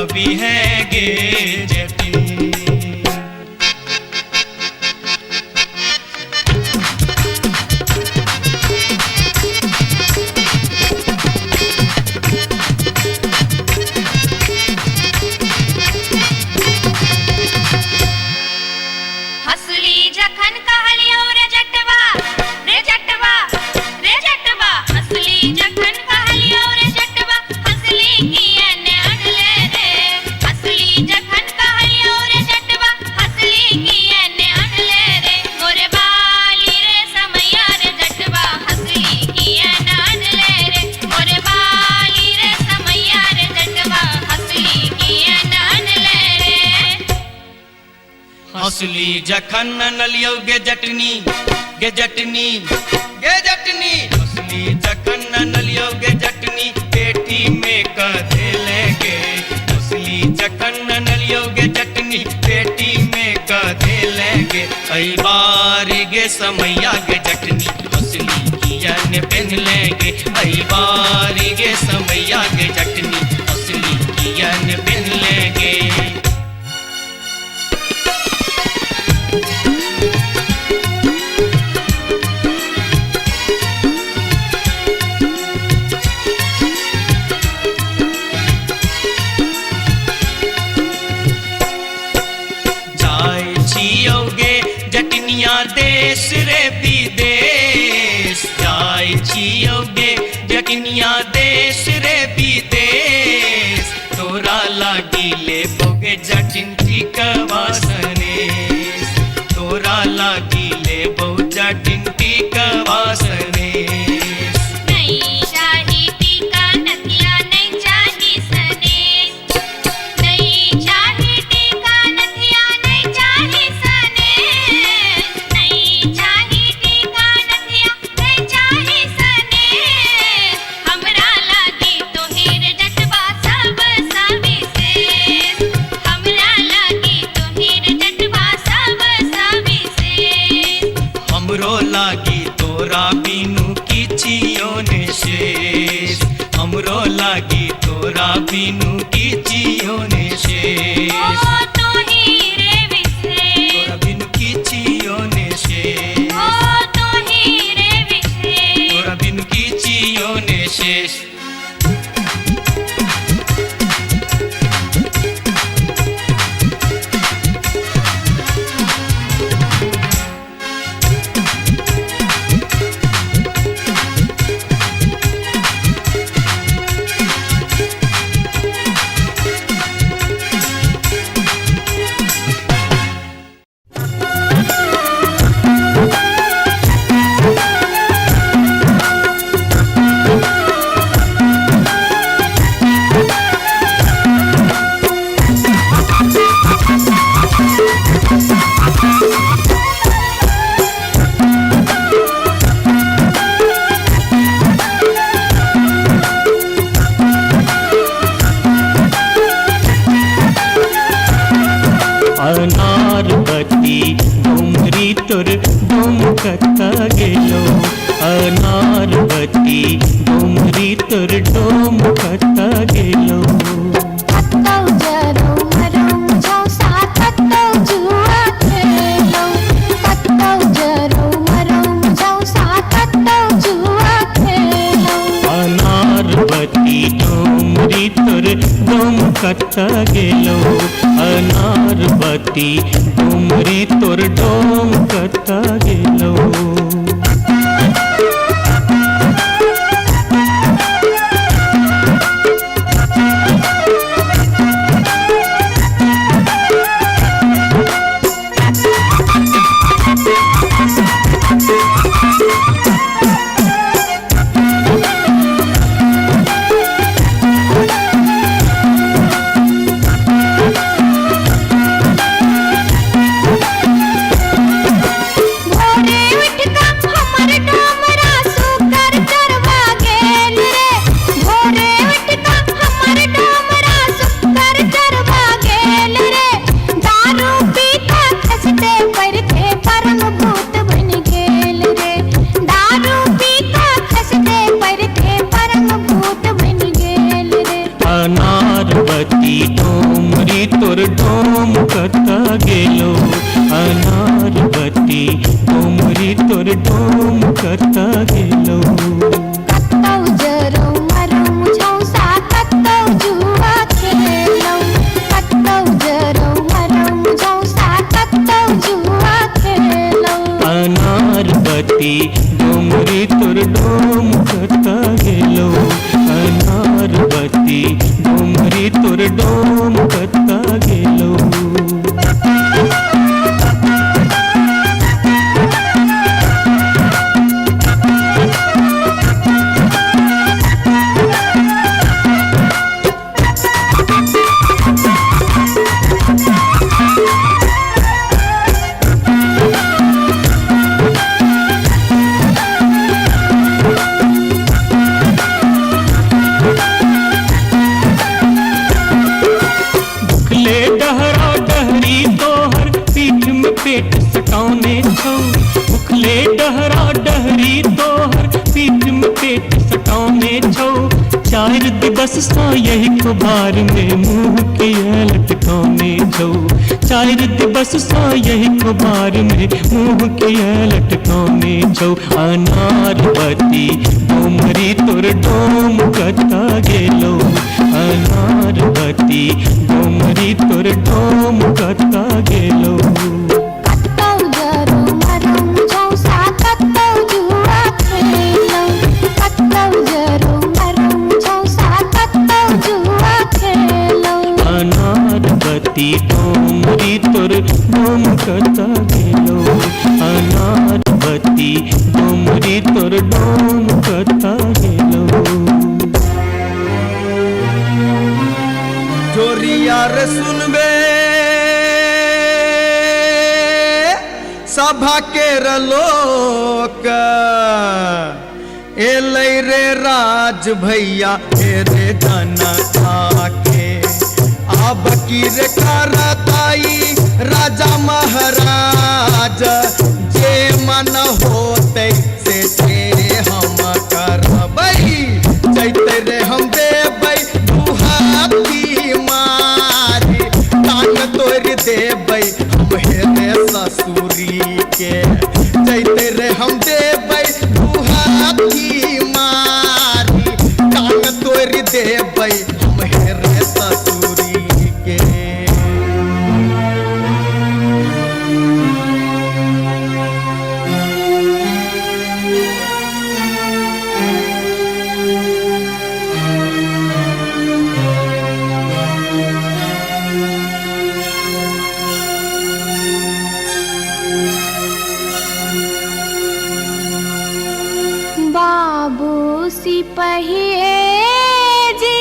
अभी है गे जटिन हंसली जखन कहलियो रे जटवा रे जटवा रे जटवा हंसली जखन कहलियो रे जटवा हंसली कियने अनले रे हंसली जखन कहलियो रे जटवा हंसली कियने अनले रे मोरे बाली रे समैया रे जटवा हंसली कियने अनले रे मोरे बाली रे समैया रे जटवा हंसली कियने अनले रे हंसली जखन नलियो गे जटनी गे जटनी गे जटनी हंसली जखन नलियो गे जटनी पेटी में कधे लेगे हंसली जखन नलियो गे जटनी पेटी में कधे लेगे कई बार गे समैया गे जटनी हंसली किया ने पहन लेगे कई बार गे समैया गे जटनी हंसली किया ने पहन लेगे लियोगे जटनिया देश रे विदेश तोरा लागी ले बोगे जटिन टिकवा सनेश तोरा लागी ले बो जटिन टिकवा सनेश नहीं चाही टीका नथिया नहीं चाही सनेश नहीं चाही टीका नथिया नहीं चाही सनेश नहीं चाही टीका नथिया नहीं चाही सनेश हमरा लागी तोहेर जटवा सब सविशेष हमरा लागी तोहेर जटवा सब सविशेष हमरो लागी तोरा बिनु किछियो ने शेष हमरो लागी तोरा बिनु किछियो ने शेष ओ तोही रे विशेष तोरा बिनु किछियो ने शेष ओ तोही रे विशेष तोरा बिनु किछियो ने शेष अनारबती डोमरी तोर डोमकता गेलो अनारबती डोमरी तोर डोमकता गेलो कत्तौ जरौ मरौ झौसा कत्तौ जुआ खेलौ कत्तौ जरौ मरौ झौसा कत्तौ जुआ खेलौ अनारबती डोमरी तोर डोमकता गेलो अनारबती डोमरी तोर डोमकता गेलो अनारबती डोमरी तोर डोमकता गेलो अनारबती डोमरी तोर डोमकता गेलो कत्तौ जरौ मरौ झौसा कत्तौ जुआ खेलौ कत्तौ जरौ मरौ झौसा कत्तौ जुआ खेलौ अनारबती डोमरी तोर डोमकता गेलो अनारबती डोमरी तोर डोमकता गेलो पेट सटाउने छौ उखले डहरा डहरी तोहर पीठ में पेट सटाउने छौ चार दिवस सा यही कुबार में मुंह के लटकाउने छौ चार दिवस सा यही कुबार में मुंह के लटकाउने छौ अनारबती डोमरी तोर डोम कता गेलो अनारबती डोमरी तोर डोम कता गेलो कत्तौ जरौ मरौ झौसा कत्तौ जुआ खेलौ बत्ती डोमरी तोर डोम कता गेलो अनार बत्ती डोमरी तोर डोम कता गेलो जोरिया रे सुनबे सभा के लोक एलै रे राज भैया हे रे जनता के अब की रे करताई राजा महाराज जे मन होते से हम करबै जैते रे हम देबै दुहाती मारी कान तोड़ देबै हम हेरे ससुरी के जैते रे हम देबै दुहाती मारी कान तोड़ देबै हम हेरे ससुरी के बाबू सिपहिए जी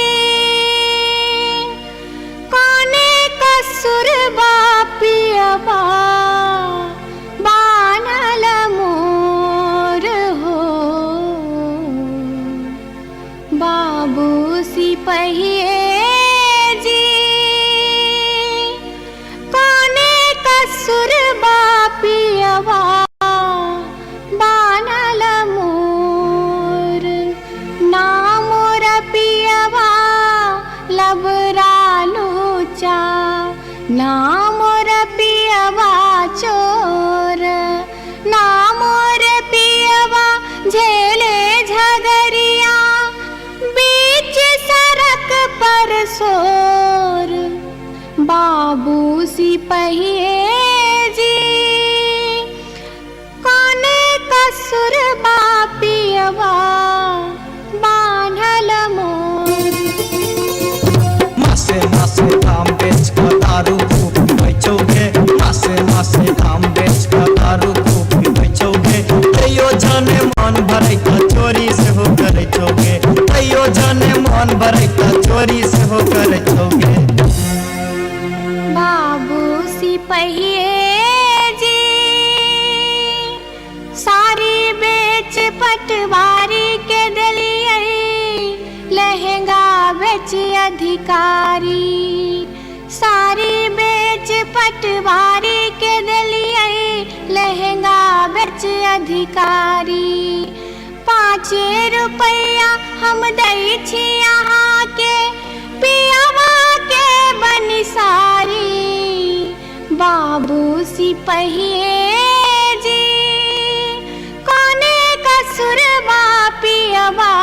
कोने कसुर बापियबा बानल मोर हो बाबू सिपहिए जी कोने कसुर बापियबा बानल मोर ना मोर पियवा लबरालू चा ना मोर पियवा चोर ना मोर पियवा झेले झगरिया बीच सड़क पर सोर बाबू सिपहिए जी कोने कसुर बापियवा बान्हल मोर मासे मासे दाम बेच कर दारू खूब बेचोगे मासे मासे दाम बेच कर दारू खूब बेचोगे तैयो जाने मन भरे का चोरी से हो करे चोगे तैयो जाने मन भरे का चोरी से हो करे चोगे बाबू सिपहिए जी सारी बेच पटवारी के दलिए लहंगा बेच अधिकारी सारी बेच पटवारी के दलिए लहंगा बेच अधिकारी 5 रुपया हम दै छी यहाँ के पियावा के बनिसारी बाबू सिपहिए जी कोने कसुर बापियवा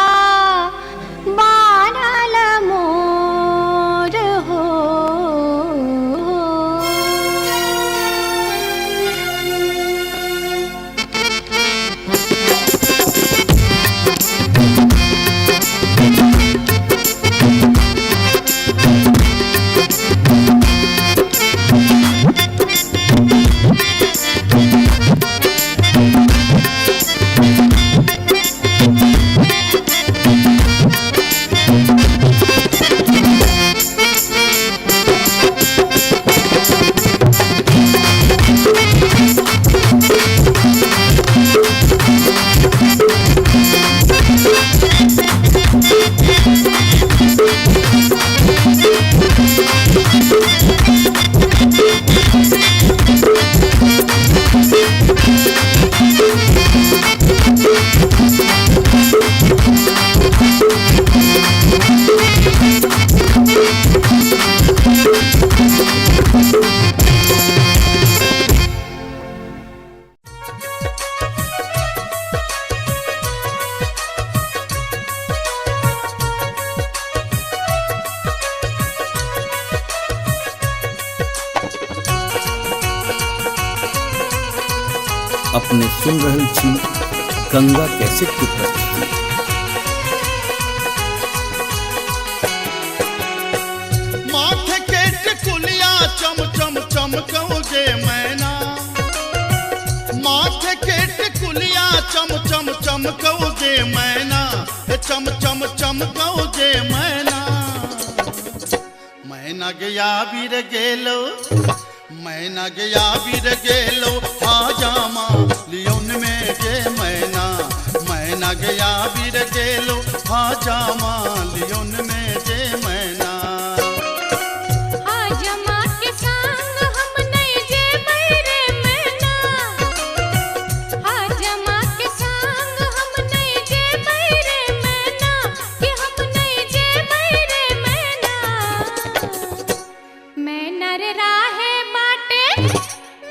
बानल मोर हो अपने सुन रहल छी गंगा कैसेट की प्रस्तुति। माथे के टिकुलिया चमकौगे मैना माथे के टिकुलिया चम चम चमकौगे मैना चम चम चमकौगे मैना मैना गया बीर गेलो मैना गया बीर गेलो हाजामा लियोन में गे मैना मैना गया बीर गेलो हाजामा लियोन में गे मैना हाजमा के संग हम नहीं जे बैरे मैना हाजमा के संग हम नहीं जे बैरे मैना कि हम नहीं जे बैरे मैना मैना रे राहे बाटे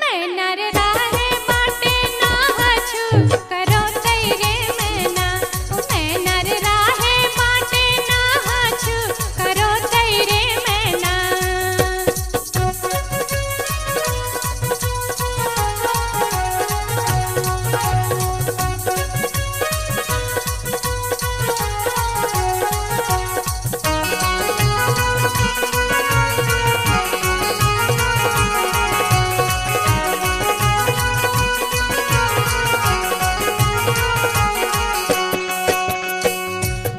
मैना रे राहे बाटे ना हछु करो तैरे मैना मैना रे राहे बाटे ना हछु करो तैरे मैना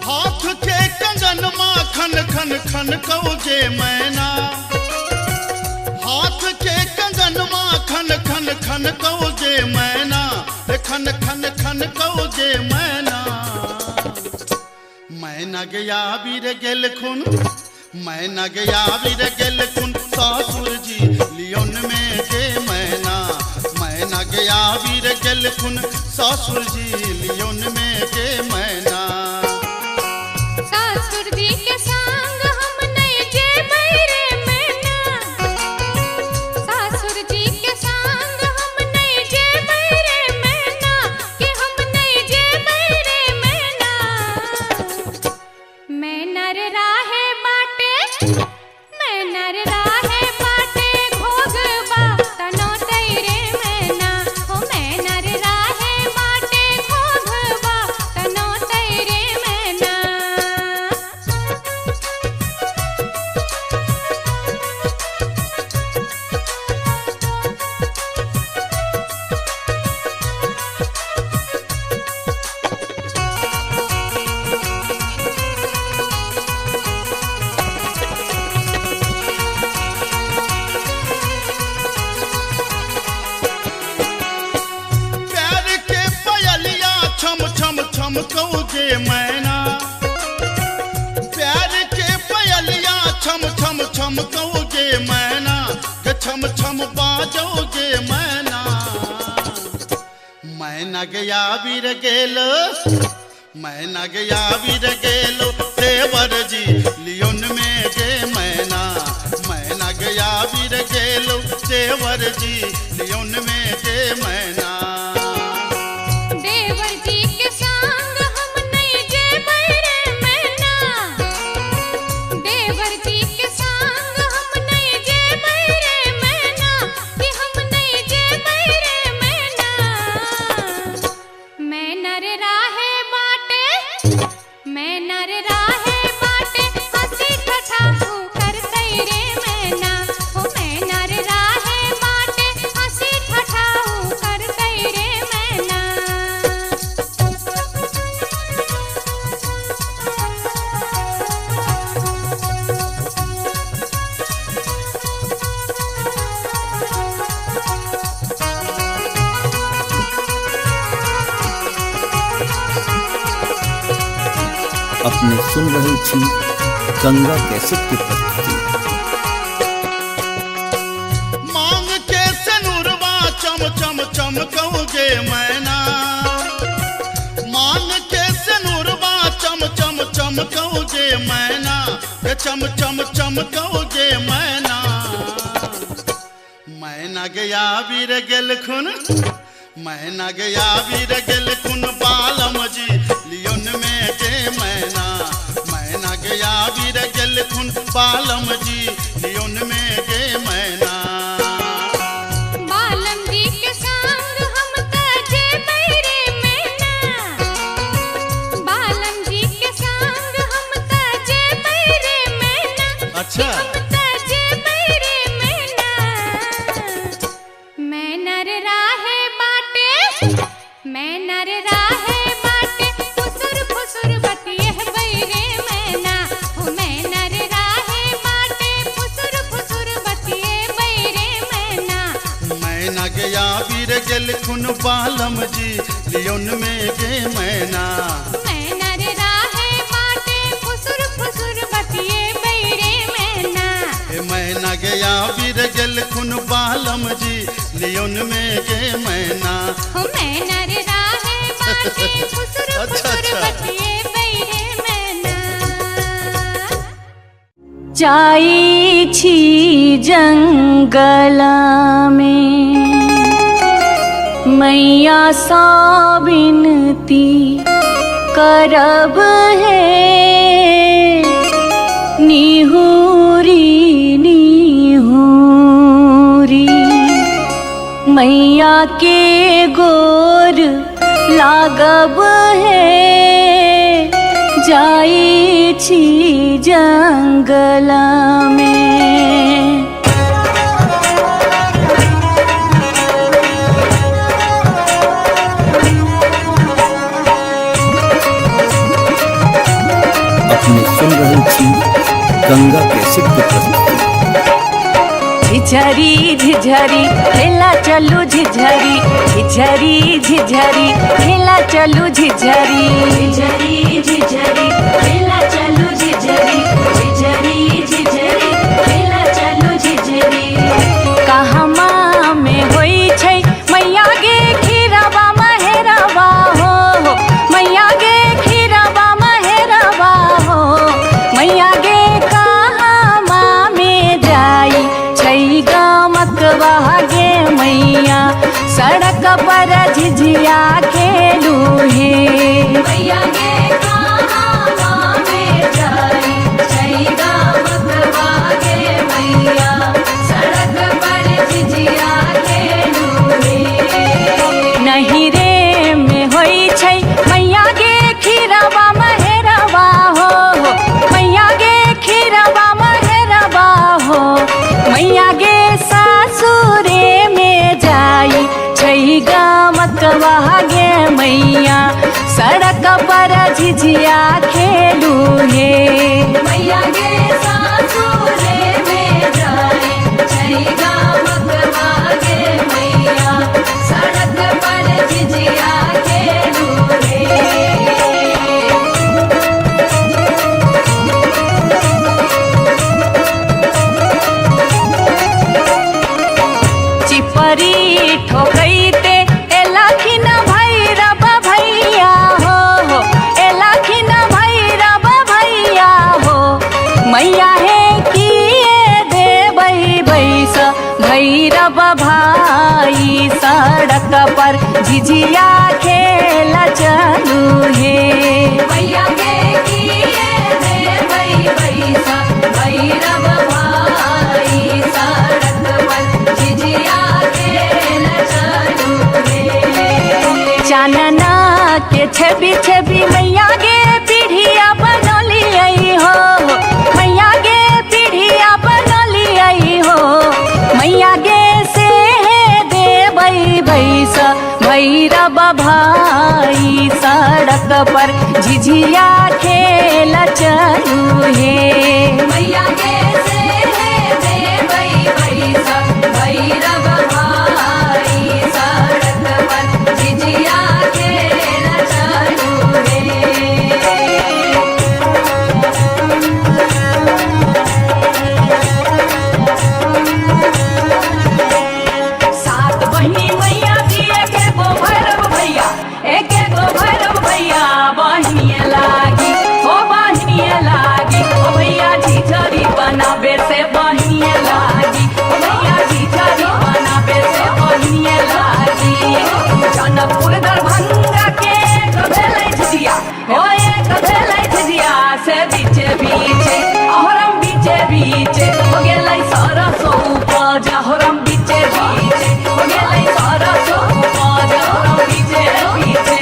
हाथ के कंगन खन खन खन कौगे मैना हाथ के कंगन खन खन खन कौगे मैना खन खन खन कौगे मैना मैना गया बीर गेल खुन मैना गया बीर गेल खुन सासुर जी लियोन में गे मैना मैना गया बीर गेल खुन सासुर जी लियोन में गे मैना सासुर जी के संग हम नहीं जे बैरे मैना सासुर जी के संग हम नहीं जे बैरे मैना कि हम नहीं जे बैरे मैना मैना रे राहे बाटे मैना रे राहे बाटे घोगबा तनो तैरे मैना हो मैना रे राहे बाटे घोगबा तनो तैरे मैना प्यार के पयलिया छम छम छम कौगे मैना प्यार के पयलिया छम छम छम कौगे मैना के छम छम बाजोगे मैना मैना गया बीर गेलो मैना गया बीर गेलो देवर जी लियोन में गे मैना मैना गया बीर गेलो देवर जी लियोन में गे मैना देवर जी के संग हम नहीं जे बैरे मैना देवर जी के संग हम नहीं जे बैरे मैना कि हम नहीं जे बैरे मैना मैना रे राहे बाटे मैना रे राहे बाटे हंसी ठठा कर तैरे मैना हो मैना रे राहे बाटे हंसी ठठा कर तैरे मैना अपने सुन रहे छी गंगा कैसेट की प्रस्तुति। मांग के सनुरवा चम चम चम कौगे मैना मांग के सनुरवा चम चम चम कौगे मैना के चम चम चम कौगे मैना मैना गया बीर गेल खुन मैना गया बीर गेल खुन बालम जी लियोन में गे मैना मैना गया बीर गेल खुन बालम जी लियोन में गे मैना बालम जी के संग हम तजे बैरे मैना बालम जी के संग हम तजे बैरे मैना अच्छा हम तजे बैरे मैना गेल खुन बालम जी लियोन में गे मैना मैना रे राहे बाटे फुसुर फुसुर बतिए बैरे मैना ए मैना गया वीर गेल खुन बालम जी लियोन में गे मैना हो मैना रे राहे बाटे फुसुर फुसुर बतिए बैरे मैना जाई छी जंगला में मैया सा विनती करब है निहुरी निहुरी मैया के गोर लागब है जाई छी जंगला में अपने सुन रहे छी गंगा कैसेट की प्रस्तुति। झिझरी झिझरी खेला चलू झिझरी झिझरी झिझरी खेला चलू झिझरी झिझरी झिझरी खेला चलू झिझरी झिझरी झिझरी खेला चलू झिझरी कहमा में होई छै मैया गे खीरवा महेरवा हो मैया गे खीरवा महेरवा हो मैया गे कहमा में जाई छै गमकवा गे मैया सड़क पर झिझिया खेलू हे मैया गे कहमा में जाई छै गमकवा गे मैया सड़क पर झिझिया खेलू हे नहीं रे में होई छै मैया गे खीरवा महेरवा हो मैया गे खीरवा महेरवा हो मैया गे सासुरे में जाई छै गमकवा गे मैया सड़क पर झिझिया खेलू हे मैया गे सासुरे में जाई छै गमकवा गे मैया सड़क पर झिझिया खेलू हे चिपरी ठोकैते एलाखिन भैरव भैया हो एलाखिन भैरव भैया हो मैया हे किए देबै बैस भैरव भाई सड़क पर झिझिया खेल चलू हे मैया गे किए देबै बैस भैरव भाई सड़क पर झिझिया खेल चलू हे चानना के छवि छवि मैया गे पीढ़िया बनलियै हो मैया गे पीढ़िया बनलियै हो मैया गे से देबै बैस भैरव भाई सड़क पर झिझिया खेल चलू हे मैया गे से देबै बैस भैरव भाई सड़क पर झिझिया खेल चलू हे सात बहिनी मैया जी एके गो भैरव भैया एके गो भैरव भैया बहिनिए लागी हो बहिनिए लागी ओ भैया झिझरी बनाबे से बहिनिए लागी ओ भैया झिझरी बनाबे से बहिनिए लागी जनकपुर दरभंगा के कभेलै झिझिया हो एक भेलै झिझिया से बीचे बीचे अहरम बीचे बीचे हो गेलै सरसो उपज अहरम बीचे बीचे हो गेलै सरसो उपज अहरम बीचे बीचे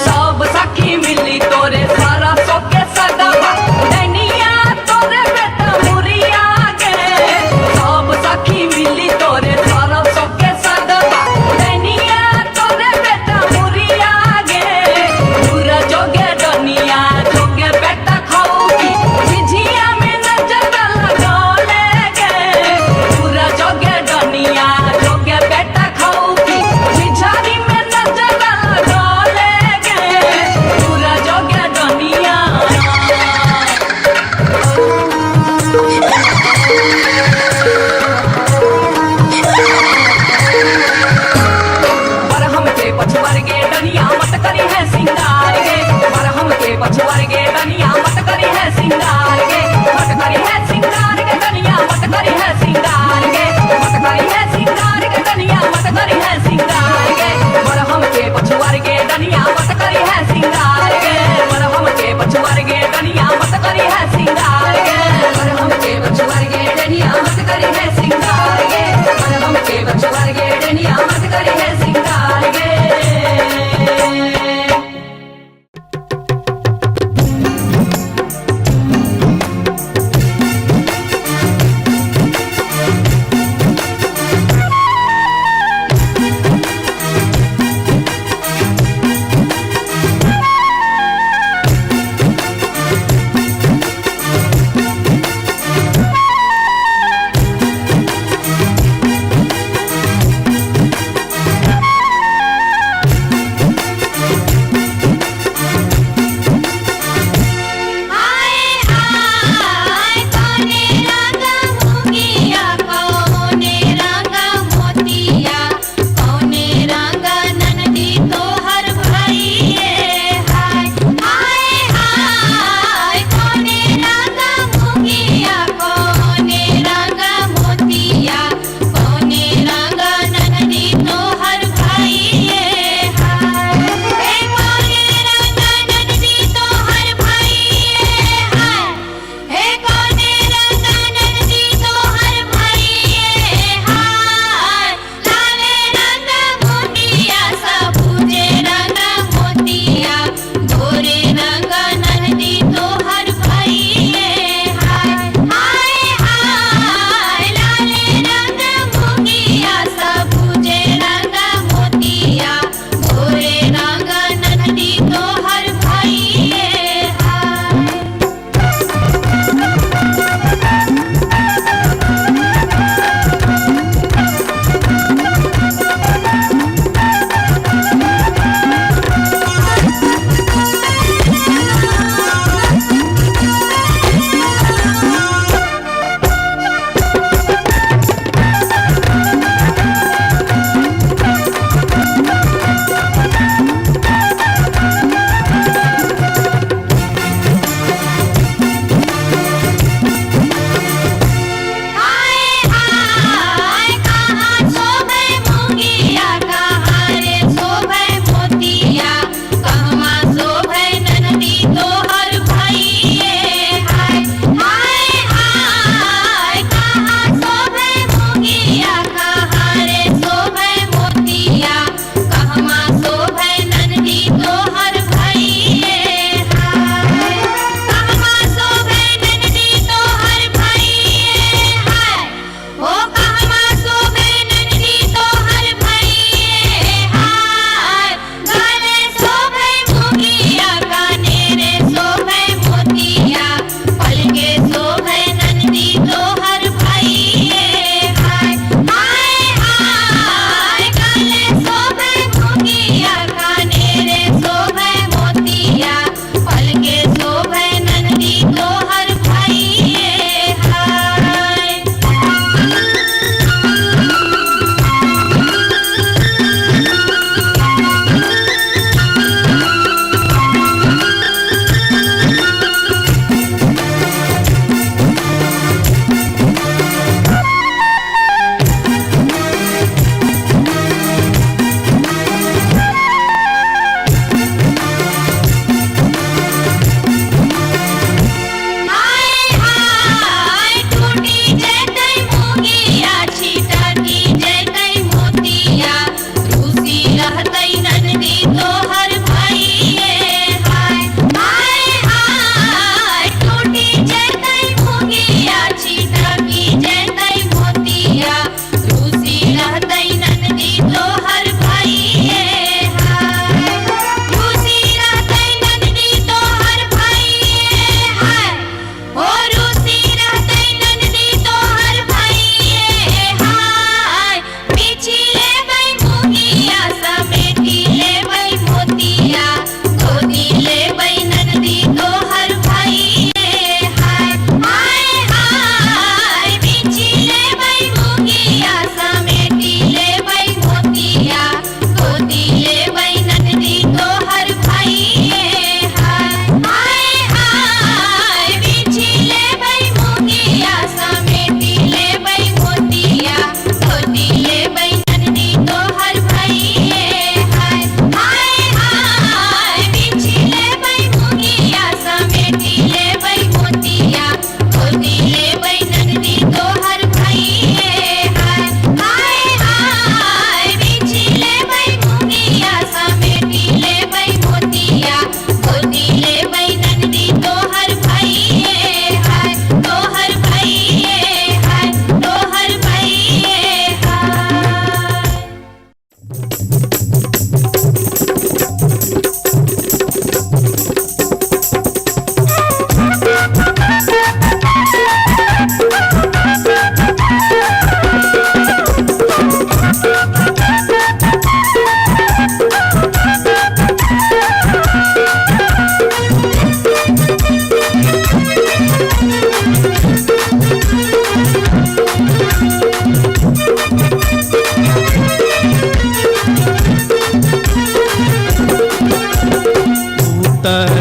सब सखी मिली तोरे सरसो के सदवा दैनिया तोरे बेटा मुरिया गे सब सखी मिली तोरे सरसो के सदवा दैनिया तोरे बेटा मुरिया गे दूर जोगे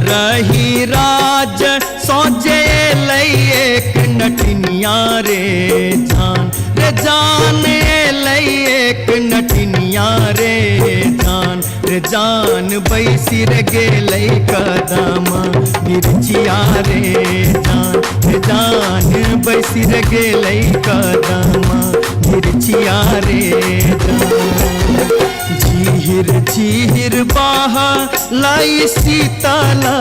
रही राज सोचे लई एक नटनिया रे जान लई एक नटनिया रे जान बैसी रे गेलई कदम मिर्चिया रे जान बैसी रे गेलई कदम मिर्चिया रे झीर झीर बाहा लाई सीताला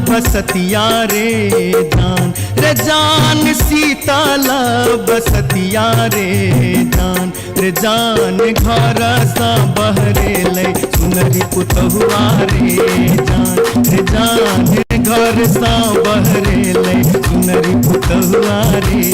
बसतिया रे जान सीताला बसतिया रे जान घर सा बहरे ले सुनरी पुतहुआ रे जान घर सा बहरे ले सुनरी पुतहुआ रे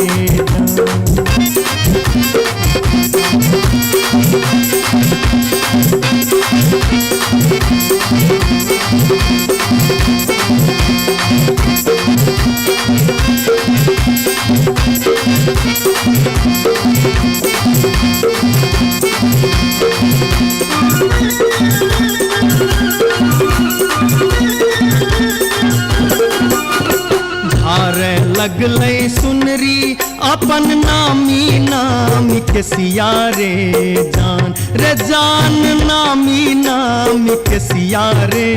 लगलै सुनरी अपन नामी नाम के सिया रे जान नामी नाम के सिया रे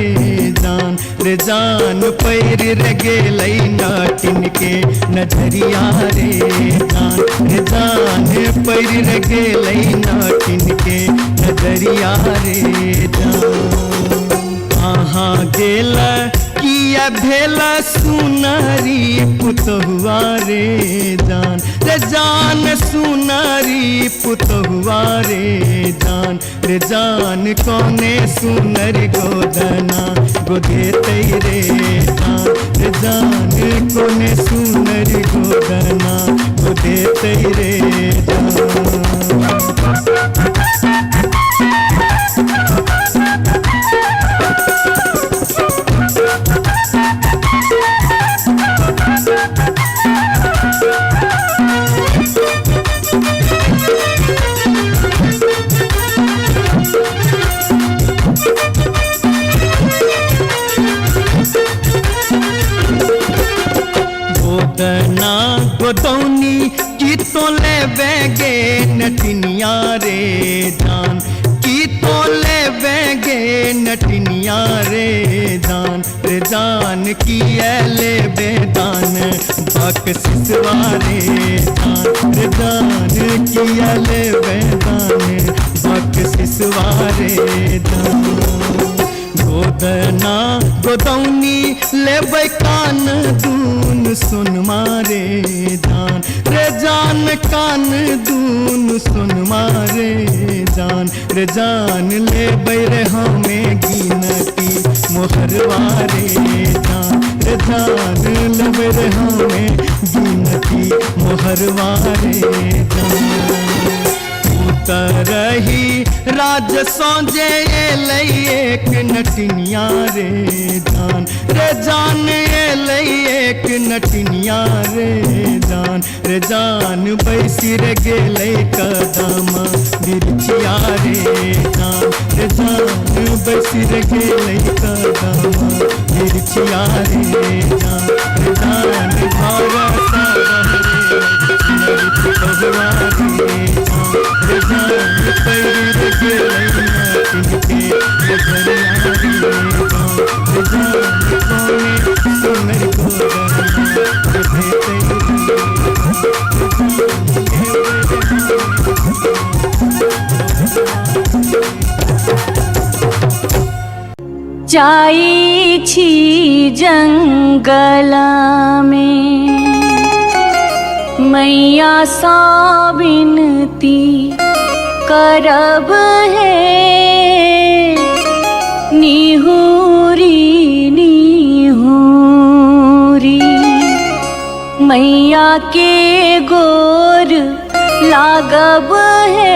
जान पैर रे गेलै नाटिन के नजरिया रे जान पैर रे गेलै नाटिन के नजरिया रे कहाँ गेल किया भेला सुनारी पुतहुआ रे जान सुनारी पुतहुआ रे जान कौने सुनर गोदना गोदे रे जान कौने सुनर गोदना गोदे रे गोदौनी की तो ले बेगे नटनिया रे नटनिया रे जान की ले बेदान बक सिसवारे जान की ले बेदान बक सिसवारे गोदना गोदौनी ले कान दून सुन मारे जान कान दून सुन मारे जान ले बैरे हमें गिनती मोहरवारे जान ले बैरे हमें गिनती मोहरवारे रही राज सोजे लई एक नटनिया रे जान लई एक नटनिया रे जान बैसी रे गेलै कदम मिर्चिया रे जान बैसी रे गेलै कदम मिर्चिया रे जान घर सा जाई छी जंगल में मैया सा विनती करब है निहुरी निहुरी मैया के गोर लागब है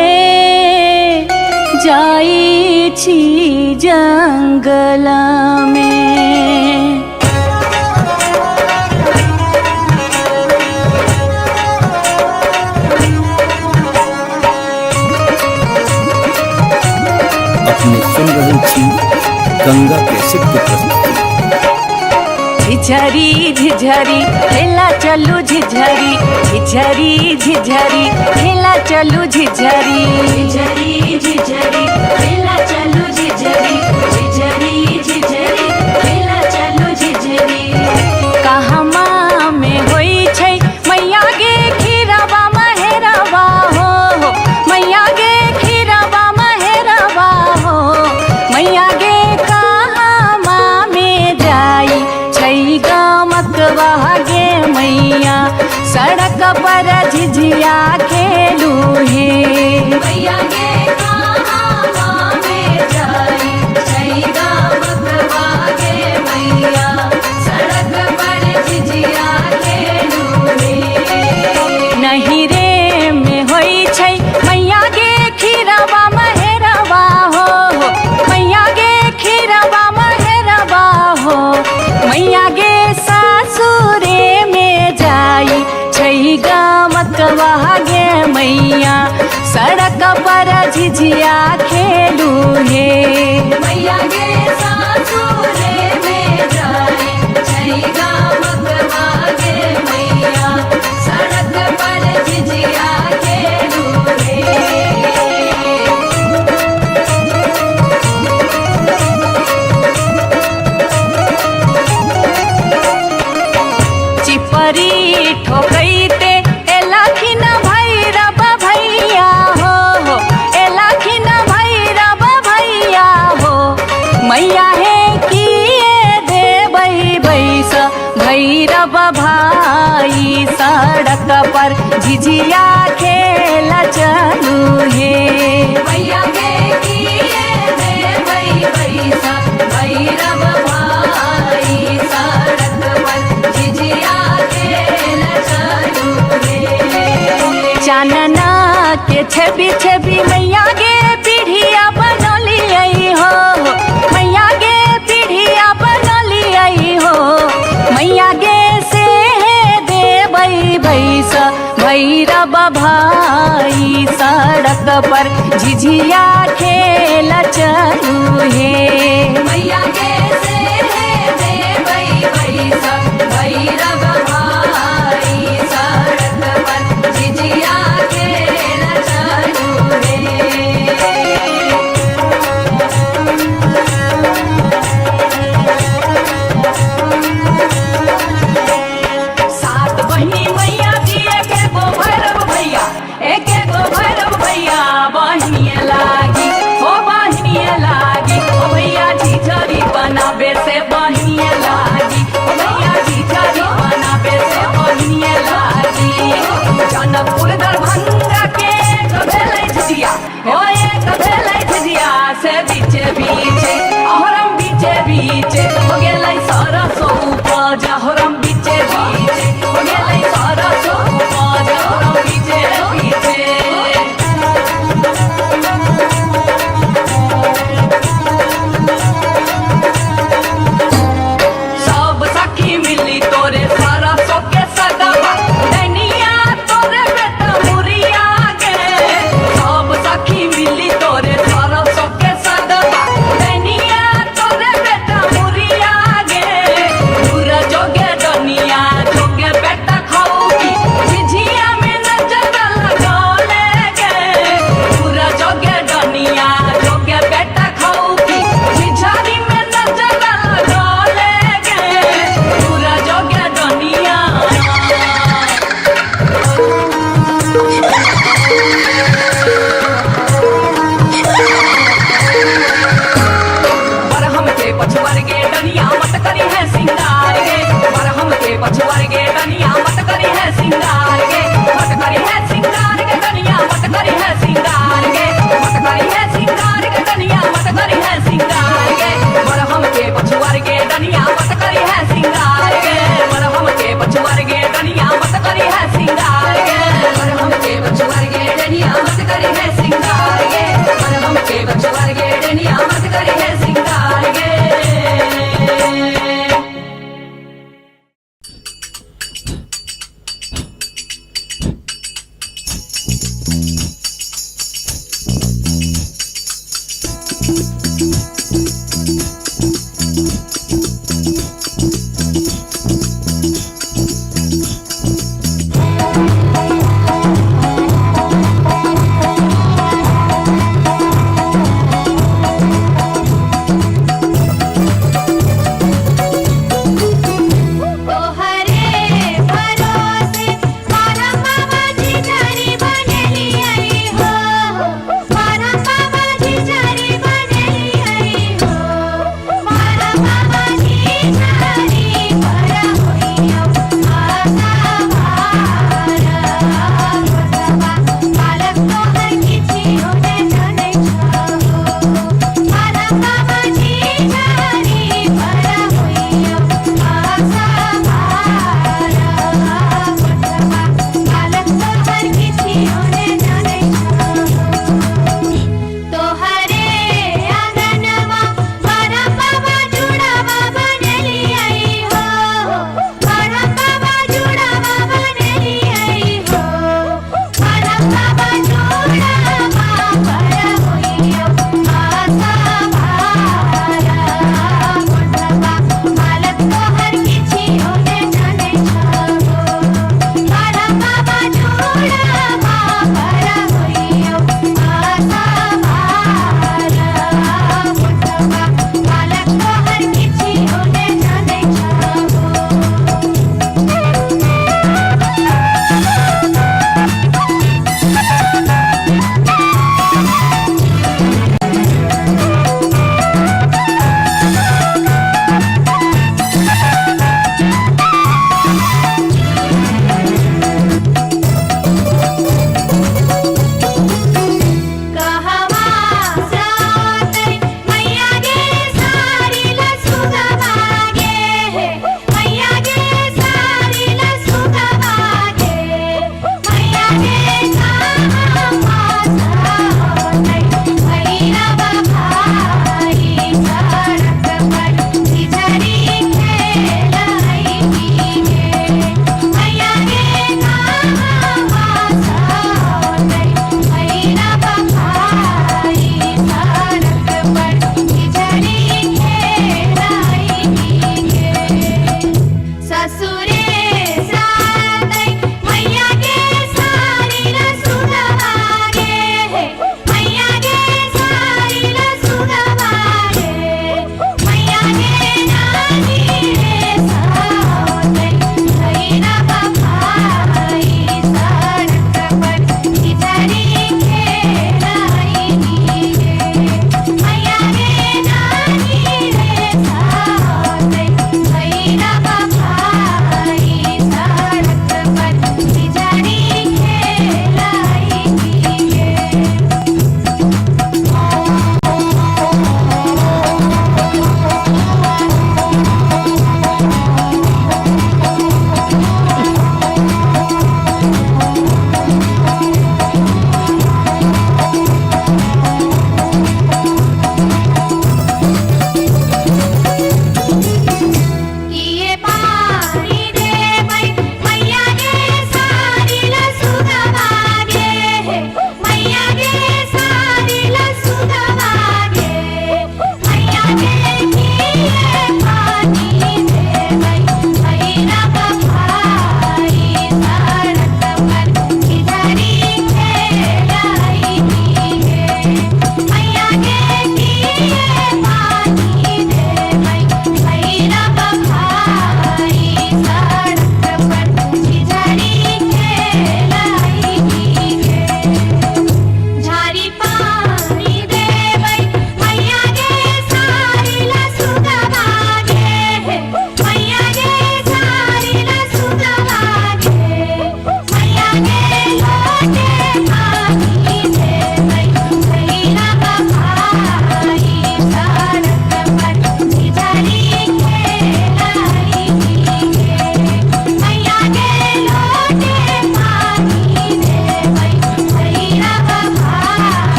जाई छी जंगल में। अपने सुन रहे छी गंगा कैसेट की प्रस्तुति। झिझरी झिझरी खेला चलू झिझरी झिझरी झिझरी खेला चलू झिझरी झिझरी झिझरी खेला चलू झिझरी झिझरी झिझरी खेला चलू झिझरी कहमा में होई छै मैया गे खीरवा महेरवा हो मैया गे खीरवा महेरवा हो मैया गे कहमा में जाई छै गमकवा गे मैया सड़क पर झिझिया खेलू हे मैया गे कहमा में जाई छै गमकवा गे मैया सड़क पर झिझिया खेलू हे नहीं रे में होई छै मैया गे खीरवा महेरवा हो मैया गे खीरवा महेरवा हो मैया गे सासुरे में जाई छै गमकवा गे मैया सड़क पर झिझिया खेलू हे मैया गे सासुरे में जाई छै गमकवा गे मैया सड़क पर झिझिया खेलू हे चिपरी ठोकैते एलखिन भैरव भैया हो एलखिन भैरव भैया हो मैया हे किए देबै बैस भैरव भाई सड़क पर झिझिया खेल चलू हे मैया गे किए देबै बैस भैरव भाई सड़क पर झिझिया खेल चलू हे चानना के छवि छवि मैया गे पीढ़िया बनलियै हो मैया गे पीढ़िया बनलियै हो मैया गे से देबै बैस भैरव भाई सड़क पर झिझिया खेल चलू हे मैया गे से देबै बैस भैरव भाई सड़क पर झिझिया खेल चलू हे सात बहिनी मैया जी एके गो भैरव भैया एके गो भैरव भैया बहिनिए लागी ओ भैया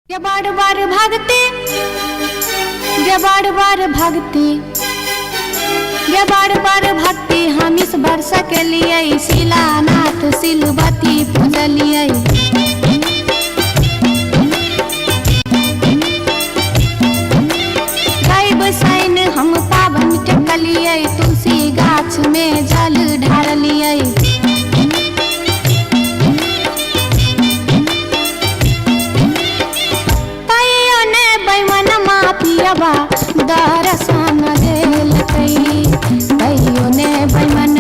ये बार बार भागते, ये बार बार भागते, ये बार बार भागते हम इस वर्ष के लिए शिलानाथ सिलवती पूजलिए। सैन हम पावन टेकलिए, तुलसी गाछ में जल ढारलिए। तैयो ने बैमन पियबा दर्शन देलकै, तैयो ने बैमन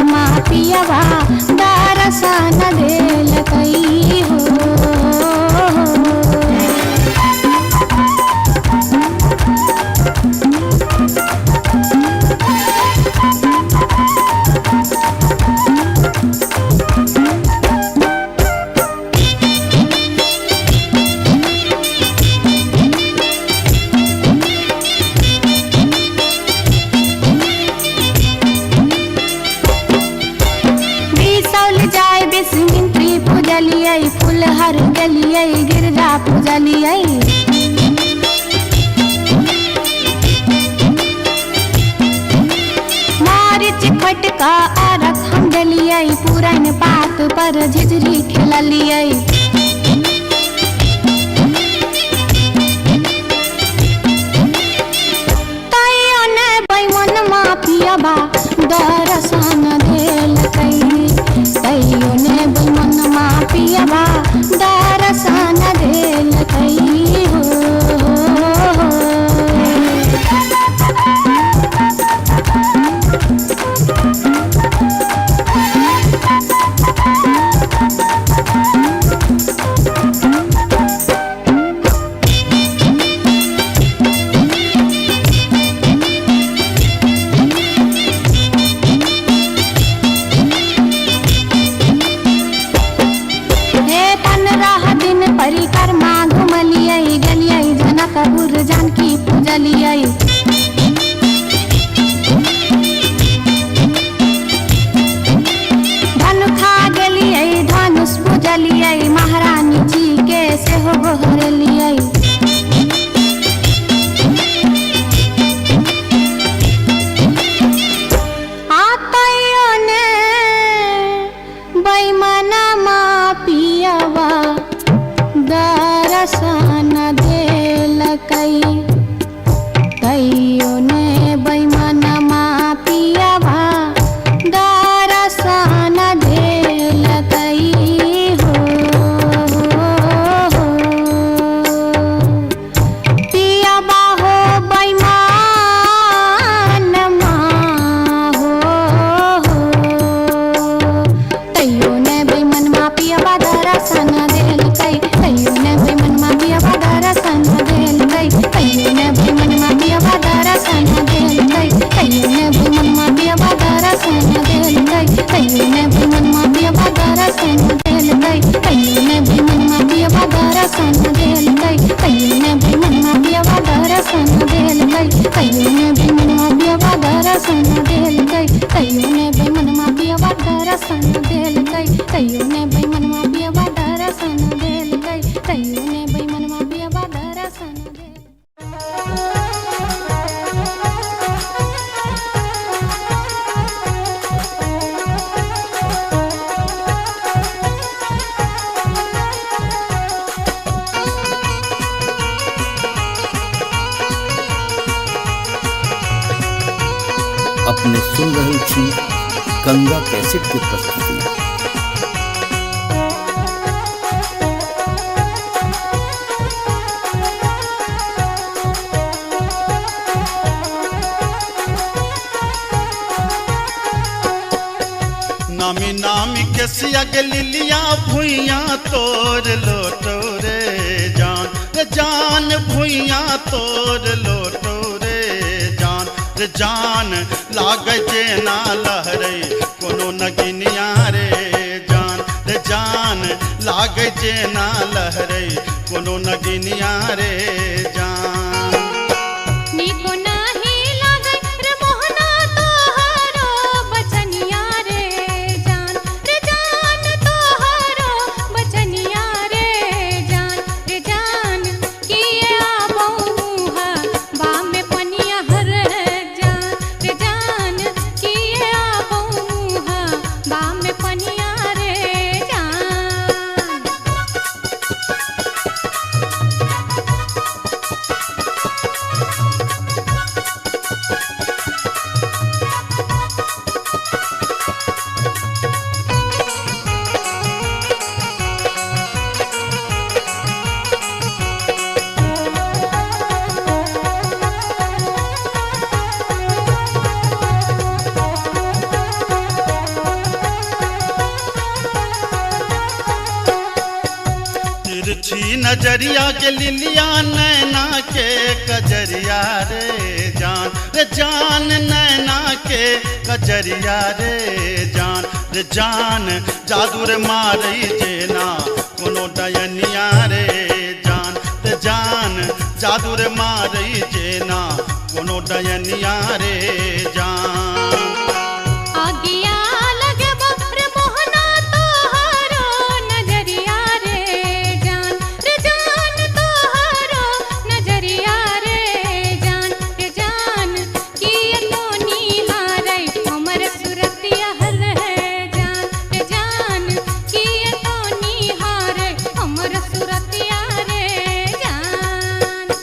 पियबा दर्शन देलकै हो। फुलहर गलिए गिरजा पूजलिए। मारिच फटका आरख हम गलिए, पुरन पात पर झिझरी खेललिए। तैयो ने बैमन पियबा दर्शन देलकै, तैयो ने बैमन पियबा दर्शन देलकै हो। परिक्रमा घुमलिए, गलिए जनकपुर जानकी पूजलिए। धनुखा गेलिए धनुष पूजलिए, महारानी जी के सेहो गोहरलिए। तैयो ने बैमन पियबा दर्शन देलकै, तैयो ने बैमन पियबा दर्शन देलकै हो। पियबा हो बैमन हो, तैयो ने बैमन पियबा दर्शन देलकै, तैयो ने बैमन पियबा दर्शन देलकै, तैयो ने बैमन पियबा दर्शन देलकै, तैयो ने बैमन पियबा दर्शन देलकै, तैयो ने बैमन पियबा दर्शन देलकै, तैयो ने बैमन पियबा दर्शन देलकै, तैयो ने बैमन पियबा दर्शन देलकै, तैयो ने बैमन पियबा दर्शन देलकै, तैयो ने बैमन पियबा दर्शन देलकै, तैयो ने बैमन पियबा दर्शन देलकै, तैयो ने बैमन पियबा दर्शन देलकै। अपने सुन रहल छी गंगा कैसेट के प्रस्तुति। नामी नामी के सियग लिलिया भुइया तोर लोटो रे जान, रे जान भुइया तोर लोटो रे जान, रे जान लागे जे ना लहरे कोनो नगिनिया रे जान, रे जान लागे जे ना लहरे कोनो नगिनिया रे जान। निको नाही लागे रे मोहना तोहरो बचनिया रे जान, रे जान तोहरो बचनिया रे जान, रे जान की तिरछी नजरिया के लिलिया नैना के कजरिया रे जान नैना के कजरिया रे जान जादू रे मारई जेना कोनो डयनिया रे जान जादू रे मारई जेना कोनो डयनिया रे जान आगिया लगे रे मोहना तोहरो नजरिया रे जान तोहरो नजरिया रे जान किए तो निहारै हमर सुरतिया हल है जान किए तो निहारै हमर सुरतिया रे जान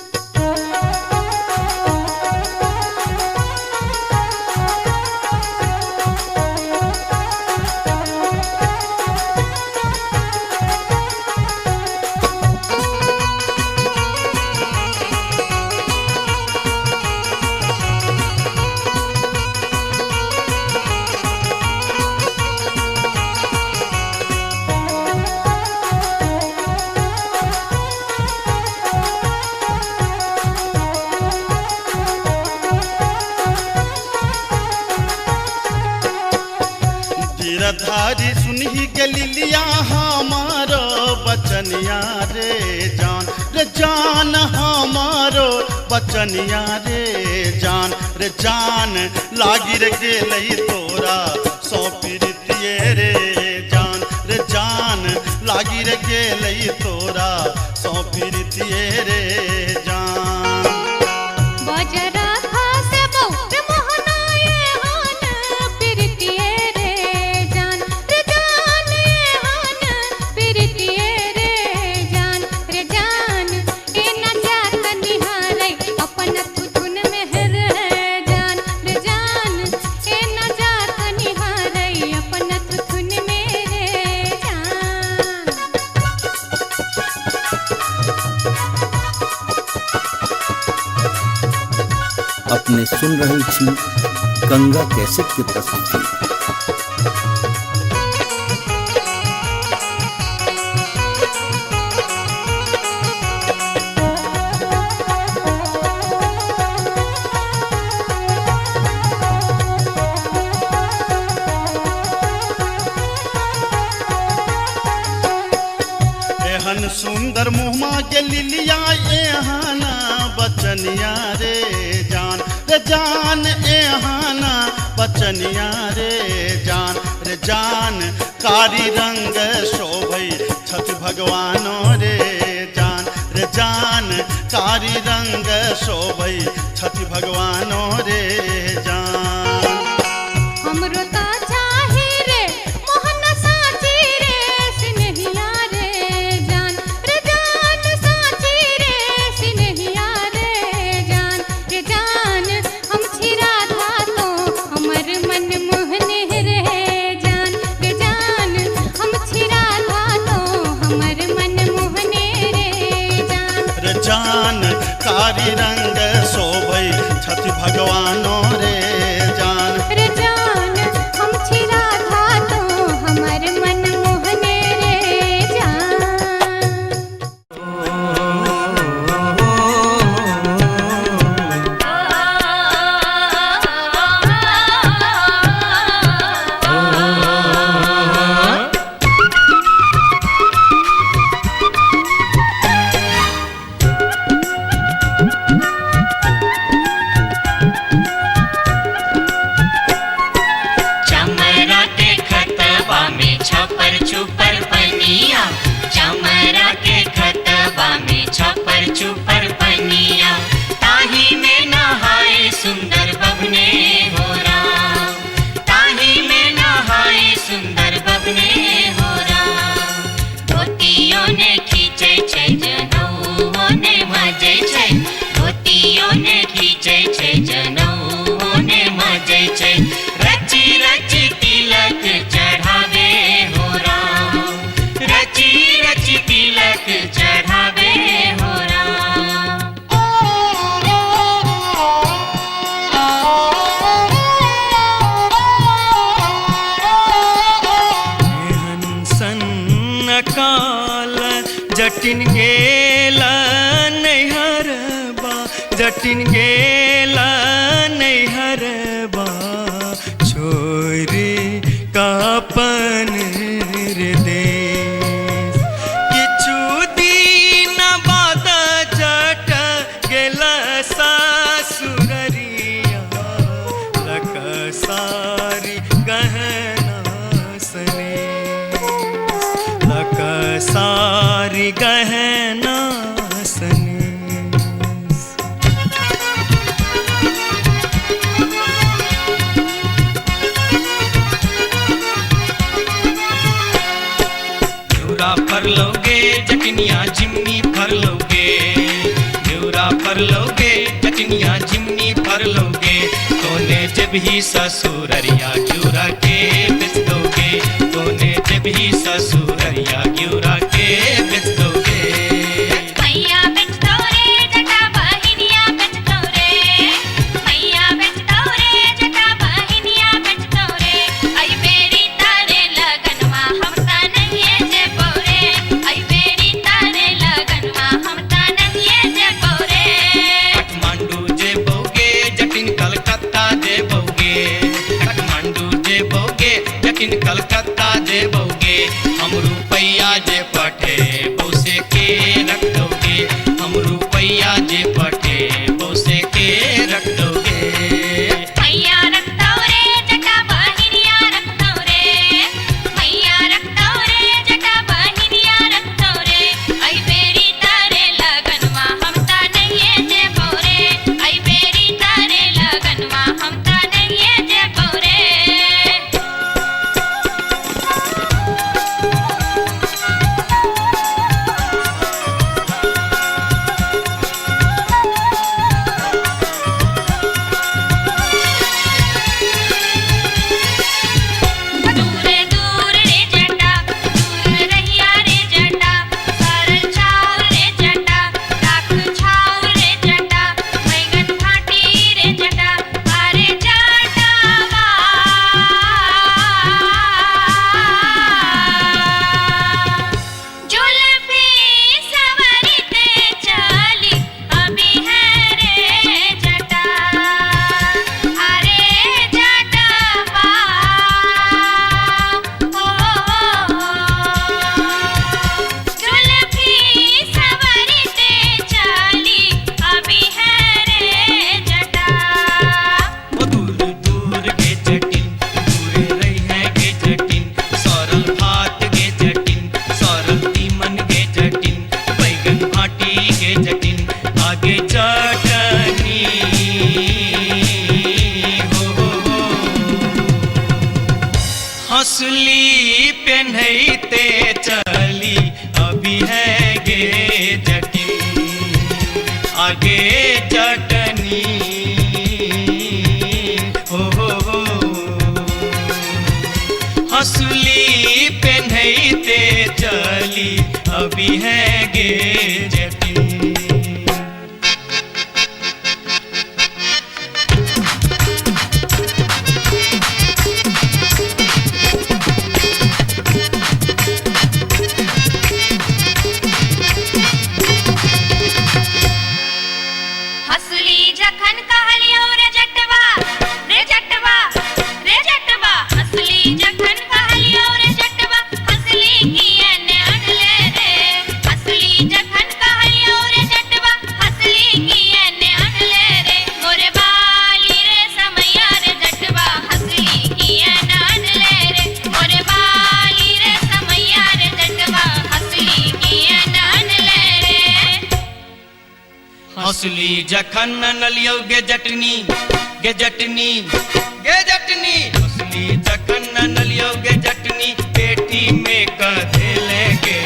गिरधारी सुनही के लिलिया हमारो बचनिया रे जान हमारो बचनिया रे जान लागी रे गेलई तोरा सौ प्रीतिये रे जान लागी रे गेलई तोरा सौ प्रीतिये रे जान बजरा खासे बहुत मोहना ये हान प्रीतिये रे जान ये हान प्रीतिये रे जान ए न जात निहारै अपन थुथुन मेहर है जान ए न जात निहारै अपन थुथुन मेरे जान अपने सुन रहल छी गंगा कैसेट के प्रस्तुति। एहन सुंदर मुहमा के लिलिया एहना बचनिया रे जान एहना बचनिया रे जान कारी रंग शोभई छठ भगवानो रे जान कारी रंग शोभई छठ भगवानो रे जान हमरो ता चाही रे मोहन साची रे सिनहिया रे जान साची रे सिनहिया रे जान हम छिरा था तो हमर मन मोहने रे जान हम छिरा था तो हमर मन मोहने रे जान कारी रंग शोभई छठ भगवानो रे जान हम छिरा था तो हमर मन मोहने रे जान चमरा के खतबा में छपर छुपर पनिया चमरा के खतबा में छपर छुपर पनिया ताही में नहाए सुंदर बबने हो राम ताही में नहाए सुंदर बबने हो राम धोतियों ने खींचे छै जनौओ ने मजे छै धोतियों ने खींचे छै जनौओ ने मजे छै रची रची तिलक चढ़ावे हो राम रची रची तिलक चढ़ावे हो राम एहन सन काल जटिन गेला नैहरबा जटिन गेला नैहरबा छोरी कापन रे देश किछु दिन बाद जट गेला सासुररिया लकसारी गहना सने लकसारी गहना सने फरलोगे जटनिया जिमनी फरलोगे न्यूरा फरलोगे जटनिया जिमनी फरलोगे तोने जब ही ससुररिया ग्यूरा के बेच दोगे तोने जब ही ससुररिया ग्यूरा के बेच दोगे मैया बेच दो रे जटा बहिनिया बेच दो रे मैया बेच दो रे जटा बहिनिया बेच दो रे आई बेरी तारे लगनवा हम ता नहीं जे पोरे आई बेरी तारे लगनवा हम ता नहीं जे पोरे काठमांडू जे बोगे जटिन कलकत्ता जे बोगे काठमांडू जे बोगे जटिन कलकत्ता जे बोगे हम रुपैया जे पठे बौसे के रख दोगे हम रुपैया जे पठे बौसे के रख दोगे मैया रख दो रे जटा बहिनिया रख दो रे मैया रख दो रे जटा बहिनिया रख दो रे आई बेरी तारे लगनवा हम ता नहीं जे पोरे आई बेरी तारे लगनवा हम ता नहीं जे पोरे दूर दूर रे जटा दूर रहिया रे जटा सरल छाव रे जटा राख छाव रे जटा बैगन भाटी रे जटा अरे जटावा जुल्फी सवरते चली अभी है रे जटा अरे जटावा जुल्फी सवरते चली अभी है रे जटा दूर दूर के जटिन दूर रही है के जटिन सरल भात के जटिन सरल तीमन के जटिन बैगन भाटी के जटिन आगे चटनी हो हंसली पेन्हते चली अभी है गे जटिन आगे चटनी हो हंसली पेन्हते चली अभी है गे जटिन हसली जखन कहलियो रे जटवा रे जटवा रे जटवा हसली जखन कहलियो रे जटवा हसली कियने अनले रे हसली जखन कहलियो रे जटवा हसली कियने अनले रे मोरे बाली रे समैया रे जटवा हसली कियने अनले रे मोरे बाली रे समैया रे जटवा हसली कियने अनले रे हंसली जखन नलियो गे जटनी गे जटनी गे जटनी हंसली जखन नलियो गे जटनी पेटी में कधे लेगे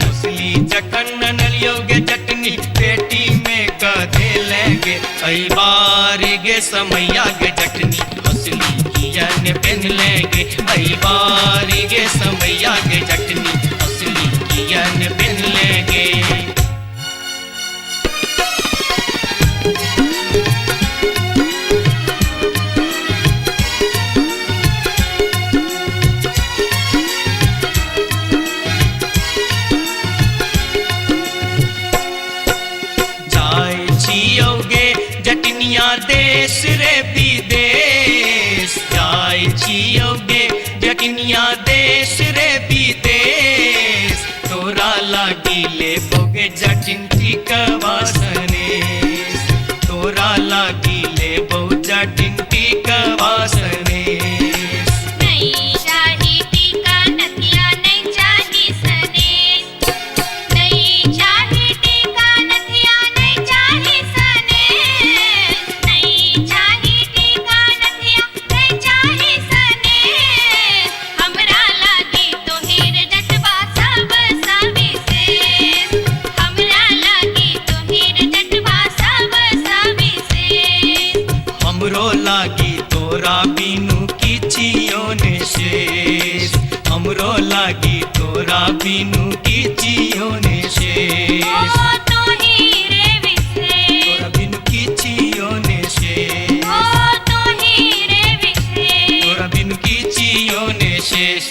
हंसली जखन नलियो गे जटनी पेटी में कधे लेगे आई बारी गे समैया गे जटनी हंसली किया ने पहन लेगे आई बारी गे समैया गे जटनी हंसली किया ने पहन लेगे जटिनिया देश रे विदेश तोरा लागी ले बोगे जटिन टिकवा सनेश तोरा लागी ले बो जटिन टिकवा सनेश नहीं चाही टीका नथिया नहीं चाही सनेश नहीं चाही टीका नथिया नहीं चाही सनेश नहीं चाही टीका नथिया नहीं चाही सनेश हमरा लागी तोहेर जटवा सब सविशेष हमरा लागी तोहेर जटवा सब सविशेष हमरो लागी तोरा बिनु किछियो ने शेष हमरो लागी तोरा बिनु किछियो ने शेष ओ तोही रे विशेष तोरा बिनु किछियो ने शेष ओ तोही रे विशेष तोरा बिनु किछियो ने शेष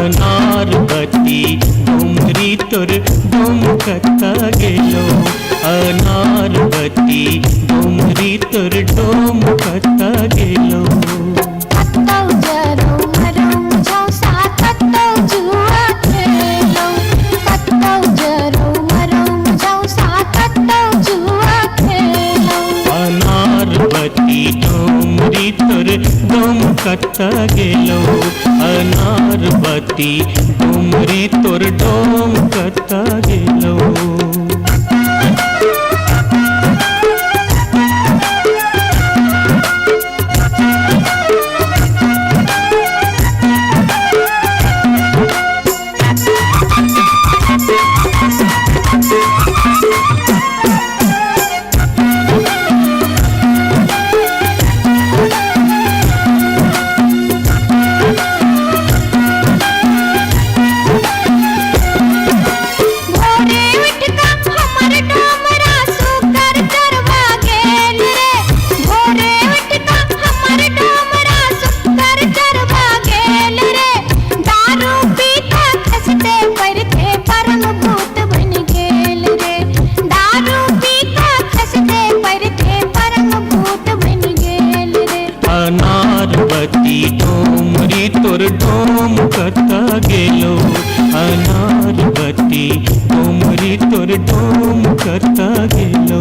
अनारबती डोमरी तोर डोमकता गेलो अनारबती डोमरी तोर डोमकता गेलो कत्तौ जरौ मरौ झौसा कत्तौ जुआ खेलौ कत्तौ जरौ मरौ झौसा कत्तौ जुआ खेलौ अनारबती डोमरी तोर डोमकता गेलो अनारबती डोमरी तोर डोमकता गेलो अनारबती डोमरी तोर डोमकता गेलो अनारबती डोमरी तोर डोमकता गेलो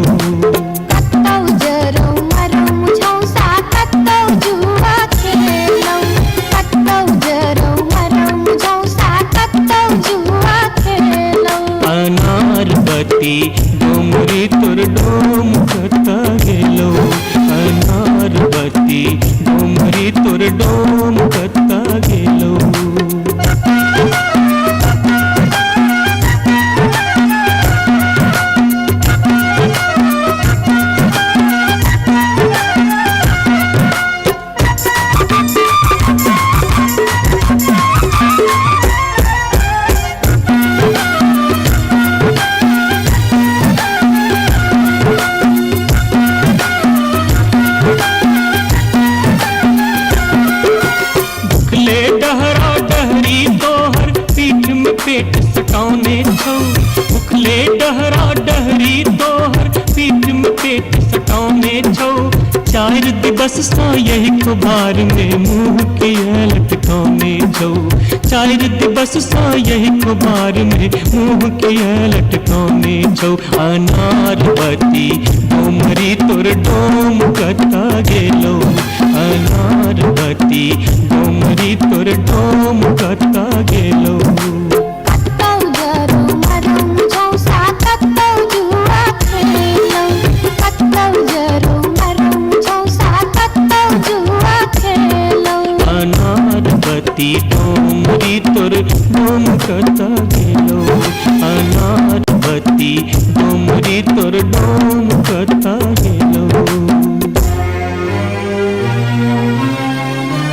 कत्तौ जरौ मरौ झौसा कत्तौ जुआ खेलौ कत्तौ जरौ मरौ झौसा कत्तौ जुआ खेलौ अनारबती डोमरी तोर डोमकता गेलो अनारबती डोमरी तोर डोमकता गेलो पेट सटाउने छौ उखले डहरा डहरी तोहर पीठ में पेट सटाउने छौ चार दिवस सा यही कुबार में मुंह के लटकाउने छौ चार दिवस सा यही कुबार में मुंह के लटकाउने छौ अनारबती डोमरी तोर डोम कता गेलो अनारबती डोमरी तोर डोम कता गेलो कत्तौ जरौ मरौ झौसा कत्तौ जुआ खेलौ कत्तौ जरौ भती डोमरी तोर डोम कता गेलो अनाथ भती डोमरी तोर डोम कता गेलो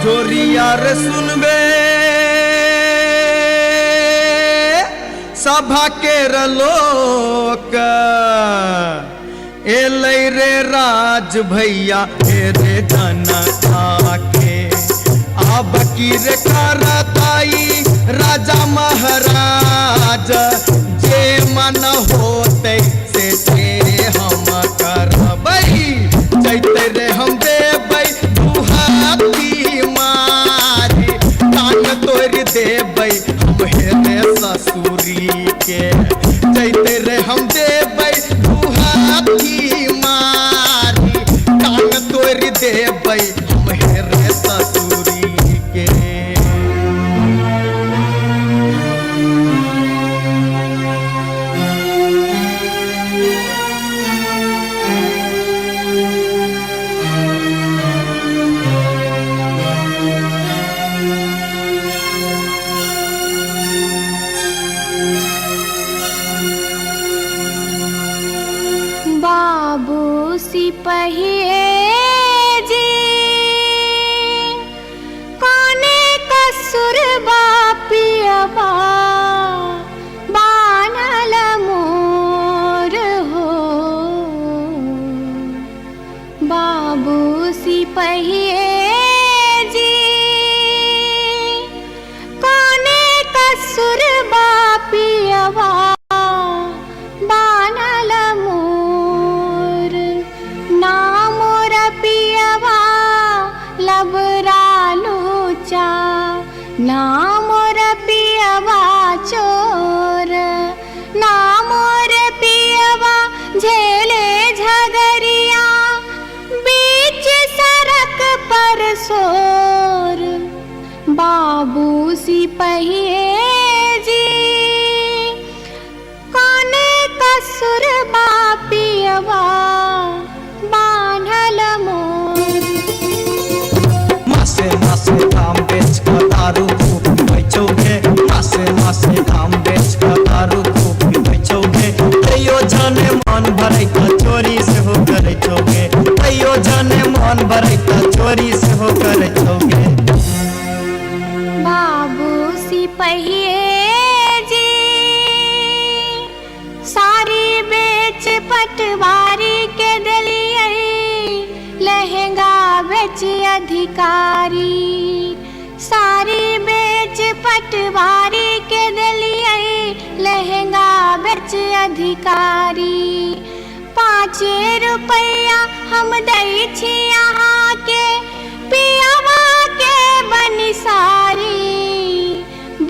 जोरिया रे सुनबे सभा के लोक एलै रे राज भैया हे रे जनता के अब की रे करताई राजा महाराज जे मन होते से हम करबै जैते रे हम देबै दुहाती मारी तान तोड़ देबै हम हेरे ससुरी के जैते रे हम देबै दुहाती मारी तान तोड़ देबै हम हेरे ससुरी के बाबू सिपहिए जी कोने कसुर बापियबा बानल मोर हो बाबू सिपहिए जी कोने कसुर बापियबा बानल मोर ना मोर पियवा लबरालूचा ना मोर पियवा चोर ना मोर पियवा झेले झगरिया बीच सड़क पर सोर बाबू सिपहिए जी कोने कसुर बापियवा बान्हल मोर मासे मासे दाम बेच कर दारू खूब बेचोगे मासे मासे दाम बेच कर दारू खूब बेचोगे तैयो जाने मन भरै त चोरी से हो करे छोगे तैयो जाने मन भरै त चोरी से हो करे छोगे बाबू सिपहिए जी सारी बेच पटवारी के दलिए लहंगा बेच अधिकारी सारी बेच पटवारी के दलिए लहंगा बेच अधिकारी 5 रुपया हम दै छी यहाँ के पियावा के बनिसारी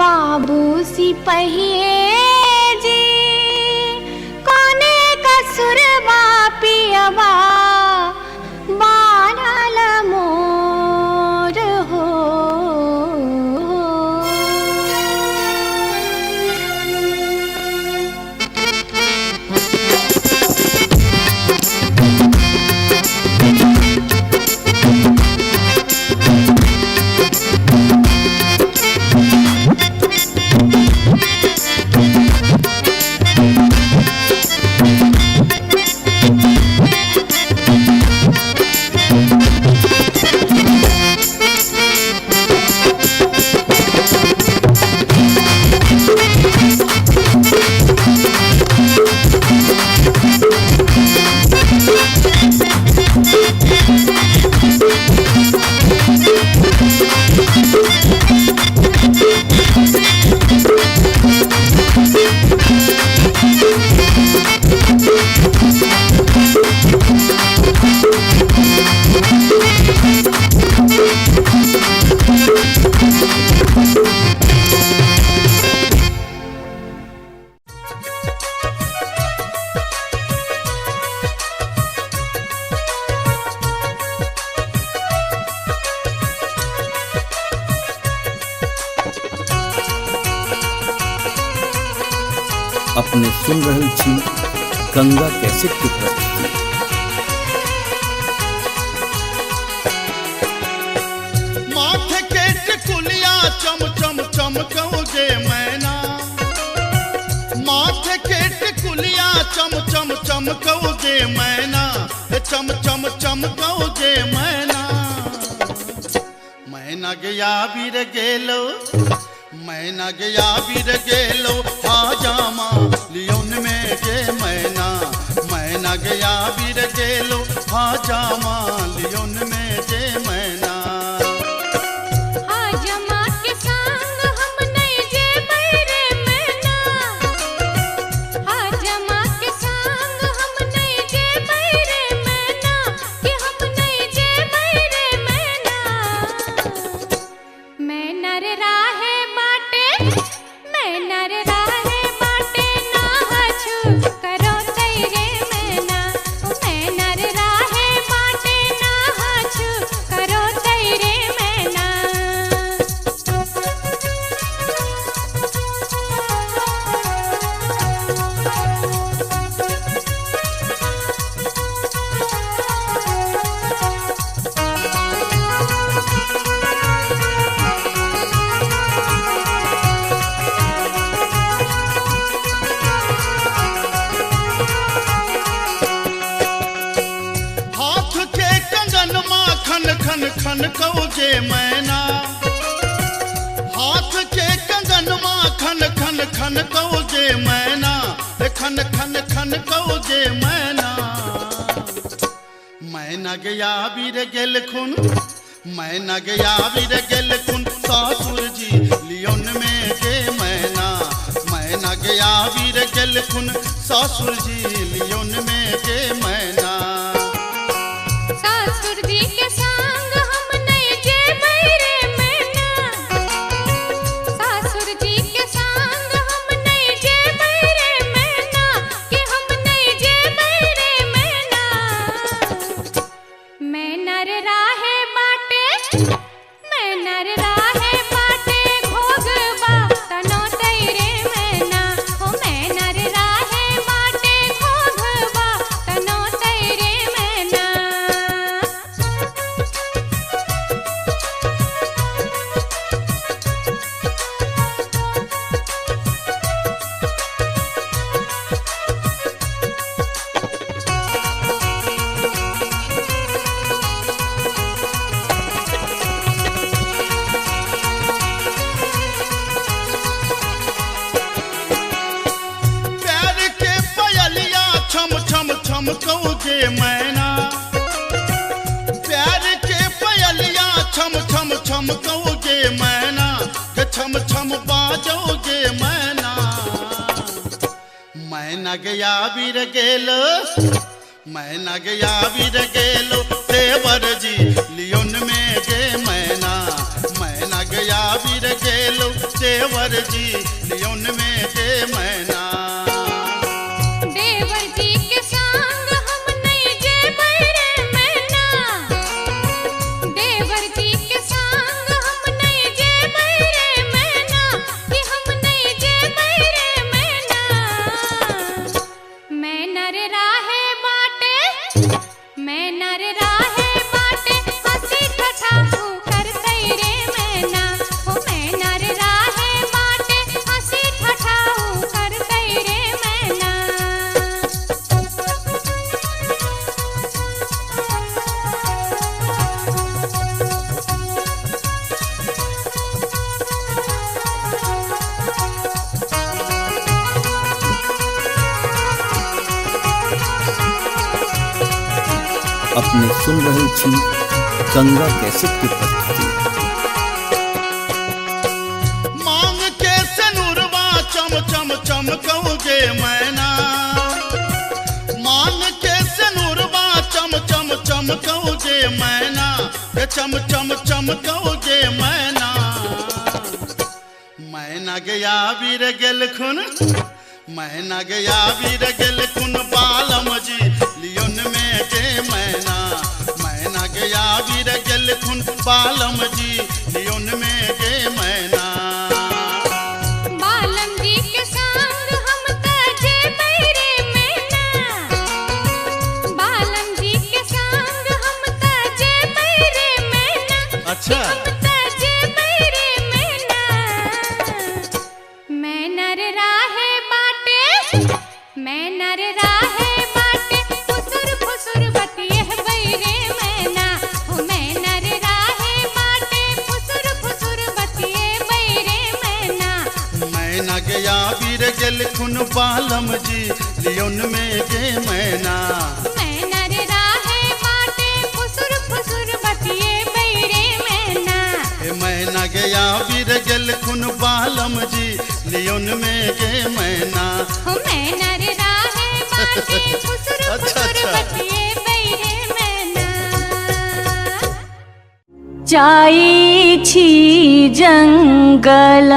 बाबू सिपहिए जी कोने कसुर बापियवा बानल मोर हो अपने सुन रहल छी गंगा कैसेट की प्रस्तुति। माथे के टिकुलिया कौजे मैना मैना गया बीर गेलो मैना गया बीर गेलो हाजामा लियोन में जे मैना मैना गया बीर गेलो हाजामा लियोन में जे मैना खन कौजे मैना हाथ के कंगन माँ खन खन खन कौजे मैना खन खन खन कौजे मैना मैना गया बीर गेल खुन मैना गया बीर गेल खुन ससुर जी लियोन में जे मैना मैना गया बीर गेल खुन ससुर जी लियोन में जे मैना ससुर जी के संग हम नहीं जे बैरे मैना ससुर जी के संग हम नहीं जे बैरे मैना कि हम नहीं जे बैरे मैना मैं नर राहे बाटे मैं नर राहे बाटे घोगबा तनो तेरे मैना हो मैं नर राहे बाटे घोगबा तनो तेरे मैना प्यार के पयलिया छम छम छम कौजे मैना प्यार के पयलिया छम छम छम कौजे मैना के छम छम बाजोगे मैना मैना गया बीर गेलो मैना गया बीर गेलो देवर जी लियोन में जे मैना मैना गया बीर गेलो देवर जी लियोन में जे मैना देवर जी के संग हम नहीं जे बैरे मैना देवर जी के संग हम नहीं जे बैरे मैना कि हम नहीं जे बैरे मैना मैं नर राहे बाटे मैं नर राहे बाटे हंसी ठठाऊ कर तेरे मैना हो मैं नर राहे बाटे हंसी ठठाऊ कर तेरे मैना अपने सुन रहे छी गंगा कैसेट की प्रस्तुति। मांग के सनुरवा चम चम चम कौजे मैना मांग के सनुरवा चम चम चम कौजे मैना के चम चम चम कौजे मैना मैना गया बीर गेल खुन मैना गया बीर गेल खुन बालम जी लियोन में जे मैना मैना गया बीर गेल खुन बालम जी लियोन में जे मैना बालम जी के संग हम जे बैरे मैना बालम जी के संग हम जे बैरे मैना अच्छा हम जे बैरे मैना मैं नर राहे बाटे मैं नर राहे बाटे फुसुर फुसुर बतिये बैरे मैना गेल खुन बालम जी लियोन में गे मैना मैना रे राहे बाटे फुसुर फुसुर बतिए बैरे मैना ए मैना गया वीर गेल खुन बालम जी लियोन में गे मैना हो मैना रे राहे बाटे फुसुर फुसुर बतिए बैरे मैना जाई छी जंगल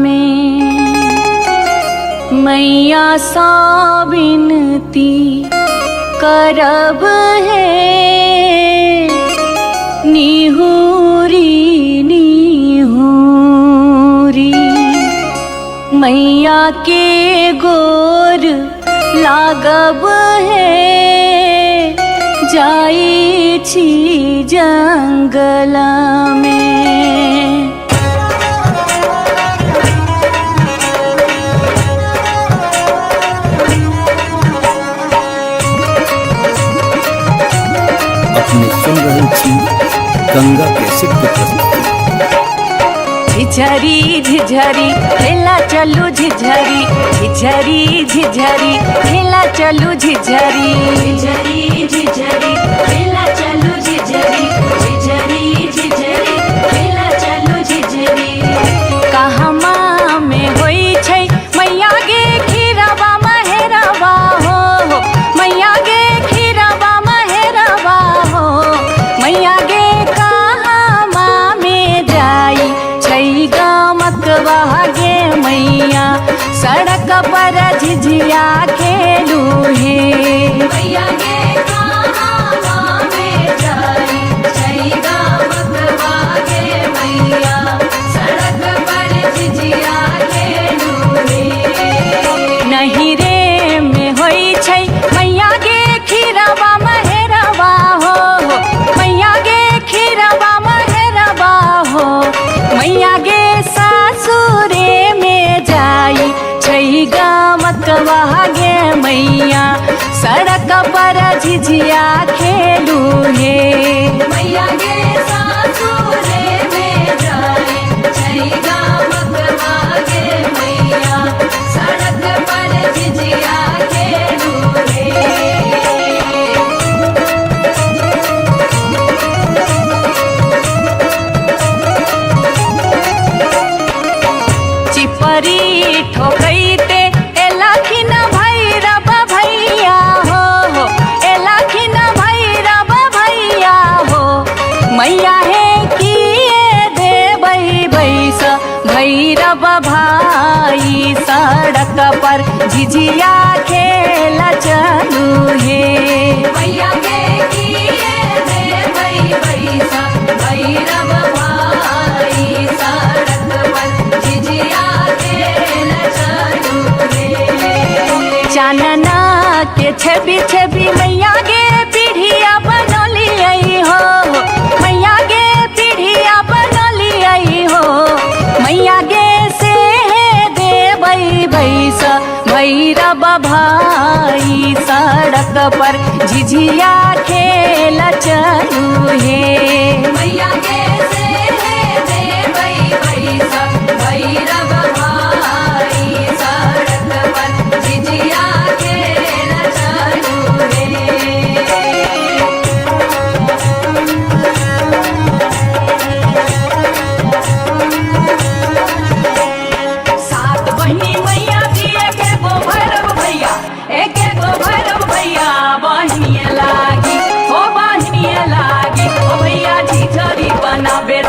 में मैया सा विनती करब है निहुरी निहुरी मैया के गोर लागब है जाई छी जंगल में अपने सुन रहे छी गंगा कैसेट की प्रस्तुति। झिझरी झिझरी खेला चलू झिझरी झिझरी झिझरी खेला चलू झिझरी झिझरी झिझरी खेला चलू झिझरी झिझरी झिझरी खेला चलू झिझरी कहमा में होई छै मैया गे खीरवा महेरवा हो मैया गे खीरवा महेरवा हो मैया गे कहमा में जाई छै गमकवा गे मैया सड़क पर झिझिया खेलू हे मैया गे कहमा में जाई छै गमकवा गे मैया सड़क पर झिझिया खेलू हे नहीं रे में होई छै मैया गे खीरवा महेरवा हो मैया गे खीरवा महेरवा हो मैया गे सासुरे में जाई छै गमकवा गे मैया सड़क पर झिझिया खेलू हे मैया गे सासुरे में जाई छै गमकवा गे मैया सड़क पर झिझिया खेलू हे चिपरी ठोकैते एलाखिन भैरव भैया हो एलाखिन भैरव भैया हो मैया हे किए देबै बैस भैरव भाई सड़क पर झिझिया खेल चलू हे मैया गे किए देबै बैस भैरव भाई सड़क पर झिझिया खेल चलू हे चानना के छवि छवि मैया गे पीढ़िया बनलियै हो मैया गे पीढ़िया बनलियै हो मैया गे से देबै बैस भैरव भाई सड़क पर झिझिया खेल चलू हे मैया गे से देबै बैस भैरव भाई सड़क पर झिझिया खेल चलू हे सात बहिनी मैया जी एके गो भैरव भैया एके गो भैरव भैया बहिनिए लागी हो भैया झिझरी बनाबे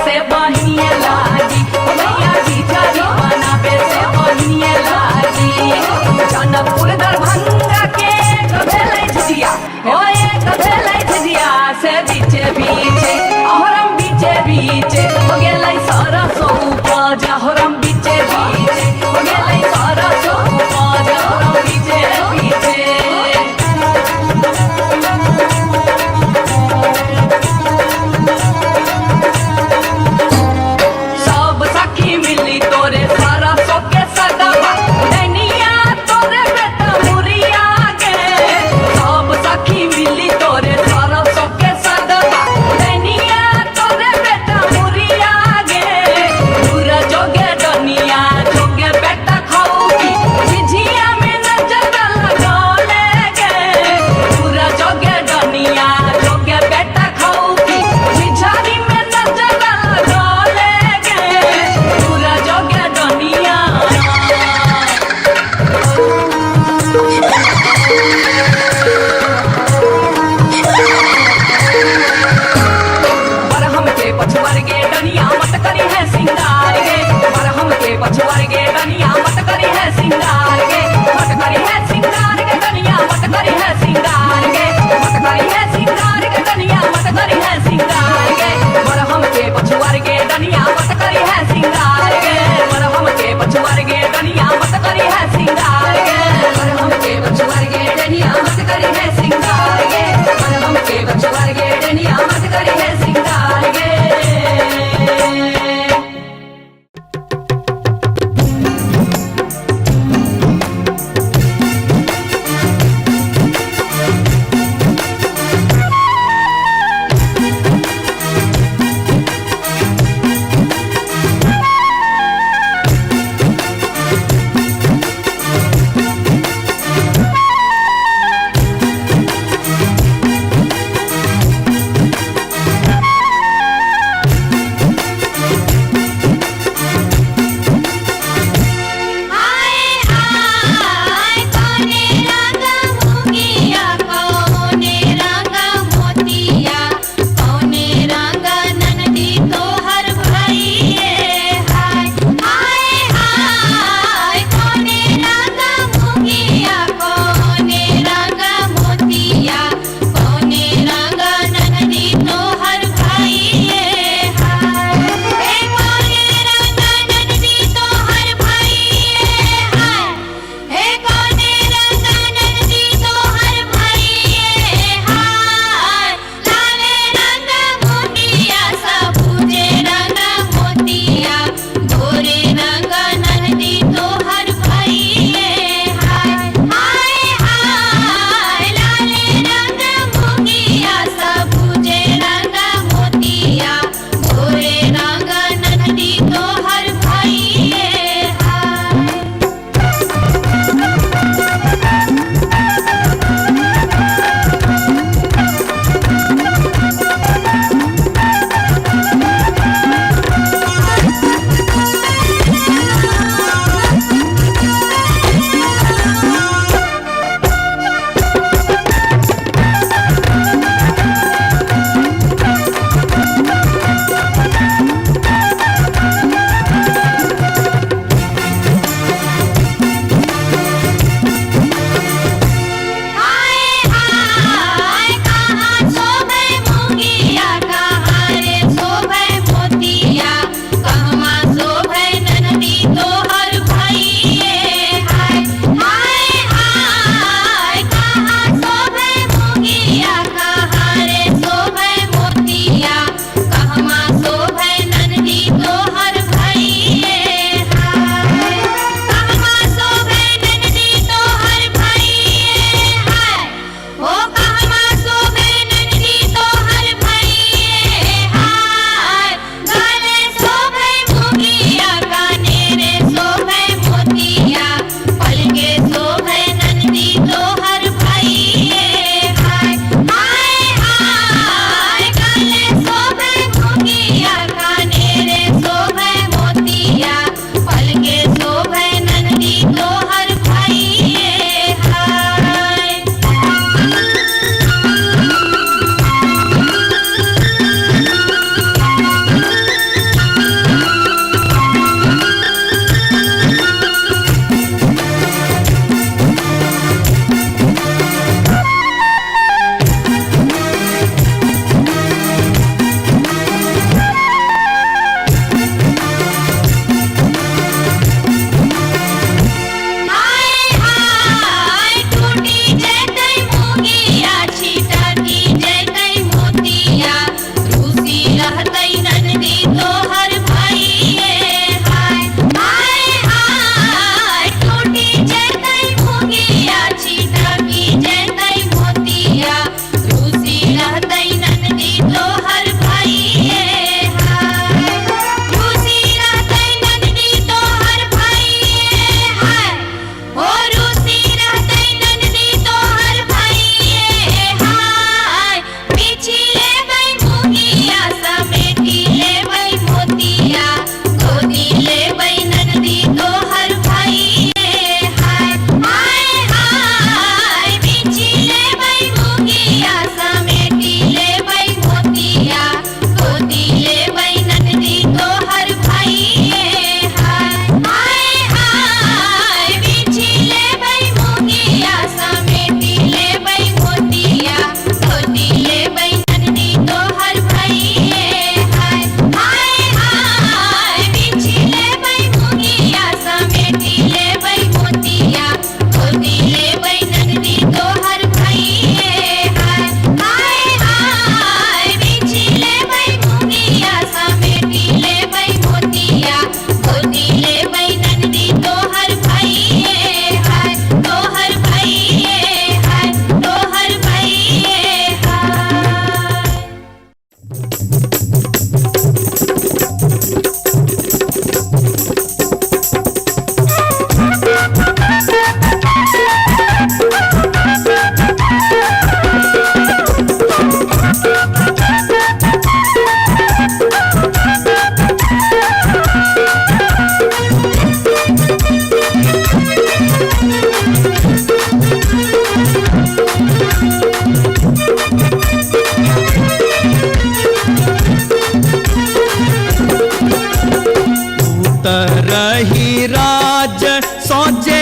उतरही राज सोचे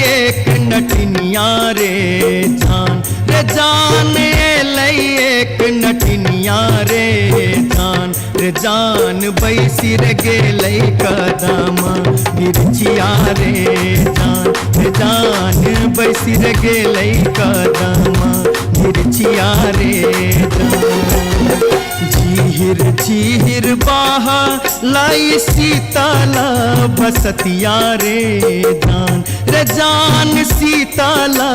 एक नटनिया रे जान एक नटनिया रे जान बैसिर गेलै कदम बिरचिया रे जान बैसिर गेलै कदम बिरचिया रे झीर झीर बाह लाई सीताला बसतिया रे जान सीताला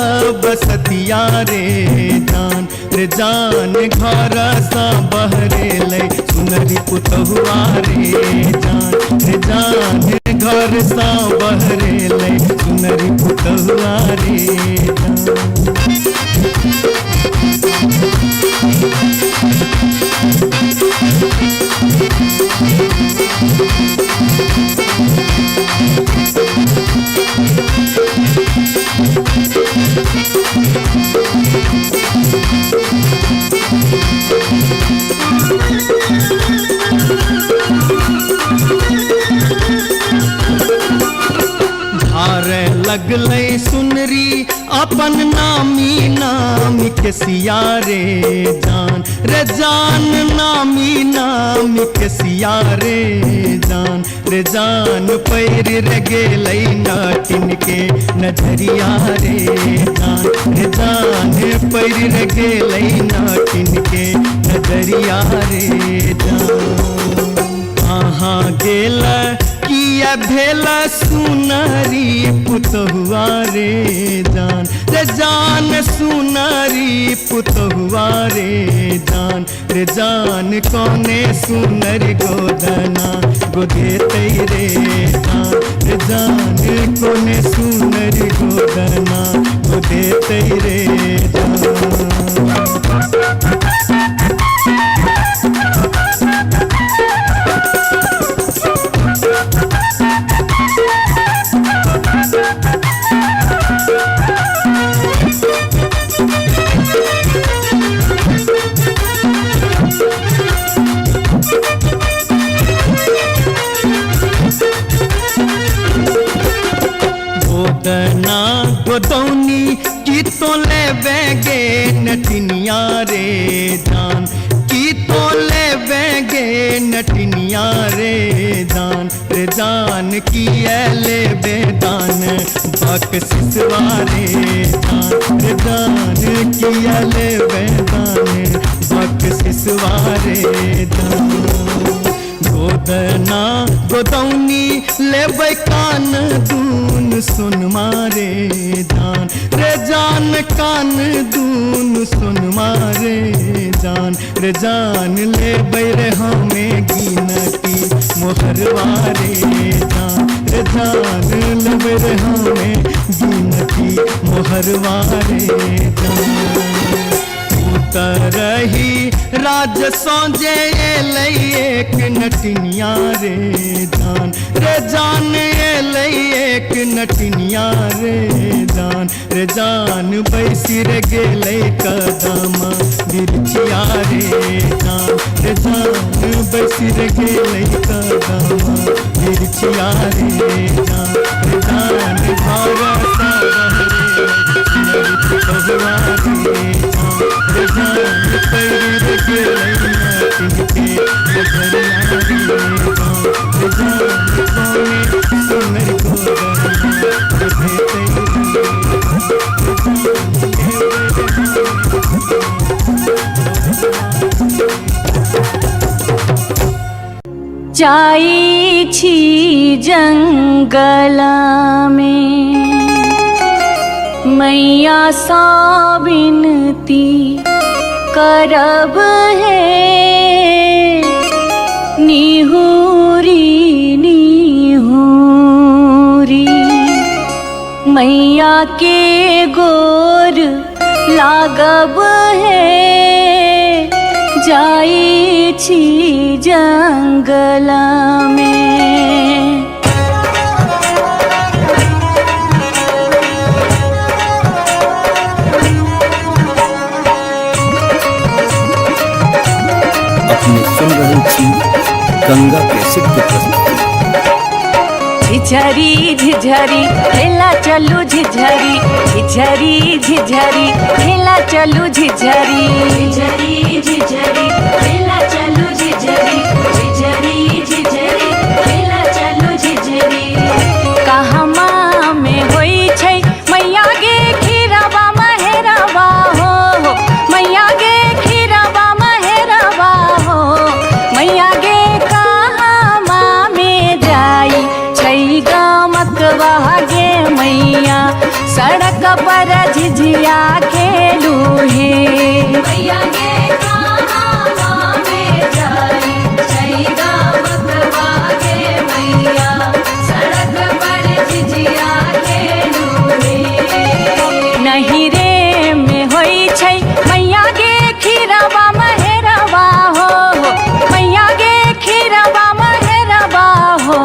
बसतिया रे जान घर सा बहरे ले सुनरी पुतहुआ रे जान घर सा बहरे ले सुनरी पुतहुआ रे धारे लगलै सुनरी अपन नामी नाम के सिया रे जान नामी नाम के सिया रे जान पैर रे गेलै नाटिन के नजरिया रे जान पैर रे गेलै नाटिन के नजरिया रे कहाँ गेल किया भेल सुनरी पुतहुआ रे जान सुनरी पुतहुआ रे जान कौने सुनरी गोदना गोदेतै रे जान कौने सुनरी गोदना गोदेतै रे गोदना गोदौनी की तो ले बेगे नटनिया रे जान की तो ले बेगे नटनिया रे जान की ले बेदान बक सिसवारे जान की ले बेदान बक सिसवारे गोदना गोदौनी लेबै कान दून सुन मारे जान कान दून सुन मारे जान लेबै रे हमें गिनती मोहरवारे जान लेबै रे हमें गिनती मोहरवारे उतरही राज सोजे एक नटनिया रे जान एक नटनिया रे जान बैसिर गेलै कदम बिरचिया रे जान बैसिर गेलै कदम बिरचिया रे जान घर सा बहरे पुतहुआ रे जान पैर गेलै नाटिन के नजरिया रे जान कौने सुनरी गोदना जाई छी जंगल में मैया सा विनती करब है निहुरी निहुरी मैया के गोर लागब है जाई छी जंगल में। अपने सुन रहे छी गंगा कैसेट की प्रस्तुति। झिझरी झिझरी खेला चलू झिझरी झिझरी झिझरी खेला चलू झिझरी झिझरी झिझरी खेला चलू झिझरी झिझरी झिझरी खेला चलू झिझरी कहमा में होई छै मैया गे खीरवा महेरवा हो मैया गे खीरवा महेरवा हो मैया गे कहमा में जाई छै गमकवा गे मैया सड़क पर झिझिया खेलू हे मैया गे कहमा में जाई छै गमकवा गे मैया सड़क पर झिझिया खेलू हे नहीं रे में होई छै मैया गे खीरवा महेरवा हो मैया गे खीरवा महेरवा हो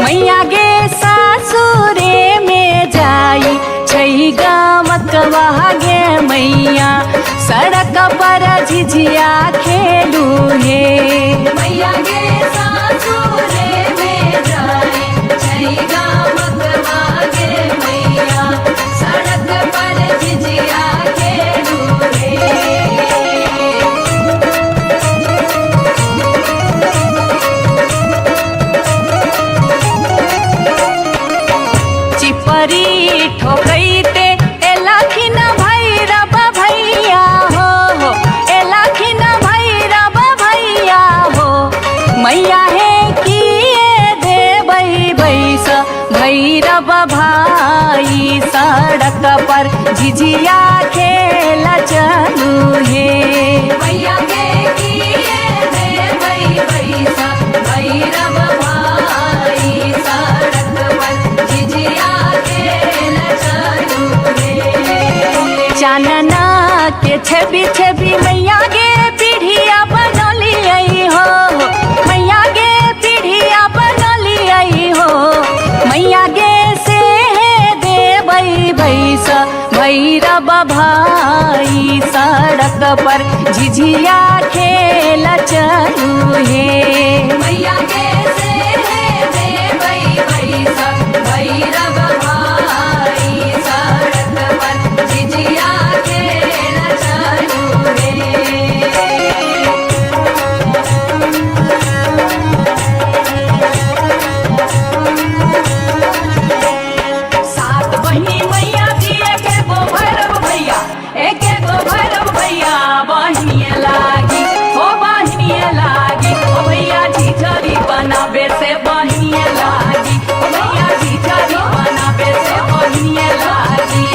मैया गे सासुरे में जाई छै गमकवा गे मैया सड़क पर झिझिया खेलू हे मैया गे सासुरे में जाई छै गमकवा गे मैया सड़क पर झिझिया खेलू हे चिपरी ठोकैते एलखिन भैरव भैया हो एलखिन भैरव भैया हो मैया हे किए देबै बैस भैरव भाई सड़क पर झिझिया खेल चलू हे मैया गे किए देबै बैस भैरव भाई सड़क पर झिझिया खेल चलू हे चानना के छवि छवि मैया गे पीढ़िया बनलियै हो मैया गे पीढ़िया बनलियै हो मैया गे से देबै बैस भैरव भाई सड़क पर झिझिया खेल चलू हे मैया गे से देबै बैस भैरव भाई सड़क पर झिझिया खेल चलू हे सात बहिनी मैया जी एके गो भैरव भैया एके गो भैरव भैया बहिनिए लागी हो बहिनिए लागी ओ भैया झिझरी बनाबे से बहिनिए लागी ओ भैया झिझरी बनाबे से बहिनिए लागी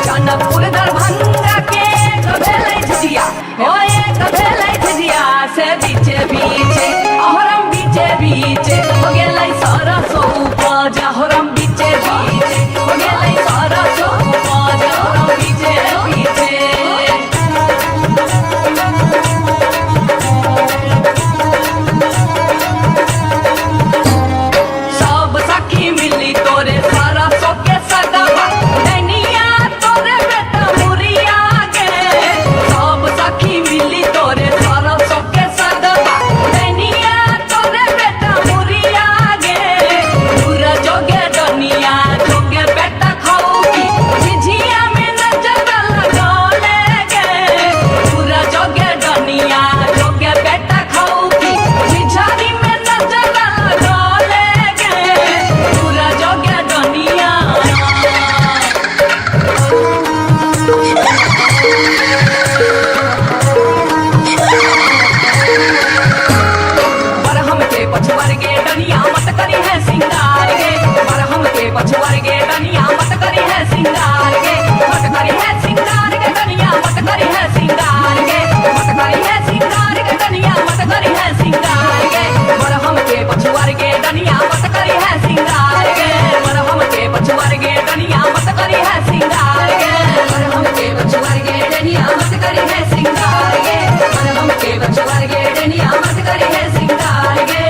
जनकपुर दरभंगा के एक भेलै झिझिया हो एक भेलै झिझिया से बीचे बीचे अहरम बीचे बीचे हो गेलै सरसो उपज अहरम बीचे बीचे हो गेलै सरसो उपज अहरम बीचे बीचे सब सखी मिली तोरे सरसो के सदवा नैनिया तोरे बेटा मुरिया गे सब सखी मिली तोरे सरसो के सदवा नैनिया तोरे बेटा मुरिया गे पूरा जोगे डनिया जोगे बेटा खाऊगी झिझिया में नजर लगौले गे पूरा जोगे डनिया जोगे बेटा खाऊगी झिझरी में नजर लगौले गे पूरा जोगे डनिया बरहम के पछुआर गे डनिया मत करी है सिंगार गे बरहम के पछुआर गे डनिया मत करी है सिंगार गे मत करी है सिंगार गे डनिया मत करी है सिंगार गे मत करी है सिंगार गे डनिया मत करी है सिंगार गे बरहम के पछुआर गे डनिया मत करी है सिंगार गे बरहम के पछुआर गे डनिया मत करी है सिंगार गे बरहम के पछुआर गे डनिया मत करी है सिंगार गे बरहम के पछुआर गे डनिया मत करी है सिंगार गे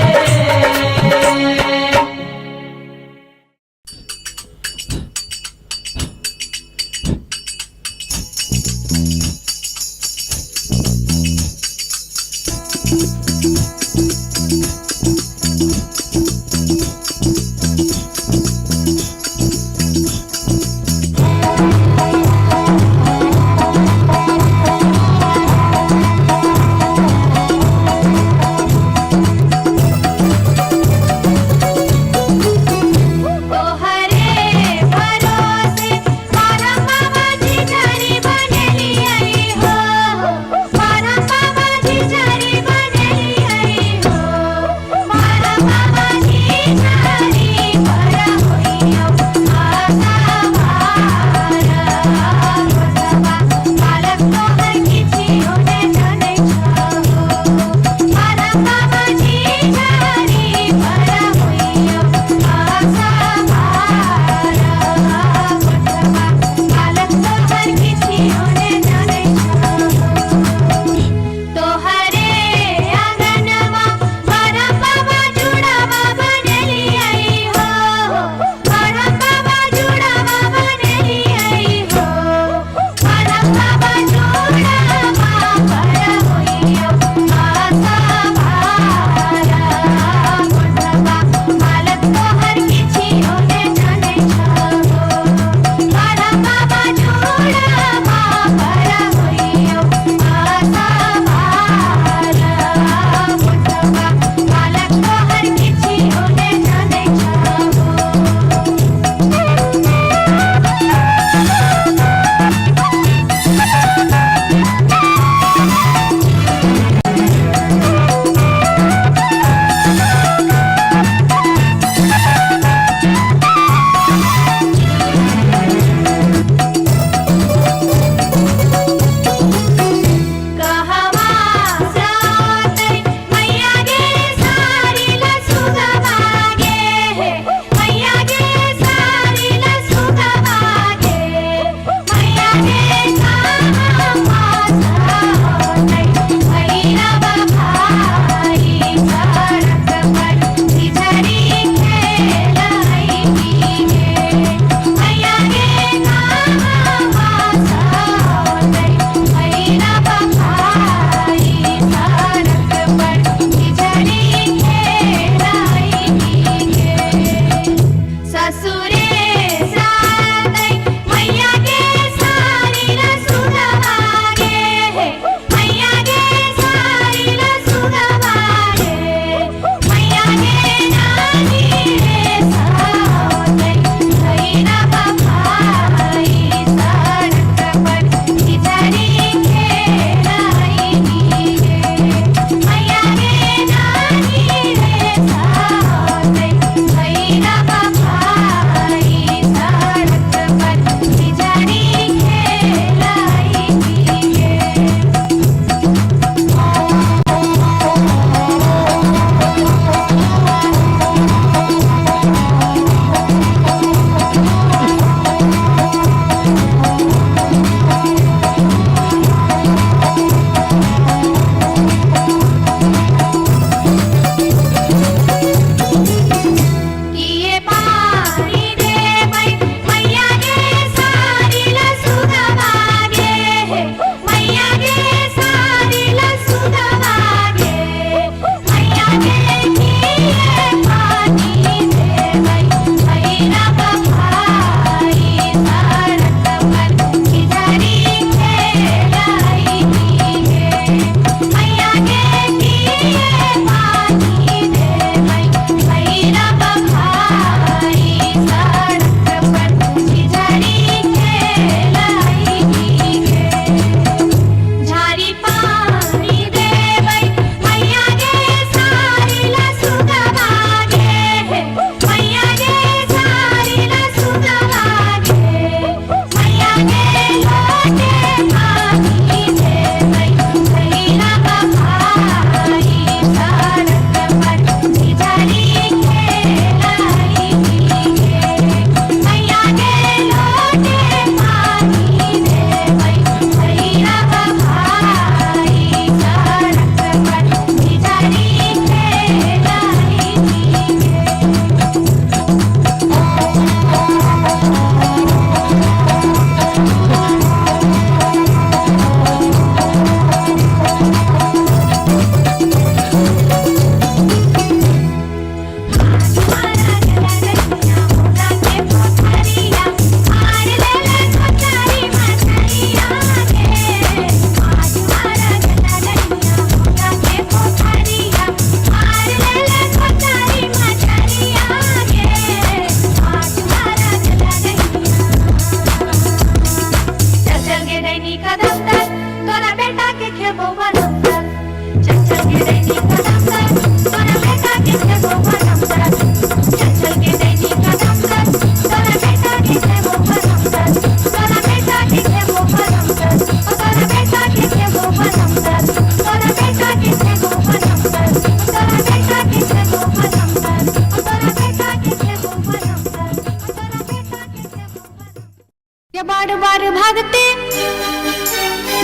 बार बार भागते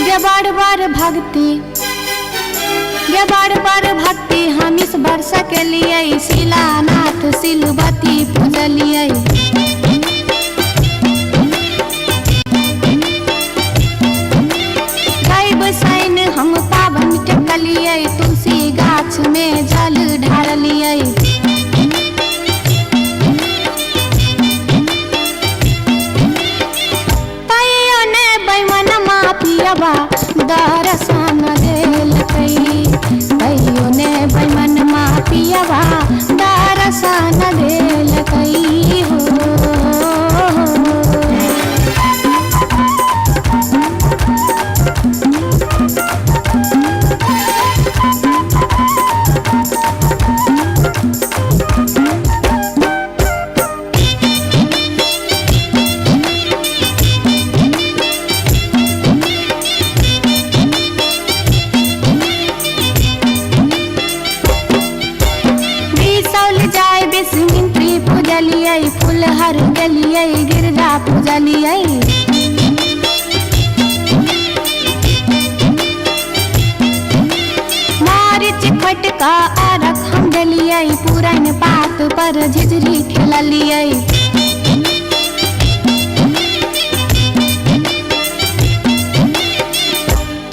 गे बार बार भागते गे बार बार भक्ति हम इस वर्ष के लिए शिलानाथ सिलवती पूजलिए सैन हम पावन टेकलिए तुलसी गाछ में जल ढारलिए तैयो ने बैमन पियबा दर्शन देलकै तैयो ने बैमन पियबा दर्शन देलकै हो फुलहर गलिए गिरजा पूजलिए मारिच फटका आरख हम डलिए पुरन पात पर झिझरी खेललिए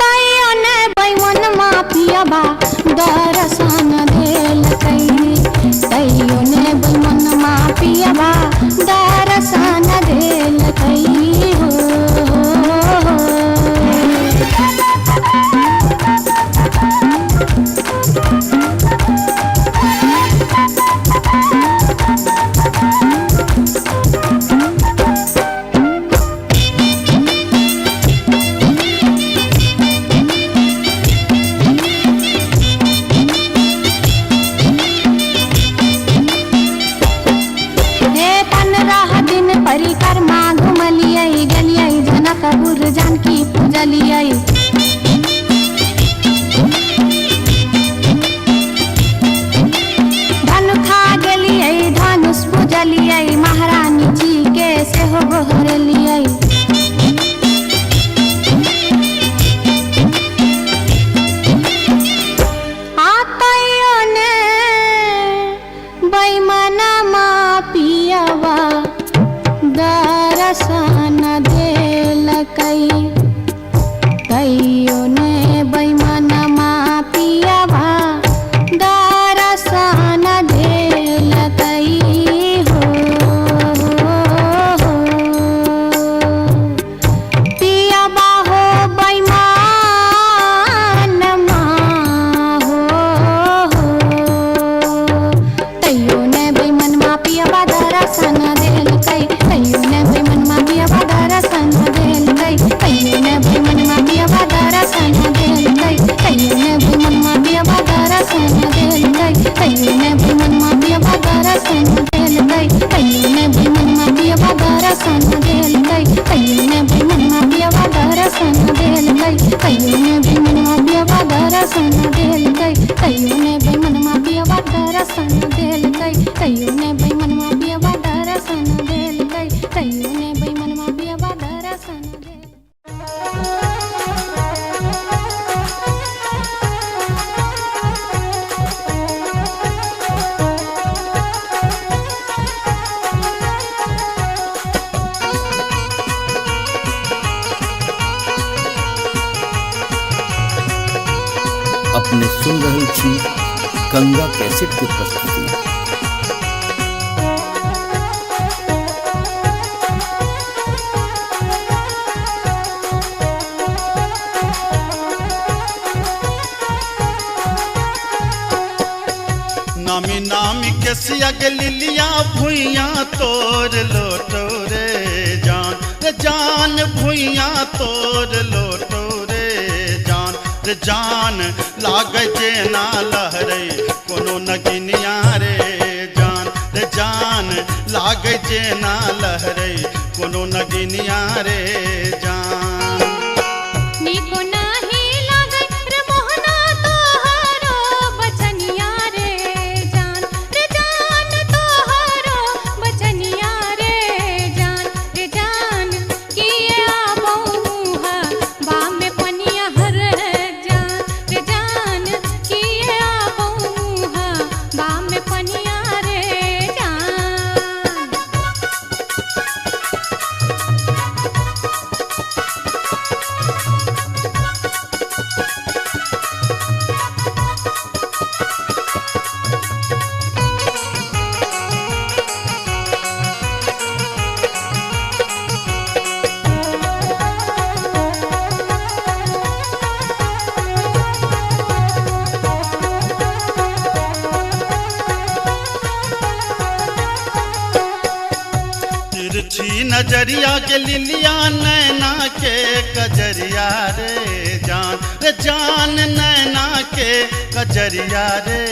तैयो ने बैमन पियबा दर्शन देलकै तैयो ने बैमन पियबा दर्शन देलकै हो परिक्रमा घुमलिए गलिए जनकपुर जानकी पूजलिए धनुखा गेलिए धनुष पूजलिए महारानी जी के सेहो गोहरलिए तैयो ने बैमन पियबा दर्शन देलकै तैयो ने बैमन पियबा दर्शन देलकै हो पियबा हो बैमन हो तैयो ने बैमन पियबा दर्शन देलकै तैयो ने बैमन पियबा दर्शन देलकै तैयो ने बैमन पियबा दर्शन देलकै तैयो ने बैमन पियबा दर्शन देलकै तैयो ने बैमन पियबा दर्शन देलकै तैयो ने बैमन पियबा दर्शन देलकै तैयो ने बैमन पियबा दर्शन देलकै तैयो ने बैमन पियबा दर्शन देलकै तैयो ने बैमन पियबा दर्शन देलकै तैयो ने बैमन पियबा दर्शन देलकै तैयो ने बैमन पियबा दर्शन अपने सुन रहल छी गंगा कैसेट के प्रस्तुति। नामी नामी के सियग लिलिया भुइया तोर लोटो रे जान भुइया तोर लोटो रे जान लागे जे ना लहरे कोनो नगिनिया रे जान लागे जे ना लहरे कोनो नगिनिया रे जान निको नाही लागे रे मोहना तोहरो बचनिया रे जान तोहरो बचनिया रे जान किए तिरछी नजरिया के लिलिया नैना के कजरिया रे जान नैना के कजरिया रे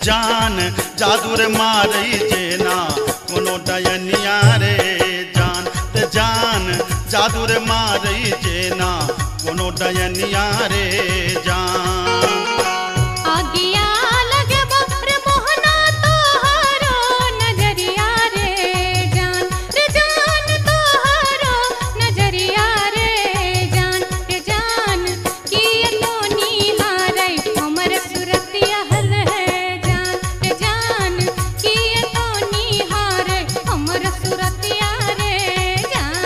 जान जादू रे मारई जेना कोनो डयनिया रे जान जादू रे मारई जेना कोनो डयनिया रे जान आगिया लगे रे मोहना तोहरो नजरिया रे जान तोहरो नजरिया रे जान किए तो निहारै हमर सुरतिया हल है जान किए तो निहारै हमर सुरतिया रे जान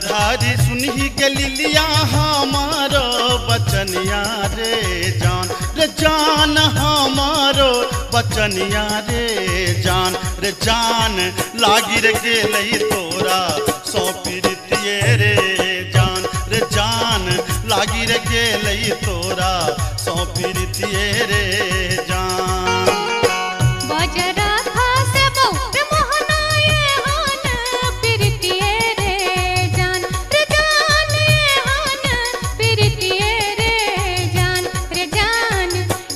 धारी सुनही के लिलिया हमारो बचनिया रे जान हमारो बचनिया रे जान लागी रे गेलई तोरा सौ पीरितिये रे जान लागी रे गेलई तोरा सौ पीरितिये रे जान बजरा खासे बहुत मोहनाए हान प्रीतिये रे जान हान प्रीतिये रे जान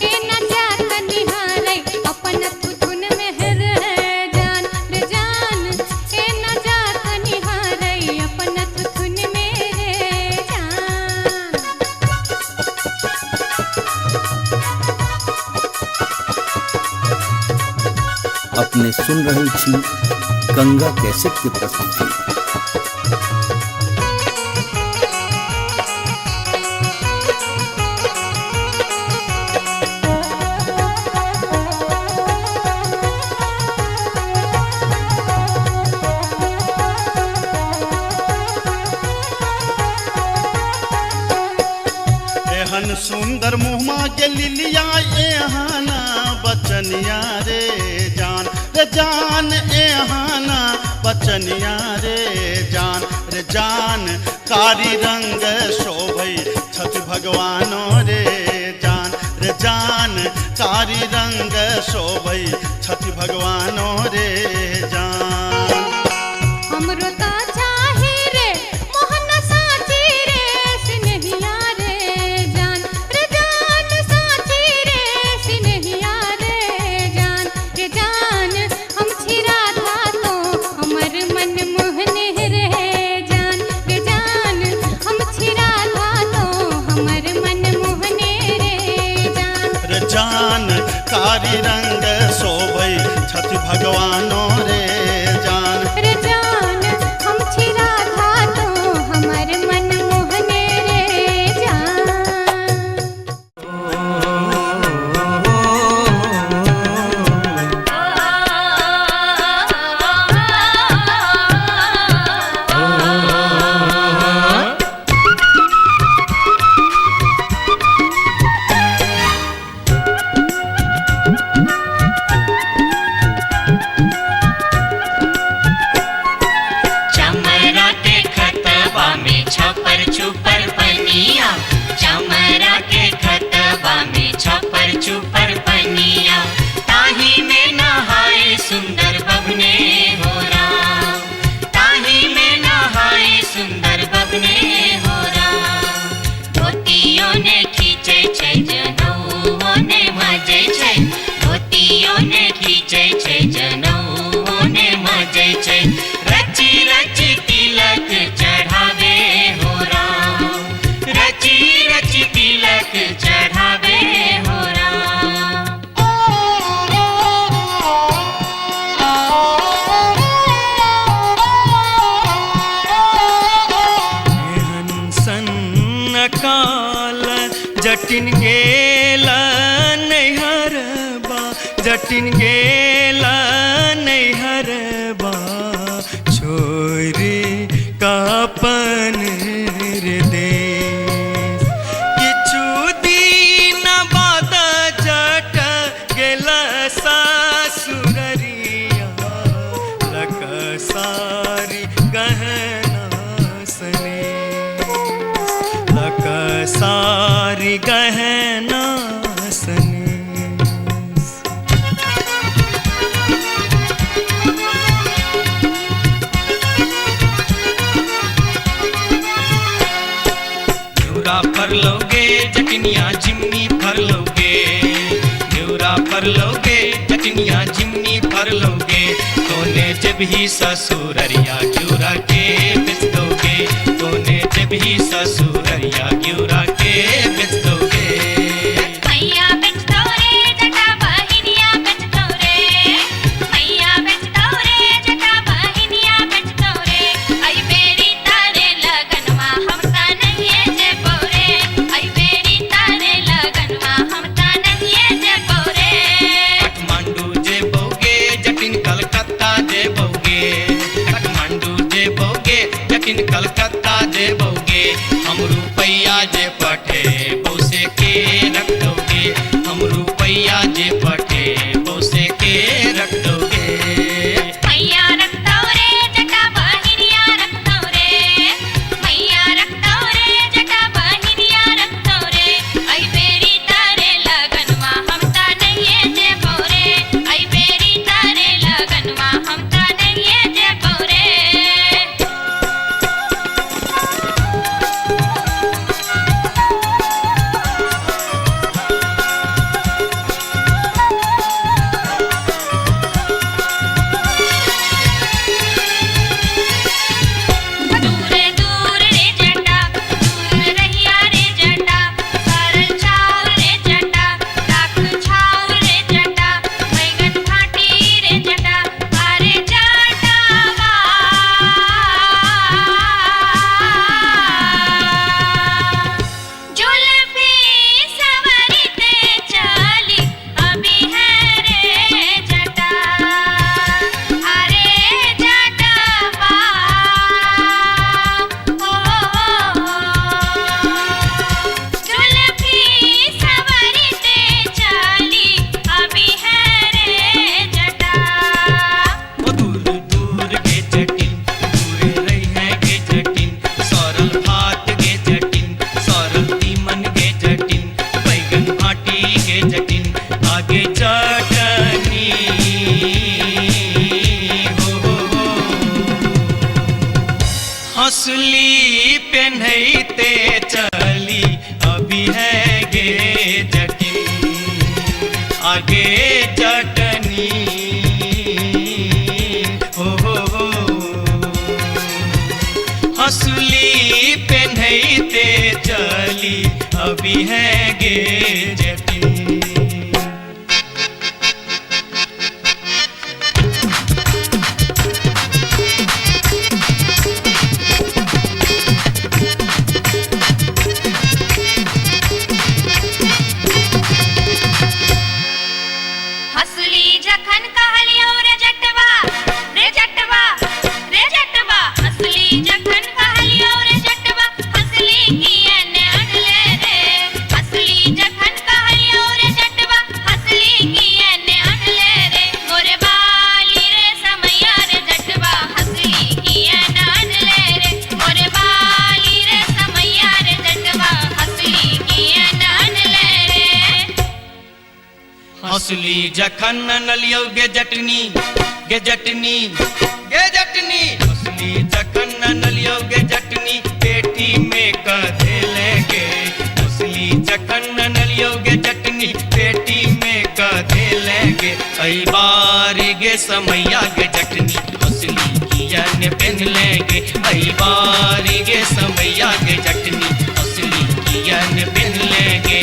ए न जात निहारै अपन थुथुन मेहर जान ए न जात निहारै अपन थुथुन मेरे जान अपने सुन रहल छी गंगा कैसेट के प्रस्तुति। एहन सुंदर मुहमा के लिलिया एहाना बचनिया रे जान एहाना बचनिया रे जान कारी रंग शोभई छठ भगवानो रे जान कारी रंग शोभई छठ भगवानो रे जान हमरो ता चाही रे मोहन साची रे सिनहिया रे जान साची रे सिनहिया रे जान हम छिरा था तो हमर मन मोहने रे जान हम छिरा था तो हमर मन मोहने रे जान कारी रंग शोभई छठ भगवानो रे जान हम छिरा था तो हमर मन मोहने रे जान चमरा के खतबा में छपर छुपर पनिया चमरा के खतबा में छपर छुपर पनिया ताही में नहाए सुंदर बबने हो राम ताही में नहाए सुंदर बबने हो राम धोतियों ने खींचे छै जनौओ ने मजे छै धोतियों ने खींचे छै जनौओ ने मजे छै रची रची तिलक चढ़ावे हो राम रची रची तिलक चढ़ावे हो राम एहन सन अकाल जटिन गेला नैहरबा जटिन गेला नैहरबा छोरी कापन रे देश किछु दिन बाद जट गेला सासुररिया लक सारी गहना सने लक सारी गहना सने न्यूरा फर लोगे जटनिया जिमनी फर लोगे न्यूरा फर लोगे जटनिया जिमनी फर लोगे तोने जब ही ससुररिया घ्यूरा के बेच दोगे तोने जब ही ससुररिया घ्यूरा के बेच दोगे मैया बेच दो रे जटा बहिनिया बेच दो रे मैया बेच दो रे जटा बहिनिया बेच दो रे आई बेरी तारे लगनवा हम ता नहीं जे बोरे आई बेरी तारे लगनवा हम ता नहीं जे बोरे काठमांडू जे बोगे जटिन कलकत्ता जे बोगे काठमांडू जे बोगे जटिन कलकत्ता जे बोगे हम रुपैया जे पठे बौसे के रख दोगे हम रुपैया जे पठे बौसे के रख दोगे मैया रख दो रे जटा बहिनिया रख दो रे मैया रख दो रे जटा बहिनिया रख दो रे आई बेरी तारे लगनवा हम ता नहीं जे बोरे आई बेरी तारे लगनवा हम ता नहीं जे बोरे दूर दूर रे जटा दूर रहिया रे जटा सरल छाव रे जटा लाख छाव रे जटा बैगन फाटी रे जटा अरे जटावा जुल्फी सवरते चली अभी है रे जटा अरे जटावा जुल्फी सवरते चली अभी है रे जटा ओ दूर दूर के जटिन दूर रही है के जटिन सरल भात के जटिन सरल तीमन के जटिन बैगन भाटी के जटिन आगे चटनी हो हंसली पेन्हते चली अभी है गे जटिन आगे चटनी हो हंसली पेन्हते चली अभी है गे जटिन हंसली जखन कहलियो रे जटवा रे जटवा रे जटवा हंसली जखन कहलियो रे जटवा हंसली किए ने अनले रे हंसली जखन कहलियो रे जटवा हंसली किए ने अनले रे मोरे बाली रे समैया रे जटवा हंसली किए ने अनले रे मोरे बाली रे समैया रे जटवा हंसली किए ने अनले रे हंसली जखन नलियो गे जटनी गे जटनी गे जटनी हंसली जखन नलियो गे जटनी पेटी में कधे लेगे हंसली जखन नलियो गे जटनी पेटी में कधे लेगे आई बारी गे समैया गे जटनी हंसली किया ने पहन लेगे आई बारी गे समैया गे जटनी हंसली किया ने पहन लेगे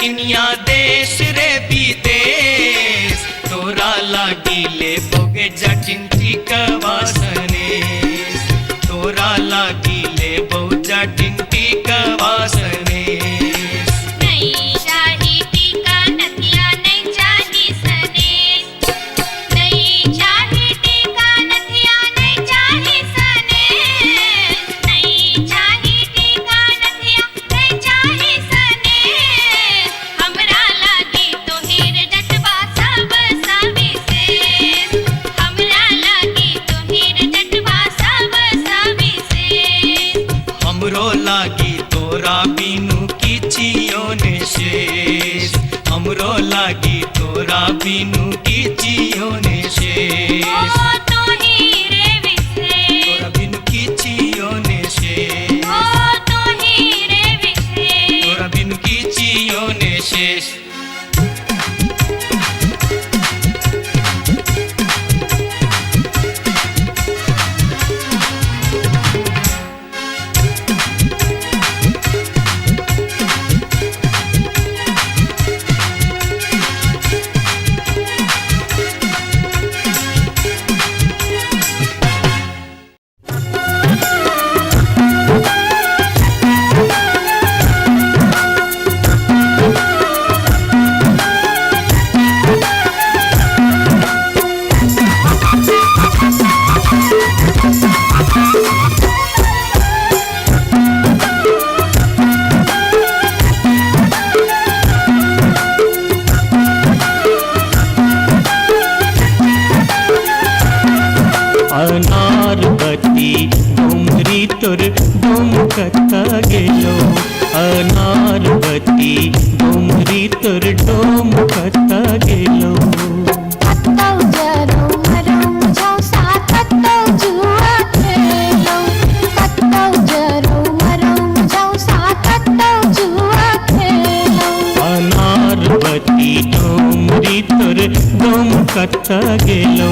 जटनिया देश रे विदेश तोरा लागी ले बोगे जटिन टिकवा सनेश तोरा लागी ले बो जटिन टिकवा सनेश नहीं चाही टीका नथिया नहीं चाही सनेश नहीं चाही टीका नथिया नहीं चाही सनेश नहीं चाही टीका नथिया नहीं चाही सनेश हमरा लागी तो हीर जटवा सब सविशेष हमरा लागी तो हीर जटवा सब सविशेष हमरो लागी तोरा बिनु किछियो ने शेष हमरो लागी तोरा बिनु किछियो ने शेष ओ तो हीरे विशेष तोरा बिनु किछियो ने शेष ओ तो हीरे विशेष तोरा बिनु किछियो ने शेष अनारबती डोमरी तोर डोमकता गेलो अनारबती डोमरी तोर डोमकता गेलो कत्तौ जरौ मरौ मुझौ साथ कत्तौ जुआ खेलौ कत्तौ जरौ मरौ मुझौ साथ कत्तौ जुआ खेलौ अनारबती डोमरी तोर डोमकता गेलो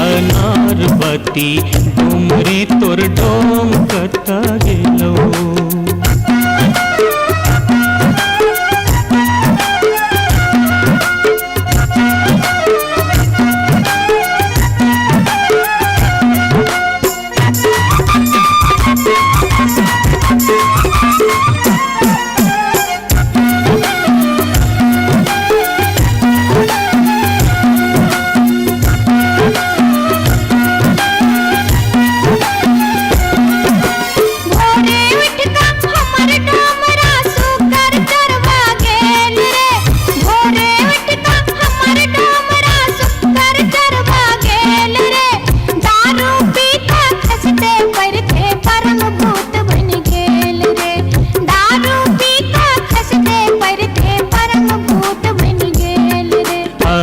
अनारबती डोमरी तोर डोमकता गेलो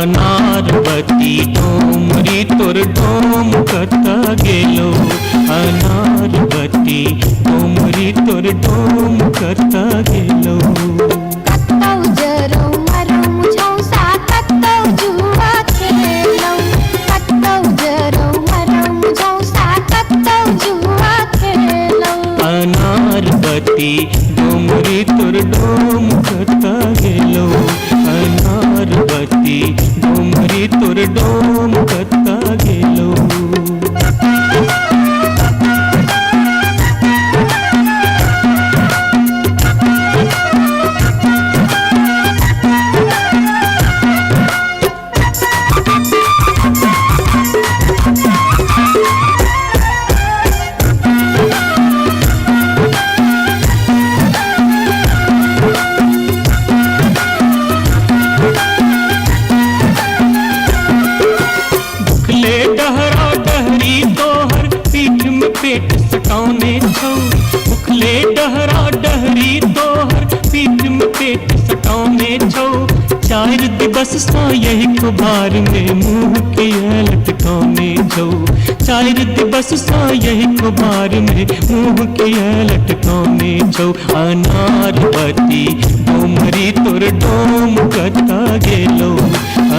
अनारबती डोमरी तोर डोमकता गेलो अनारबती डोमरी तोर डोमकता गेलो कत्तौ जरौ मरौ मुझौ साथ कत्तौ जुआ खेलौ कत्तौ जरौ मरौ मुझौ साथ कत्तौ जुआ खेलौ अनारबती डोमरी तोर डोमकता गेलो अनारबती डोमरी तोर डोमकता गेलो पेट सकाउने छौ उखले डहरा डहरी तोहर पीठ में पेट सकाउने छौ चार दिवस सा यही कुबार में मुंह के लटकाउने छौ चार दिवस सा यही कुबार में मुंह के लटकाउने छौ अनारबती डोमरी तोर डोम कता गेलो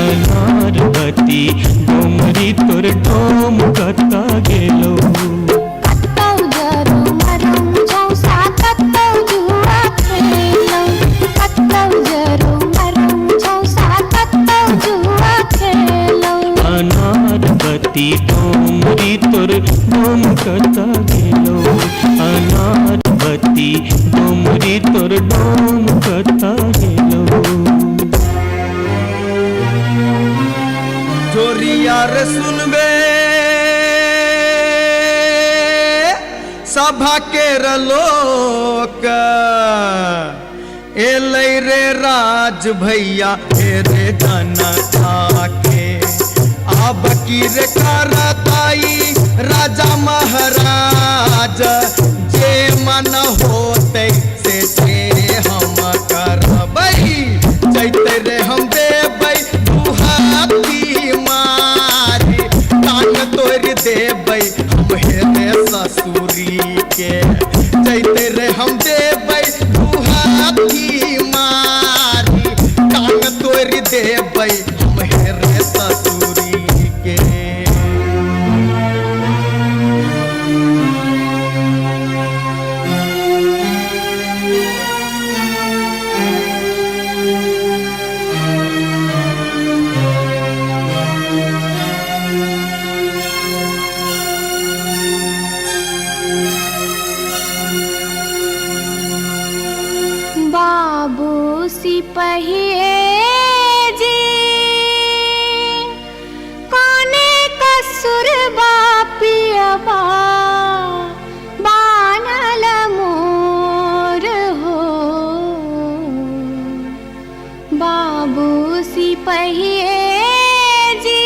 अनारबती डोमरी तोर डोम कता गेलो कत्तौ जरौ मरौ मुझौ साथ कत्तौ जुआ खेलौ कत्तौ जरौ कता गेलो अनार बत्ती डोमरी तोर डोम कता गेलो जोरिया रे सुनबे सभा के लोक एलै रे राज भैया हे रे जनता के अब की रे करताई राजा महाराज जे मन होते से हम करबै जैते रे हम देबै दुहाती मारी तान तोड़ देबै हम हेरे ससुरी के जैते रे हम देबै दुहाती मारी तान तोड़ देबै हम हेरे ससुरी के बाबू सिपहिए जी कोने कसुर बापियबा बानल मोर हो बाबू सिपहिए जी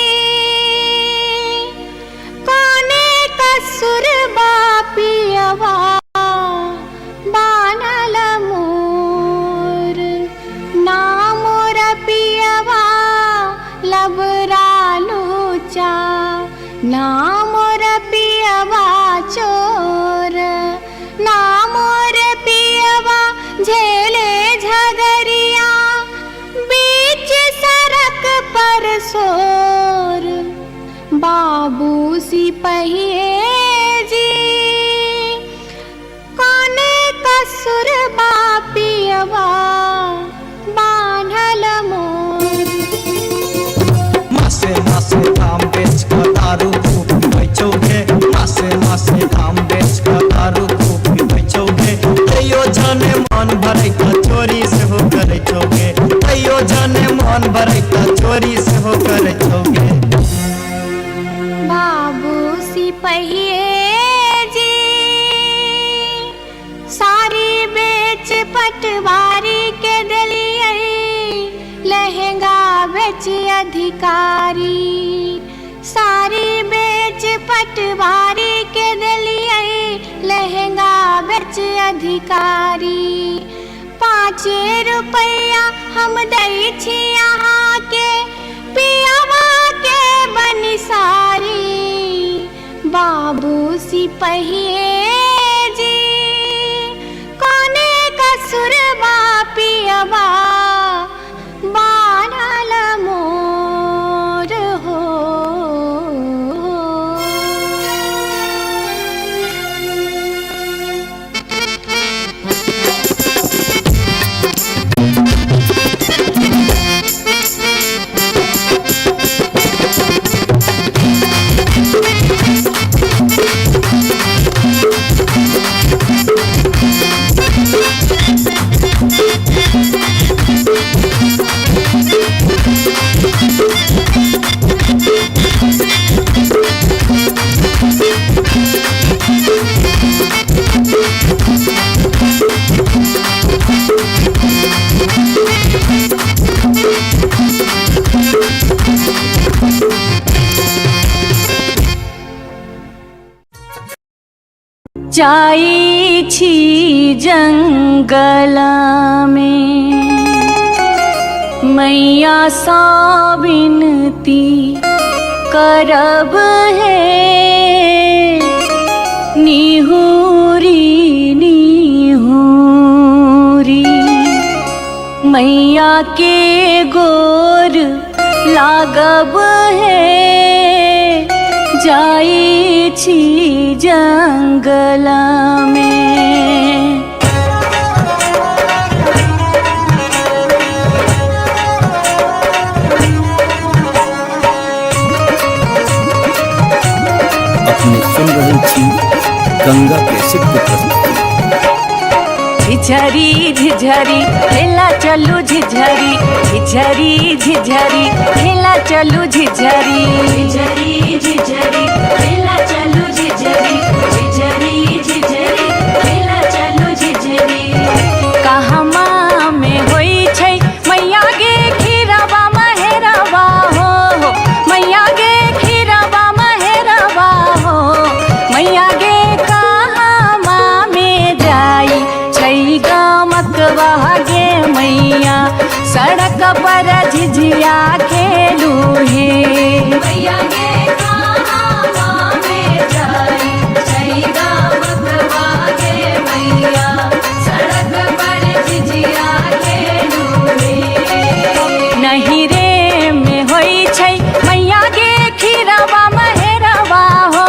कोने कसुर बापियबा बानल मोर नामोर पियवा लबरालूचा नामोर पियवा चोर नामोर पियवा झेले झगरिया बीच सड़क पर सोर बाबू सिपहिए जी कोने कसुर बापियवा बान्हल मोर मासे मासे दाम बेच कर दारू खूब बेचोगे मासे मासे दाम बेच कर दारू खूब बेचोगे तैयो जाने मन भरे का चोरी से हो करे छोगे तैयो जाने मन भरे का चोरी से हो करे छोगे बाबू सिपहिए जी सारी बेच पटवारी के दलिए लहंगा बेच अधिकारी सारी बेच पटवारी के दलिए लहंगा बेच अधिकारी 5 रुपया हम दै छी यहाँ के पियावा के बनिसारी बाबू सिपहिए जी कोने कसुर बापियवा बानल मोर हो जाई छी जंगल में मैया सा विनती करब है निहुरी निहुरी मैया के गोर लागब है जाई छी जंगल में अपने सुन रहे छी गंगा कैसेट की प्रस्तुति। झिझरी झिझरी खेला चलू झिझरी, झिझरी झिझरी खेला चलू झिझरी, झिझरी झिझरी खेला चलू झिझरी, झिझरी झिझरी खेला चलू झिझरी। कहमा में होई छै मैया गे खीरवा महेरवा हो, मैया गे खीरवा महेरवा हो, मैया गे कहमा में जाई छै गमकवा गे मैया, सड़क पर झिझिया खेलू हे, मैया गे कहमा में जाई छै गमकवा गे मैया, सड़क पर झिझिया खेलू हे। नहीं रे में होई छै मैया गे खीरवा महेरवा हो,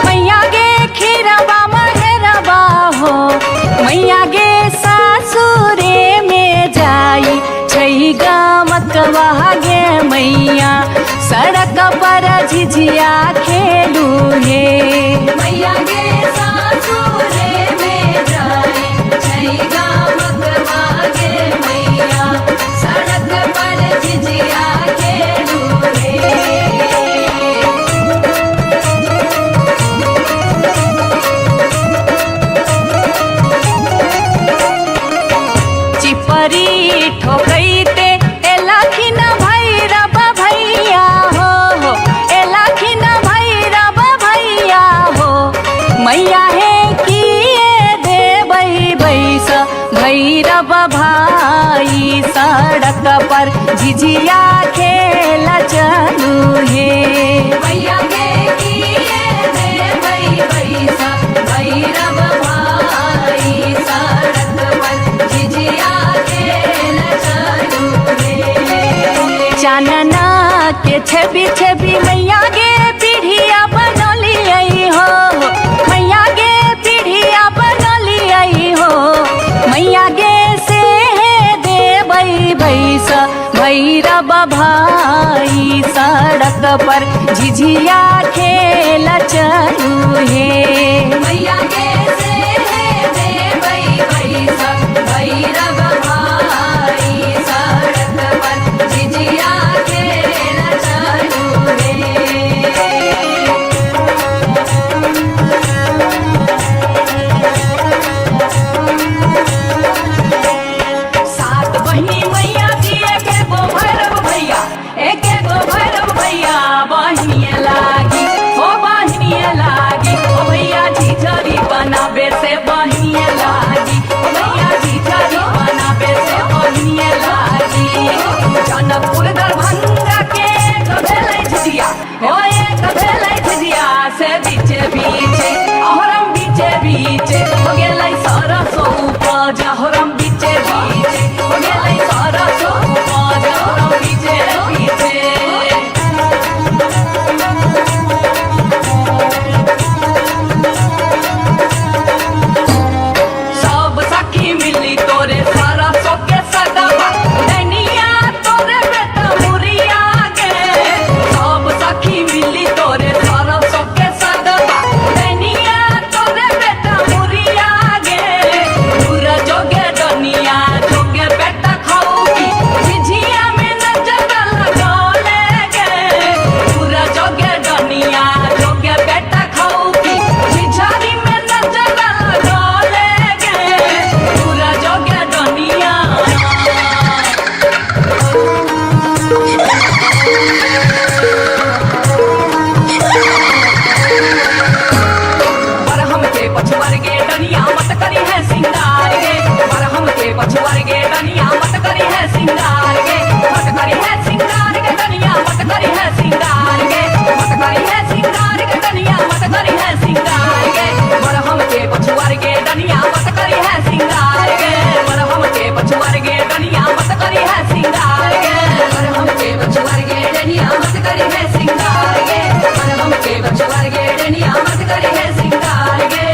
मैया गे खीरवा महेरवा हो, मैया गे सासुरे में जाई छै गमकवा गे मैया, सड़क पर झिझिया खेलू हे, मैया गे सासुरे में जाई छै गमकवा गे मैया, सड़क पर झिझिया खेलू हे। चिपरी ठोकैते एलखिन भैरव भैया हो, एलखिन भैरव भैया हो, मैया हे किए देबै बैस भैरव भाई, सड़क पर झिझिया खेल चलू हे, मैया गे किए देबै बैस भैरव भाई, सड़क पर झिझिया खेल चलू हे। चानना के छवि छवि मैया गे पीढ़िया बनलियै हो, मैया गे पीढ़िया बनलियै हो, मैया गे से देबै बैस भैरव भाई, सड़क पर झिझिया खेल चलू हे, मैया गे से देबै बैस भैरव भाई, सड़क पर झिझिया खेल चलू हे। सात बहिनी मैया दिए के गो भैरव भैया, एक गो भैरव भैया बहिनिए लागी हो, बहिनिए लागी ओ भैया झिझरी बनाबे से बहिनिए लागी, ओ भैया झिझरी बनाबे से बहिनिए लागी। जनकपुर दरभंगा के भेलै झिझिया हो, एक भेलै झिझिया से बीचे बीचे अहरम बीचे बीचे हो गेलै सरसो उपज, अहरम बीचे बीचे हो गेलै सरसो उपज, अहरम बीचे बीचे। सब सखी मिली तोरे सरसो के सगवा, नैनिया तोरे बेटा मुरिया गे, सब सखी मिली तोरे सरसो के सगवा, नैनिया तोरे बेटा मुरिया गे, दूर जोगे डनिया जोगे बेटा खौकी, झिझिया में नजर लगौले गे, दूर जोगे डनिया जोगे बेटा खौकी, झिझरी में नजर लगौले गे, दूर जोगे डनिया। बरहम के पछुआर गे डनिया मत करी है सिंगार गे, बरहम के पछुआर गे डनिया मत करी है सिंगार गे, मत करी है सिंगार गे डनिया मत करी है सिंगार गे, मत करी है सिंगार गे डनिया मत करी है सिंगार गे, बरहम के पछुआर गे डनिया मत करी है सिंगार गे, बरहम के पछुआर गे डनिया मत करी है सिंगार गे, बरहम के पछुआर गे डनिया मत करी है सिंगार गे, बरहम के पछुआर गे डनिया मत करी है सिंगार गे।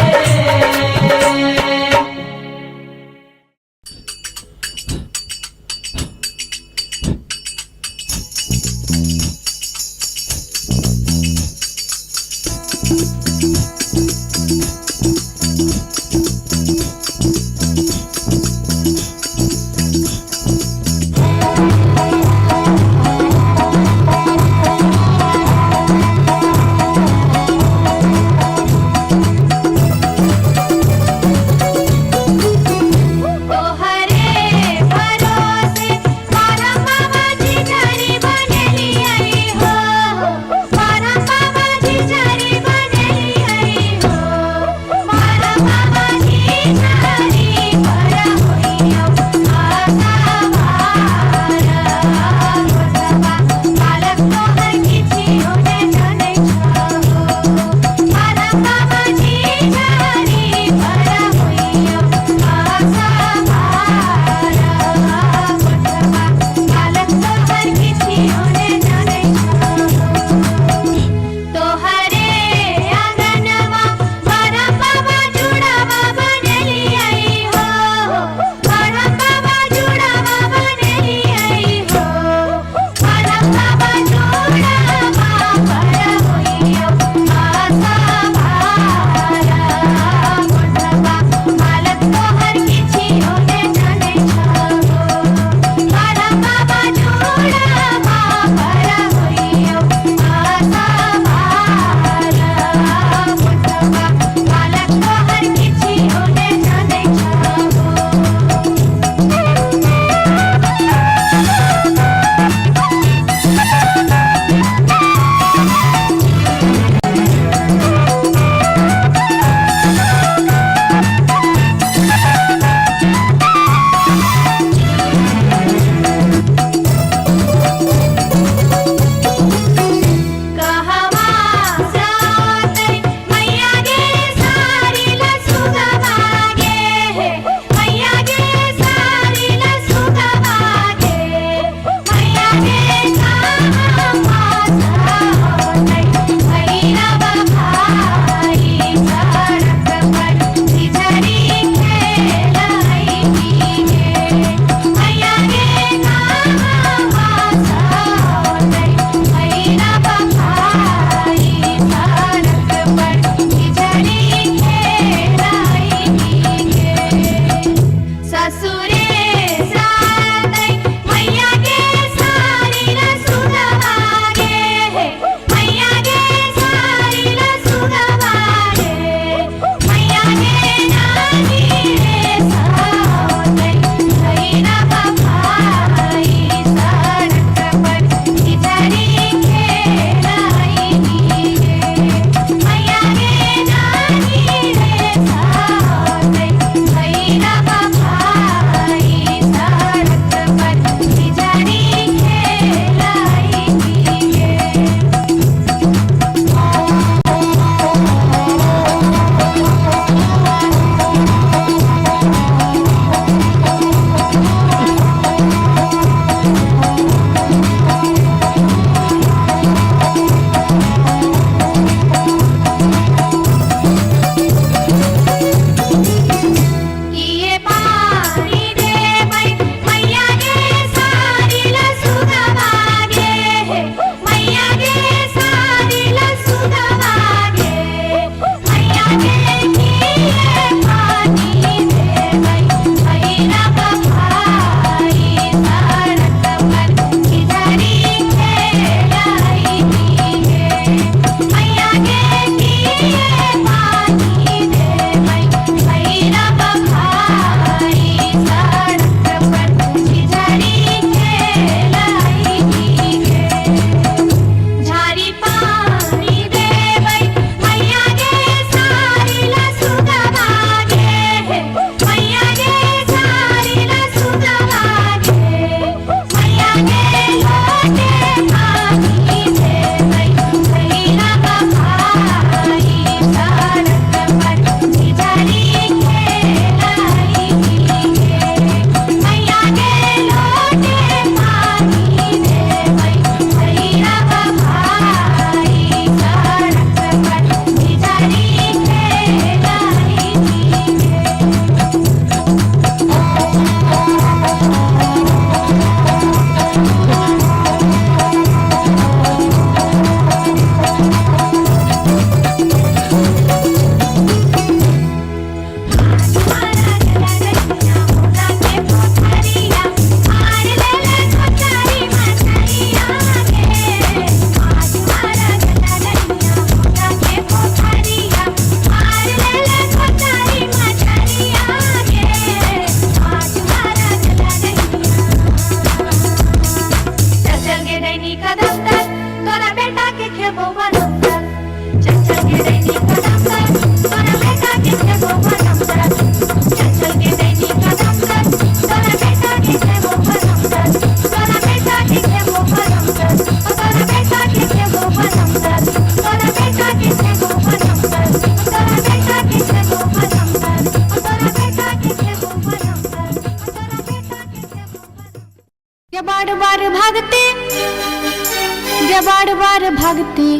बार भक्ति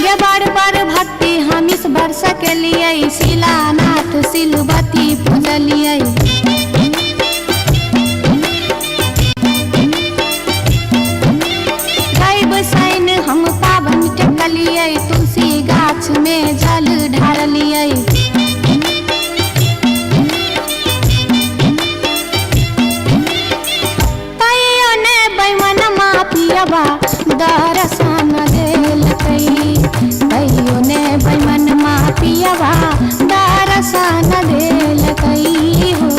ये बार भक्ति हम इस वर्ष के लिए शिलानाथ सिलवती पूजलिए। सैन हम पावन टेकलिए तुलसी गाछ में जल ढारलिए। तैयो ने बैमन मापियबा दर्शन देलकै। तैयो ने बैमन मापियबा दर्शन देलकै हो।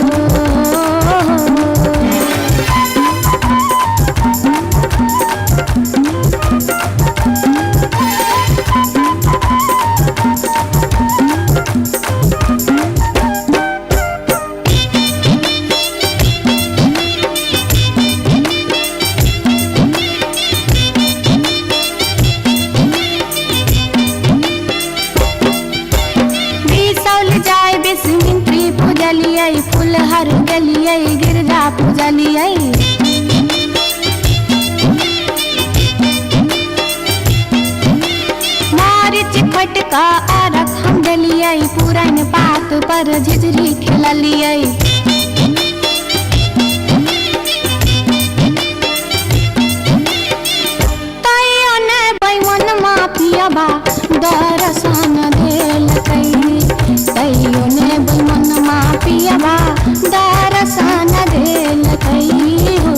फुलहर गलिए गिरजा पूजलिए। मारिच खटका आरख हम डलिए पुरन पात पर झिझरी खेललिए। तैयो ने बैमन मापियबा दर्शन देलकै। तैयो ने बैमन मापियबा दर्शन देलकै हो।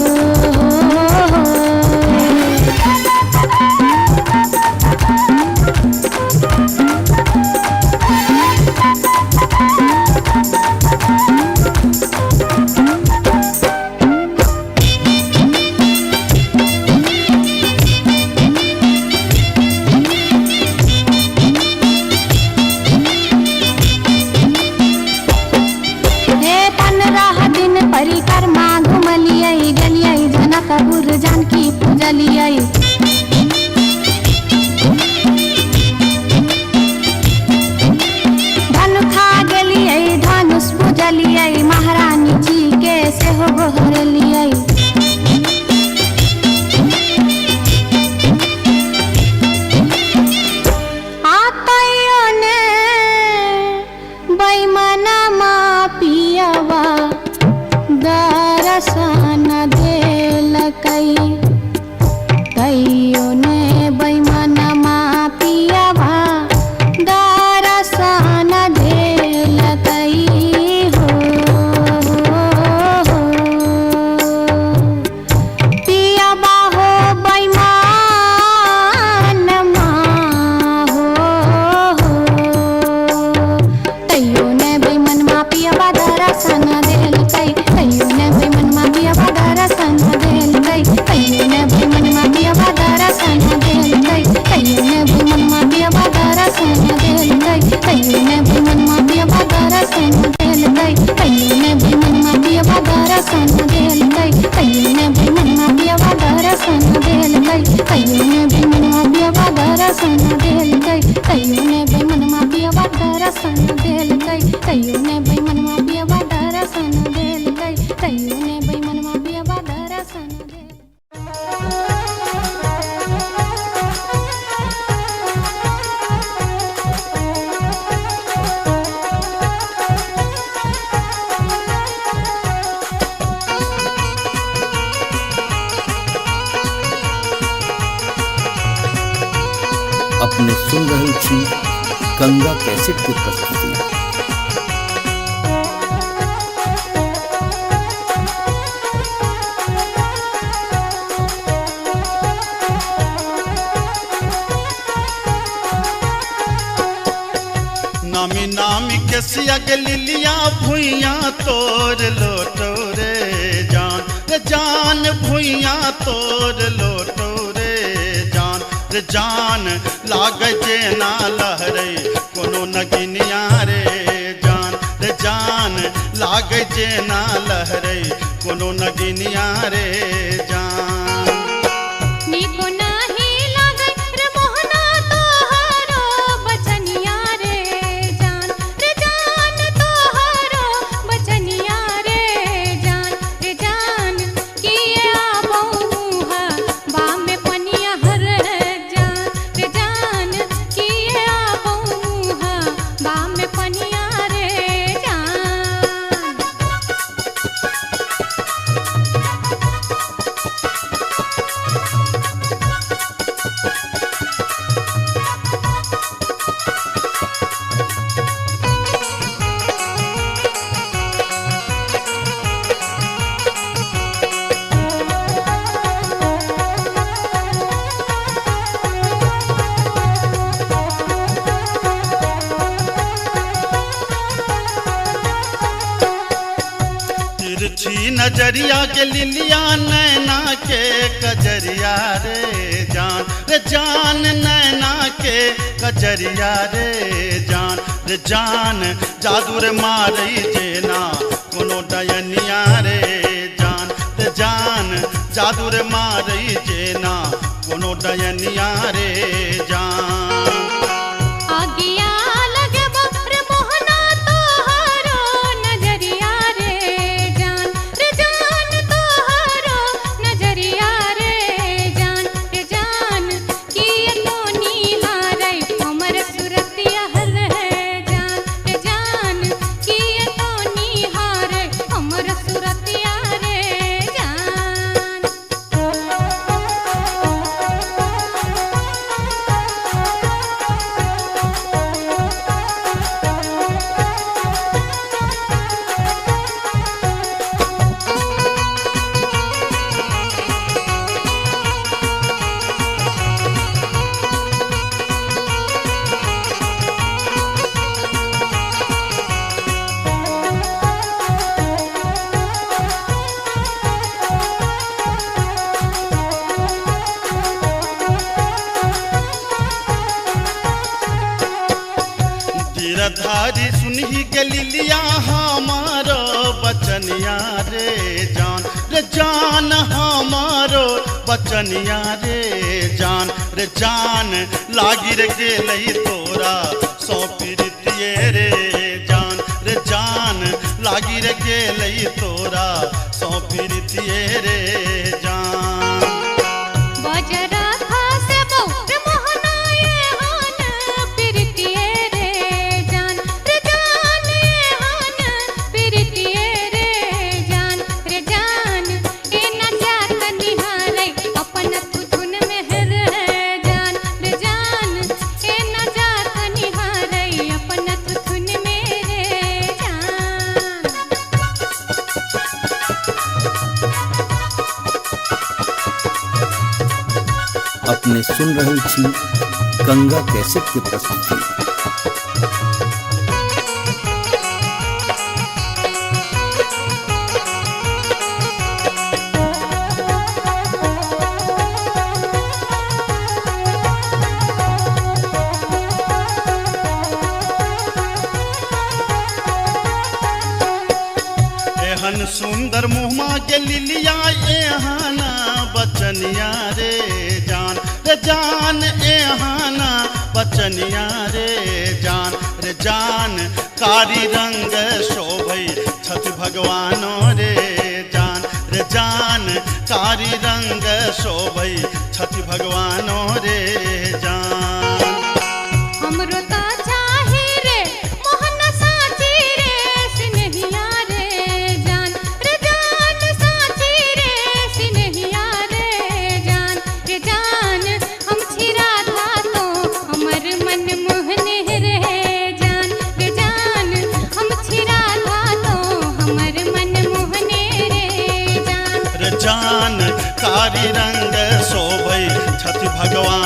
परिक्रमा घुमलिए गलिए जनकपुर जानकी पूजलिए। धनुखा गेलिए धनुष पूजलिए महारानी जी के सेहो गोहरलिए। तैयो ने बैमन मापियबा दर्शन देलकै। तैयो ने बैमन मापियबा दर्शन देलकै हो। पियबा हो बैमन हो। तैयो ने बैमन मापियबा दर्शन देलकै। तैयो ने बैमन मापियबा दर्शन देलकै। तैयो ने बैमन मापियबा दर्शन देलकै। तैयो ने बैमन मापियबा दर्शन देलकै। तैयो ने बैमन मापियबा दर्शन देलकै। तैयो ने बैमन मापियबा दर्शन देलकै। तैयो ने बैमन मापियबा दर्शन देलकै। तैयो ने बैमन मापियबा दर्शन देलकै। तैयो ने बैमन मापियबा दर्शन देलकै। तैयो ने बैमन मापियबा दर्शन देलकै। तैयो ने बैमन मापियबा दर्शन देलकै। अपने सुन रहल छी गंगा कैसेट की प्रस्तुति। नामी नामी के सिया लिलिया भुइया तोर लोटो रे जान भुइया तोर लोटो रे जान लाग जेना लहरे कोनो नगिनिया रे जान लाग जेना लहरे कोनो नगिनिया रे जान। निको नाही लागै रे मोहना तोहरो बचनिया रे जान तोहरो बचनिया रे जान किए आबौ मुहा बा में पनिया हर नजरिया के लिलिया नैना के कजरिया रे जान नैना के कजरिया रे जान जादू रे मारई जेना कोनो डयनिया रे जान जादू रे मारई जेना कोनो डयनिया रे जान आगिया लगे बप्र मोहना तोहरो नजरिया रे जान तोहरो नजरिया रे जान किए तो निहारै हमर सुरतिया रे जान किए तो निहारै हमर सुरतिया रे जान गिरधारी सुनही के लिलिया हमारो बचनिया रे जान हमारो बचनिया रे जान लागी रे गेलई तोरा सौ प्रीतिये रे जान लागी रे गेलई तोरा सौ प्रीतिये रे जान बजरा खासे बौर मोहनाए हान प्रीतिये रे जान हान प्रीतिये रे जान ए न जात निहारै अपन तुधुन में रे जान ए न जात निहारै अपन तुधुन में रे जान अपने सुन रहल छी गंगा कैसेट के प्रस्तुति। एहन सुंदर मुहमा के लिलिया एहाना बचनिया रे जान एहाना बचनिया रे जान कारी रंग शोभै छठ भगवानो रे जान कारी रंग शोभै छठ भगवानो रे जान हमरो ता चाहे रे मोहन साची रे सिनहिया रे जान साची रे सिनहिया रे जान हम छिरा था तो हमर मन मोहने रे जान हम छिरा था तो हमर मन मोहने रे जान कारी रंग शोभै छठ भगवान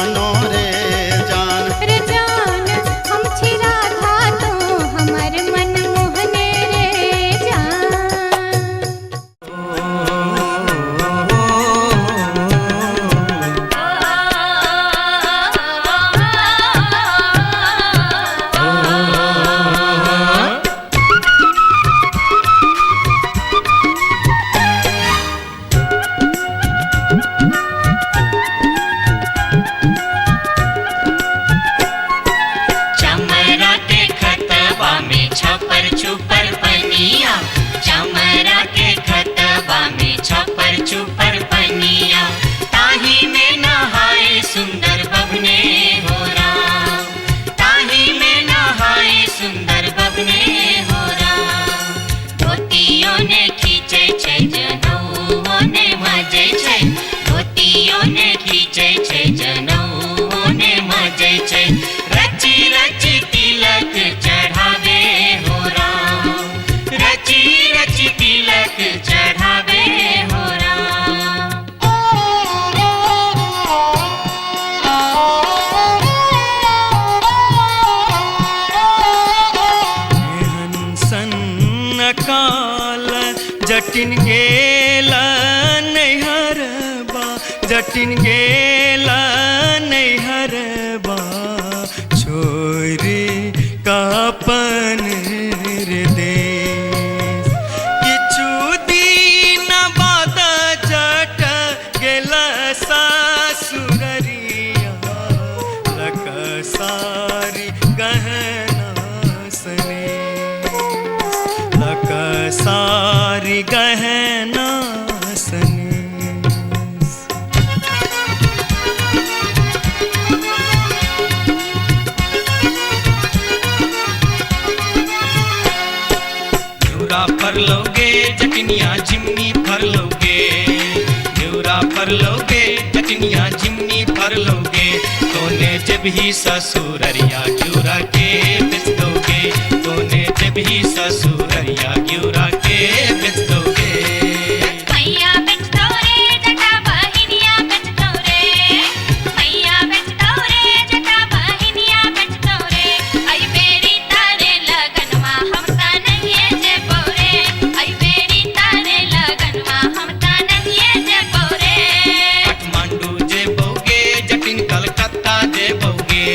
जटिन गेला नैहरबा जटिन गेला नैहरबा छोरी कापन रे देश किछु दिन बाद जट गेला सासुररिया लकसारी गहना सने लकसारी गहना सने फर लोगे जटनिया जिमनी फर लोगे न्यूरा फर लोगे जटनिया जिमनी फर लोगे तोने जब ही ससुररिया ग्यूरा के बेच दोगे तोने जब ही ससुररिया ग्यूरा के बेच दोगे मैया बेच दो रे जटा बहिनिया बेच दो रे मैया बेच दो रे जटा बहिनिया बेच दो रे आई बेरी तारे लगनवा हम ता नहीं जे बोरे आई बेरी तारे लगनवा हम ता नहीं जे बोरे काठमांडू जे बोगे जटिन कलकत्ता जे बोगे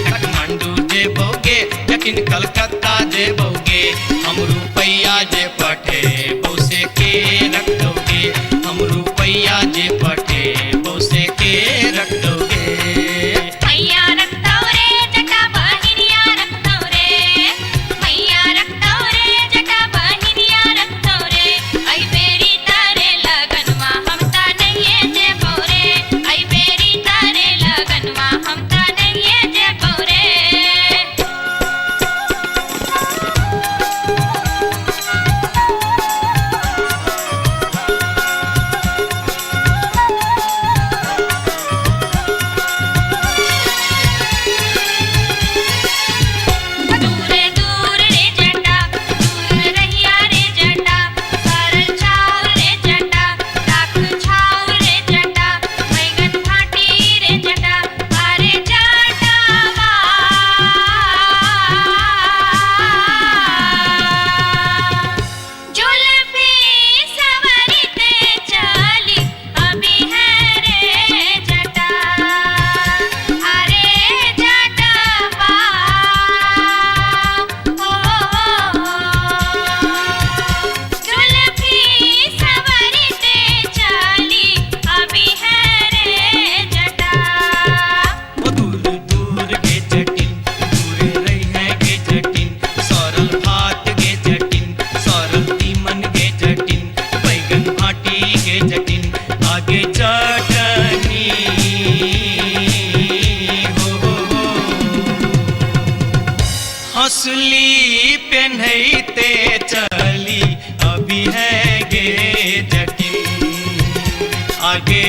काठमांडू जे बोगे जटिन कलकत्ता जे बोगे हम रुपैया जे पठे बौसे के रख दोगे हम रुपैया जे पठे बौसे के रख दोगे मैया रख दो रे जटा बहिनिया रख दो रे मैया रख दो रे जटा बहिनिया रख दो रे आई बेरी तारे लगनवा हम ता नहीं जे बोरे आई बेरी तारे लगनवा हम ता नहीं जे बोरे दूर दूर रे जटा दूर रहिया रे जटा सरल छाव रे जटा राख छाव रे जटा बैगन फाटी रे जटा अरे जटावा जुल्फी सवरते चली अभी है रे जटा अरे जटावा जुल्फी सवरते चली अभी है रे जटा वो दूर दूर के जटिन दूर रही है के जटिन सरल भात के जटिन सरल तीमन के जटिन बैगन भाटी के जटिन आगे चटनी हो हंसली पेन्हते चली अभी है गे जटिन आगे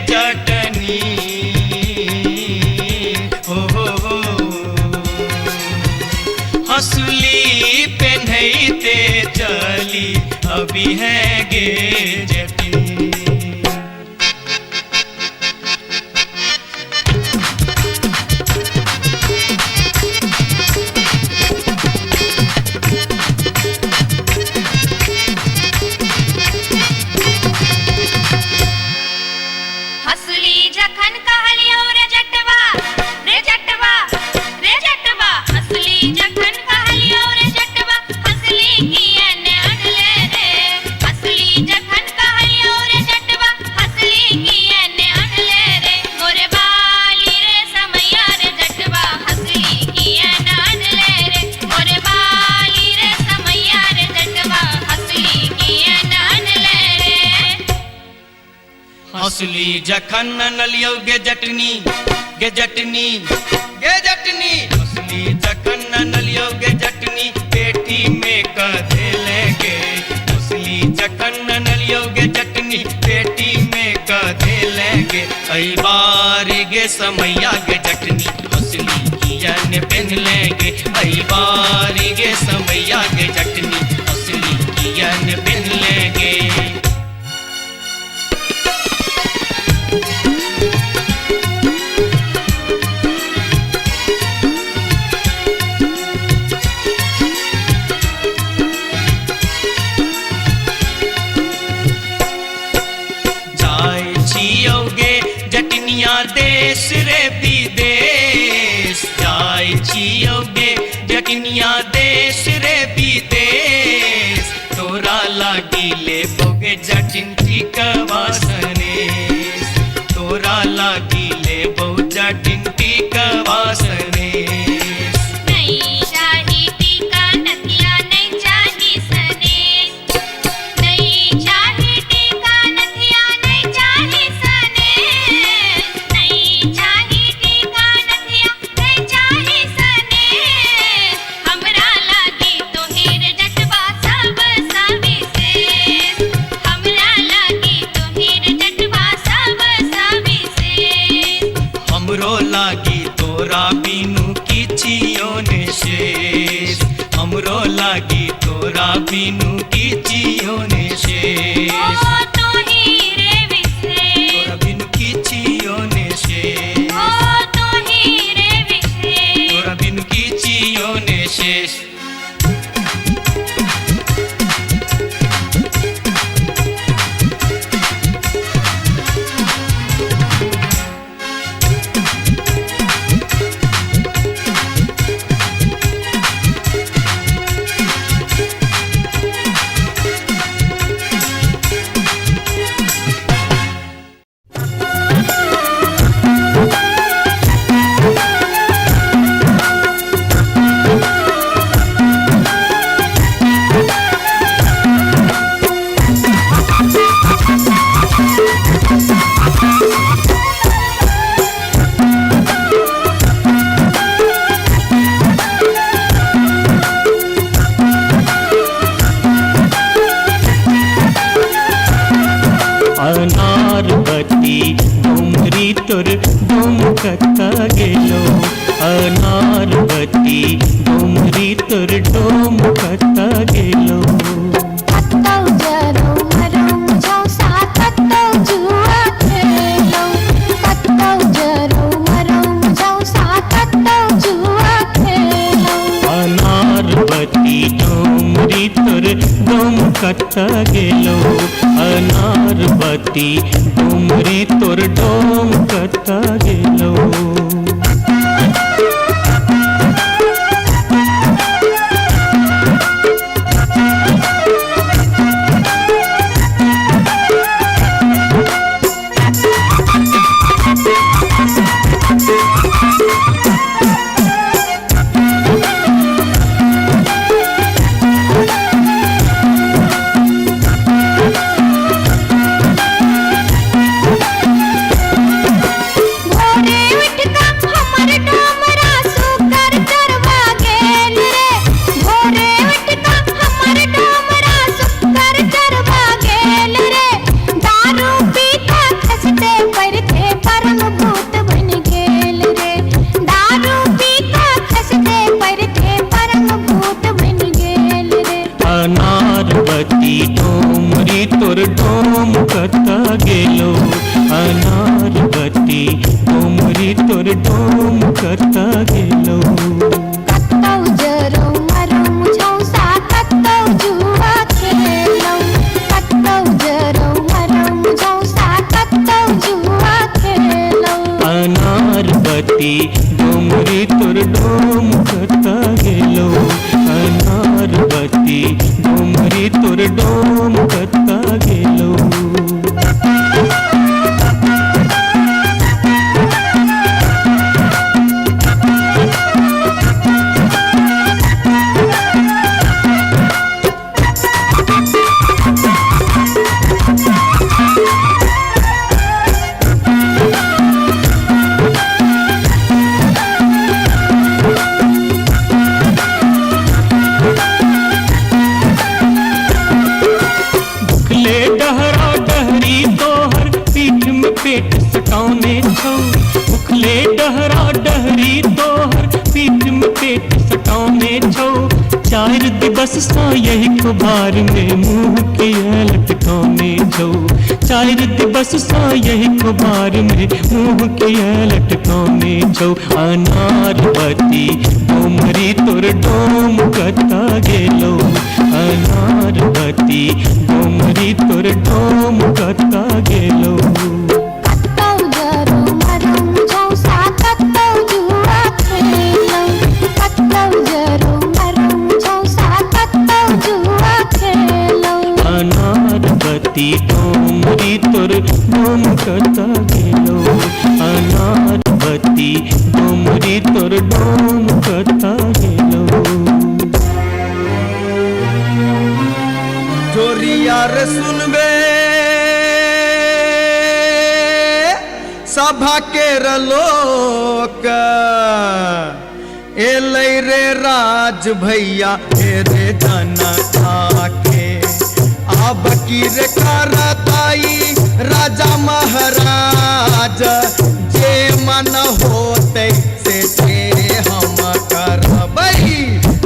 चटनी हो हंसली पेन्हते चली अभी है गे जटिन हसली जखन कहलियो रे जटवा रे जटवा रे जटवा हसली जखन कहलियो रे जटवा हसली कियन अनले रे हसली जखन कहलियो रे जटवा हसली कियन अनले रे मोरे बाली रे समैया रे जटवा हसली कियन अनले रे मोरे बाली रे समैया रे जटवा हसली कियन अनले रे हंसली जखन नलियो गे जटनी गे जटनी गे जटनी हंसली जखन नलियो गे जटनी पेटी में कधे लेंगे हंसली जखन नलियो गे जटनी पेटी में कधे लेंगे कई बार गे समैया गे जटनी हंसली कियन पहन लेंगे कई बार गे समैया गे जटनी हंसली कियन पहन लेंगे विदेश जाय छियोगे जकनिया देश रे विदेश तोरा लागी ले बोगे जटिन टिकवा सनेस तोरा लागी ले बो जटिन टिकवा सनेस नहीं चाही टीका नथिया नहीं चाही सनेस नहीं चाही टीका नथिया नहीं चाही सनेस नहीं चाही टीका नथिया नहीं चाही सनेस हमरा लागी तोहेर जटवा सब सविशेष हमरा लागी तोहेर जटवा सब सविशेष हमरो लागी तोरा बिनु किछियो ने शेष हमरो लागी तोरा बिनु किछियो ने शेष ओ तोही रे विशेष तोरा बिनु किछियो ने शेष ओ तोही रे विशेष तोरा बिनु किछियो ने शेष अनारबती डोंगरी तोर डोमकता गेलो अनारबती डोंगरी तोर डोमकता गेलो कत्तौ जरौ मरौ मुझौ सा कत्तौ जुआ खेलौ कत्तौ जरौ मरौ मुझौ सा कत्तौ जुआ खेलौ अनारबती डोंगरी तोर डोमकता गेलो अनारबती डोंगरी तोर डोमकता गेलो अनारबती डोंगरी तोर डोमकता गेलो अनारबती डोंगरी तोर डोमकता गेलो कत्तौ जरौ मरौ मुझौ सा कत्तौ जुआ खेलौ कत्तौ जरौ मरौ मुझौ सा कत्तौ जुआ खेलौ अनारबती डोंगरी तोर डोमकता गेलो अनारबती डोंगरी तोर डोमकता गेलो पेट सटाउने छौ उखले डहरा डहरी तोहर पीठ में पेट सटाउने छौ चार दिवस सा यही कुबार में मुंह के लटकाउने छौ चार दिवस सा यही कुबार में मुंह के लटकाउने छौ अनारबती डोमरी तोर डोम कता गेलो अनारबती डोमरी तोर डोम कता गेलो कत्तौ जरौ मरौ मुझौ सा कत्तौ धरती तोर डोम कता हेलो। जोरिया रे सुनबे सभा के लोक एलै रे राज भैया हे रे जनता के। अब की रे करताई राजा महाराज जे मन होते से हम करबै।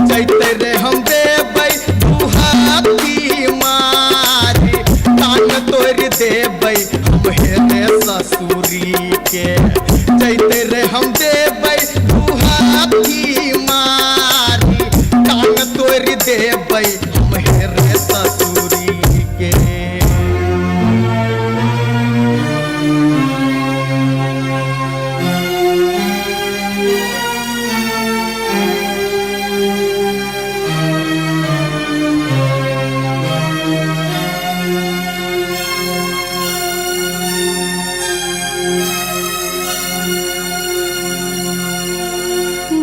जैते रे हम देबै दुहाती मारी कान तोड़ देबै हम हेरे ससुरी के। जैते रे हम देबै दुहाती मारी कान तोड़ देबै हम हेरे ससुरी के।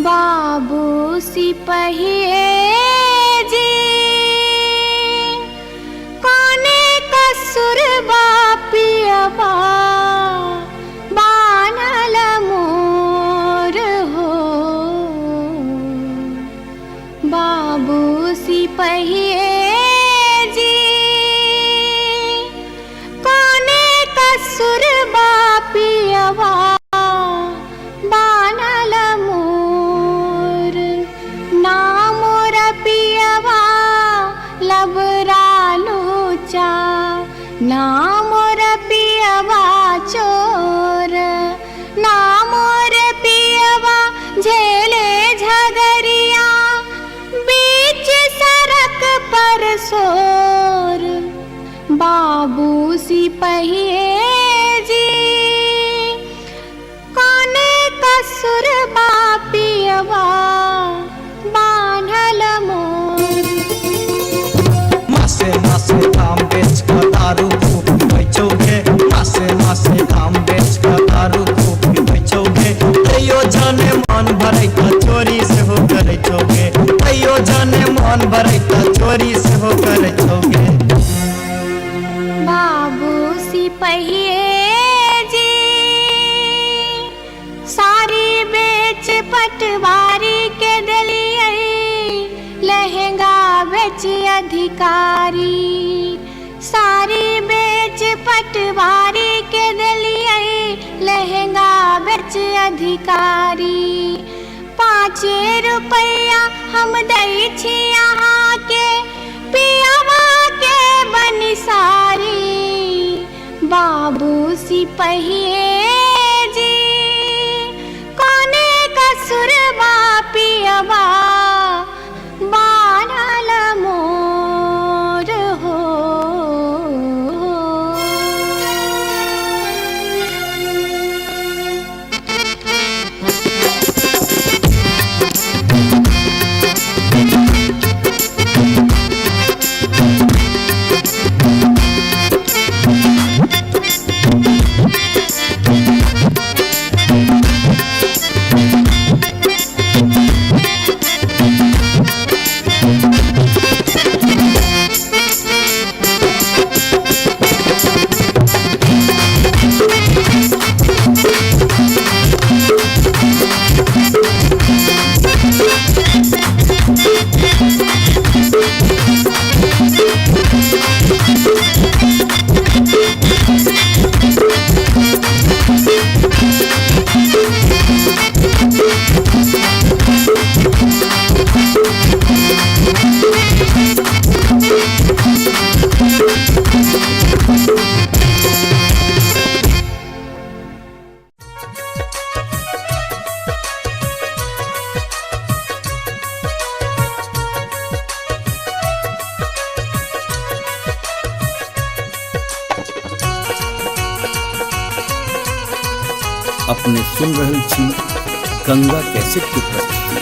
बाबू सिपहिए जी कोने कसुर बापियबा बानल मोर हो। बाबू सिपहिए जी कोने कसुर बापियबा बानल मोर। ना मोर पियवा लबरा लूचा ना मोर पियवा चोर। ना मोर पियवा झेले झगरिया बीच सड़क पर सोर। बाबू सिपहिए जी कोने कसुर बापियवा बान्हल मोर। मासे मासे काम बेच कर दारू खूब बेचोगे। मासे मासे काम बेच कर दारू खूब बेचोगे। तैयो जाने मन भरे त चोरी से हो करे छोगे। तैयो जाने मन भरे त चोरी से हो करे छोगे। बाबू सिपहिए जी सारी बेच पटवारी के दिलिए लहंगा बेच अधिकारी। सारी बेच पटवारी के दिलिए लहंगा बेच अधिकारी। 5 रुपया हम दै छी यहाँ के पियवा के बनिसारी। बाबू सिपहिए जी कोने कसुर बापियवा बानल मोर हो। अपने सुन रहल छी गंगा कैसेट की प्रस्तुति।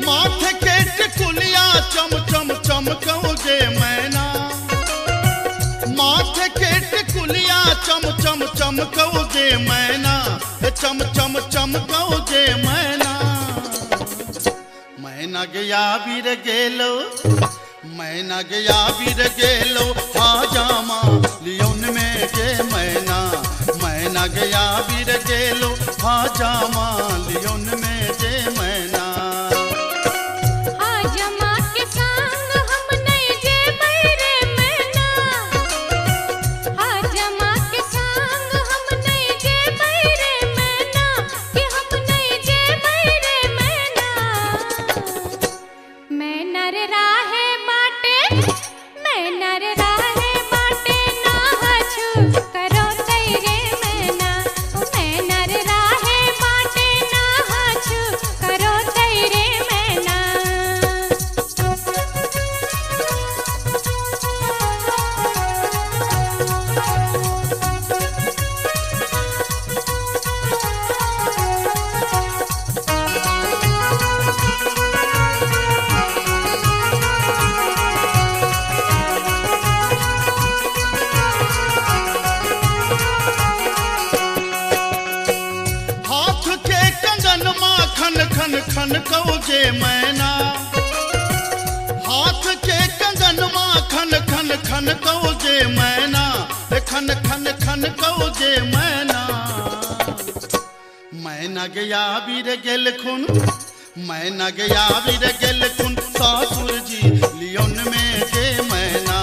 माथे के टिकुलिया चम चम चमकौगे मैना। माथे के टिकुलिया चम चम चम चम कऊ जे मैना, चम चम चम कऊ जे मैना। मैना गया बीर गेलो, मैना गया बीर गेलो, हाजामा लियोन में जे मैना। मैना गया बीर गेलो, हाजामा लियोन में जे मैना। हाजमा के संग हम नहीं जे बैरे मैना, हाजमा के संग हम नहीं जे बैरे मैना, कि हम नहीं जे बैरे मैना। मैना रे राहे बाटे, मैना रे राहे बाटे, ना हछु करो तैरे मैना। ओ मैना रे राहे बाटे, ना हछु करो तैरे मैना। हाथ के कंगन माँ खन खन खन कऊ जे मैना। हाथ के कंगन माँ खन खन खन कऊ जे मैना, खन खन खन कऊ जे मैना। मैना गया बीर गेल खुन, मैना गया बीर गेल खुन, सासुर जी लियोन में जे मैना।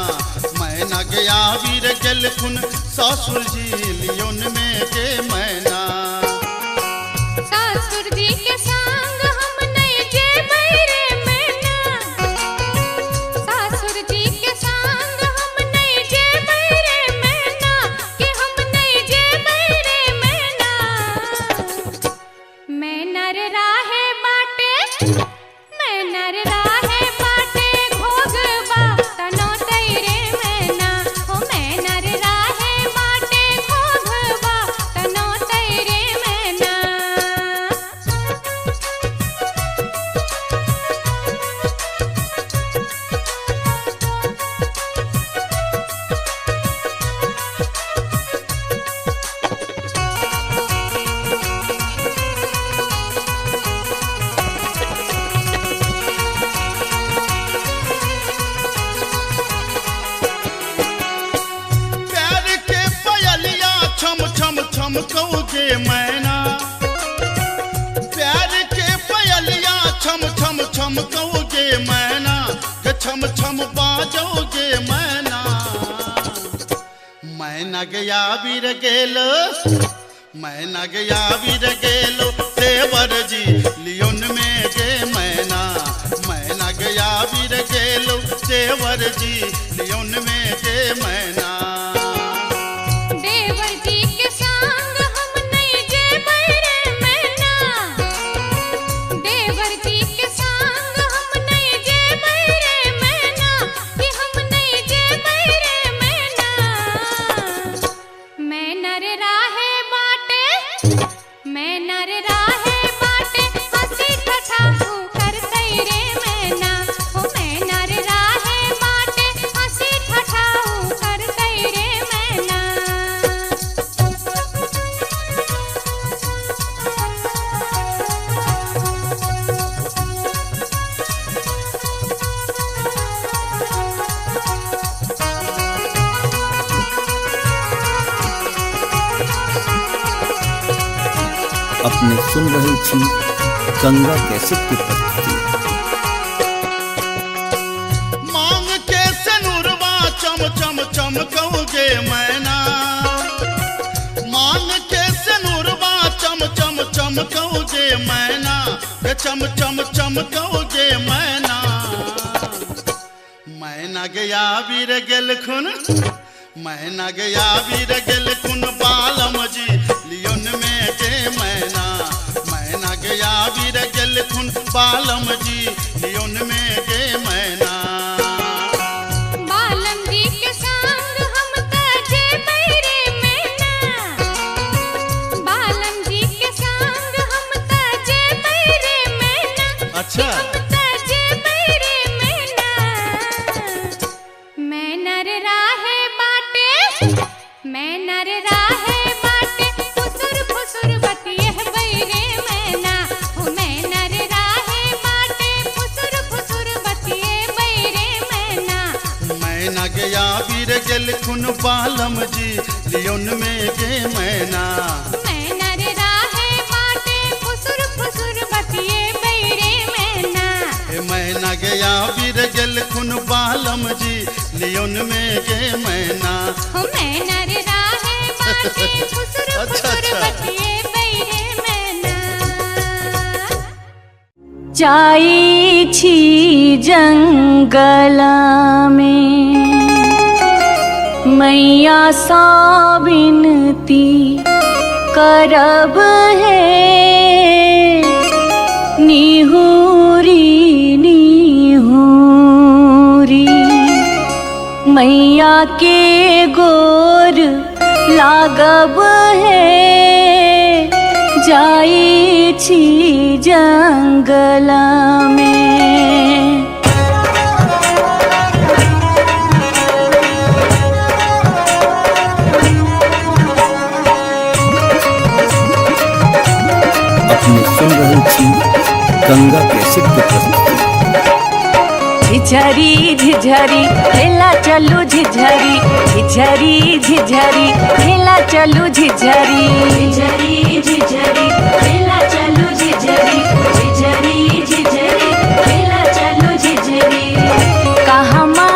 मैना गया बीर गेल खुन, सासुर जी लियोन में जे मैना। सासुर जी के संग हम नहीं जे बैरे मैना, सासुर जी के संग हम नहीं जे बैरे मैना, कि हम नहीं जे बैरे मैना। मैना रे राहे बाटे, मैना रे राहे बाटे, घोगबा तनो तैरे मैना। ओ मैना रे राहे बाटे, घोगबा तनो तैरे मैना। प्यार के पयलिया छम छम छम कऊ जे मैना। प्यार के पयलिया छम छम छम कऊ जे मैना, के छम छम बाजो जे मैना। मैना गया बीर गेलो, मैना गया बीर गेलो, देवर जी लियोन में जे मैना। मैना गया बीर गेलो, देवर जी लियोन में जे मैना। देवर जी के संग हम नहीं जे बैरे मैना, देवर जी के संग हम नहीं जे बैरे मैना, कि हम नहीं जे बैरे मैना। मैना रे राहे बाटे, मैना रे राहे बाटे, हंसी ठठा कर तैरे मैना। ओ मैना रे राहे बाटे, हंसी ठठा कर तैरे मैना। अपने सुन रहे छी गंगा कैसेट की प्रस्तुति। मांग के सनुरवा चम चम चम कऊ जे मैना। मांग के सनुरवा चम चम चम कऊ जे मैना, के चम चम चम कऊ जे मैना। मैना गया बीर गेल खुन, मैना गया बीर गेल खुन, बालम जी लियोन में जे मैना। मैना गया बीर गेल खुन, बालम जी लियोन में जे मैना। बालम जी के संग हम ताजे बैरे मैना, बालम जी के संग हम ताजे बैरे मैना। अच्छा हम ताजे बैरे मैना। मैना रे राहे बाटे, मैना रे राहे बालम जी लियोन में गे मैना। मैना रे राहे बाटे फुसुर फुसुर बतिए बैरे मैना। ए मैना गया बिर गेल खुन बालम जी लियोन में गे मैना। हो मैना रे राहे बाटे फुसुर फुसुर बतिए बैरे मैना। जाई छी जंगला में मैया सा विनती करब है निहुरी निहुरी मैया के गोर लागब है जाई छी जंगला में। अपने सुन रहे छी गंगा कैसेट की प्रस्तुति। झिझरी झिझरी खेला चलू झिझरी झिझरी झिझरी खेला चलू झिझरी झिझरी झिझरी खेला चलू झिझरी झिझरी झिझरी खेला चलू झिझरी। कहमा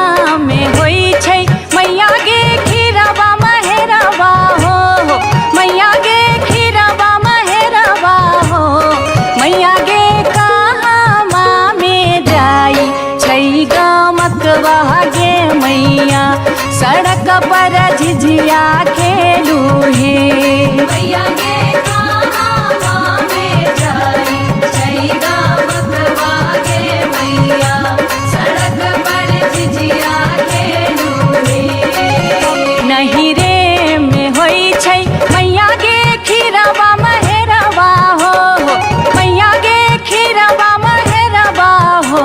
में होई छै मैया गे खीरवा महेरवा हो मैया गे खीरवा महेरवा हो मैया गे कहमा में जाई छै गमकवा गे मैया सड़क पर झिझिया खेलू हे मैया गे कहमा में जाई छै गमकवा गे मैया सड़क पर झिझिया खेलू हे। नहीं रे में होई छै मैया गे खीरवा महेरवा हो मैया गे खीरवा महेरवा हो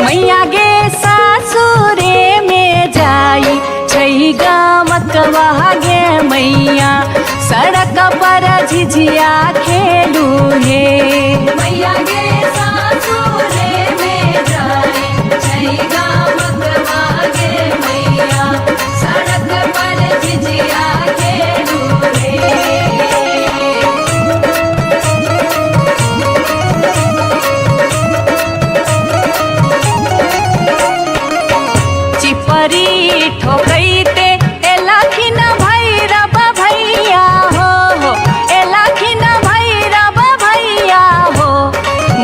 मैया गे सासुरे में जाई छै गमकवा गे मैया सड़क पर झिझिया खेलू हे मैया गे सासुरे में जाई छै गमकवा गे मैया सड़क पर झिझिया खेलू हे। चिपरी ठोकैते एलाखिन भैरव भैया हो एलाखिन भैरव भैया हो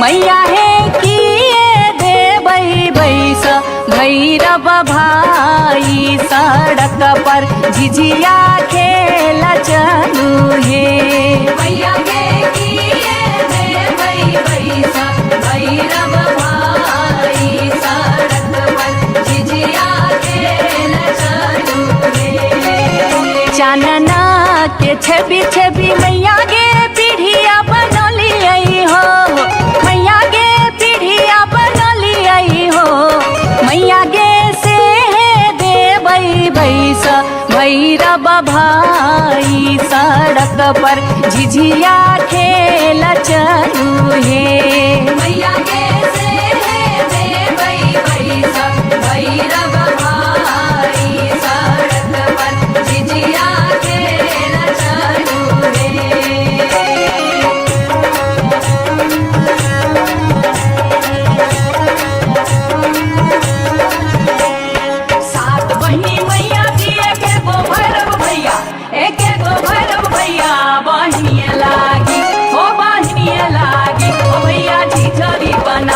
मैया हे किए देबै बैस भैरव भाई सड़क पर झिझिया खेल चलू हे मैया गे किए देबै बैस भैरव भाई सड़क पर झिझिया खेल चलू हे। चानना के छवि छवि मैया गे पीढ़िया बनलियै हो मैया गे पीढ़िया बनलियै हो मैया गे से देबै बैस भैरव भाई सड़क पर झिझिया खेल चलू हे मैया गे से देबै बैस भैरव भाई सड़क पर झिझिया खेल चलू हे। सात बहिनी मैया दिए के गो भैरव भैया एक गो भैरव भैया बहिनिए लागी ओ भैया झिझरी बना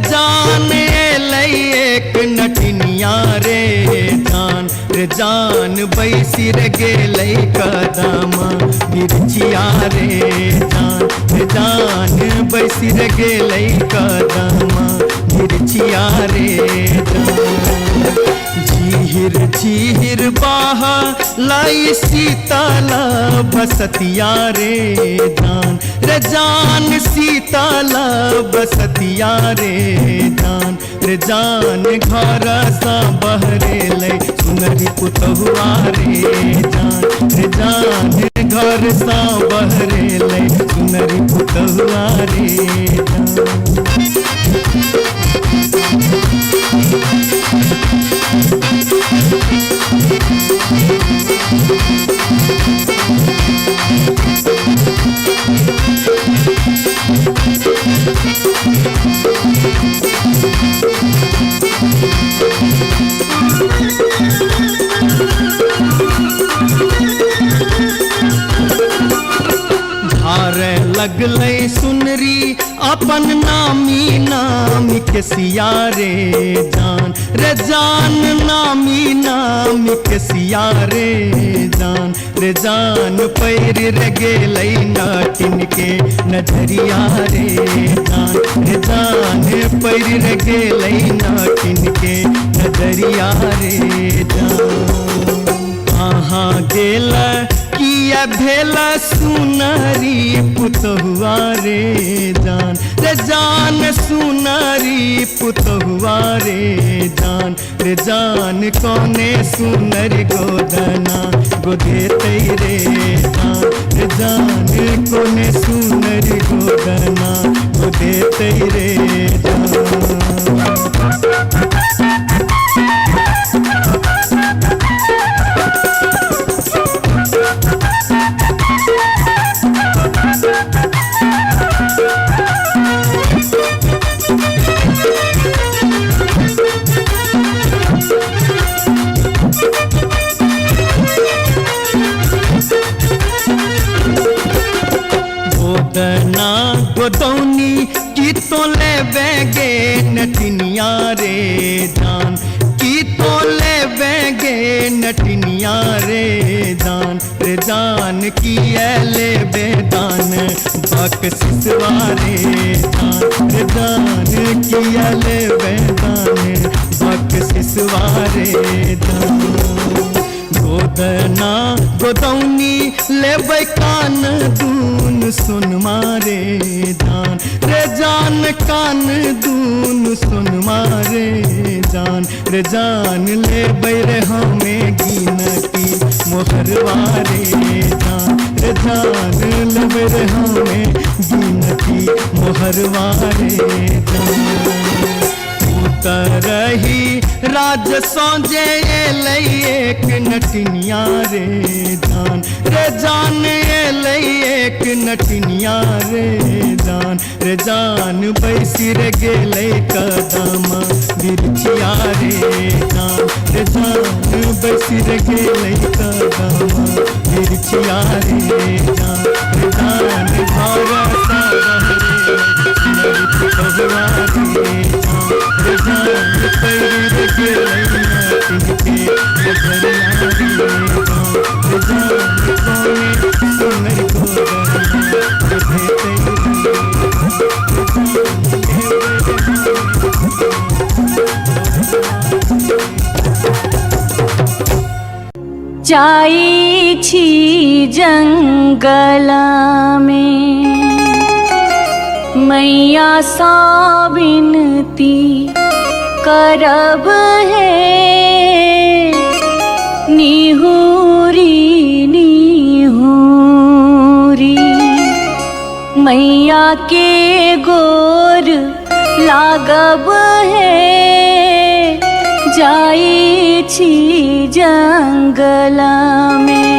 जान एलै एक नटनिया रे जान रे जान बैसी रे गेलै कदमा बिरछिया रे जान बैसी रे गेलै कदमा बिरछिया रे जान झीर झीर बाह लाई शीतल बसतिया रे जान शीतल बसतिया रे जान घर सा बहरेलै सुनरी पुतहुआ रे जान घर सा बहरेलै सुनरी पुतहुआ रे जान धारे लगलै सुनरी अपन नामी नामी के सिया रे जान नामी के सिया रे जान पैर रे गेलै नाटिन के नजरिया रे जान पैर रे गेलै नाटिन के नजरिया रे जान कहाँ गेल किया भेल सुनरी पुतहुआ रे जान सुनरी पुतहुआ रे जान कोने सुनरी गोदना गोदेतै रे जान कोने सुनरी गोदना गोदेतै रे जान गोदना गोदौनी की तो ले बेगे नटनिया रे जान की तो ले बेगे नटनिया रे जान की ले बेदान बक सिसवा रे जान की ले बेदान बक सिसवा रे जान गोदना गोदौनी लेबै कान दून सुन मारे जान कान दून सुन मारे जान लेबै रे हमें गिनती मोहरवा रे जान लेबै रे हमें गिनती मोहरवा रे जान तरही राज सौंजे एलै एक नटनिया रे जान एलै एक नटनिया रे जान बैसी रे गेलै कदमा बिरछिया रे जान बैसी रे गेलै कदमा बिरछिया रे जान घर सा बहरे पुतहुआ रे जान पैर रे गेलै नाटिन के नजरिया रे जान कोने सुनरी गोदना गोदेतै जाई छी जंगल में मैया सा विनती करब है निहुरी निहुरी मैया के गोर लागब है जाई छी जंगल में।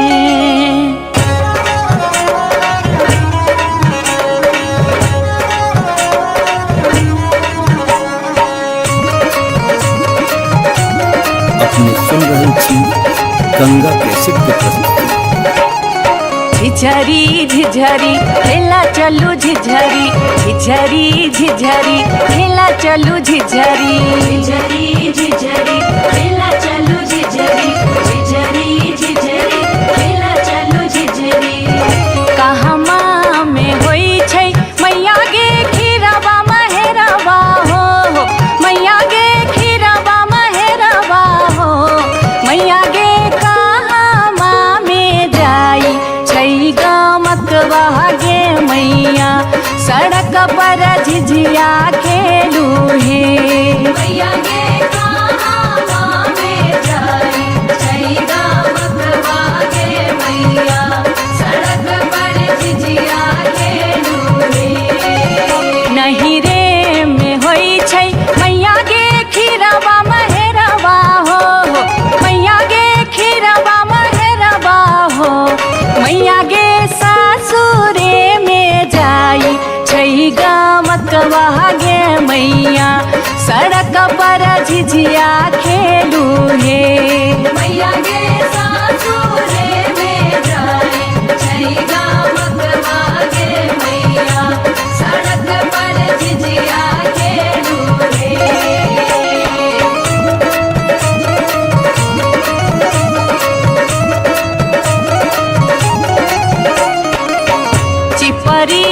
अपने सुन रहे छी गंगा कैसेट के प्रस्तुति। झिझरी झिझरी खेला चलू झिझरी झिझरी झिझरी खेला चलू झिझरी झिझरी झिझरी खेला चलू झिझरी झिझरी झिझरी खेला चलू झिझरी कहमा में होई छै मैया गे खीरवा महेरवा हो मैया गे खीरवा महेरवा हो मैया गे कहमा में जाई छै गमकवा गे मैया सड़क पर झिझिया खेलू हे मैया गे कहमा में जाई छै गमकवा गे मैया सड़क पर झिझिया खेलू हे नहीं रे में होई छै मैया गे खीरवा महेरवा हो मैया गे खीरवा महेरवा हो मैया गे सासुरे में जाई छै गमकवा गे मैया सड़क पर झिझिया खेलू हे मैया गे सासुरे में जाई छै गमकवा गे मैया सड़क पर झिझिया खेलू हे चिपरी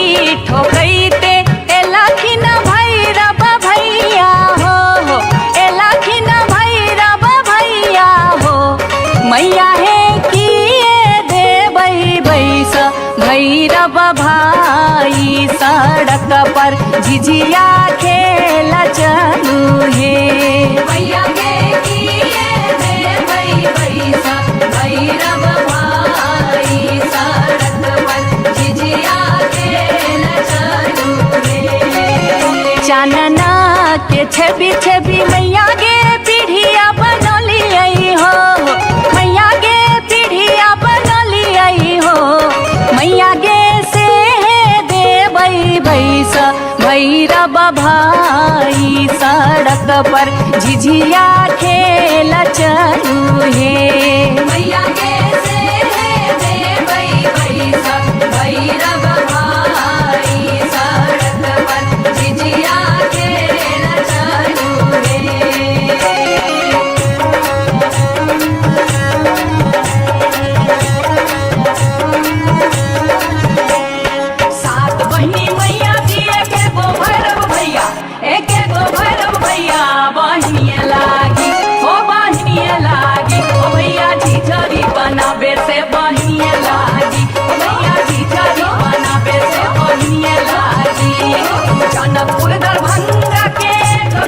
ठोकैते एलाखिन भैरव भैया हो एलाखिन भैरव भैया हो मैया हे किए देबै बैस भैरव भाई सड़क पर झिझिया खेल चलू हे मैया गे किए देबै बैस भैरव भाई सड़क पर झिझिया खेल चलू हे चानना के छवि छवि मैया गे पीढ़िया बनलियै हो मैया गे पीढ़िया बनलियै हो मैया गे से देबै बैस भैरव भाई सड़क पर झिझिया खेल चलू हे मैया गे से देबै बैस भैरव भाई सड़क पर झिझिया खेल चलू हे सात बहिनी मैया जी एके गो भैरव भैया एके गो भैरव भैया बहिनिए लागी हो बहिनिए लागी ओ भैया झिझरी बनाबे से बहिनिए लागी ओ भैया झिझरी बनाबे से बहिनिए लागी जनकपुर दरभंगा के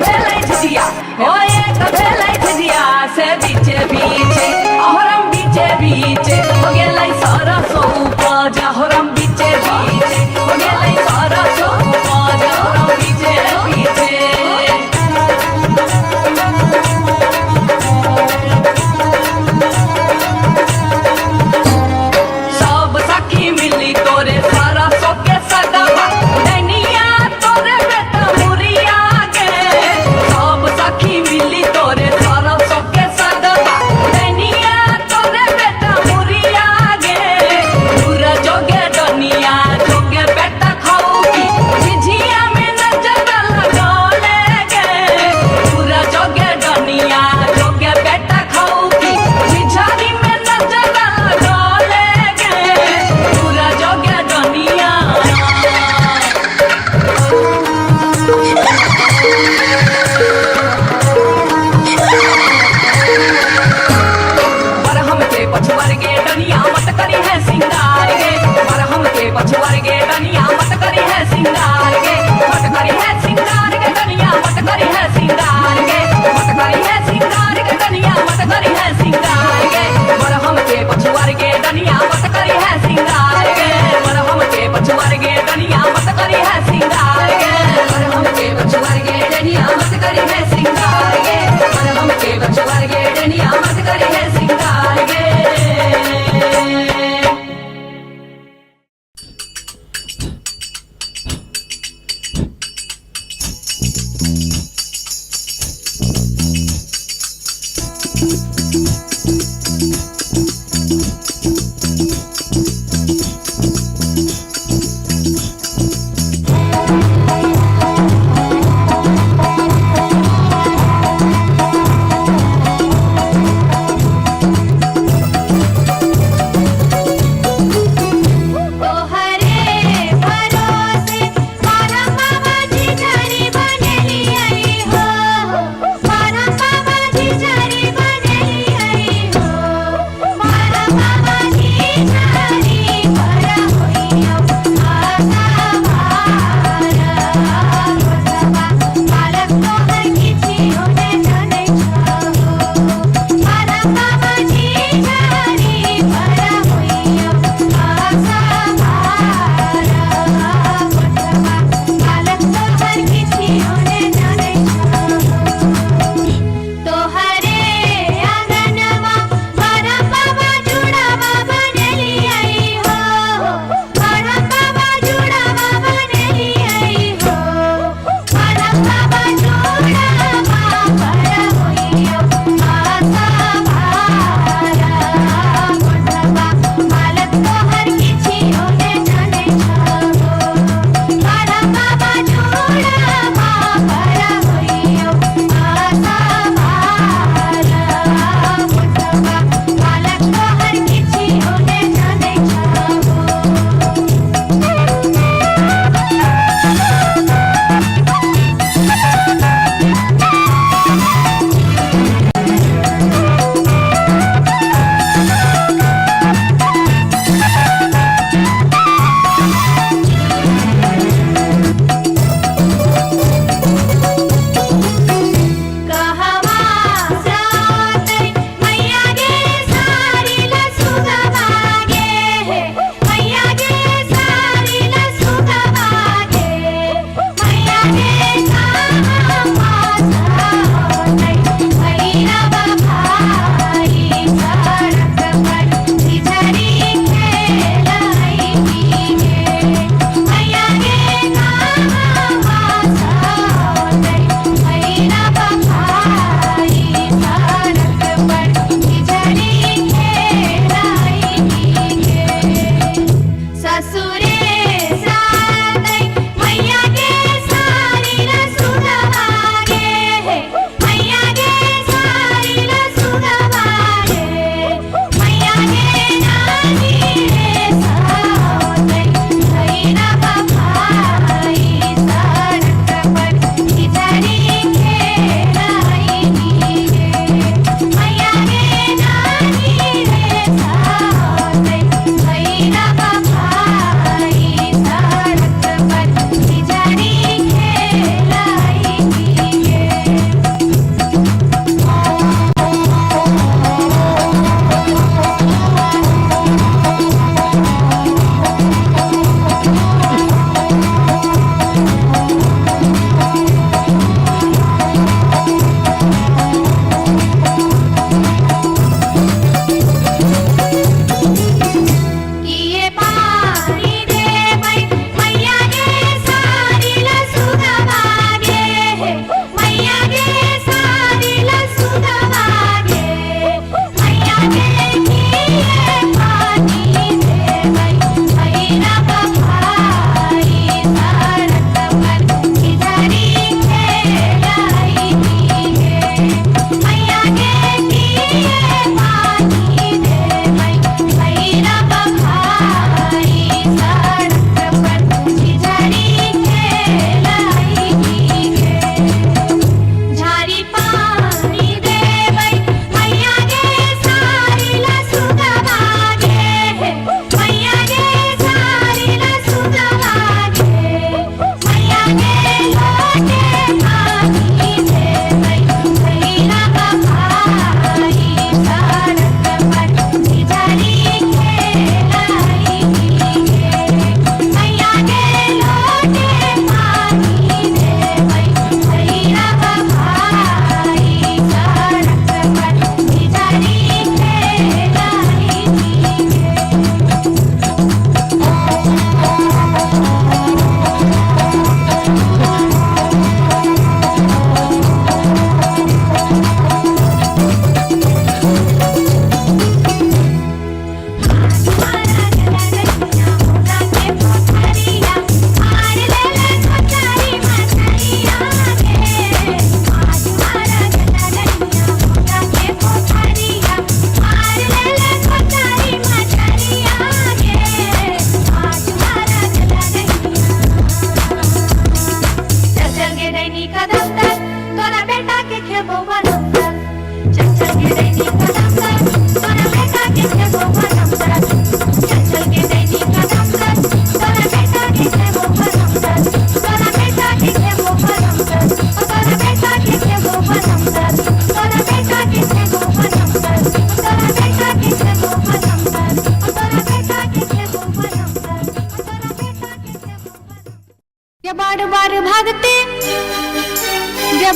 भेलै झिझिया हो एक भेलै झिझिया से बीचे बीचे अहरम बीचे बीचे हो गेलै सरसो उपज अहरम बीचे बीचे हो गेलै सरसो उपज अहरम बीचे बीचे सब सखी मिली तोरे सरसो के सगवा नैनिया तोरे बेटा मुरिया गे सब सखी मिली तोरे सरसो के सगवा नैनिया तोरे बेटा मुरिया गे दूर जोगे डनिया जोगे बेटा खाऊगी झिझिया में नजर लगौले गे दूर जोगे डनिया जोगे बेटा खाऊगी झिझरी में नजर लगौले गे दूर जोगे डनिया बरहम के पछुआर गे डनिया मत करी है सिंगार गे बरहम के पछुआर गे डनिया मत करी है सिंगार गे मत करी है सिंगार गे डनिया मत करी है सिंगार गे मत करी है सिंगार गे डनिया मत करी है सिंगार गे बरहम के पछुआर गे डनिया मत करी है सिंगार गे बरहम के पछुआर गे डनिया मत करी है सिंगार गे बरहम के पछुआर गे डनिया मत करी है सिंगार गे बरहम के पछुआर गे डनिया मत करी है सिंगार गे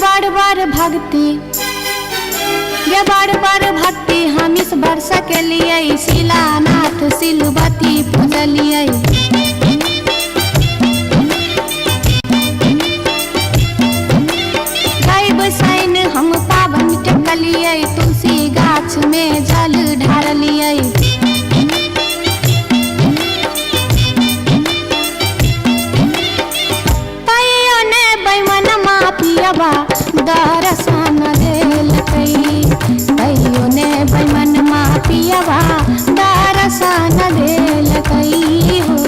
बार बार भक्ति गे बार बार भक्ति हम इस वर्ष के लिए शिलानाथ सिलवती पूजलिए सैन हम पावन टेकलिए तुलसी गाछ में जल ढारलिए तैयो ने बैमन मापियबा दर्शन देलकै तैयो ने बैमन मापियबा दर्शन देलकै हो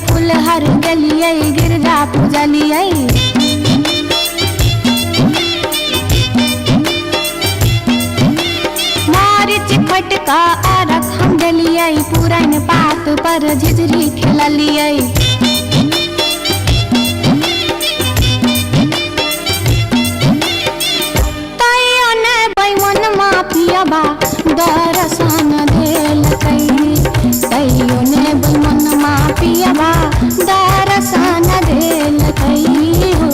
फुलहर गलिए गिरजा पूजलिए मारिच खटका आरख हम डलिए पुरन पात पर झिझरी खेललिए तैयो ने बैमन मापियबा दर्शन देलकै तैयो ने बैमन मापियबा दर्शन देलकै हो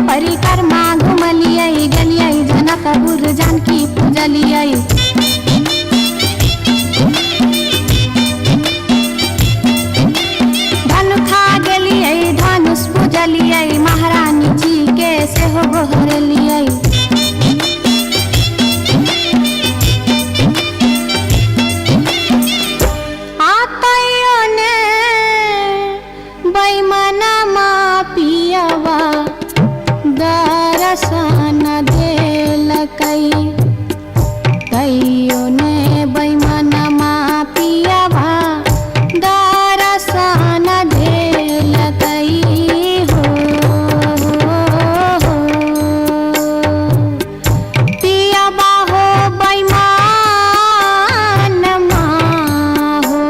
परिक्रमा घुमलिए गलिए जनकपुर जानकी पूजलिए धनुखा गेलिए धनुष पूजलिए महारानी जी के सेहो गोहरलिए तैयो ने बैमन मापियबा दर्शन देलकै तैयो ने बैमन मापियबा दर्शन देलकै हो पियबा हो बैमन मा हो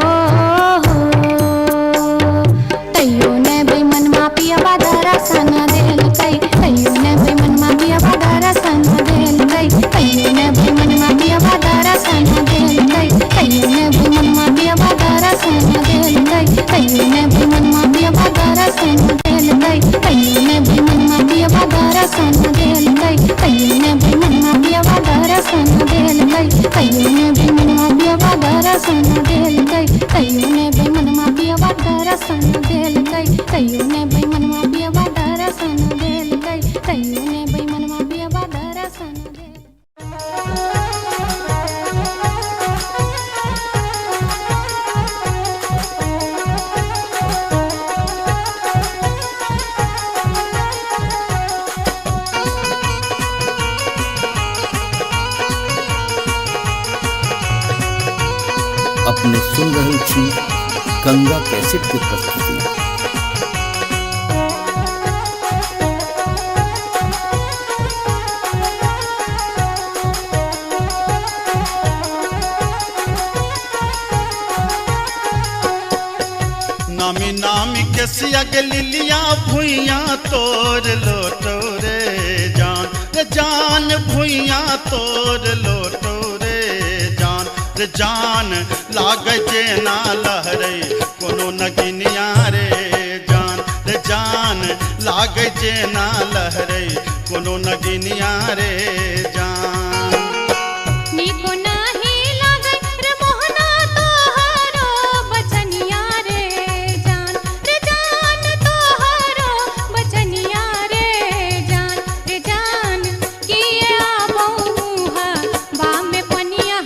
तैयो ने बैमन मापियबा दर्शन देलकै तैयो ने बैमन मापियबा दर्शन देलकै तैयो ने बैमन मापियबा दर्शन देलकै तैयो ने बैमन मापियबा दर्शन देलकै तैयो ने बैमन मापियबा दर्शन देलकै तैयो ने बैमन मापियबा दर्शन देलकै तैयो ने बैमन मापियबा दर्शन देलकै तैयो ने बैमन मापियबा दर्शन देलकै तैयो ने बैमन मापियबा दर्शन देलकै तैयो ने बैमन मापियबा दर्शन देलकै तैयो ने बैमन मापियबा दर्शन अपने सुन रहल छी गंगा कैसेट के प्रस्तुति। नामी नामी के सिया लिलिया भुइया तोर लोटो रे जान भुइया तोर लोटो रे जान लाग जेना लहरे कोनो नगिनिया रे जान लाग जेना लहरे कोनो नगिनिया रे जान निको नाही लागे रे मोहना तोहरो बचनिया रे जान तोहरो बचनिया रे जान किए आबहु हा बा में पनिया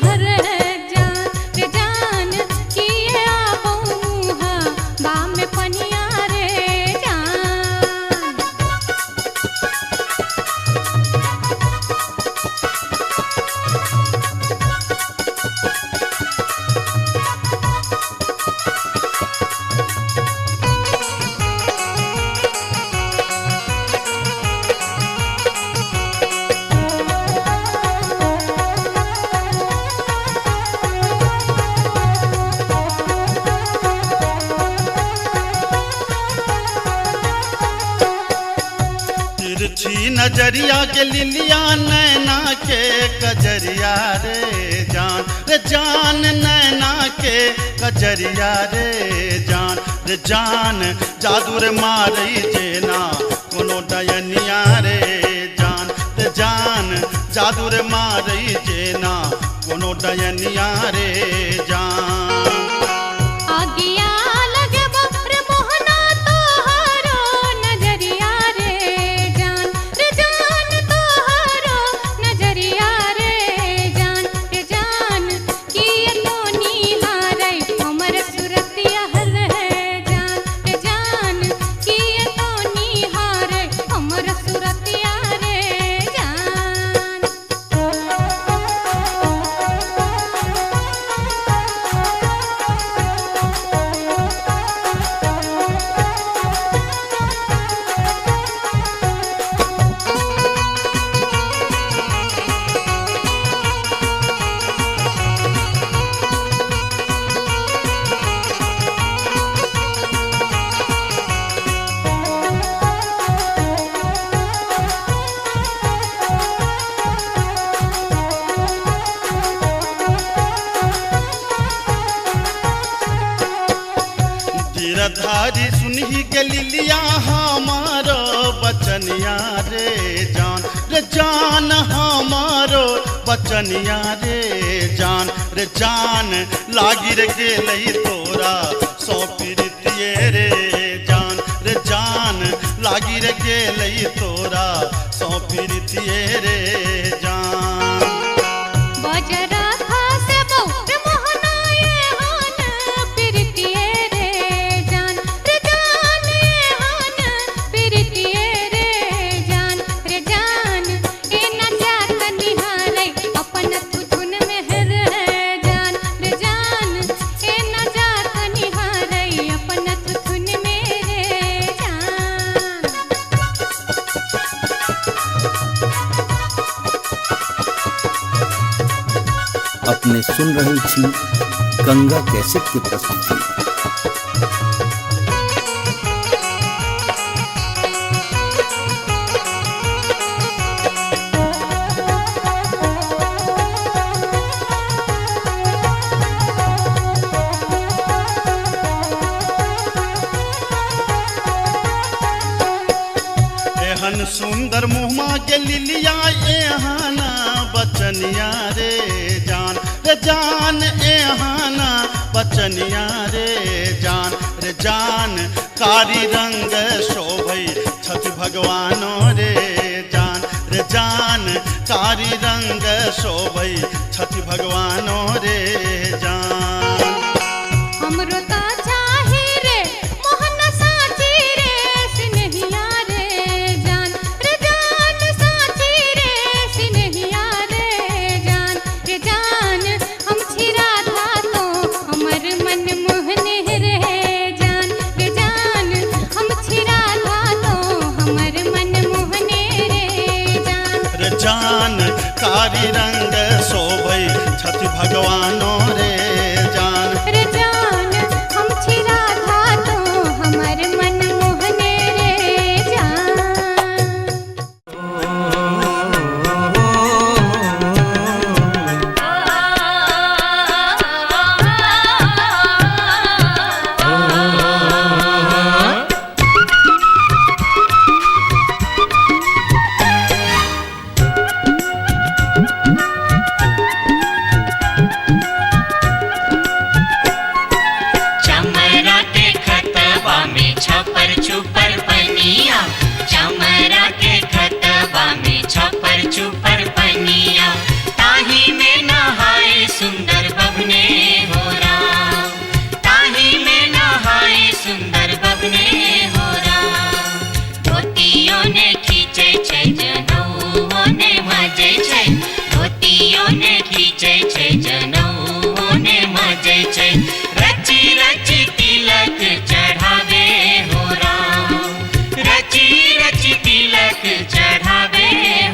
नजरिया के लिलिया नैना के कजरिया रे जान नैना के कजरिया रे जान जादू रे मारई जेना कोनो डयनिया रे जान जादू रे मारई जेना कोनो डयनिया रे जान आगिया लगे बप्र मोहना तोहारो नजरिया रे जान तोहारो नजरिया रे जान किए तो निहारै हमर सुरतिया हल है जान किए तो निहारै हमर सुरतिया रे जान गिरधारी सुनही के लिलिया हमारो बचनिया रे जान हमारो बचनिया रे जान लागी रे गेलई तोरा सौ प्रीतिये रे जान लागी रे गेलई तोरा सौ प्रीतिये रे जान बजरा खासे बौर मोहनाए हान प्रीतिये रे जान हान प्रीतिये रे जान ए न जात निहारै अपन तुझुन मेहर जान ए न जात निहारै अपन तुझुन मेरे जान अपने सुन रहल छी गंगा कैसेट के प्रस्तुति। एहन सुंदर मुहमा के लिलिया एहाना बचनिया रे जान एहाना बचनिया रे जान कारी रंग शोभै छठ भगवानो रे जान कारी रंग शोभै छठ भगवानो रे जान हमरो ता चाहे रे मोहन साची रे सिनहिया रे जान साची रे सिनहिया रे जान हम छिरा था तो हमर मन मोहने रे जान हम छिरा था तो हमर मन मोहने रे जान कारी रंग शोभै छठ भगवानो रे जान हम छिरा था तो हमर मन मोहने रे जान चमरा के खतबा में छपर छुपर पनिया चमरा के खतबा में छपर छुपर पनिया ताही में नहाए सुंदर बबने हो राम ताही में नहाए सुंदर बबने हो राम धोतियों ने खींचे छै जनऊ ने मजे छै धोतियों ने खींचे छै जनऊ ने मजे छै रची रची तिलक चढ़ावे हो राम रची रची तिलक चढ़ावे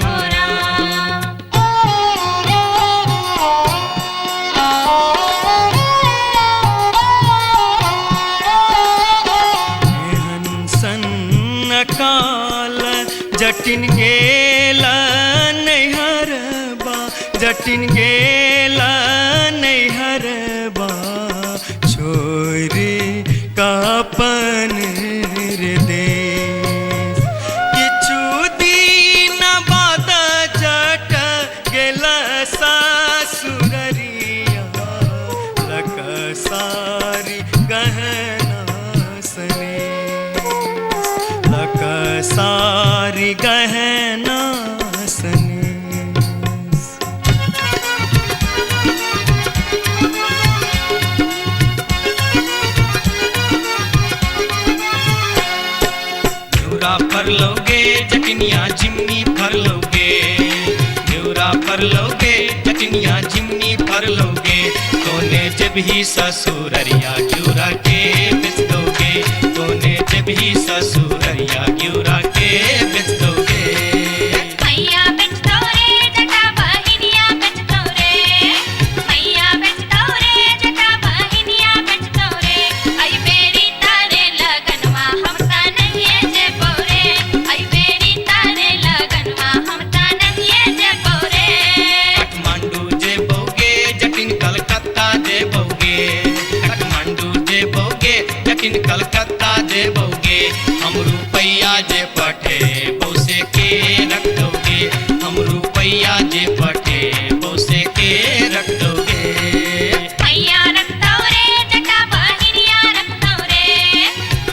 हो राम हंसन काल जटिन गे जटिन गेला नैहरबा छोरी कापन रे देश किछु दिन बाद जट गेला सासुररिया लकसारी गहना सने लकसारी गहना सने फर लोगे जटनिया जिमनी फर लोगे न्यूरा फर लोगे जटनिया जिमनी फर लोगे तोने जब ही ससुररिया ग्यूरा के बेच दोगे तोने जब ही ससुररिया ग्यूरा के बेच दोगे मैया बेच दो रे जटा बहिनिया बेच दो रे मैया बेच दो रे जटा बहिनिया बेच दो रे आई बेरी तारे लगनवा हम ता नहीं जे बोरे आई बेरी तारे लगनवा हम ता नहीं जे बोरे काठमांडू जे बोगे जटिन कलकत्ता जे बोगे काठमांडू जे बोगे जटिन कलकत्ता जे बोगे हम रुपैया जे पठे बौसे के रख दोगे हम रुपैया जे पठे बौसे के रख दोगे मैया रख दो रे जटा बहिनिया रख दो रे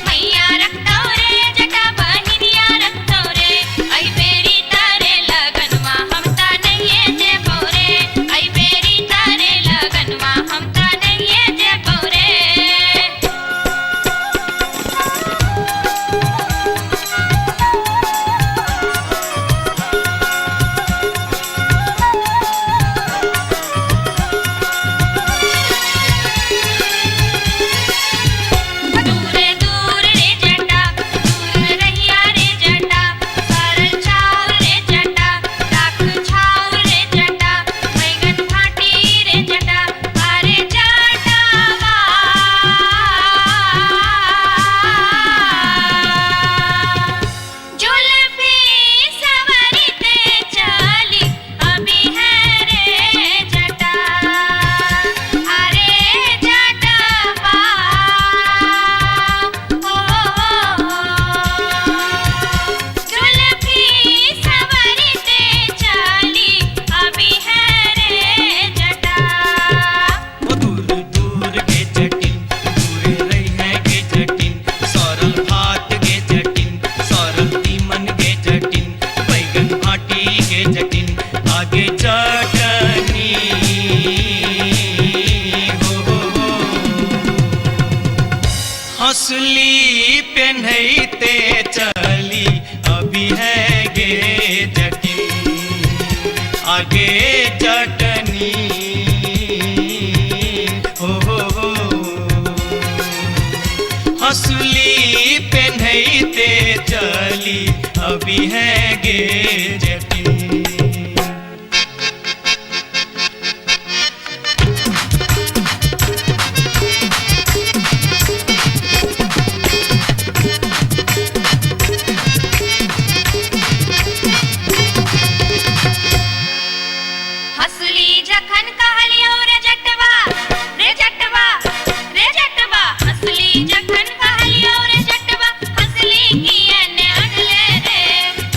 मैया रख दो रे जटा बहिनिया रख दो रे आई बेरी तारे लगनवा हम ता नहीं जे बोरे आई बेरी तारे लगनवा हम ता नहीं जे बोरे दूरे दूर रे जटा दूर रहिया रे जटा सरल छाव रे जटा राख छाव रे जटा बैगन फाटी रे जटा अरे जटावा जुल्फी सवरते चली अभी है रे जटा अरे जटावा जुल्फी सवरते चली अभी है रे जटा वो दूर दूर के जटिन दूर रही है के जटिन सरल भात के जटिन सरल तीमन के जटिन बैगन भाटी के जटिन आगे चटनी हो हंसली पेन्हते चली अभी है गे जटिन आगे चटनी हो हंसली पेन्हते चली अभी है गे जटिन हसली जखन कहलियो रे जटवा रे जटवा रे जटवा हसली जखन कहलियो रे जटवा हसली कियने अनले रे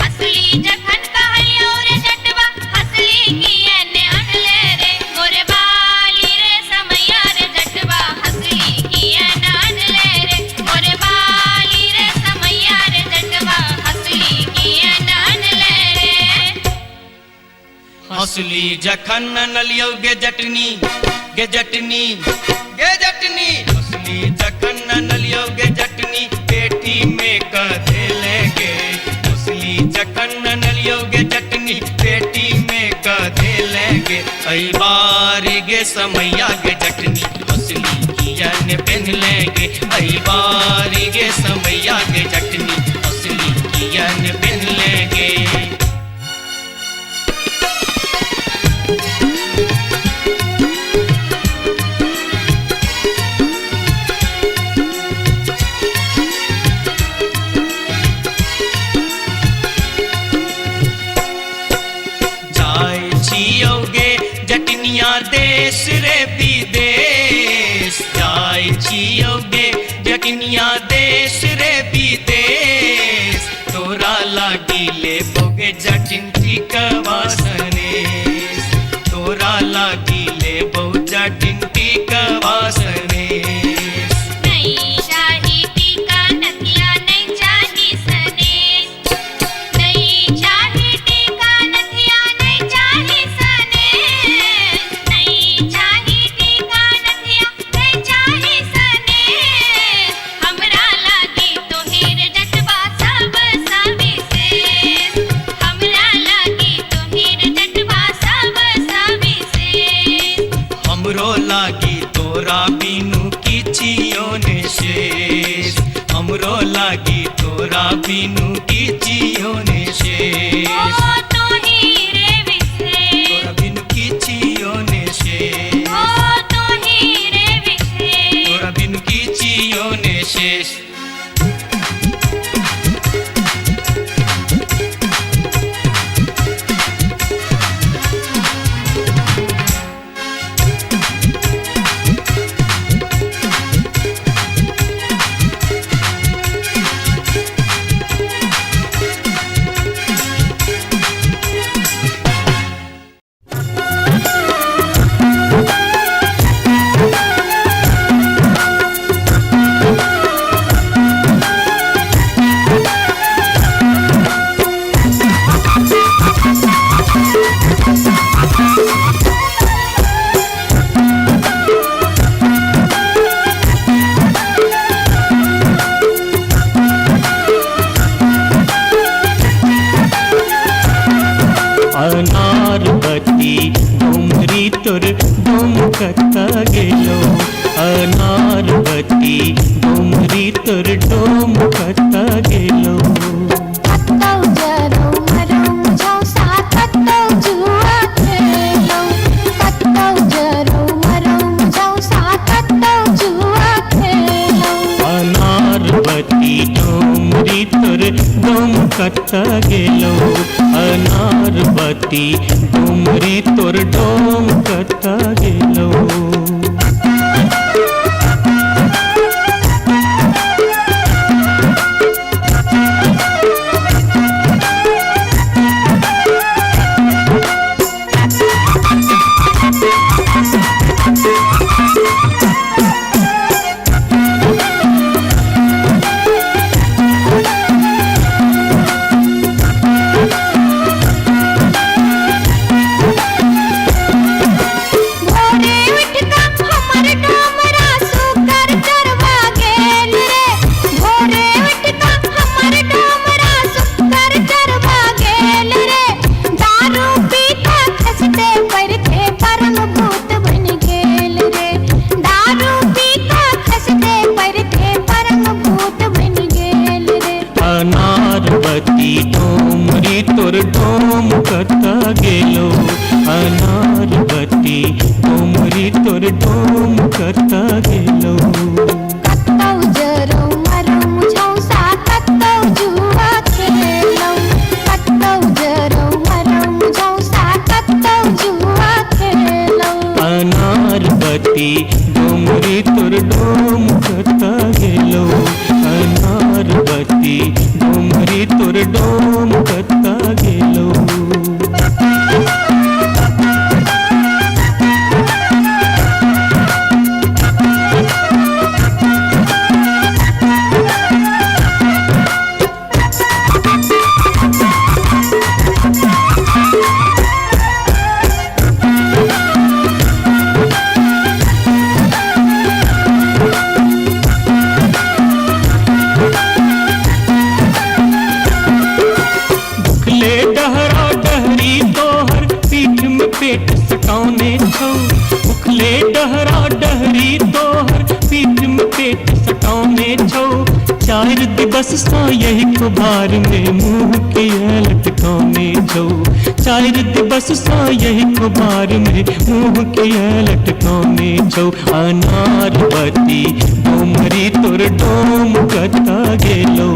हसली जखन कहलियो रे जटवा हसली कियने अनले रे गोरे बाली रे समैया रे जटवा हसली कियने अनले रे गोरे बाली रे समैया रे जटवा हसली कियने अनले रे हंसली जखन नलियो गे जटनी गे जटनी गे जटनी हंसली जखन नलियो गे जटनी पेटी में कधे लेंगे हंसली जखन नलियो गे जटनी पेटी में कधे लेंगे कई बार गे समैया गे जटनी हंसली कियन पहन लेंगे कई बार गे समैया गे जटनी हंसली कियन पहन लेंगे रे विदेश जाय छियो गे जटनिया देश रे विदेश तोरा लागी ले बोगे जटिन टिकवा सनेश तोरा लागी ले बो जटिन टिकवा सनेश नहीं चाही टीका नथिया नहीं चाही सनेश नहीं चाही टीका नथिया नहीं चाही सनेश नहीं चाही टीका नथिया नहीं चाही सनेश हमरा लागी तोहिर जटवा सब सविशेष हमरा लागी तोहिर जटवा सब सविशेष हमरो लागी तोरा बिनु किछियो ने शेष हमरो लागी तोरा बिनु किछियो ने शेष ओ तोहिरे विशेष तोरा बिनु किछियो ने शेष ओ तोहिरे विशेष तोरा बिनु किछियो ने शेष अनारबती डोमरी तोर डोमकता गेलो अनारबती डोमरी तोर डोमकता गेलो कत्तौ जरौ मरौ मुझौ सा कत्तौ जुआ खेलौ कत्तौ जरौ मरौ मुझौ सा कत्तौ जुआ खेलौ अनारबती डोमरी तोर डोमकता गेलो अनारबती डोमरी तोर डोमकता गेलो अनारबती डोमरी तोर डोमकता गेलो अनारबती डोमरी तोर डोमकता गेलो कत्तौ जरौ मरौ मुझौ सा कत्तौ जुआ खेलौ कत्तौ जरौ मरौ मुझौ सा कत्तौ जुआ खेलौ अनारबती डोमरी तोर डोमकता गेलो अनारबती डोमरी तोर डोमकता गेलो पेट सकाउने छौ उखले डहरा डहरी तोहर पीठ में पेट सकाउने छौ चार दिवस सा यही कुबार में मुंह के लटकाउने छौ चार दिवस सा यही कुबार में मुंह के लटकाउने छौ अनारबती डोमरी तोर डोम कता गेलो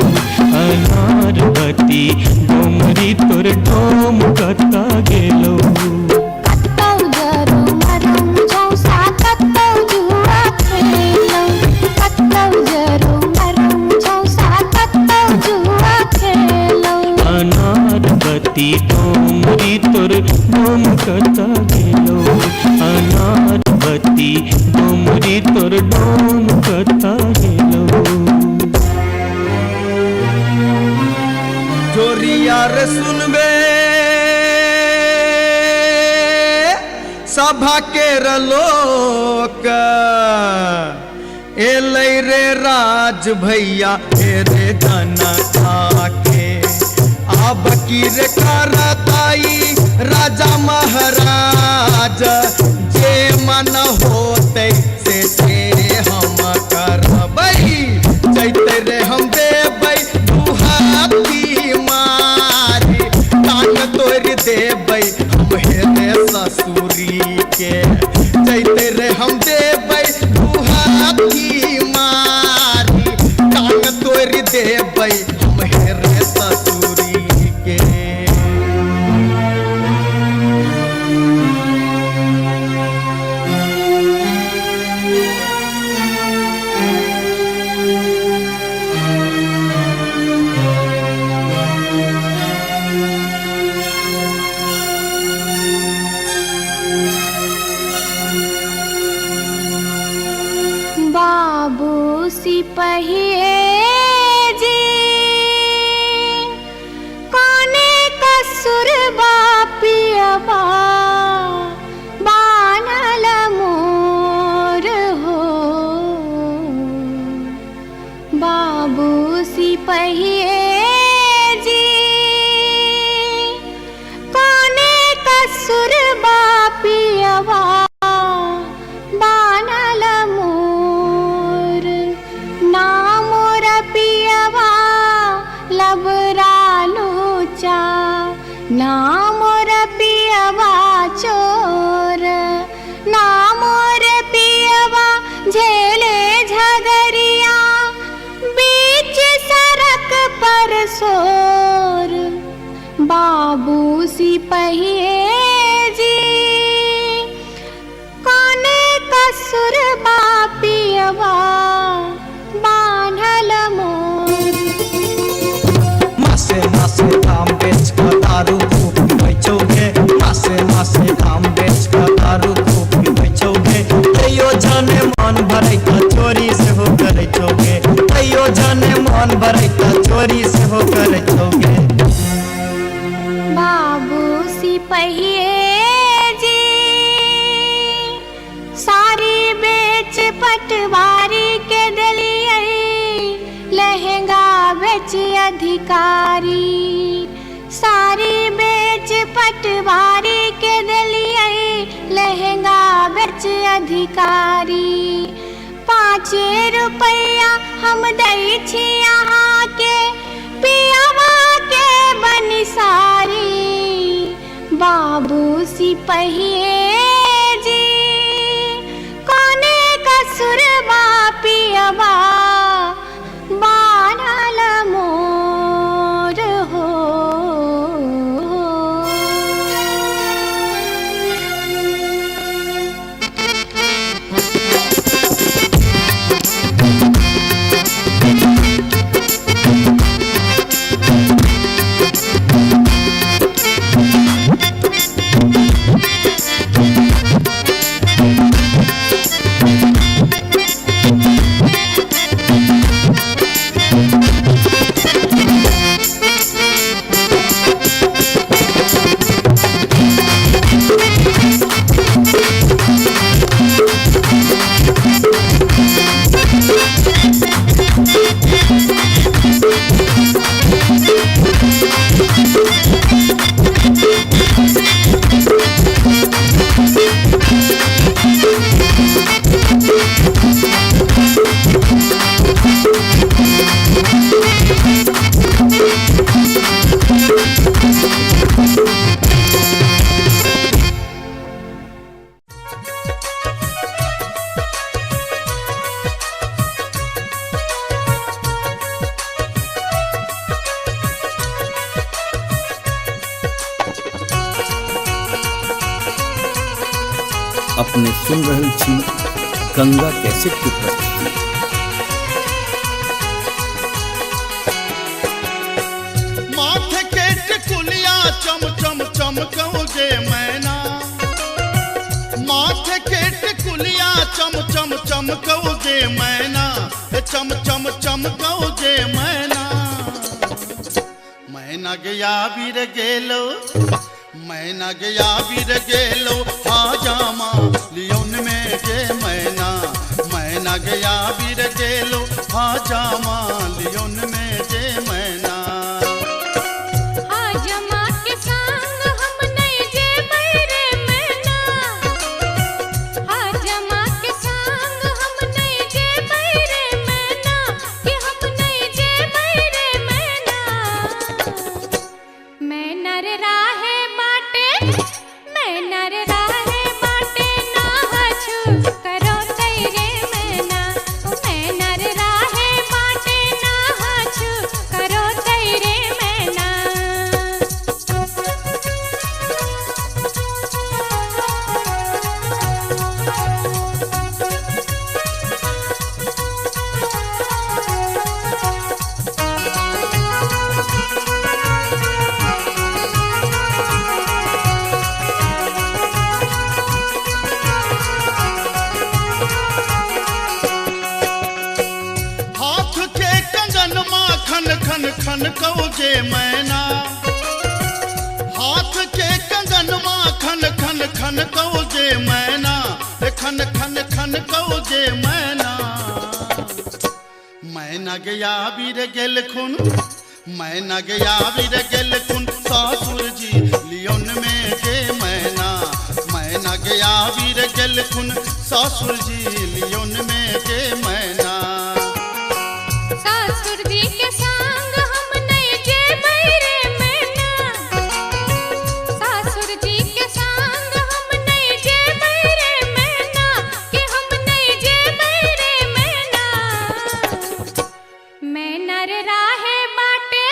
अनारबती डोमरी तोर डोम कता गेलो कत्तौ जरौ मरौ मुझौ सा छाती डोमरी तोर डोम कता हेलो जोरिया रे सुनबे सभा के लोक एलै रे राज भैया हे रे धना के अब की रे करताई राजा महाराज जे मन होते से हम करबै जैते रे हम देबै दुहाती मारी कान तोड़ देबै हम हेरे ससुरी के जैते रे हम देबै दुहाती मारी कान तोड़ देबै हम हेरे ससुरी के बाबू सिपहिए जी कोने कसुर बापियवा बानल मोर हो बाबू सिपहिए जी कोने कसुर बापियवा बानल मोर नामोर पियवा लबरा लूचा नामोर पियवा चोर नामोर पियवा झेले झगरिया बीच सड़क पर सोर बाबू सिपहिए जी कोने कसुर बापियवा बान्हल मोर मासे मासे काम बेच कर दारू खूब बेचोगे मासे काम बेच कर दारू खूब बेचोगे तैयो जाने मन भरे का चोरी से हो कर चोगे तैयो जाने मन भरे का चोरी से हो कर चोगे बाबू सिपहिए जी सारी बेच पटवारी के दलिए लहंगा बेच अधिकारी सारी बेच पटवारी के दलिए लहंगा बेच अधिकारी 5 रुपया हम दै छी यहाँ के पियावा के बनिसारी बाबू सिपहिए जी कोने कसुर बापियवा बानल मोर हो अपने सुन रहल छी गंगा कैसेट के प्रस्तुति। माथे के टिकुलिया चम चम चमकौगे मैना, माथे के टिकुलिया चम चमकौ जे मैना, चम चम चमकौ जे मैना। मैना गया बीर गेलो, मैना गया बीर गेलो, हाजामा लियोन में जे मैना। मैना गया बीर गेलो, हाजामा लियोन में जे मैना। हाजमा के संग हम नहीं जे बैरे मैना, हाजमा के संग हम नहीं जे बैरे मैना, कि हम नहीं जे बैरे मैना। मैना रे राहे बाटे, मैना रे राहे बाटे, ना हछु करो तैरे मैना। मैना रे राहे बाटे, ना हछु करो तैरे मैना। हाथ के कंगन माँ खन खन खन कौ जे मैना। हाथ के कंगन माँ खन खन खन कौ जे मैना, खन खन खन कौ जे मैना। मैना गया बीर गेल खुन, मैना गया बीर गेल खुन, सासुर जी लियोन में जे मैना। मैना गया बीर गेल खुन, सासुर जी लियोन में जे मैना। सासुर जी के संग हम नहीं जे बैरे मैना, सासुर जी के संग हम नहीं जे बैरे मैना, कि हम नहीं जे बैरे मैना। मैना रे राहे बाटे,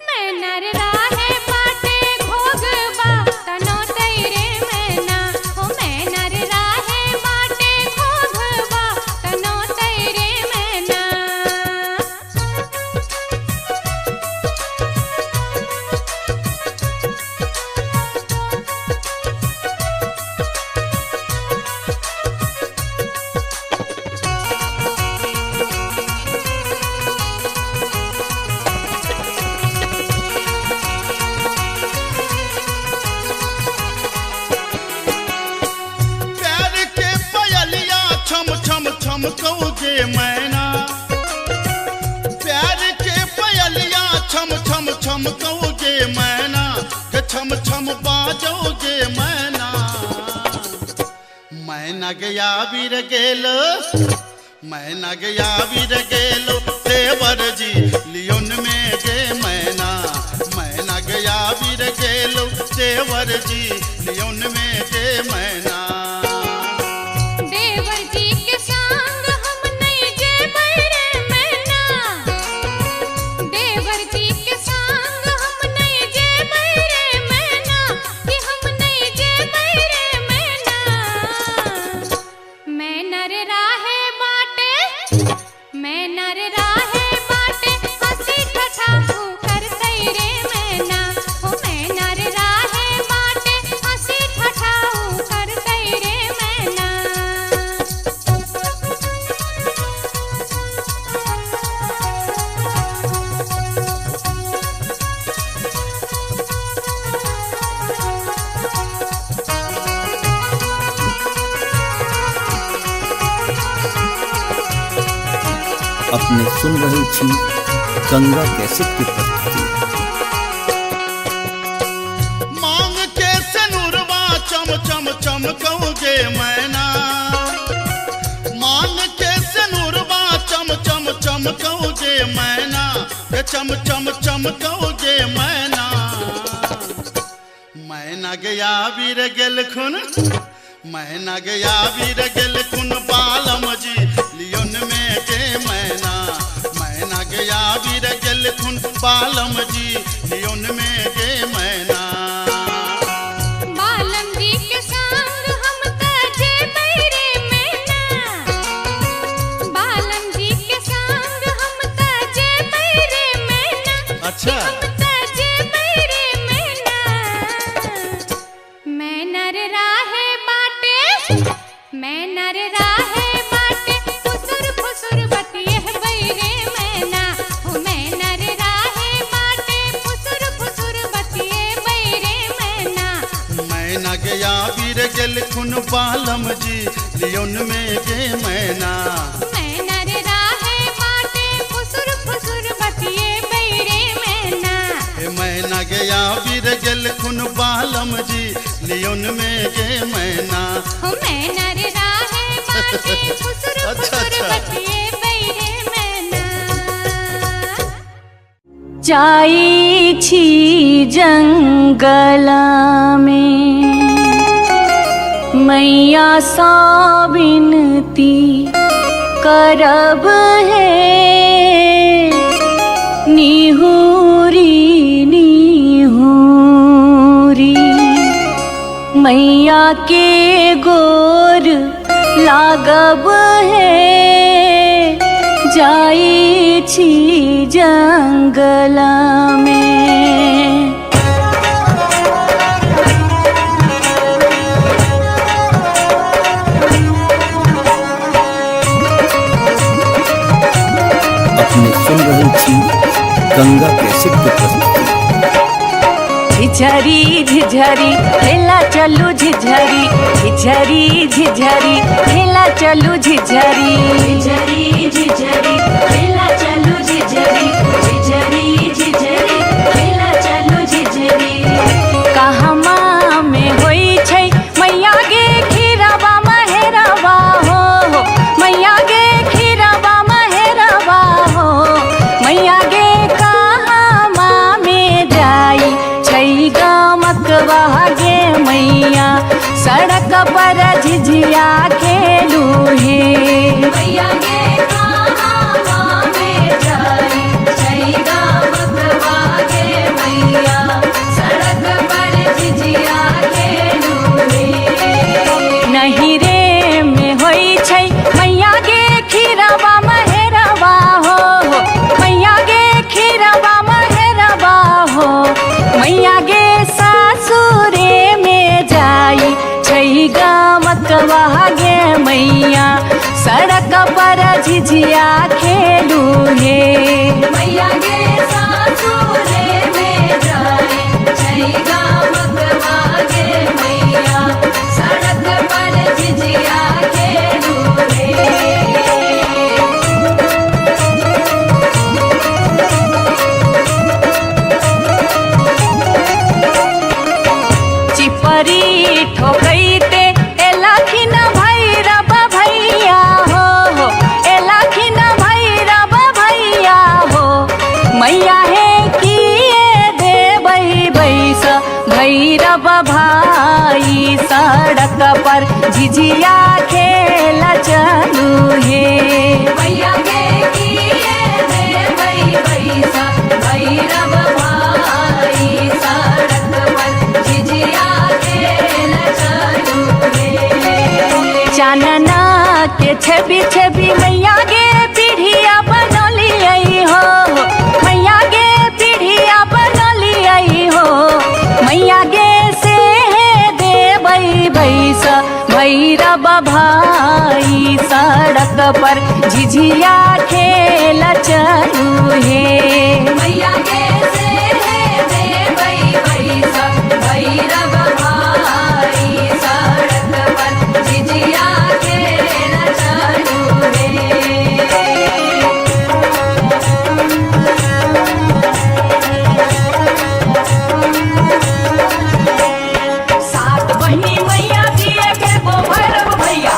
मैना रे राहे बाटे, घोगबा तनो तैरे मैना। हो मैना रे राहे बाटे, घोगबा तनो तैरे मैना। प्यार के पयलिया छम छम छम कौ जे मैना। प्यार के पयलिया छम छम छम कौ जे मैना, के छम छम बाजौ जे मैना। मैना गया बीर गेलो, मैना गया बीर गेलो, देवर जी लियोन में जे मैना। मैना गया बीर गेलो, देवर जी लियोन में जे मैना। देवर जी के संग हम नहीं जे बैरे मैना, देवर जी के संग हम नहीं जे बैरे मैना, कि हम नहीं जे बैरे मैना। मैना रे राहे बाटे, मैना रे राहे बाटे, हंसी ठठा कर तैरे मैना। हो मैना रे राहे बाटे, हंसी ठठा कर तैरे मैना। अपने सुन रहे छी गंगा कैसेट की प्रस्तुति। मांग के सनुरवा चम चम चमकौ जे मैना। मांग के सनुरवा चम चम चमकौ जे मैना, के चम चम चमकौ जे मैना। मैना गया बीर गेल खुन, मैना गया बीर गेल खुन, बालम जी लियोन में जे मैना। मैना गया बीर गेल खुन, बालम जी लियोन में जे मैना। बालम जी के संग हम त जे बैरे मैना, बालम जी के संग हम त जे बैरे मैना। अच्छा हम त जे बैरे मैना। मैना रे राहे बाटे, मैना रे राहे बाटे फुसुर फुसुर बतिये बैरे मैना हो मैना रे राहे बाटे फुसुर फुसुर बतिये बैरे मैना मैना गया वीर गेल खुन बालम जी लियोन में गे मैना मैना रे राहे बाटे फुसुर फुसुर बतिये बैरे मैना मैना गया वीर गेल खुन बालम जी लियोन में गे मैना हो मैना रे राहे बाटे फुसुर फुसुर बतिये बैरे मैना जाई छी जंगला में मैया सा विनती करब है निहुरी निहुरी मैया के गोर लागब है जाई छी जंगला में अपने सुन रहे छी गंगा कैसेट की प्रस्तुति। झिझरी झिझरी खेला चलू झिझरी झिझरी झिझरी खेला चलू झिझरी झिझरी झिझरी खेला चलू झिझरी झिझरी झिझरी खेला चलू झिझरी कहमा में होई छै मैया गे खीरवा महेरवा हो मैया गे खीरवा महेरवा हो मैया गे कहमा में जाई छै गमकवा गे मैया सड़क पर झिझिया खेलू हे मैया गे कहमा में जाई छै गमकवा गे मैया सड़क पर झिझिया खेलू हे नहीं रे में होई छै मैया गे खीरवा महेरवा हो मैया गे खीरवा महेरवा हो मैया गे सासुरे में जाई छै गमकवा गे मैया सड़क पर झिझिया खेलू हे मैया गे सासुरे में जाई छै गमकवा गे मैया सड़क पर झिझिया खेलू हे चिपरी ठोकैते एलखिन भैरव भैया हो एलखिन भैरव भैया हो मैया हे किए देबै बैस भैरव भाई सड़क पर झिझिया खेल चलू हे मैया गे किए देबै बैस भैरव भाई सड़क पर झिझिया खेल चलू हे चानना के छवि छवि मैया गे पीढ़िया बनलियै हो मैया गे पीढ़िया बनलियै हो मैया गे से देबै बैस भैरव भाई सड़क पर झिझिया खेल चलू हे मैया गे से देबै बैस भैरव भाई सड़क पर झिझिया खेल चलू हे सात बहिनी मैया दिए के गो भैरव भैया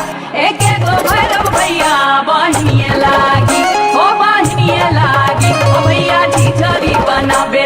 एक गो भैरव भैया बहिनिए लागी ओ भैया झिझरी बनाबे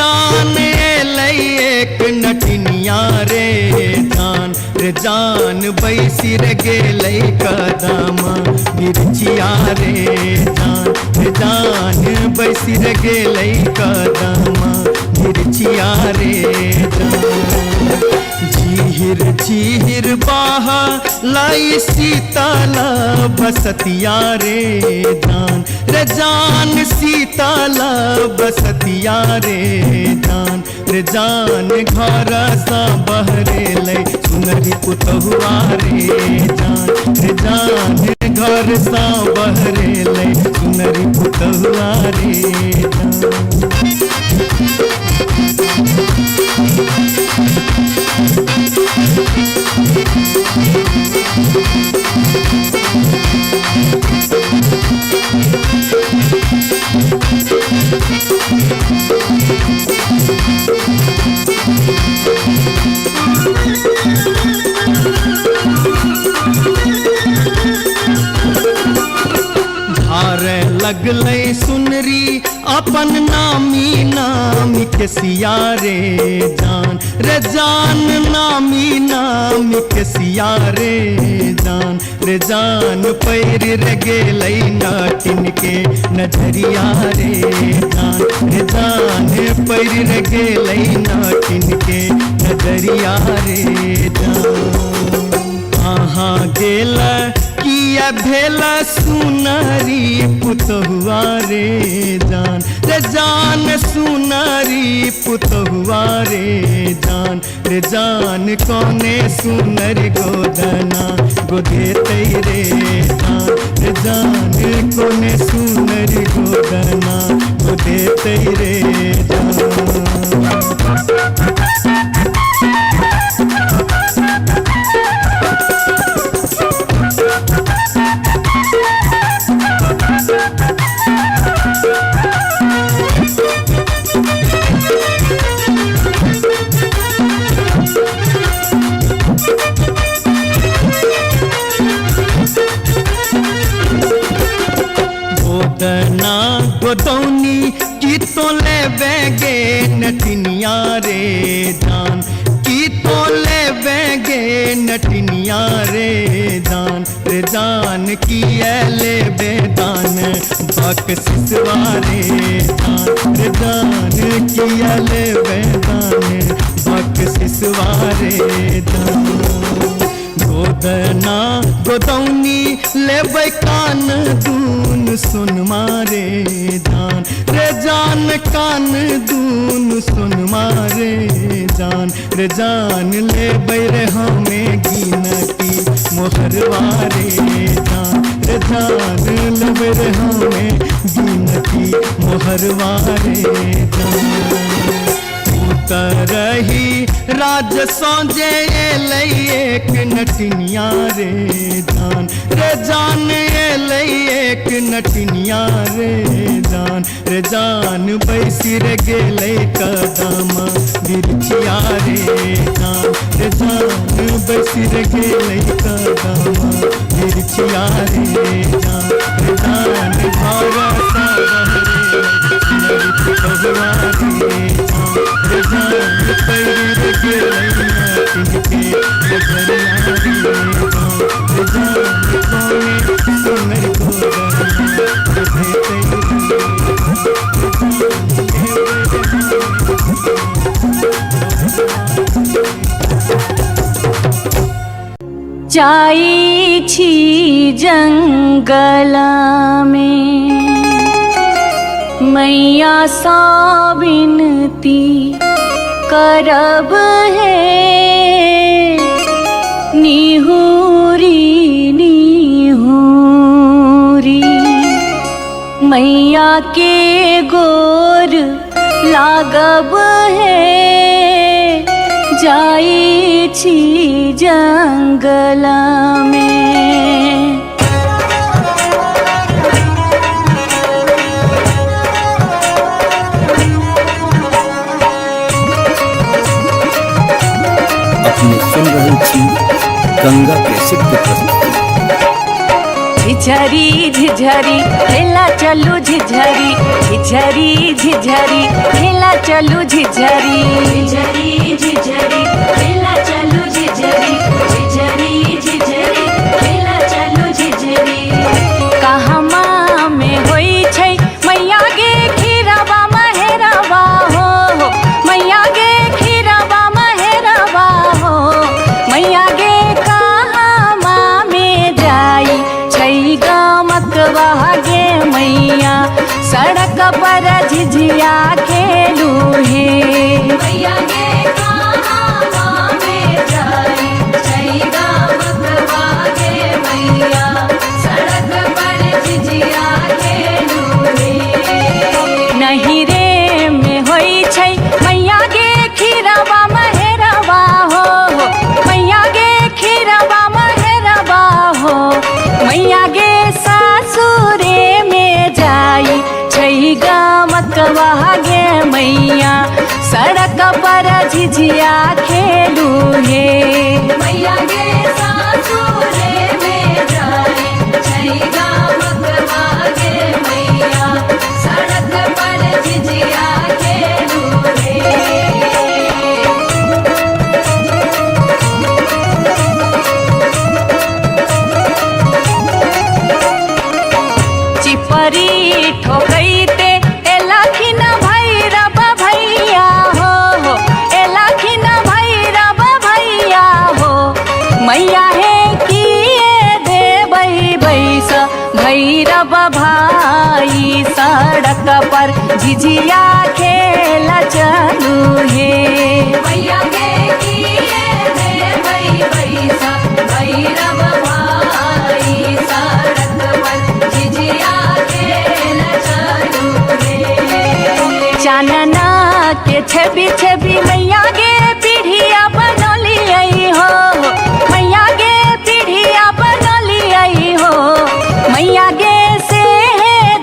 जान एलै एक नटनिया रे जान रे जान बैसी रे गेलै कदमा मिर्चिया रे जान बैसी रे गेलै कदमा मिर्चिया रे जान झीर झीर बाहा लाई सीताला बसतिया रे जान सीताला बसतिया रे जान घर सा बहरे लै सुनरी पुतहुआ रे जान घर सा बहरे लै सुनरी पुतहुआ रे धारे लगलै सुनरी अपन नामी नामी के सिया रे जान नामी के सिया रे जान पैर रे गेलै नाटिन के नजरिया रे जान पैर रे गेलै नाटिन के नजरिया रे जान कहाँ गेल किया भेला सुनरी पुतहुआ रे जान सुनरी पुतहुआ रे जान कौने सुनरी गोदना गोदेते रे जान कौने सुनरी गोदना गोदेते रे जान गोदना गोदौनी की तो ले बेगे नटनिया रे जान की तो ले बेगे नटनिया रे जान की ले बेदान बक सिसवा रे जान की ले बेदान बक सिसवा रे जान गोदना गोदौनी लेबै कान दून सुन मारे जान कान दून सुन मारे जान लेबै रे हमें गिनती मोहरवारे जान लेबै रे हमें गिनती मोहरवारे जान तरही राज सौंजे एलै एक नटनिया रे जान एलै एक नटनिया रे जान बैसी रे गेलै कदमा मिर्चिया रे जान बैसी रे गेलै कदमा मिर्चिया रे जान घर सा बहरे पुतहुआ रे जान पैर गेलै नाटिन के नजरिया रे जान कौने सुनरी गोदना जाई छी जंगल में मैया सा विनती करब है निहुरी निहुरी मैया के गोर लागब है जाई छी जंगल में। अपने सुन रहे छी गंगा कैसेट के प्रस्तुति। झिझरी झिझरी खेला चलू झिझरी झिझरी झिझरी खेला चलू झिझरी झिझरी झिझरी खेला चलू झिझरी झिझरी झिझरी खेला चलू झिझरी कहमा में होई छै मैया गे खीरवा महेरवा हो मैया गे खीरवा महेरवा हो मैया गे कहमा में जाई छै गमकवा गे मैया सड़क पर झिझिया खेलू हे मैया गे कहमा में जाई छै गमकवा गे मैया सड़क पर झिझिया खेलू हे नहीं रे में होई छै मैया गे खीरवा महेरवा हो मैया गे खीरवा महेरवा हो मैया गे सासुरे में जाई छै गमकवा गे मैया सड़क पर झिझिया खेलू हे मैया गे सासुरे में जाई छै गमकवा गे मैया सड़क पर झिझिया खेलू हे चिपरी ठोकैते एलखिन भैरव भैया हो एलखिन भैरव भैया हो मैया हे किए देबै बैस भैरव भाई सड़क पर झिझिया खेल चलू हे मैया गे किए देबै बैस भैरव भाई सड़क पर झिझिया खेल चलू हे चानना के छवि छवि मैया गे पीढ़िया बनलियै हो मैया गे पीढ़िया बनलियै हो मैया गे से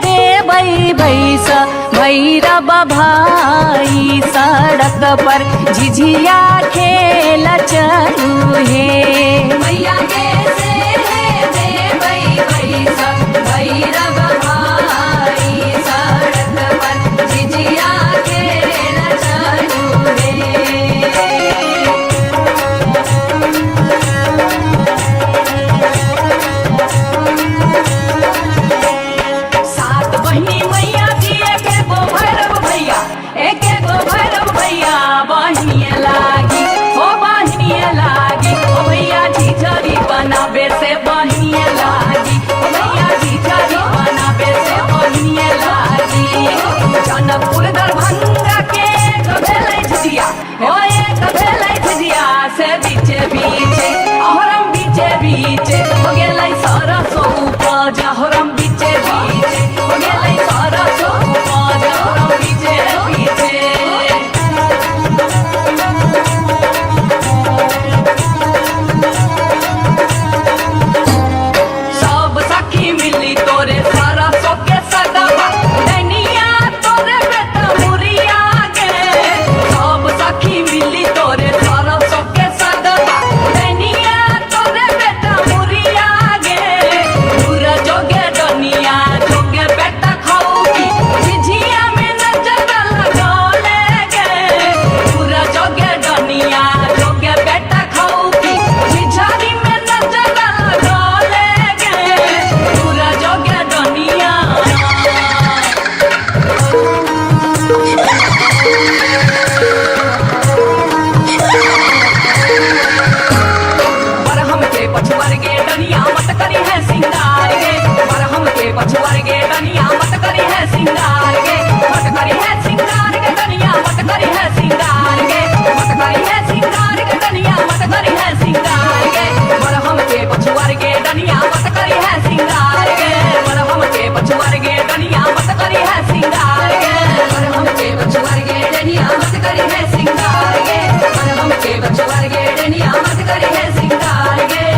देबै बैस भैरव भाई सड़क पर झिझिया खेल चलू हे मैया गे से देबै बैस भैरव भाई सड़क पर झिझिया खेल चलू हे सात बहिनी मैया जी एके गो भैरव भैया एके गो भैरव भैया बहिनिए लागी हो बहिनिए लागी ओ भैया झिझरी बनाबे से बहिनिए लागी ओ भैया झिझरी बनाबे से बहिनिए लागी जनकपुर दरभंगा के भेलै झिझिया हो एक भेलै झिझिया से बीचे बीचे अहरम बीचे बीचे हो गेलै सरसो उपज अहरम बीचे बीचे हो गेलै सरसो उपज अहरम बीचे बीचे सब सखी मिली तोरे सरसो के सगवा नैनिया तोरे बेटा मुरिया गे सब सखी मिली तोरे सरसो के सगवा नैनिया तोरे बेटा मुरिया गे दूर जोगे डनिया जोगे बेटा खाऊगी झिझिया में नजर लगौले गे दूर जोगे डनिया जोगे बेटा खाऊगी झिझरी में नजर लगौले गे दूर जोगे डनिया बरहम के पछुआर गे डनिया मत करी है सिंगार गे बरहम के पछुआर गे डनिया मत करी है सिंगार गे मत करी है सिंगार गे डनिया मत करी है सिंगार गे मत करी है सिंगार गे डनिया मत करी है सिंगार गे बरहम के पछुआर गे डनिया मत करी है सिंगार गे बरहम के पछुआर गे डनिया मत करी है सिंगार गे बरहम के पछुआर गे डनिया मत करी है सिंगार गे बरहम के पछुआर गे डनिया मत करी है सिंगार गे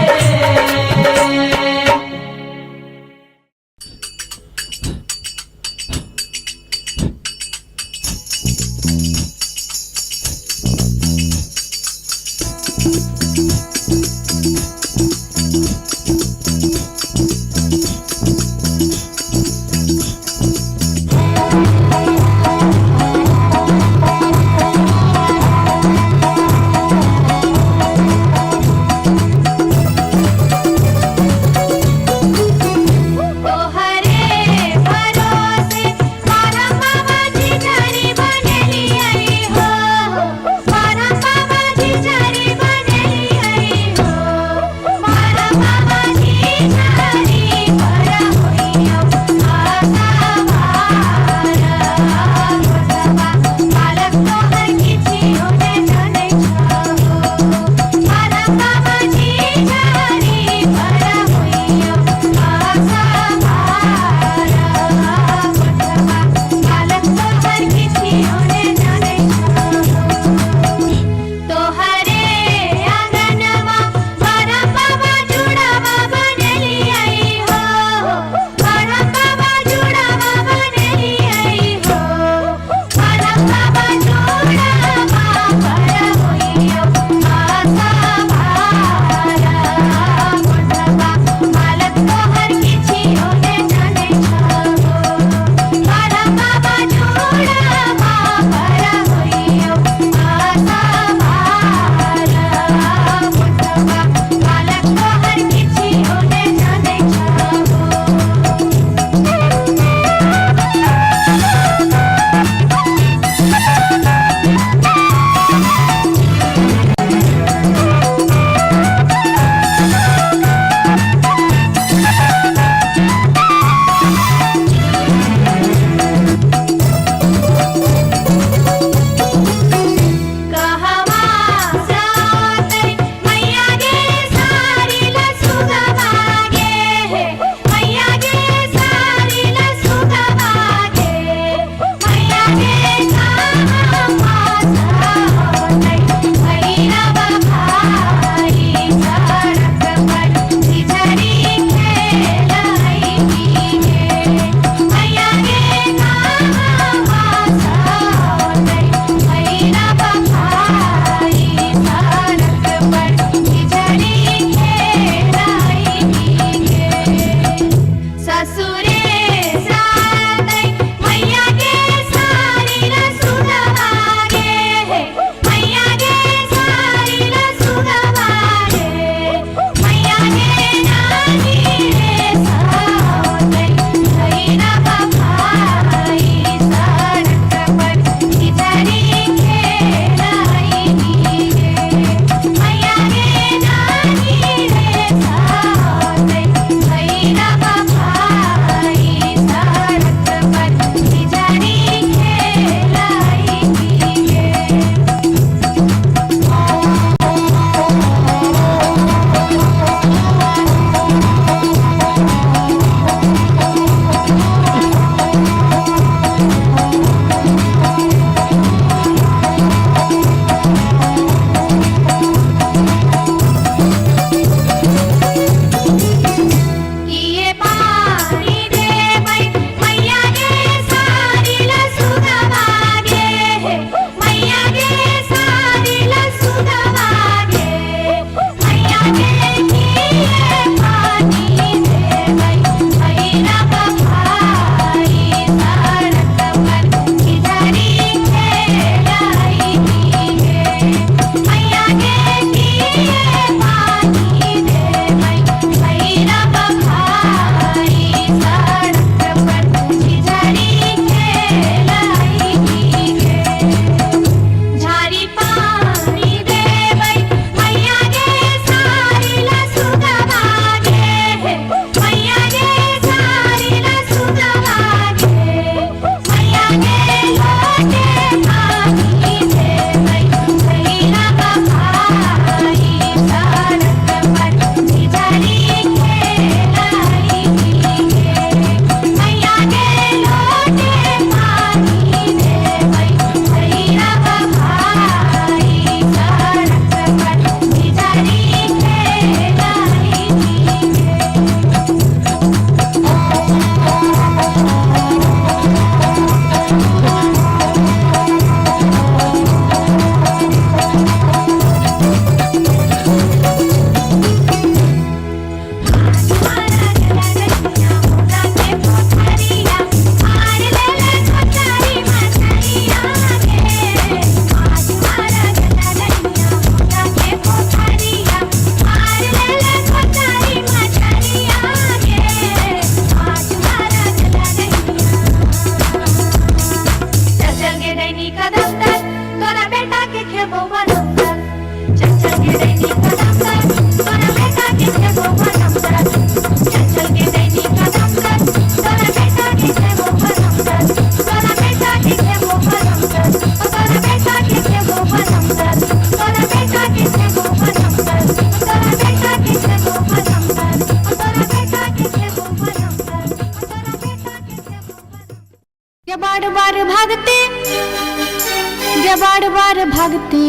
गे बार बार भक्ति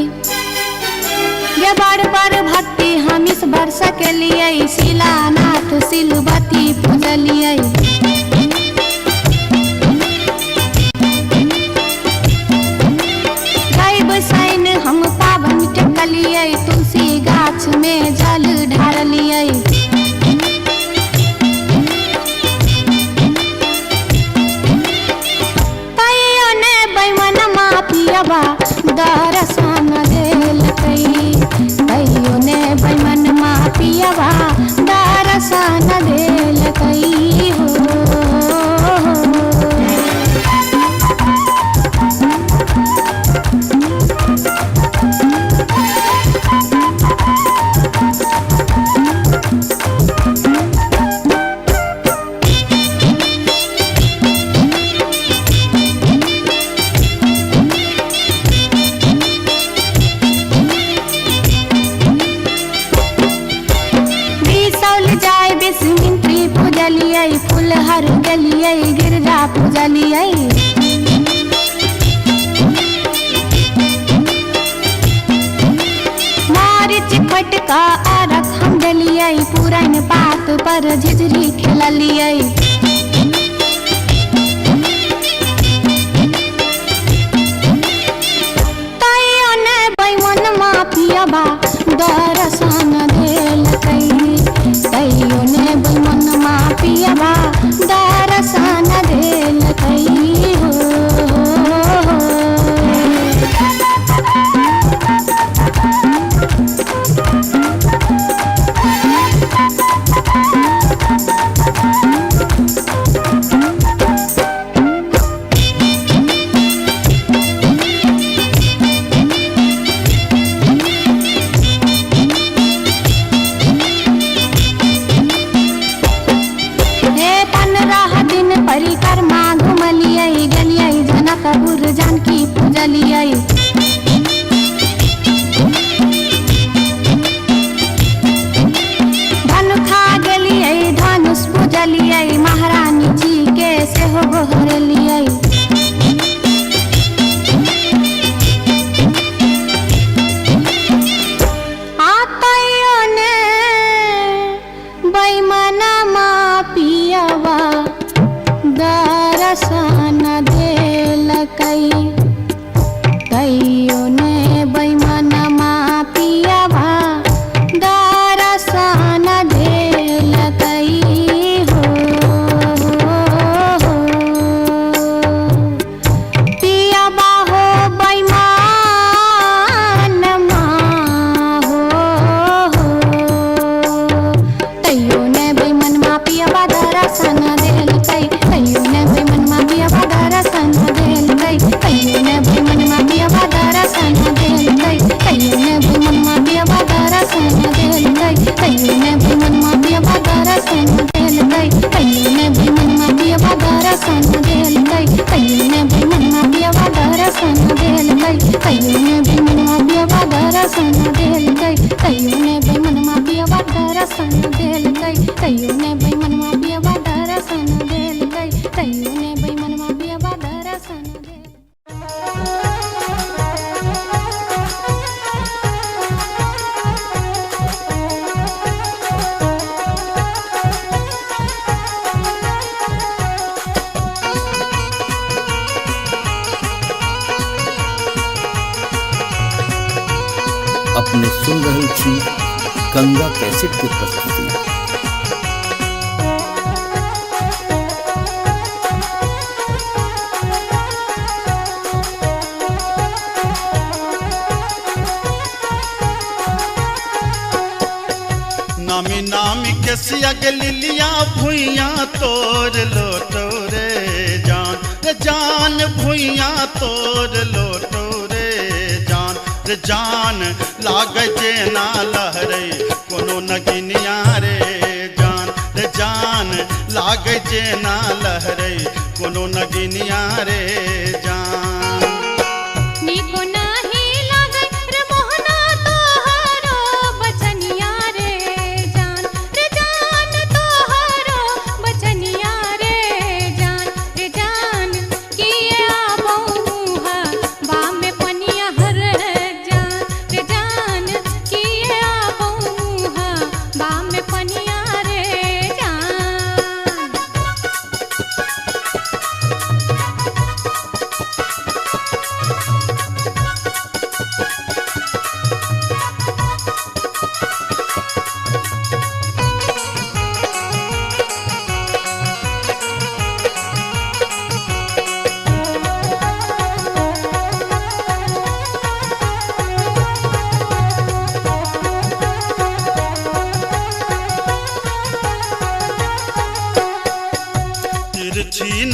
गे बार बार भक्ति हम इस वर्ष के लिए शिलानाथ सिलवती पूजलिए सैन हम पावन टेकलिए तुलसी गाछ में जल ढारलिए तैयो ने बैमन मापियबा दर्शन देलकै तैयो ने बैमन मापियबा दर्शन देलकै हो फुलहर गलिए गिरजा पूजलिए मारिच फटका आरख हम डलिए पुरान पात पर झिझरी खेललिए तैयो ने बैमन मापियबा दर्शन देलकै तैयो ने बैमन मापियबा दर्शन देलकै हो परिक्रमा घुमलिए गलिए जनकपुर जानकी पूजलिए धनुखा गेलिए धनुष पूजलिए महारानी जी के सेहो गोहरलिए तैयो ने बैमन मापियबा दर्शन देलकै तैयो ने बैमन मापियबा दर्शन देलकै हो पियबा हो बैमन मा हो तैयो ने बैमन मापियबा दर्शन देलकै तैयो ने बैमन मापियबा दर्शन देलकै तैयो ने बैमन मापियबा दर्शन देलकै तैयो ने बैमन मापियबा दर्शन देलकै तैयो ने बैमन मापियबा दर्शन देलकै तैयो ने बैमन मापियबा दर्शन देलकै तैयो ने बैमन मापियबा दर्शन देलकै तैयो ने बैमन मापियबा दर्शन देलकै तैयो ने बैमन मापियबा दर्शन देलकै तैयो ने बैमन मापियबा दर्शन देलकै तैयो ने बैमन मापियबा दर्शन अपने सुन रहल छी गंगा कैसेट के प्रस्तुति। नामी नामी के सिया लिलिया भुइया तोर लोटो रे जान भुइया तोर लोटो रे जान लाग जेना लहरे कोनो नगिनिया रे जान लाग जेना लहरे कोनो नगिनिया रे जान निको नाही लागे रे मोहना तोहरो बचनिया रे जान तोहरो बचनिया रे जान किए आबो मुहा बा में पनिया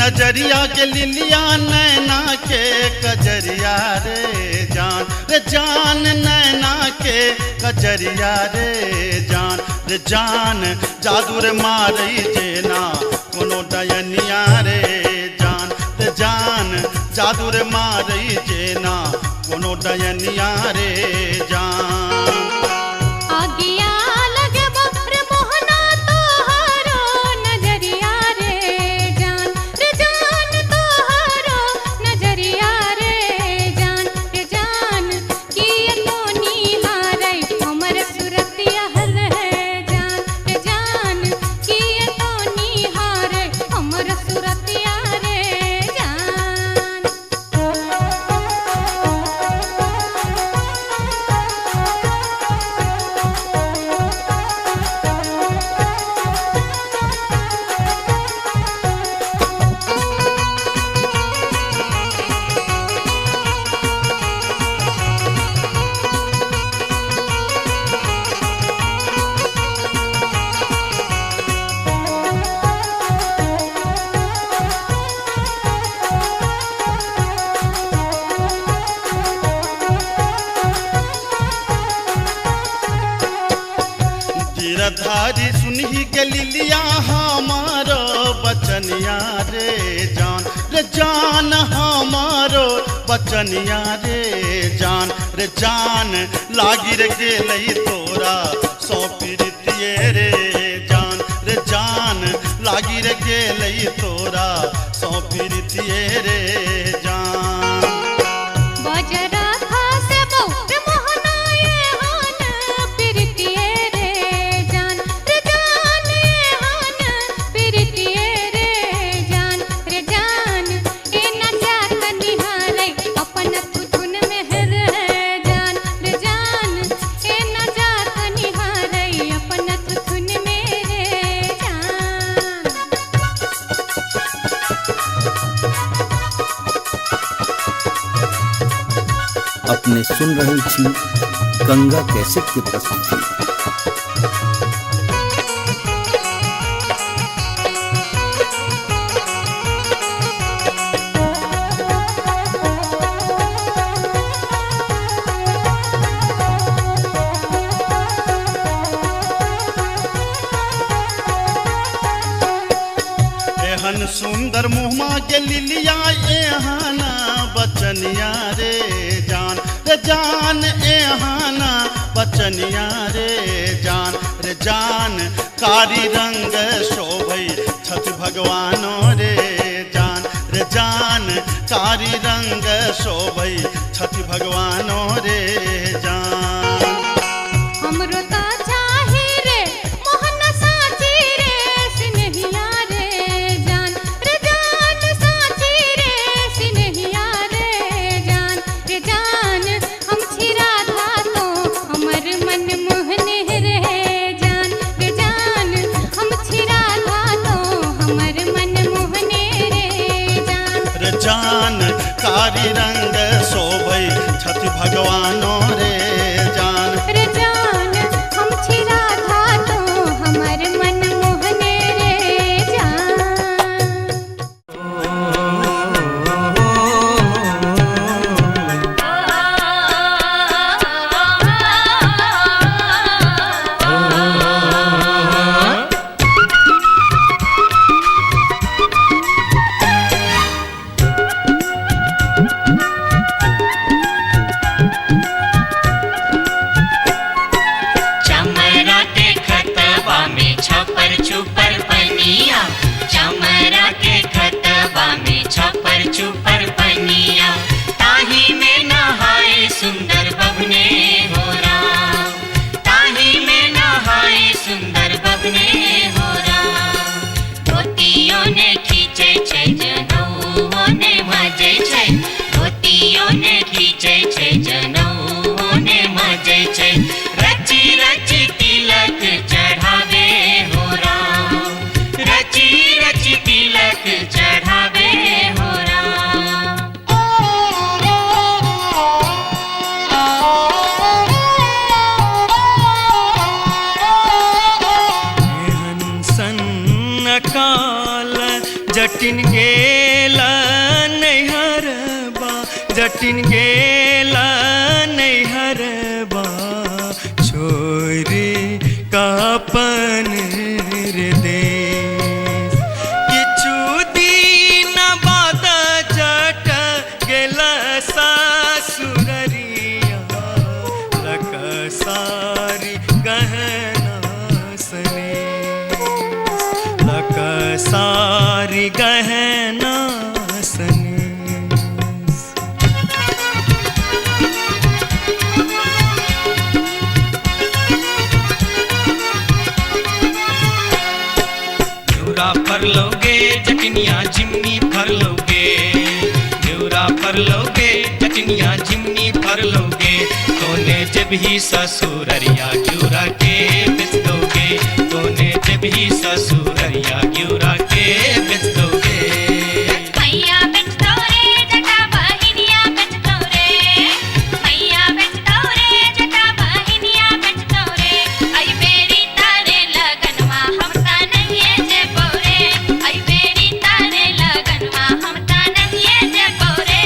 नजरिया के लिलिया नैना के कजरिया रे जान नैना के कजरिया रे जान जादू रे मारई जेना कोनो डयनिया रे जान जादू रे मारई जेना कोनो डयनिया रे जान आगिया लगे बफ्र मोहना तोहरो नजरिया रे जान तोहरो नजरिया रे जान किए तो निहारै हमर सुरतिया रे जान किए तो निहारै हमर सुरतिया रे जान गिरधारी सुनही के लिलिया हमारो बचनिया रे जान हमारो बचनिया रे जान लागी रे गेलई तोरा सौ प्रीतिये रे जान लागी रे गेलई तोरा सौ प्रीतिये रे जान बजरा खासे बौर मोहनाए हान प्रीतिये रे जान हान प्रीतिये रे जान ए न जात निहारै अपन तुन में रे जान ए न जात निहारै अपन तुन में रे जान अपने सुन रहल छी गंगा कैसेट के प्रस्तुति। एहन सुंदर मुहमा के लिलिया एहाना बचनिया रे जान एहाना बचनिया रे जान कारी रंग शोभै छठ भगवानो रे जान कारी रंग शोभै छठ भगवानो रे जान हमरो ता चाहे रे मोहन साची रे सिनहिया रे जान साची रे सिनहिया रे जान हम छिरा था तो हमर मन मोहने रे जान हम छिरा था तो हमर मन मोहने रे जान कारी रंग शोभै छठ भगवानो रे जान हम छिरा था तो हमर मन मोहने रे जान चमरा के खतबा में छपर छुपर पनिया, चमरा के खतबा में छपर छुपर पनिया, ताही में नहाए सुंदर बबने हो राम, ताही में नहाए सुंदर बबने हो राम। धोतियों ने खींचे छै जनऊ ने मजे छै, धोतियों ने खींचे छै जनऊ ने मजे छै, रची रची तिलक चढ़ावे हो राम, रची रची तिलक चढ़ावे हो राम। हंसन काल जटिन गे जटिन गेला नैहरबा छोरी कापन रे देश किछु दिन बाद जट गेला सासुररिया लकसारी गहना सने लकसारी गहना सने फर लोगे जटनिया जिमनी फर लोगे न्यूरा फर लोगे जटनिया जिमनी फर लोगे तोने जब ही ससुररिया ग्यूरा के बेच दोगे तोने जब ही ससुररिया ग्यूरा के बेच दोगे मैया बेच दो रे जटा बहिनिया बेच दो रे मैया बेच दो रे जटा बहिनिया बेच दो रे आई बेरी तारे लगनवा हम ता नहीं जे बोरे आई बेरी तारे लगनवा हम ता नहीं जे बोरे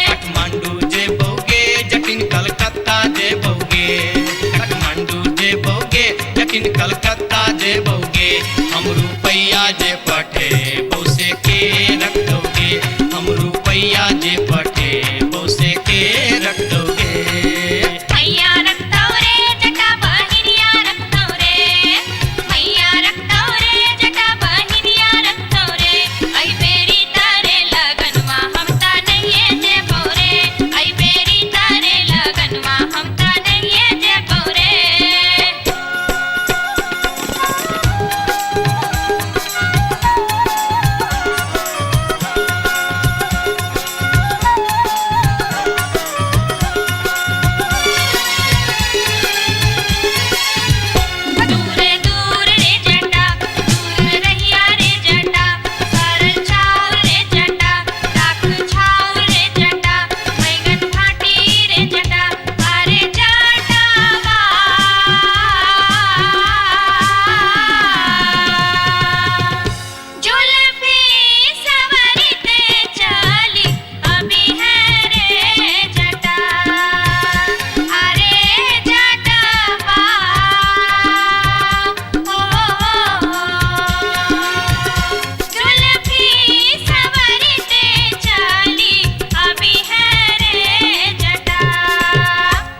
काठमांडू जे बोगे जटिन कलकत्ता जे बोगे काठमांडू जे बोगे जटिन कलकत्ता जे बोगे हम रुपैया जे पठे बौसे के रख दोगे हम रुपैया जे पठे बौसे के रख दोगे मैया रख दो रे जटा बहिनिया रख दो रे मैया रख दो रे जटा बहिनिया रख दो रे आई बेरी तारे लगनवा हम ता नहीं जे बोरे आई बेरी तारे लगनवा हम ता नहीं जे बोरे दूर दूर रे जटा दूर रहिया रे जटा सरल छाव रे जटा राख छाव रे जटा बैगन भाटी रे जटा अरे जटावा जुल्फी सवरते चली अभी है रे जटा अरे जटावा जुल्फी सवरते चली अभी है रे जटा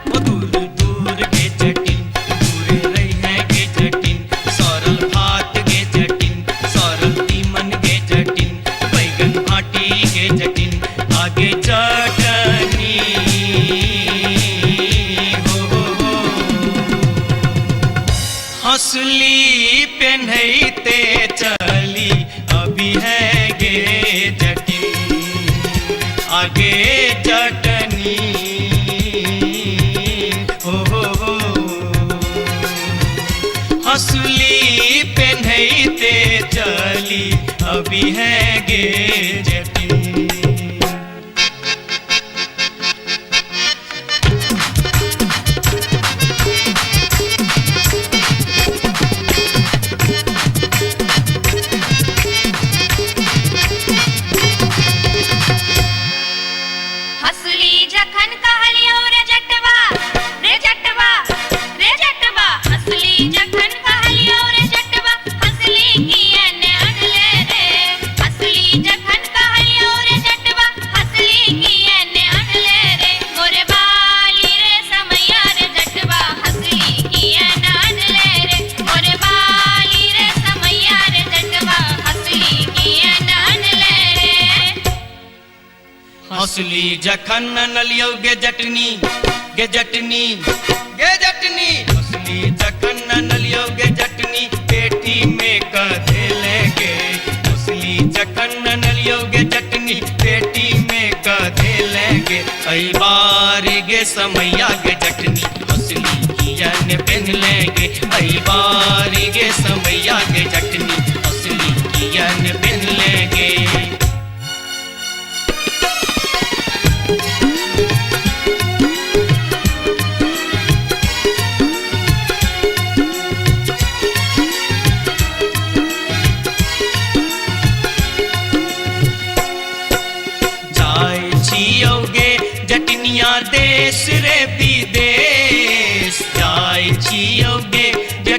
वो दूर दूर के जटिन दूर रही है के जटिन सरल भात के जटिन सरल तीमन के जटिन बैगन भाटी के जटिन आगे चटनी हो हंसली पेन्हते चली अभी है गे जटिन आगे चटनी हो हंसली पेन्हते चली अभी है गे जटिन हसली जखन कहलियो रे जटवा रे जटवा रे जटवा हसली जखन कहलियो रे जटवा हसली किए ने अनले रे हसली जखन कहलियो रे जटवा हसली किए ने अनले रे मोरे बाली रे समैया रे जटवा हसली किए ने अनले रे मोरे बाली रे समैया रे जटवा हसली किए ने अनले रे हंसली जखन नलियो गे जटनी गे जटनी गे जटनी हंसली जखन नलियो गे जटनी पेटी में कधे लेंगे हंसली जखन नलियो गे जटनी पेटी में कधे लेंगे कई बार गे समैया गे जटनी हंसली किया ने पहन लेंगे कई बार गे समैया गे जटनी हंसली किया ने पहन लेंगे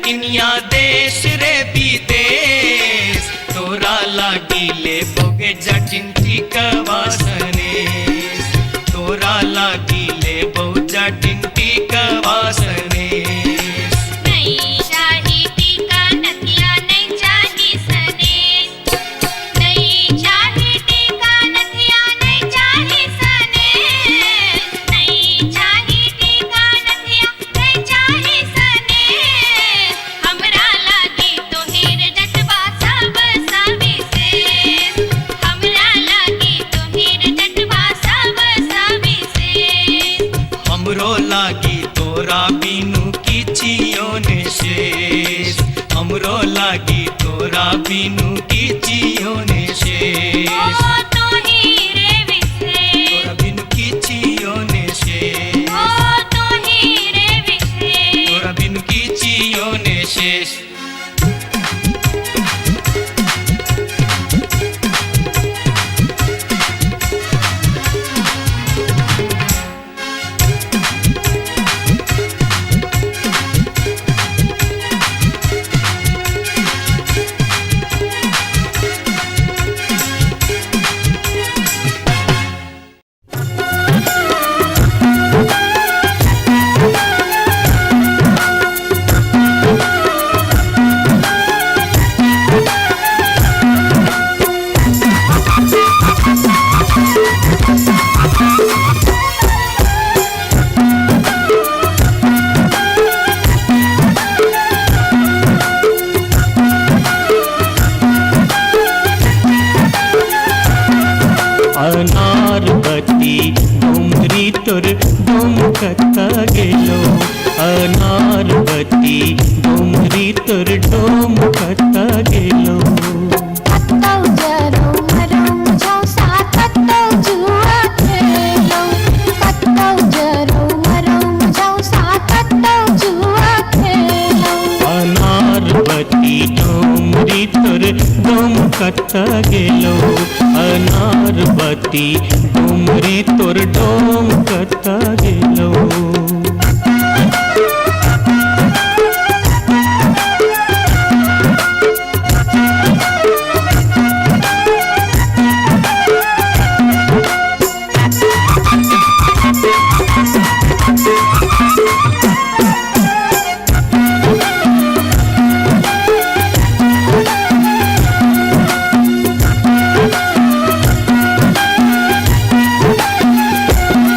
जटनिया देश रे विदेश तोरा लागी ले बोगे जटिन टिकवा सनेस तोरा लागी ले बो जटिन टिकवा सनेस नहीं चाही टीका नथिया नहीं चाही सनेस नहीं चाही टीका नथिया नहीं चाही सनेस नहीं चाही टीका नथिया नहीं चाही सनेस हमरा लागी तोहिर जटवा सब सविशेष हमरा लागी तोहिर जटवा सब सविशेष हमरो लागी तोरा बिनु किछियो ने शेष हमरो लागी तोरा बिनु किछियो ने शेष ओ तोहिरे विशेष तोरा बिनु किछियो ने शेष ओ तोहिरे विशेष तोरा बिनु किछियो ने शेष अनारबती डोमरी तोर डोमकता गेलो अनारबती डोमरी तोर डोमकता गेलो कत्तौ जरौ मरौ मुझौ सा कत्तौ जुआ खेलौ कत्तौ जरौ मरौ मुझौ सा कत्तौ जुआ खेलौ अनारबती डोमरी तोर डोमकता गेलो अनारबती डोमरी तोर डोमकता गेलो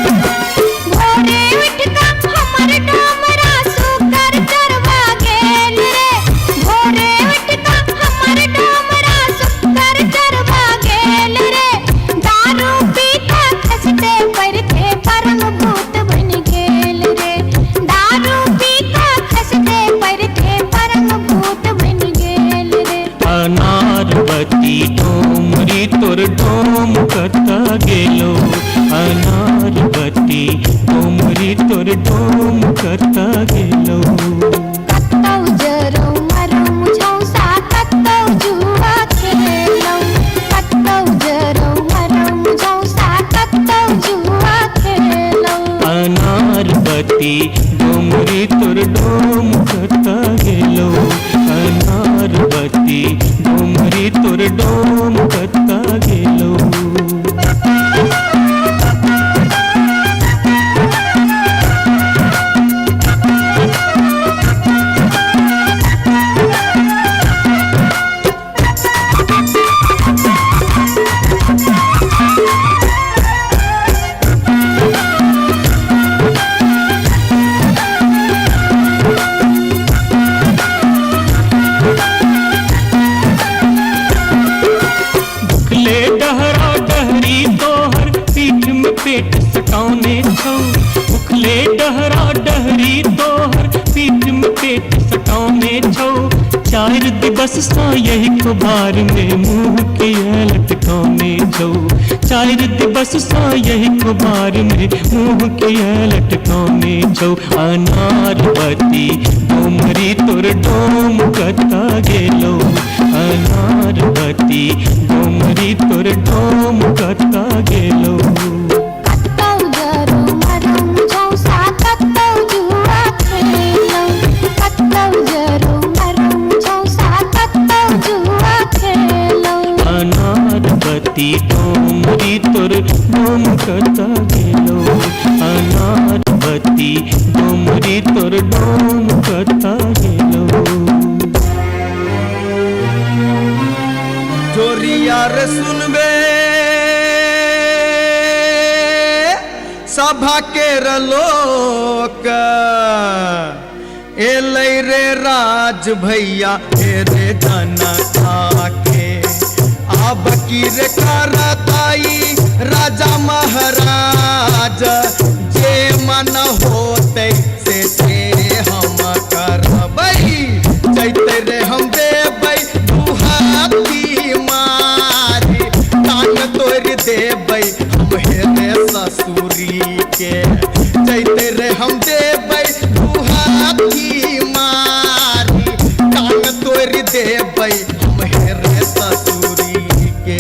भोरे उठका हमर डोमरा सुकर चरवा गेल रे भोरे उठका हमर डोमरा सुकर चरवा गेल रे दारू पीता खसते परथे परम भूत बन गेल रे दारू पीता खसते परथे परम भूत बन गेल रे अनारबती डोमरी तोर डोमकता गेलो अनारबती डोमरी तोर डोमकता गेलो कत्तौ जरौ मरौ मुझौ सा कत्तौ जुआ खेलौ कत्तौ जरौ मरौ मुझौ सा कत्तौ जुआ खेलौ अनारबती डोमरी तोर डोमकता गेलो अनारबती डोमरी तोर डोमकता गेलो भुखले डहरा डहरी तोहर पीठ में पेट सटाउने छौ भुखले डहरा डहरी तोहर पीठ में पेट सटाउने छौ चार दिवस सा यही खुबार में मुंह के लटकाउने छौ चार दिवस सा यही खुबार में मुंह के लटकाउने छौ अनारबती डोमरी तोर डोमकता गेलो अनारबती डोमरी तोर डोमकता गेलो कत्तौ जरौ मरौ मुझौ सा कत्तौ जुआ खेलौ कत्तौ जरौ पार्वती डोमरी तोर डोम कता हेलो। जोरिया रे सुनबे सभा के लोक एलै रे राज भैया हे रे जनता के अब की रे करताई राजा महाराज जे मन होते से हम करबै जैते रे हम देबै दुहाती मारी कान तोड़ देबै हम हेरे ससुरी के जैते रे हम देबै दुहाती मारी कान तोड़ देबै हम हेरे ससुरी के।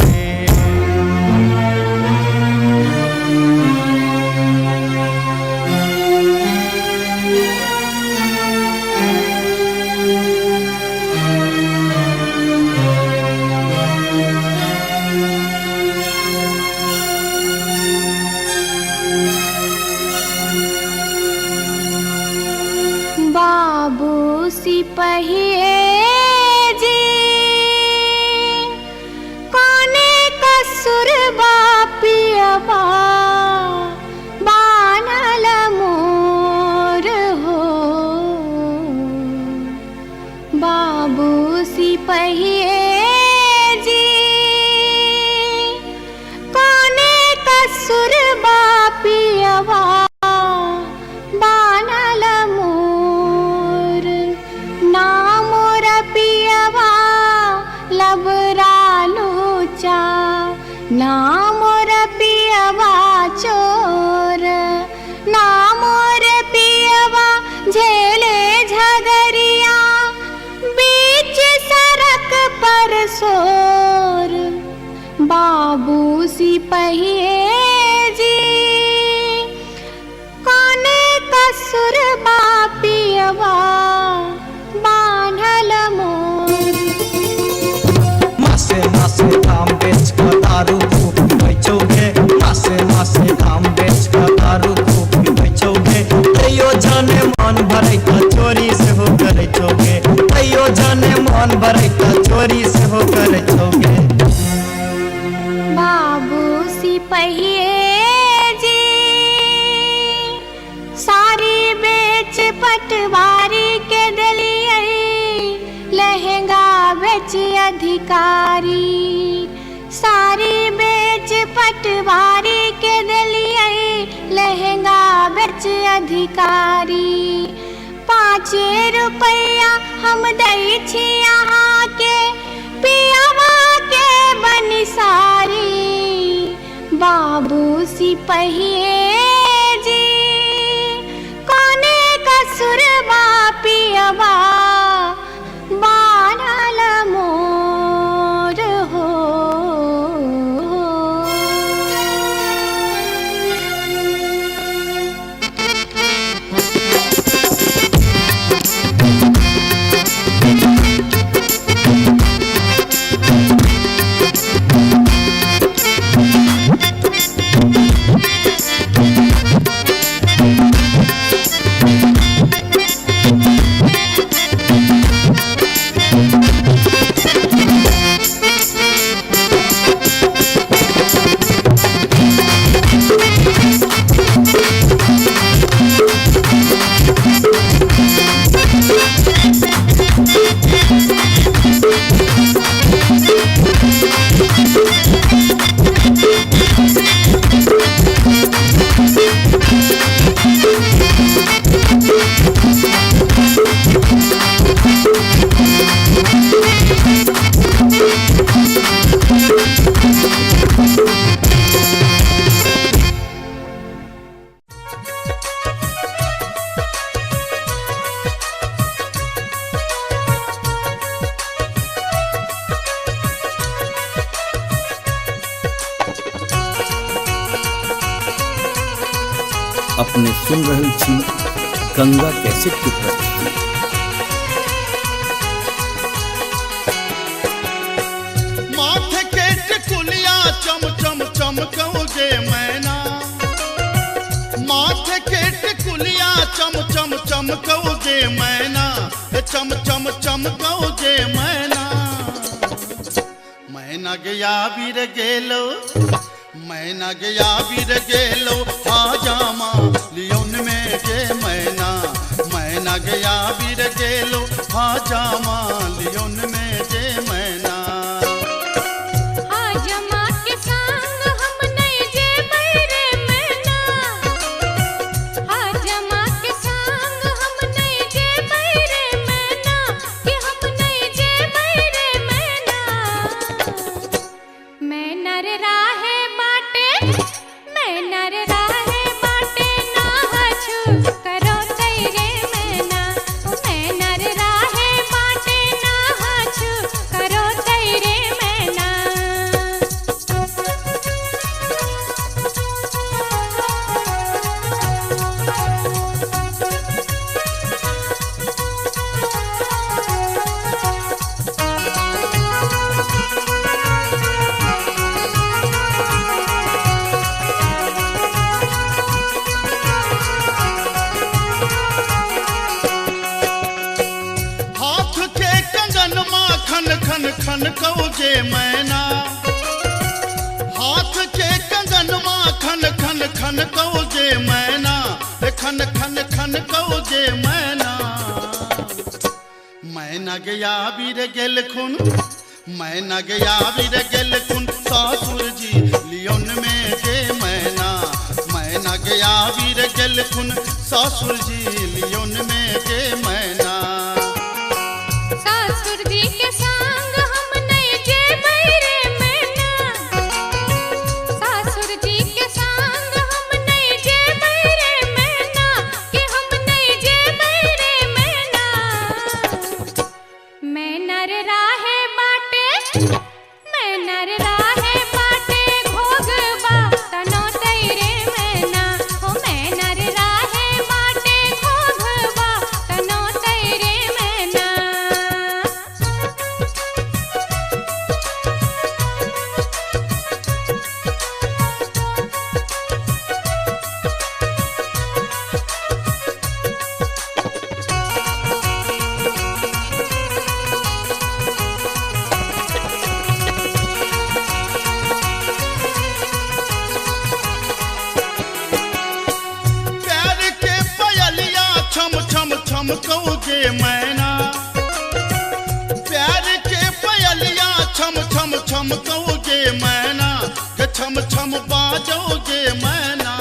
बाबू सिपहिए जी कोने कसुर बापियबा बानल मोर हो। बाबू सिपहिए जी कोने कसुर बापियबा बानल मोर। ना मोर पियवा लबरा लूचा ना मोर पियवा चोर ना मोर पियवा झेले झगरिया बीच सड़क पर सोर। बाबू सिपहिए जी कोने कसुर बापियवा बान्हल मोर। मासे मासे दाम बेच कर दारू खूब बेचोगे मासे मासे दाम बेच कर दारू खूब बेचोगे तैयो जाने मन भरे का चोरी से हो कर चोगे तैयो जाने मन भरे का चोरी से हो कर चोगे। बाबू सिपहिए जी सारी बेच पटवारी के दलिए लहंगा बेच अधिकारी सारी बेच पटवारी के दलिए लहंगा बेच अधिकारी। 5 रुपया हम दै छी यहाँ के पियावा के बनिसारी। बाबू सिपहिए जी कोने कसुर बापियवा बानल मोर हो। अपने सुन रहल छी गंगा कैसेट की प्रस्तुति। माथे के टिकुलिया चम चम चमकौगे मैना माथे के टिकुलिया चम चमकौ जे मैना, चम चम चमकौ जे मैना। मैना गया बीर गेलो, मैना गया बीर गेलो, हाजामा लियोन में जे मैना। मैना गया बीर गेलो, हाजामा लियोन में जे मैना। हाजमा के संग हम नहीं जे बैरे मैना, हाजमा के संग हम नहीं जे बैरे मैना, कि हम नहीं जे बैरे मैना। मैं नर राहे बाटे, मैं नर राहे बाटे ना हछु करो तेरे मैना। मैं नर राहे बाटे ना हछु करो तेरे मैना। हाथ के कंगन माँ खन खन खन कौ जे मैना। हाथ के कंगन माँ खन खन खन कौ जे मैना, खन खन खन कौ जे मैना। मैना गया बीर गेल खुन, मैना गया बीर गेल खुन, सासुर जी लियोन में जे मैना। मैना गया बीर गेल खुन, सासुर जी लियोन में जे मैना। सासुर जी के संग हम नहीं जे बैरे मैना, सासुर जी के संग हम नहीं जे बैरे मैना, कि हम नहीं जे बैरे मैना। मैं नर राहे बाटे, मैं नर राहे बाटे घोगबा तनो तेरे मैना। हो मैं नर राहे बाटे घोगबा तनो तेरे मैना। प्यार के पयलिया छम छम छम कौ जे मैना। प्यार के पयलिया छम छम छम कौ जे मैना, छम छम बाजो जे मैना।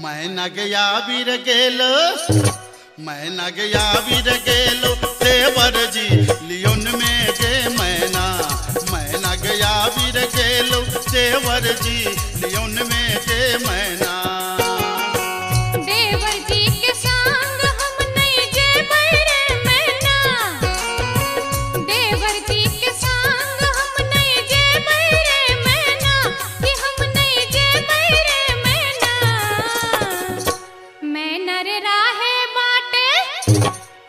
मैना गया बीर गेलो, मैना गया बीर गेलो, देवर जी लियोन में जे मैना। मैना गया बीर गेलो, देवर जी लियोन में जे मैना। देवर जी के संग हम नहीं जे बैरे मैना, देवर जी के संग हम नहीं जे बैरे मैना, कि हम नहीं जे बैरे मैना। मैं नर राहे बाटे,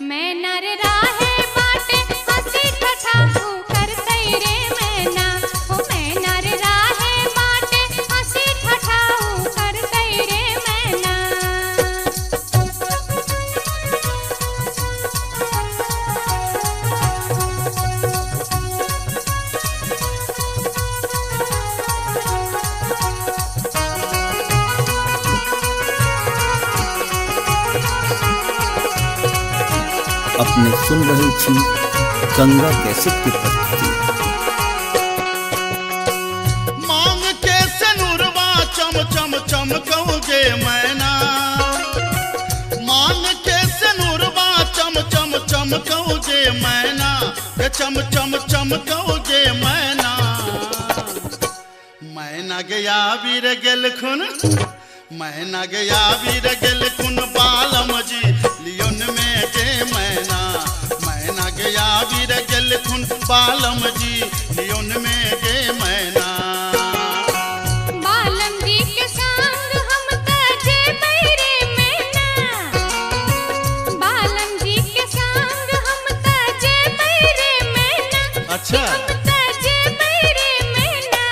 मैं नर राहे बाटे हंसी ठठा कर तेरे मैना। हो मैं नर राहे बाटे हंसी ठठा कर तेरे मैना। अपने सुन रहे छी गंगा कैसेट की प्रस्तुति। मांग के सनुरवा चम चम चमकौ जे मैना। मांग के सनुरवा चम चम चमकौ जे मैना, चम चम चमकौ जे मैना। मैना गया बीर गेल खुन, मैना गया बीर गेल खुन, बालम जी लियोन में जे मैना। मैना गया बीर गेल खुन, बालम जी लियोन में जे मैना। बालम जी के संग हम ताजे बैरे मैना, बालम जी के संग हम ताजे बैरे मैना। अच्छा हम ताजे बैरे मैना।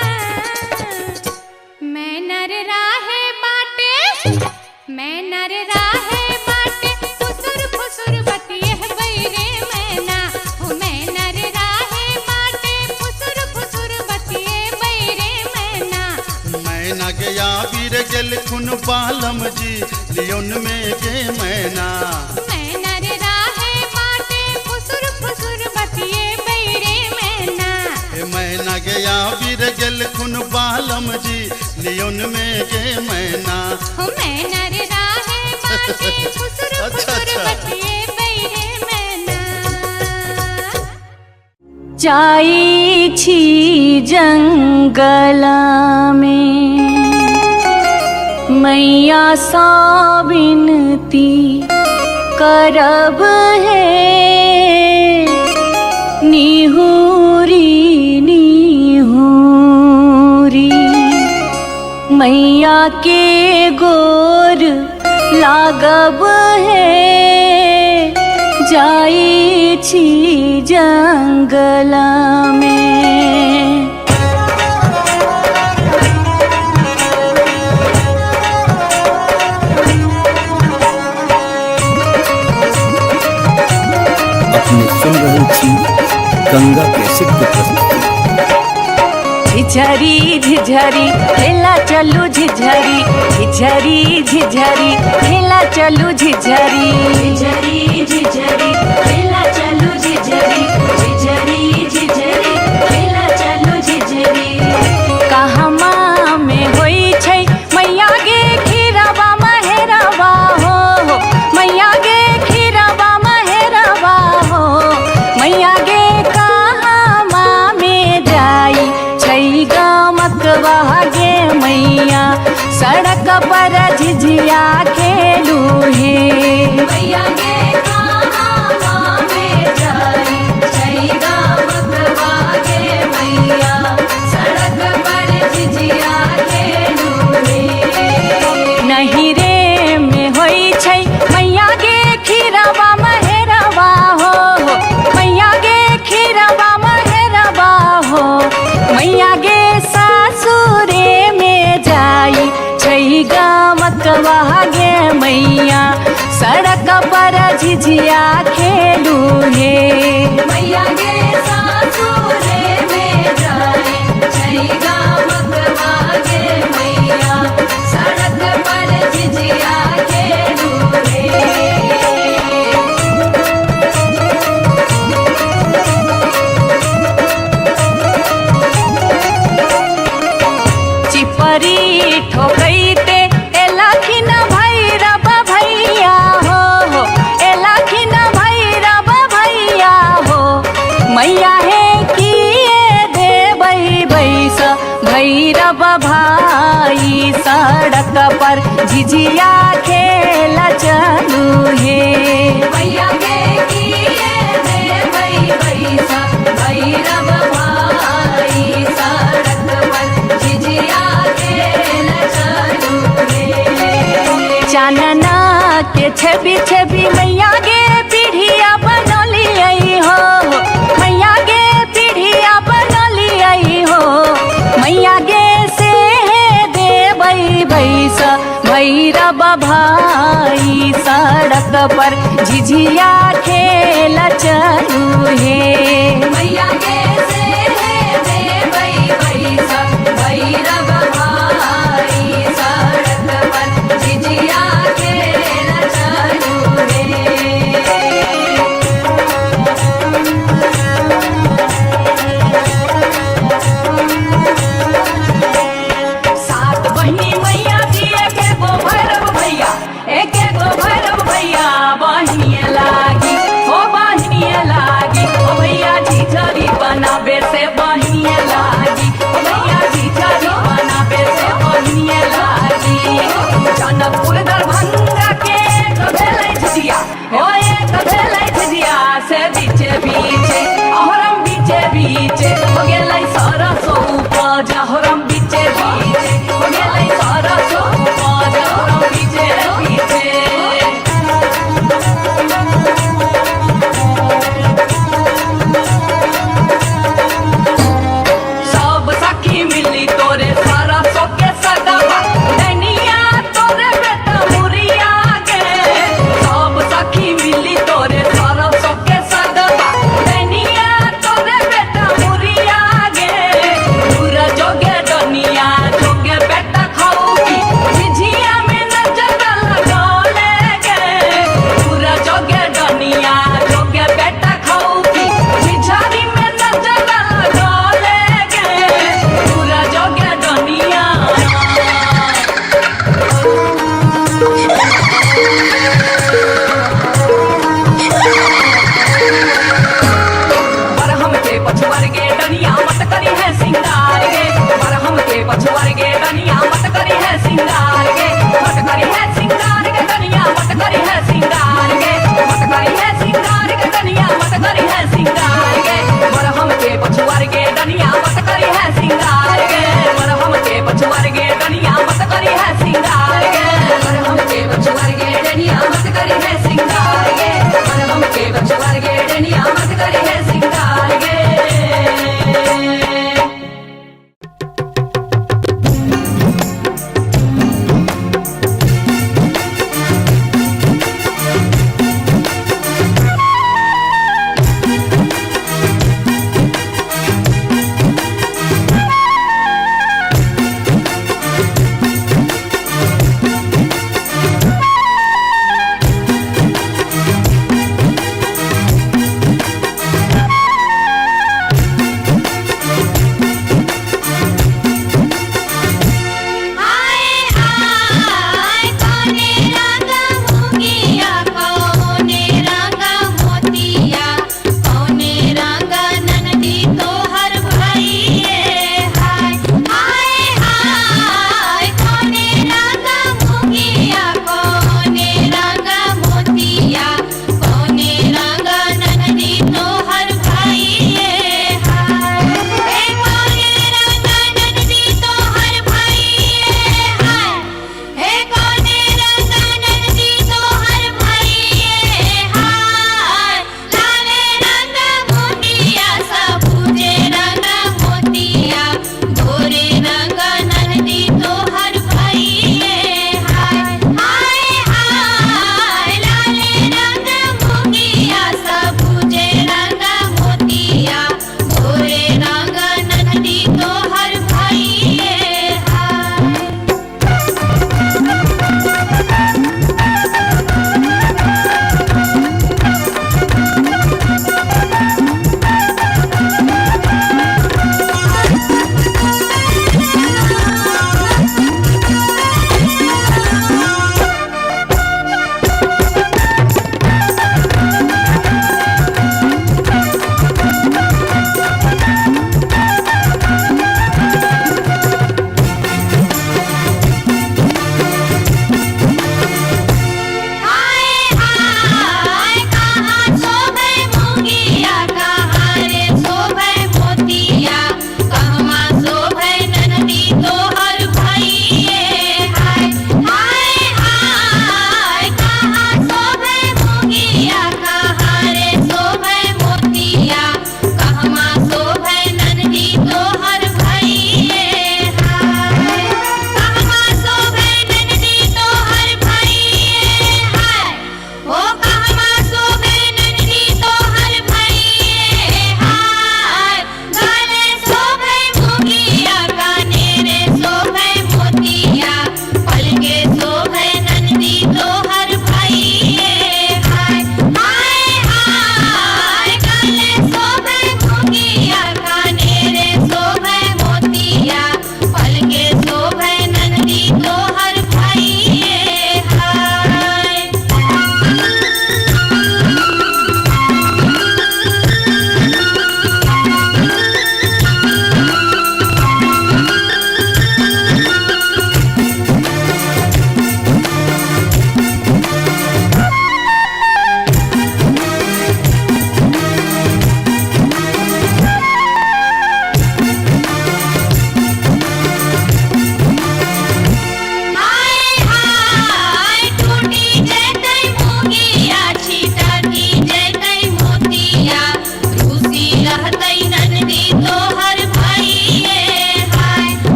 मैं नर राहे बाटे, मैं नर राहे गया वीर गेल खुन बालम जी लियोन में गे मैना मैना रे राहे बाटे फुसुर फुसुर बतिए बैरे मैना मैना गया वीर गेल खुन बालम जी लियोन में गे मैना मैना रे राहे बाटे फुसुर फुसुर बतिए बैरे मैना जाई छी जंगला में मैया सा विनती करब है निहुरी निहुरी मैया के गोर लागब है जाई छी जंगला में अपने सुन रहे छी गंगा कैसेट की प्रस्तुति। झिझरी झिझरी खेला चलू झिझरी झिझरी झिझरी खेला चलू झिझरी झिझरी झिझरी खेला चलू झिझरी झिझरी झिझरी खेला चलू झिझरी कहमा में होई छै मैया गे खीरवा महेरवा हो मैया गे खीरवा महेरवा हो मैया गे कहमा में जाई छै गमकवा गे मैया सड़क पर झिझिया खेलू हे मैया गे कहमा में जाई छै गमकवा गे मैया सड़क पर झिझिया खेलू हे नहीं रे में होई छै मैया गे खीरवा महेरवा हो मैया गे खीरवा महेरवा हो मैया गे सासुरे में जाई छै गमकवा गे मैया सड़क पर झिझिया खेलू हे मैया गे सासुरे में जाई छै गमकवा गे मैया सड़क पर झिझिया खेलू हे चिपरी ठोकैते एलखिन भैरव भैया हो एलखिन भैरव भैया हो मैया हे किए देबै बैस भैरव भाई सड़क पर झिझिया खेल चलू हे मैया गे किए देबै बैस भैरव भाई सड़क पर झिझिया खेल चलू हे चानना के छवि छवि मैया गे पीढ़िया बनलियै हो मैया गे पीढ़िया बनलियै हो मैया गे से देबै बैस भैरव भाई सड़क पर झिझिया खेल चलू हे मैया गे से देबै बैस भैरव भाई सड़क पर झिझिया खेल चलू हे सात बहिनी मैया दिए के गो भैरव भैया एक गो भैरव भैया बहिनिए लागी ओ बहिनिए लागी ओ भैया झिझरी बन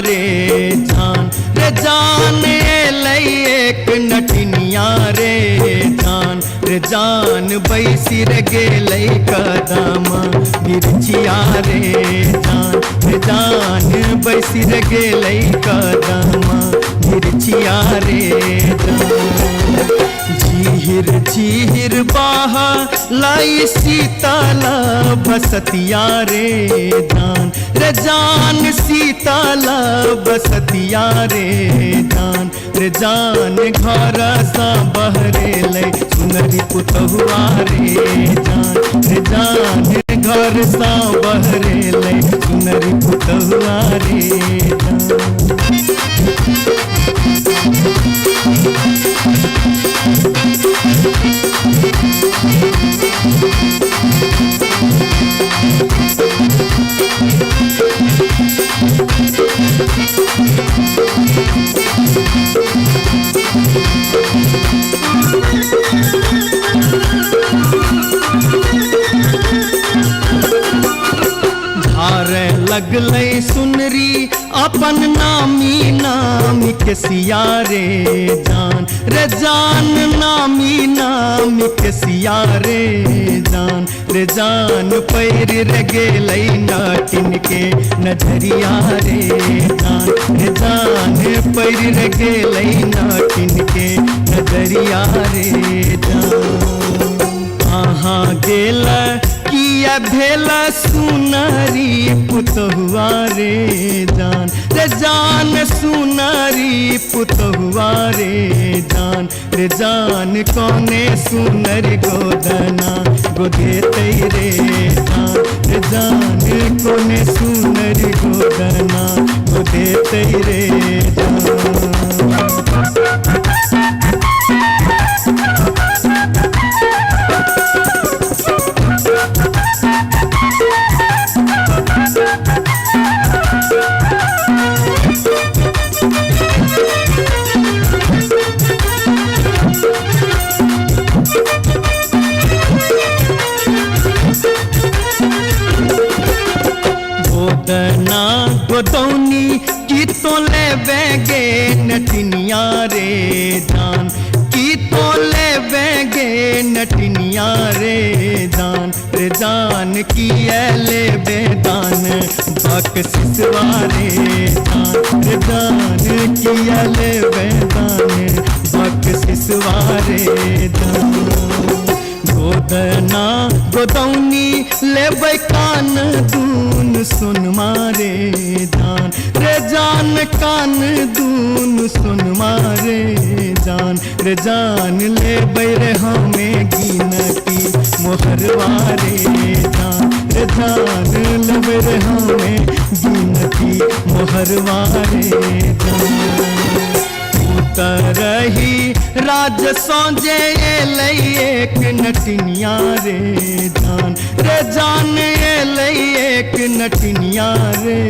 रे जान रे जान एलै एक नटनिया रे जान रे जान बैसी रे गेलै कदम बिरछिया रे जान बैसी रे गेलै कदम बिरछिया रे जान झीर झीर बाह लाई शीतल बसतिया रे जान शीतल बसतिया रे जान घर सा बहरेलै सुनरी पुतहुआ रे जान घर सा बहरेलै सुनरी पुतहुआ रे धारे लगलै सुनरी अपन नामी नामी के सिया रे जान नामी नामी के सिया रे जान पैर रे गेलै नाटिन के नजरिया रे जान पैर रे गेलै नाटिन के नजरिया रे जान कहाँ गेल किया भेल सुनरी पुतहुआ रे जान सुनरी पुतहुआ रे जान कौने सुनरी गोदना गोदेतै रे जान कौने सुनरी गोदना गोदेतै रे जान गोदना गोदौनी की तो ले बेगे नटनिया रे जान की तो ले बेगे नटनिया रे जान की ले बेदान बक सिसवा रे जान की ले बेदान बक सिसवा रे जान गोदना गोदौनी लेबै कान दून सुन मारे जान कान दून सुन मारे जान लेबै रे हमें गिनती मोहरवा रे जान लेबै रे हमें गिनती मोहरवा रे जान रही राज सौजे एलै एक नटनिया रे जान एलै एक नटनिया रे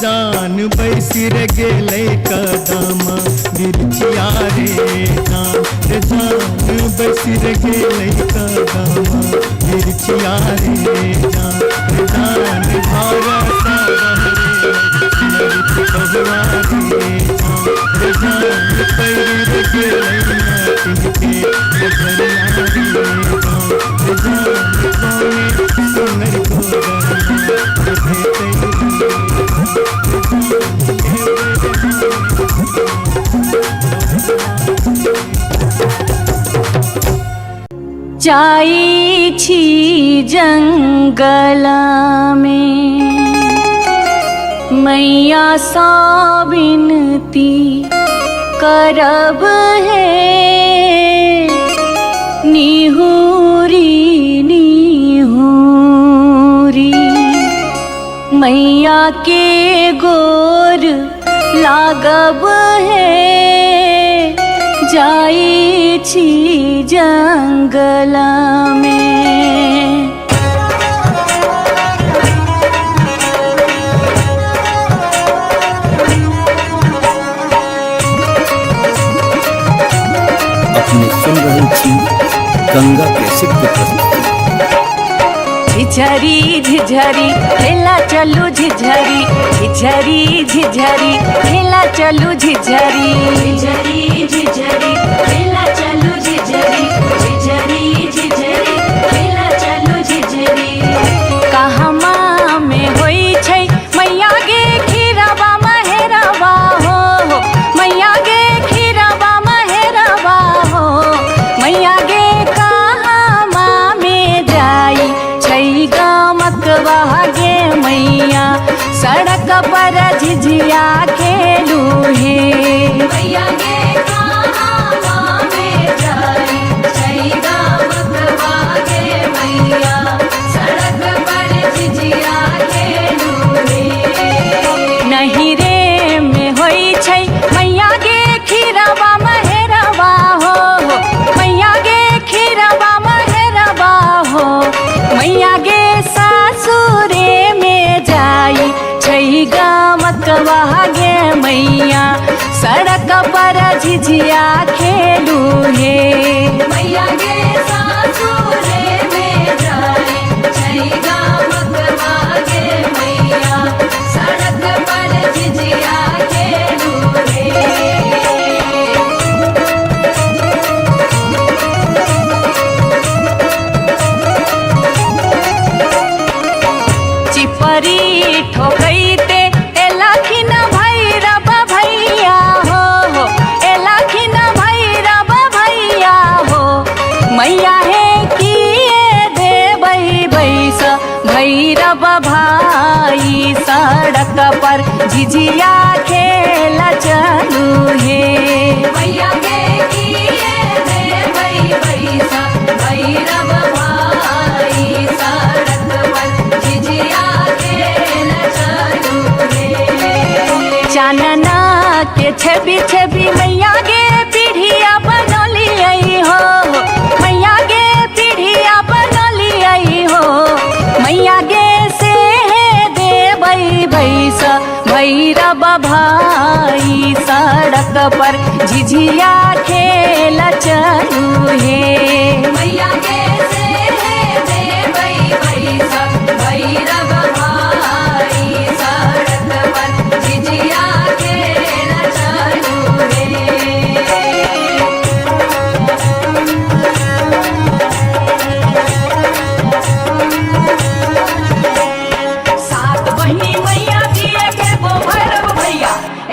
जान बैसी रे गेलै कदम बिरछिया रे जान बैसी रे गेलै कदम बिरछिया रे जान घर सा बहरे पुतहुआ रे जान पैर रे गेलै नाटिन के नजरिया रे जान कौने सुनरी गोदना गोदेतै जाई छी जंगल में मैया सा विनती करब है निहुरी निहुरी मैया के गोर लागब है जाई छी जंगल में। अपने सुन रहे थी गंगा कैसेट की प्रस्तुति। झिझरी झिझरी खेला चलू झिझरी झिझरी झिझरी खेला चलू झिझरी झिझरी झिझरी खेला चलू झिझरी झिझरी झिझरी खेला चलू झिझरी कहमा में होई छै मैया गे खीरवा महेरवा हो मैया गे खीरवा महेरवा हो मैया गे कहमा में जाई छै गमकवा गे मैया सड़क पर झिझिया खेलू हे मैया गे कहमा में जाई छै गमकवा गे मैया सड़क पर झिझिया खेलू हे नहीं रे में होई छै मैया गे खीरवा महेरवा हो मैया गे खीरवा महेरवा हो मैया गे सासुरे में जाई छै गमकवा गे मैया सड़क पर झिझिया खेलू हे मैया गे सासुरे में जाई छै गमकवा गे मैया सड़क पर झिझिया खेलू हे चिपरी ठोकैते एलखिन भैरव भैया हो एलखिन भैरव भैया हो मैया हे किए देबै बैस भैरव भाई सड़क पर झिझिया खेल चलू हे मैया गे किए देबै बैस भैरव भाई सड़क पर झिझिया खेल चलू हे चानना के छवि छवि मैया गे पीढ़िया बनलियै हो मैया गे पीढ़िया बनलियै हो मैया गे से देबै बैस भैरव भाई सड़क पर झिझिया खेल चलू हे मैया गे से देबै बैस भैरव भाई सड़क पर झिझिया खेल चलू हे सात बहिनी मैया जी एके गो भैरव भैया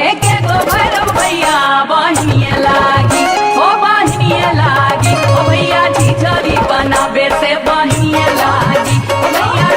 एके गो भैरव भैया बहिनिए लागी ओ बहिनिए लागी ओ भैया झिझरी बनाबे से बहिनिए लागी ओ भैया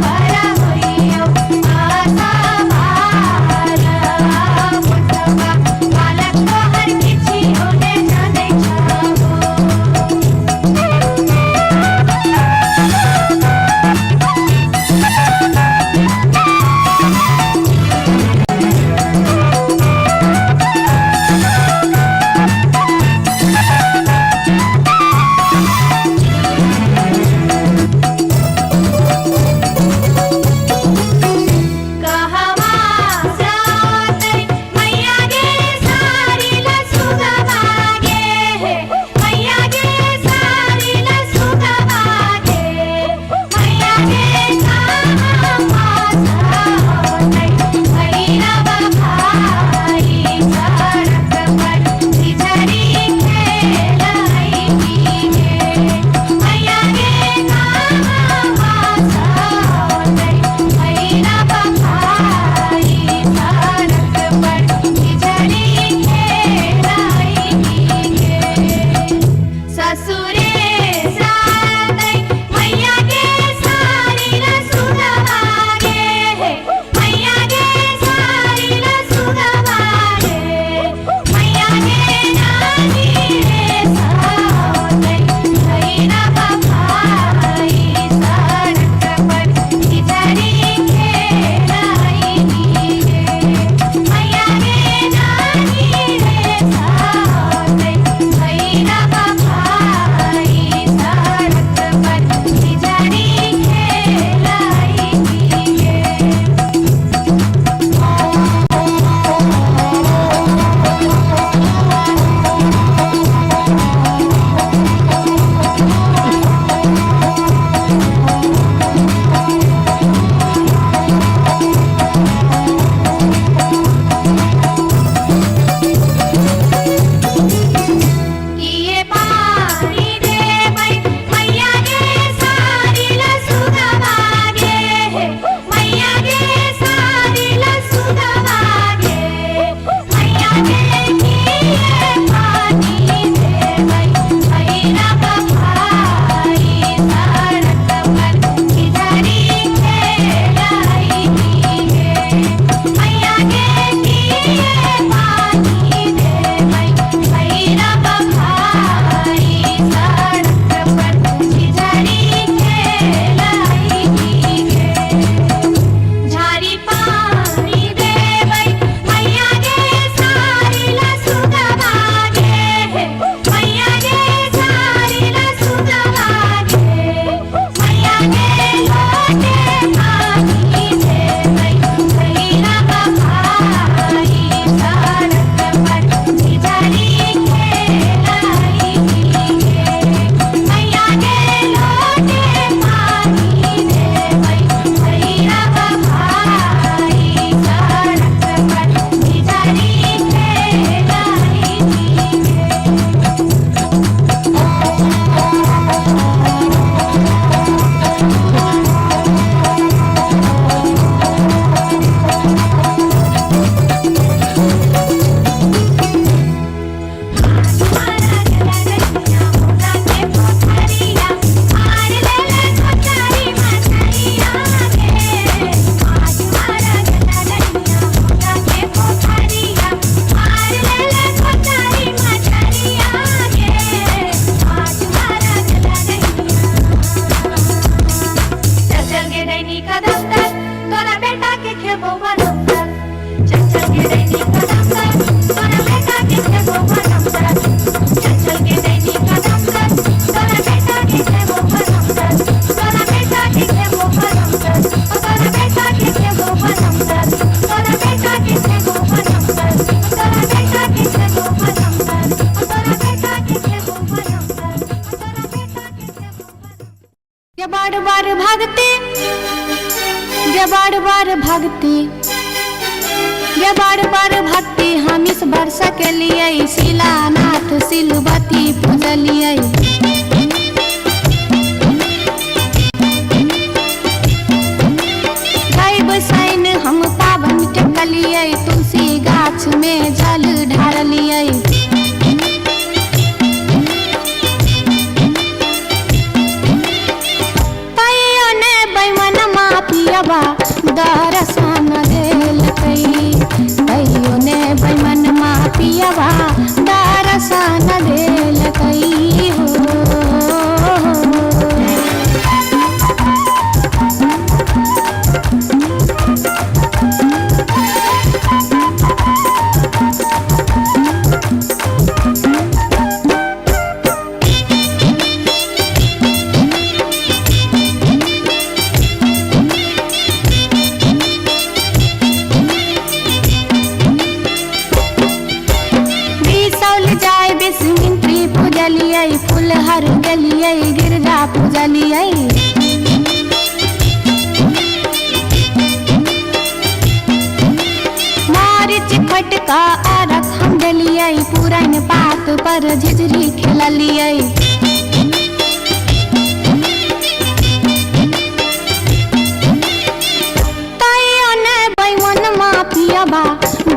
भरा होइयो आशा भार मोटवा बालक तोहर किछि होने जाने छाओ कहवा जाते मैया गे सारी लसुगवागे मैया गे सारी लसुगवागे मैया गे कहवा जाते भैरव भाई सड़क पर झिझरी खेलाई गे मैया गे कहवा जाते भैरव भाई सड़क पर झिझरी खेलाई गे ससुरे साते मैया गे सारी लसुगवागे मैया गे सारी लसुगवागे मैया गे नानी रे साते भैरव भाई सड़क पर झिझरी खेलाई गे मैया गे नानी रे साते भैरव भाई सड़क पर झिझरी खेलाई गे किए पानी देबै मैया गे सारी लसुगवागे मैया गे सारी लसुगवागे मैया गे किए पानी देबै भैरव भाई सड़क पर झिझरी खेलाई गे मैया गे किए पानी देबै भैरव भाई सड़क पर झिझरी खेलाई गे झारी पानी देबै मैया गे सारी लसुगवागे मैया गे सारी लसुगवागे मैया गे लोटे पानी देबै भैरव भाई सड़क पर झिझरी खेलाई गे मैया गे लोटे पानी देबै भैरव भाई सड़क पर झिझरी खेलाई गे मारा गलगलिया मोरा के पोखरिया मार लेले कोतारी मछरिया गे आज मारा गलगलिया मोरा के पोखरिया मार लेले कोतारी मछरिया गे आज मारा गलगलिया चल गे दैनी कदम तक तोरा बेटा के खेबो बनम तक चल गे दैनी कदम तक तोरा बेटा के खेबो बनम तक चल गे दैनी कदम तक तोरा बेटा के खेबो बनम तक तोरा बेटा के खेबो बनम तक तोरा बेटा के खेबो बनम तक तोरा बेटा के खेबो बनम तक तोरा बेटा के खेबो बनम तक तोरा बेटा के खेबो बनम तक तोरा बेटा के खेबो ये बार बार भागते ये बार बार भागते ये बार बार भागते हम इस वर्षा के लिए शिलानाथ सिलवती पूजलिए गाय बसाइन हम पावन टेकलिए तुलसी गाछ में जल ढारलिए तैयो ने बैमनमा पियबा दर्शन देल कई कहियो ने बैमनमा पियबा दर्शन देल कई हो। फुलहर गलियै गिरजा पूजलियै मारिच खटका अरख हम डलियै पुरन पात पर झिझरी खेललियै तैयो ने बैमनमा पियबा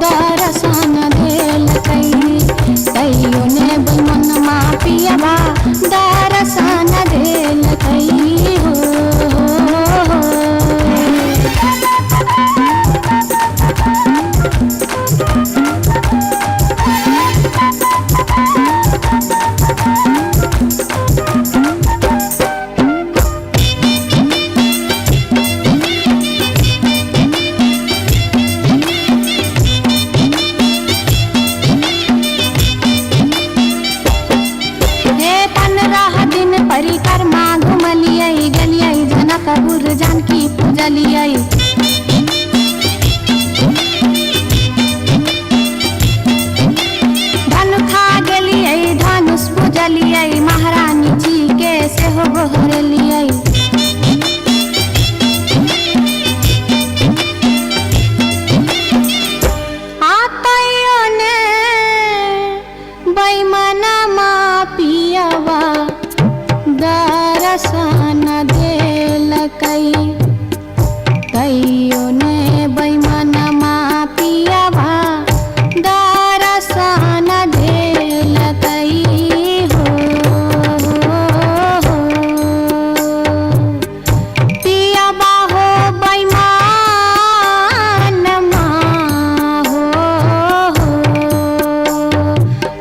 दर्शन देल कई तैयो ने बैमनमा पियबा दर्शन देल कई हो। परिक्रमा घुमलियै गेलियै जनकपुर जानकी पूजलियै धनुखा गेलियै धनुष पूजलियै महारानी जी के सेहो गोहरलियै तैयो ने बैमनमा पियबा दर्शन देल कई तैयो ने बैमनमा पियबा दर्शन देल कई हो। पियबा हो बैमनमा हो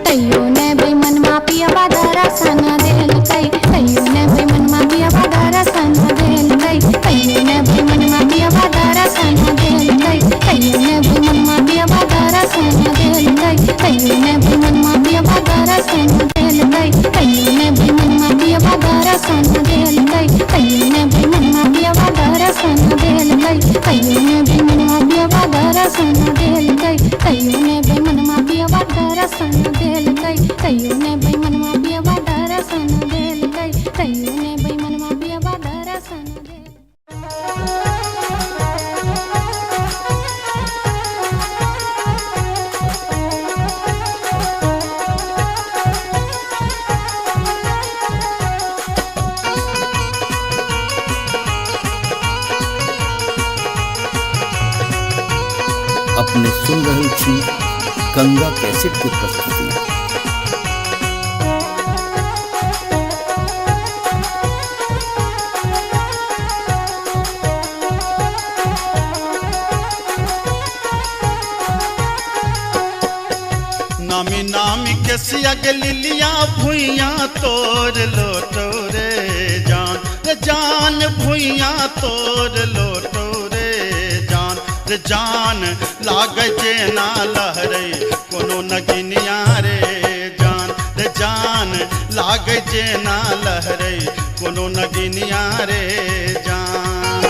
तैयो ने बैमनमा पियबा दर्शन देल कई तैयो ने बैमनमा पियबा दर्शन देल कई तैयो ने बैमनमा पियबा दर्शन देल कई तैयो ने बैमनमा पियबा दर्शन देल कई तैयो ने बैमनमा पियबा दर्शन देल कई तैयो ने बैमनमा पियबा दर्शन देल कई तैयो ने बैमनमा पियबा दर्शन देल कई तैयो ने बैमनमा पियबा दर्शन देल कई तैयो ने बैमनमा पियबा दर्शन देल कई तैयो ने बैमनमा पियबा दर्शन देल कई तैयो ने बैमनमा पियबा दर्शन देल। अपने सुन रहल छी गंगा कैसेट के प्रस्तुति। नामी नामी के सिया लिलिया भुइया तोर लोटो रे जान भुइया तोर लोटो रे जान लागे जेना लहरे कोनो नगिनिया रे जान लागे जेना लहरे कोनो नगिनिया रे जान।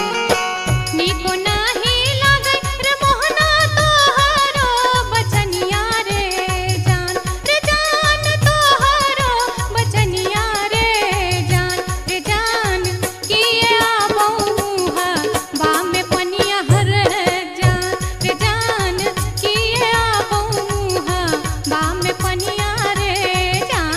निको नाही लागे रे मोहना तोहरो बचनिया रे जान तोहरो बचनिया रे जान किए आबहुहा बाम में पनिया हर जान किए आबहुहा बाम में पनिया रे जान।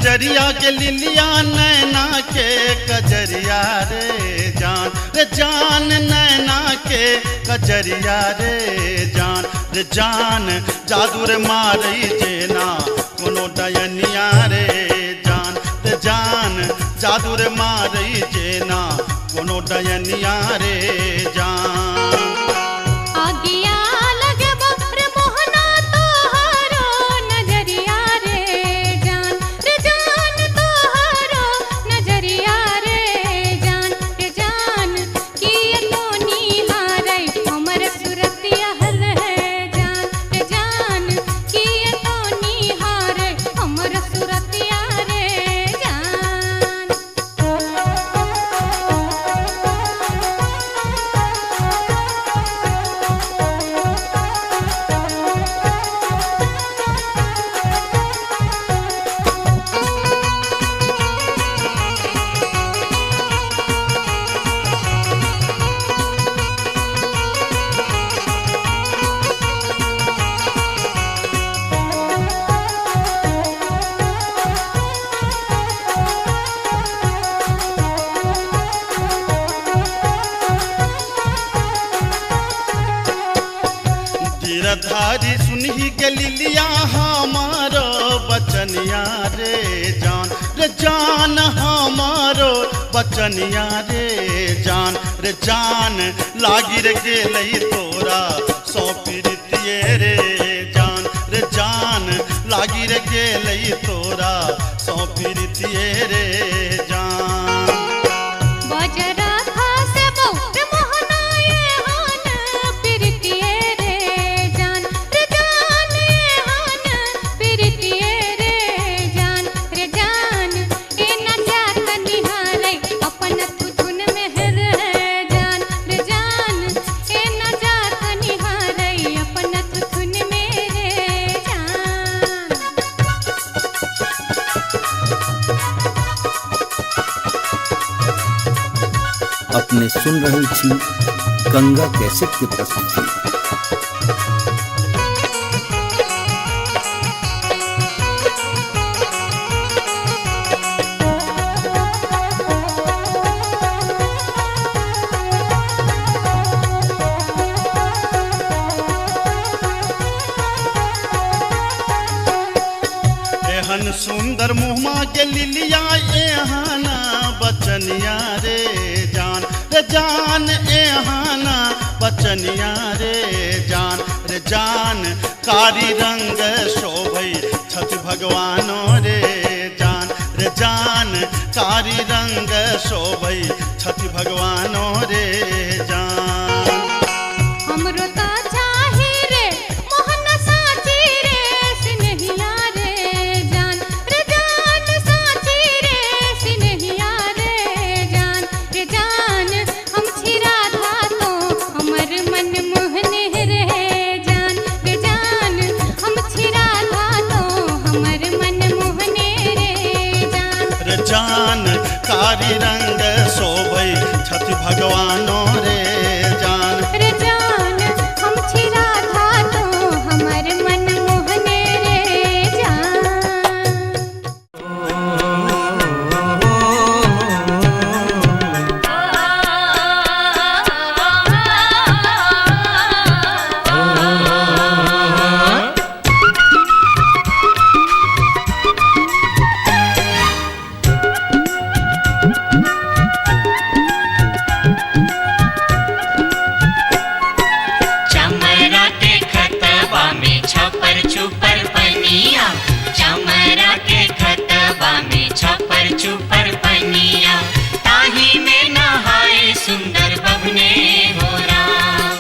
नजरिया के लिलिया नैना के कजरिया रे जान नैना के कजरिया रे जान जादू रे मारई जेना कोनो डयनिया रे जान जादू रे मारई जेना कोनो डयनिया रे जान आगिया लगे बफ्र मोहना तोहरो नजरिया रे जान तोहरो नजरिया रे जान किए तो निहारै हमर सुरतिया रे जान किए तो निहारै हमर सुरतिया रे जान गिरधारी सुनही के लिलिया हमारो बचनिया रे जान हमारो बचनिया रे जान लागी रे गेलई तोरा सौ प्रीतिये रे जान लागी रे गेलई तोरा सौ प्रीतिये रे जान बजरा खासे बौर मोहनाए हान प्रीतिये रे जान ये हान प्रीतिये रे जान ए न जात निहारै अपन तुधुन में रे जान ए न जात निहारै अपन तुधुन में रे जान अपने सुन रहल छी गंगा कैसेट के प्रस्तुति। एहन सुंदर मुहमा के लिलिया एहाना बचनिया रे जान एहाना बचनिया रे जान कारी रंग शोभै छठ भगवानो रे जान कारी रंग शोभै छठ भगवानो रे जान हमरो ता चाहे रे मोहन साची रे सिनहिया रे जान साची रे सिनहिया रे जान हम छिरा था तो हमर मन मोहने रे जान हम छिरा था तो हमर मन मोहने रे जान कारी रंग शोभै छठ भगवानो रे जान हम छिरा था तो हमर मन मोहने रे जान चमरा के खतबा में छपर छुपर पनिया, चमरा के खतबा में छपर छुपर पनिया, ताही में नहाए सुंदर बबने हो राम,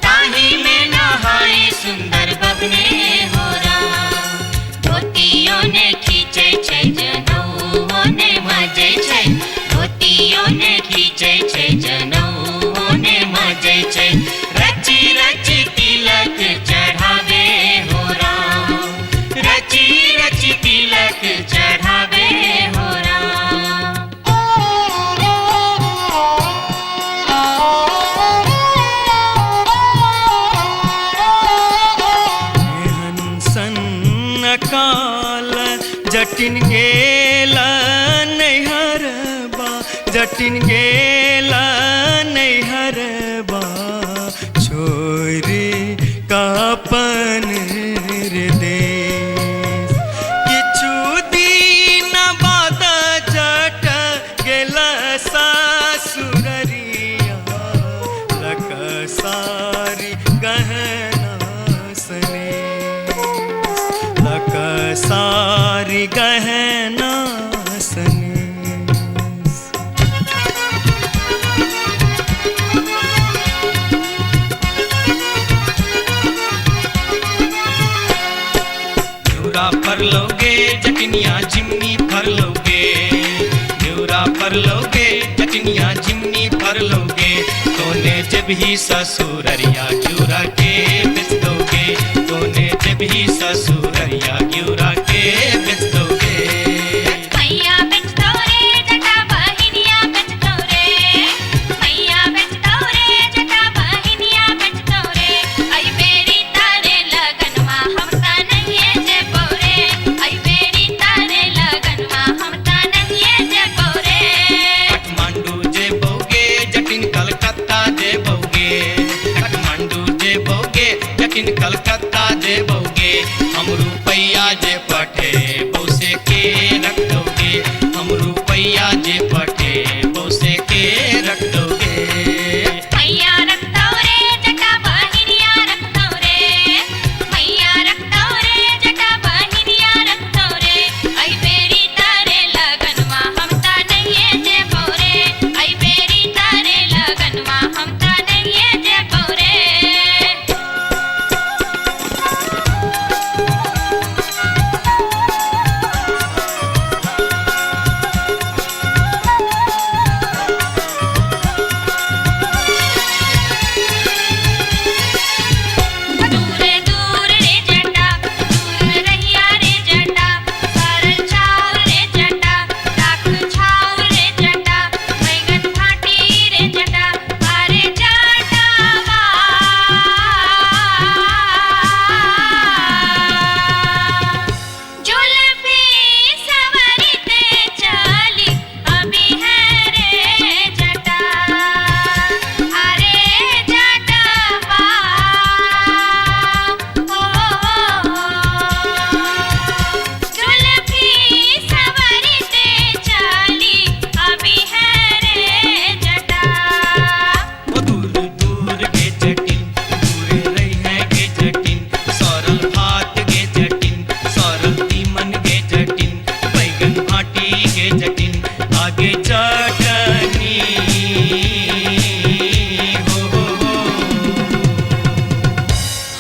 ताही में नहाए सुंदर बबने हो राम। धोतियों ने खींचे छै जनऊ ने मजे छै, धोतियों ने खींचे छै जनऊ ने मजे छै, रची रची तिलक चढ़ावे हो राम, रची रची तिलक चढ़ावे हो राम। हंसन काल जटिन गे जटिन गेला नैहरबा छोरी कापन रे देश किछु दिन बाद जट गेला सासुररिया लकसारी गहना सने लकसारी गहना सने फर लोगे जटनिया जिमनी फर लोगे न्यूरा फर लोगे जटनिया जिमनी फर लोगे तोने जब ही ससुररिया ग्यूरा के बेच दोगे तोने जब ही ससुररिया ग्यूरा के बेच दोगे मैया बेच दो रे जटा बहिनिया बेच दो रे मैया बेच दो रे जटा बहिनिया बेच दो रे आई बेरी तारे लगनवा हम ता नहीं है जे बोरे आई बेरी तारे लगनवा हम ता नहीं है जे बोरे काठमांडू जे बोगे जटिन कलकत्ता जे बोगे काठमांडू जे बोगे जटिन कलकत्ता जे बोगे हम रुपैया जे पठे बौसे के रख दोगे हम रुपैया जे पठे बौसे के रख दोगे मैया रख दो रे जटा बहिनिया रख दो रे मैया रख दो रे जटा बहिनिया रख दो रे आई बेरी तारे लगनवा हम ता नहीं है जे बोरे आई बेरी तारे लगनवा हम ता नहीं है जे बोरे दूर दूर रे जटा दूर रहिया रे जटा सरल छाव रे जटा राख छाव रे जटा बैगन भाटी रे जटा अरे जटावा जुल्फी सवरते चली अभी है रे जटा अरे जटावा जुल्फी सवरते चली अभी है रे जटा ओ दूर दूर गे जटिन दूर रही है गे जटिन सरल भात गे जटिन सरल तीमन गे जटिन बैगन भाटी गे जटिन आगे चटनी हो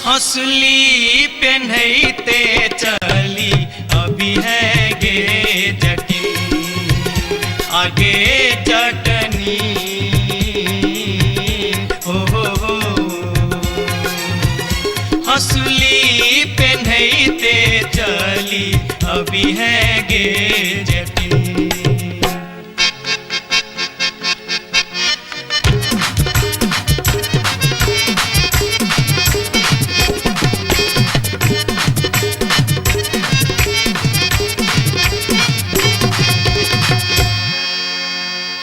हंसली पेन्हते चली अभी है गे जटिन आगे चटनी हो हंसली पेन्हते चली अभी है गे जटिन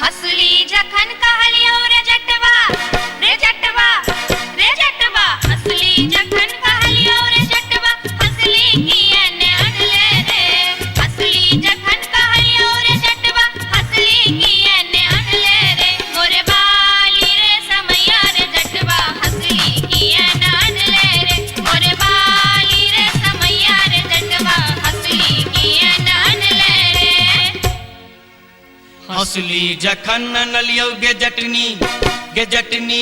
हसली जखन कहलियो रे जटवा रे जटवा रे जटवा हसली जखन कहलियो रे जटवा हसली किए ने अनले रे हसली जखन कहलियो रे जटवा हसली किए ने अनले रे मोरे बाली रे समैया रे जटवा हसली किए ने अनले रे मोरे बाली रे समैया रे जटवा हसली किए ने अनले रे हंसली जखन नलियो गे जटनी गे जटनी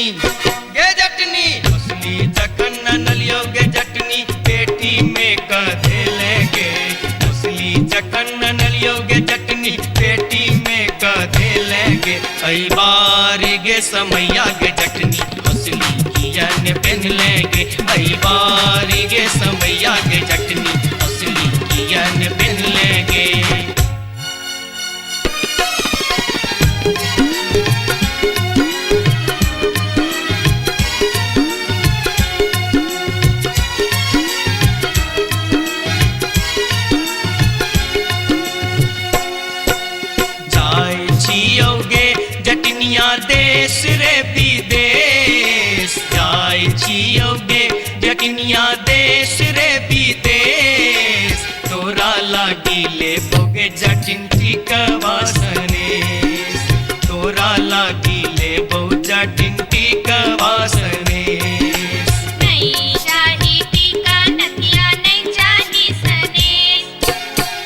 गे जटनी हंसली जखन नलियो गे जटनी पेटी में कधे लेगे हंसली जखन नलियो गे जटनी पेटी में कधे लेगे आई बारी गे समैया गे जटनी हंसली किया ने पहन लेगे आई बारी गे समैया गे जटनी हंसली किया ने पहन लेगे देश रे विदेश जाय छियोगे जटनिया देश रे विदेश तोरा लागी ले बोगे जटिन टिकवा सनेस तोरा लागी ले बो जटिन टिकवा सनेस नहीं चाही टीका नथिया नहीं चाही सनेस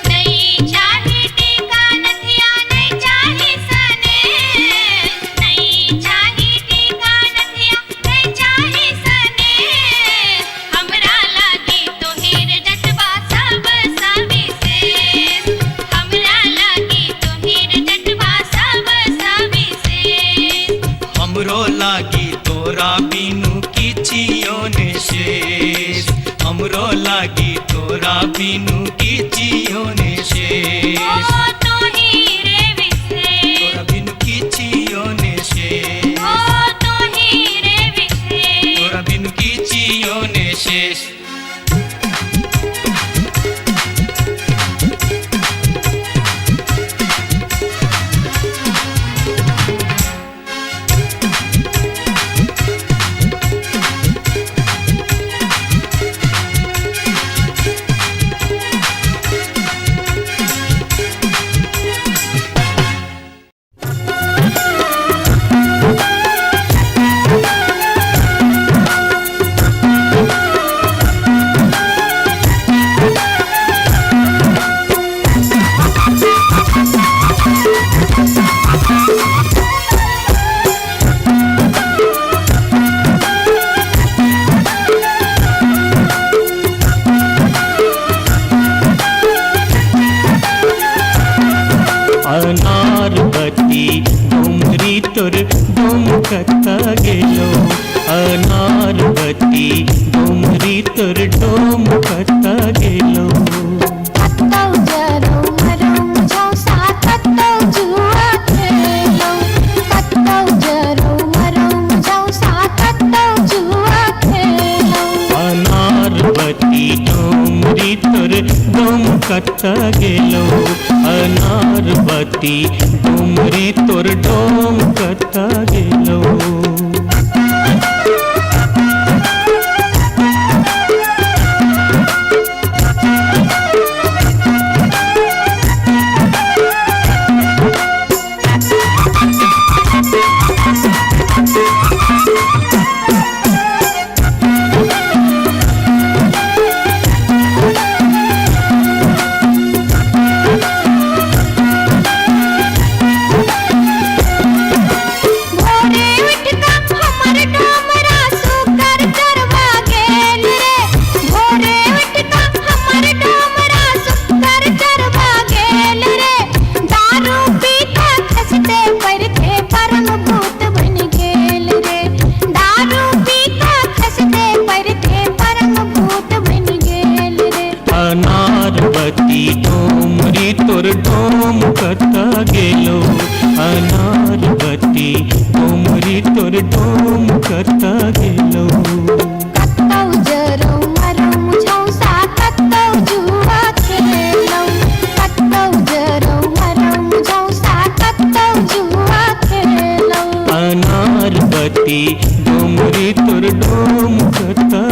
नहीं चाही टीका नथिया नहीं चाही सनेस नहीं चाही टीका नथिया नहीं चाही सनेस हमरा लागी तोहेर जटवा सब सविशेष हमरा लागी तोहेर जटवा सब सविशेष हमरो लागी तोरा बिनु किछियो ने शेष हमरो लागी तोरा बिनु किछियो ने शेष ओ तोही रे विशेष तोरा बिनु किछियो ने शेष ओ तोही रे विशेष तोरा बिनु किछियो ने शेष अनारबती डोमरी तोर डोमकता गेलो अनारबती डोमरी तोर डोमकता गेलो कत्तौ जरौ मरौ मुझौ सा कत्तौ जुआ खेलौ कत्तौ जरौ मरौ मुझौ सा कत्तौ जुआ खेलौ अनारबती डोमरी तोर डोमकता गेलो अनारबती डोमरी तोर डोमकता गेलो भोरे उठका हमर डोमरा सुकर चरवा गेल रे भोरे उठका हमर डोमरा सुकर चरवा गेल रे दारू पीके खसते पड़ते परम भूत बन गेल रे दारू पीके खसते पड़ते परम भूत बन गेल रे अनारबती डोमरी तोर डोमकता गेलो अनारबती डोमरी तोर डोमकता गेलो कत्तौ जरौ मरौ मुझौ सा कत्तौ जुआ खेलौ कत्तौ जरौ मरौ मुझौ सा कत्तौ जुआ खेलौ अनारबती डोमरी तोर डोमकता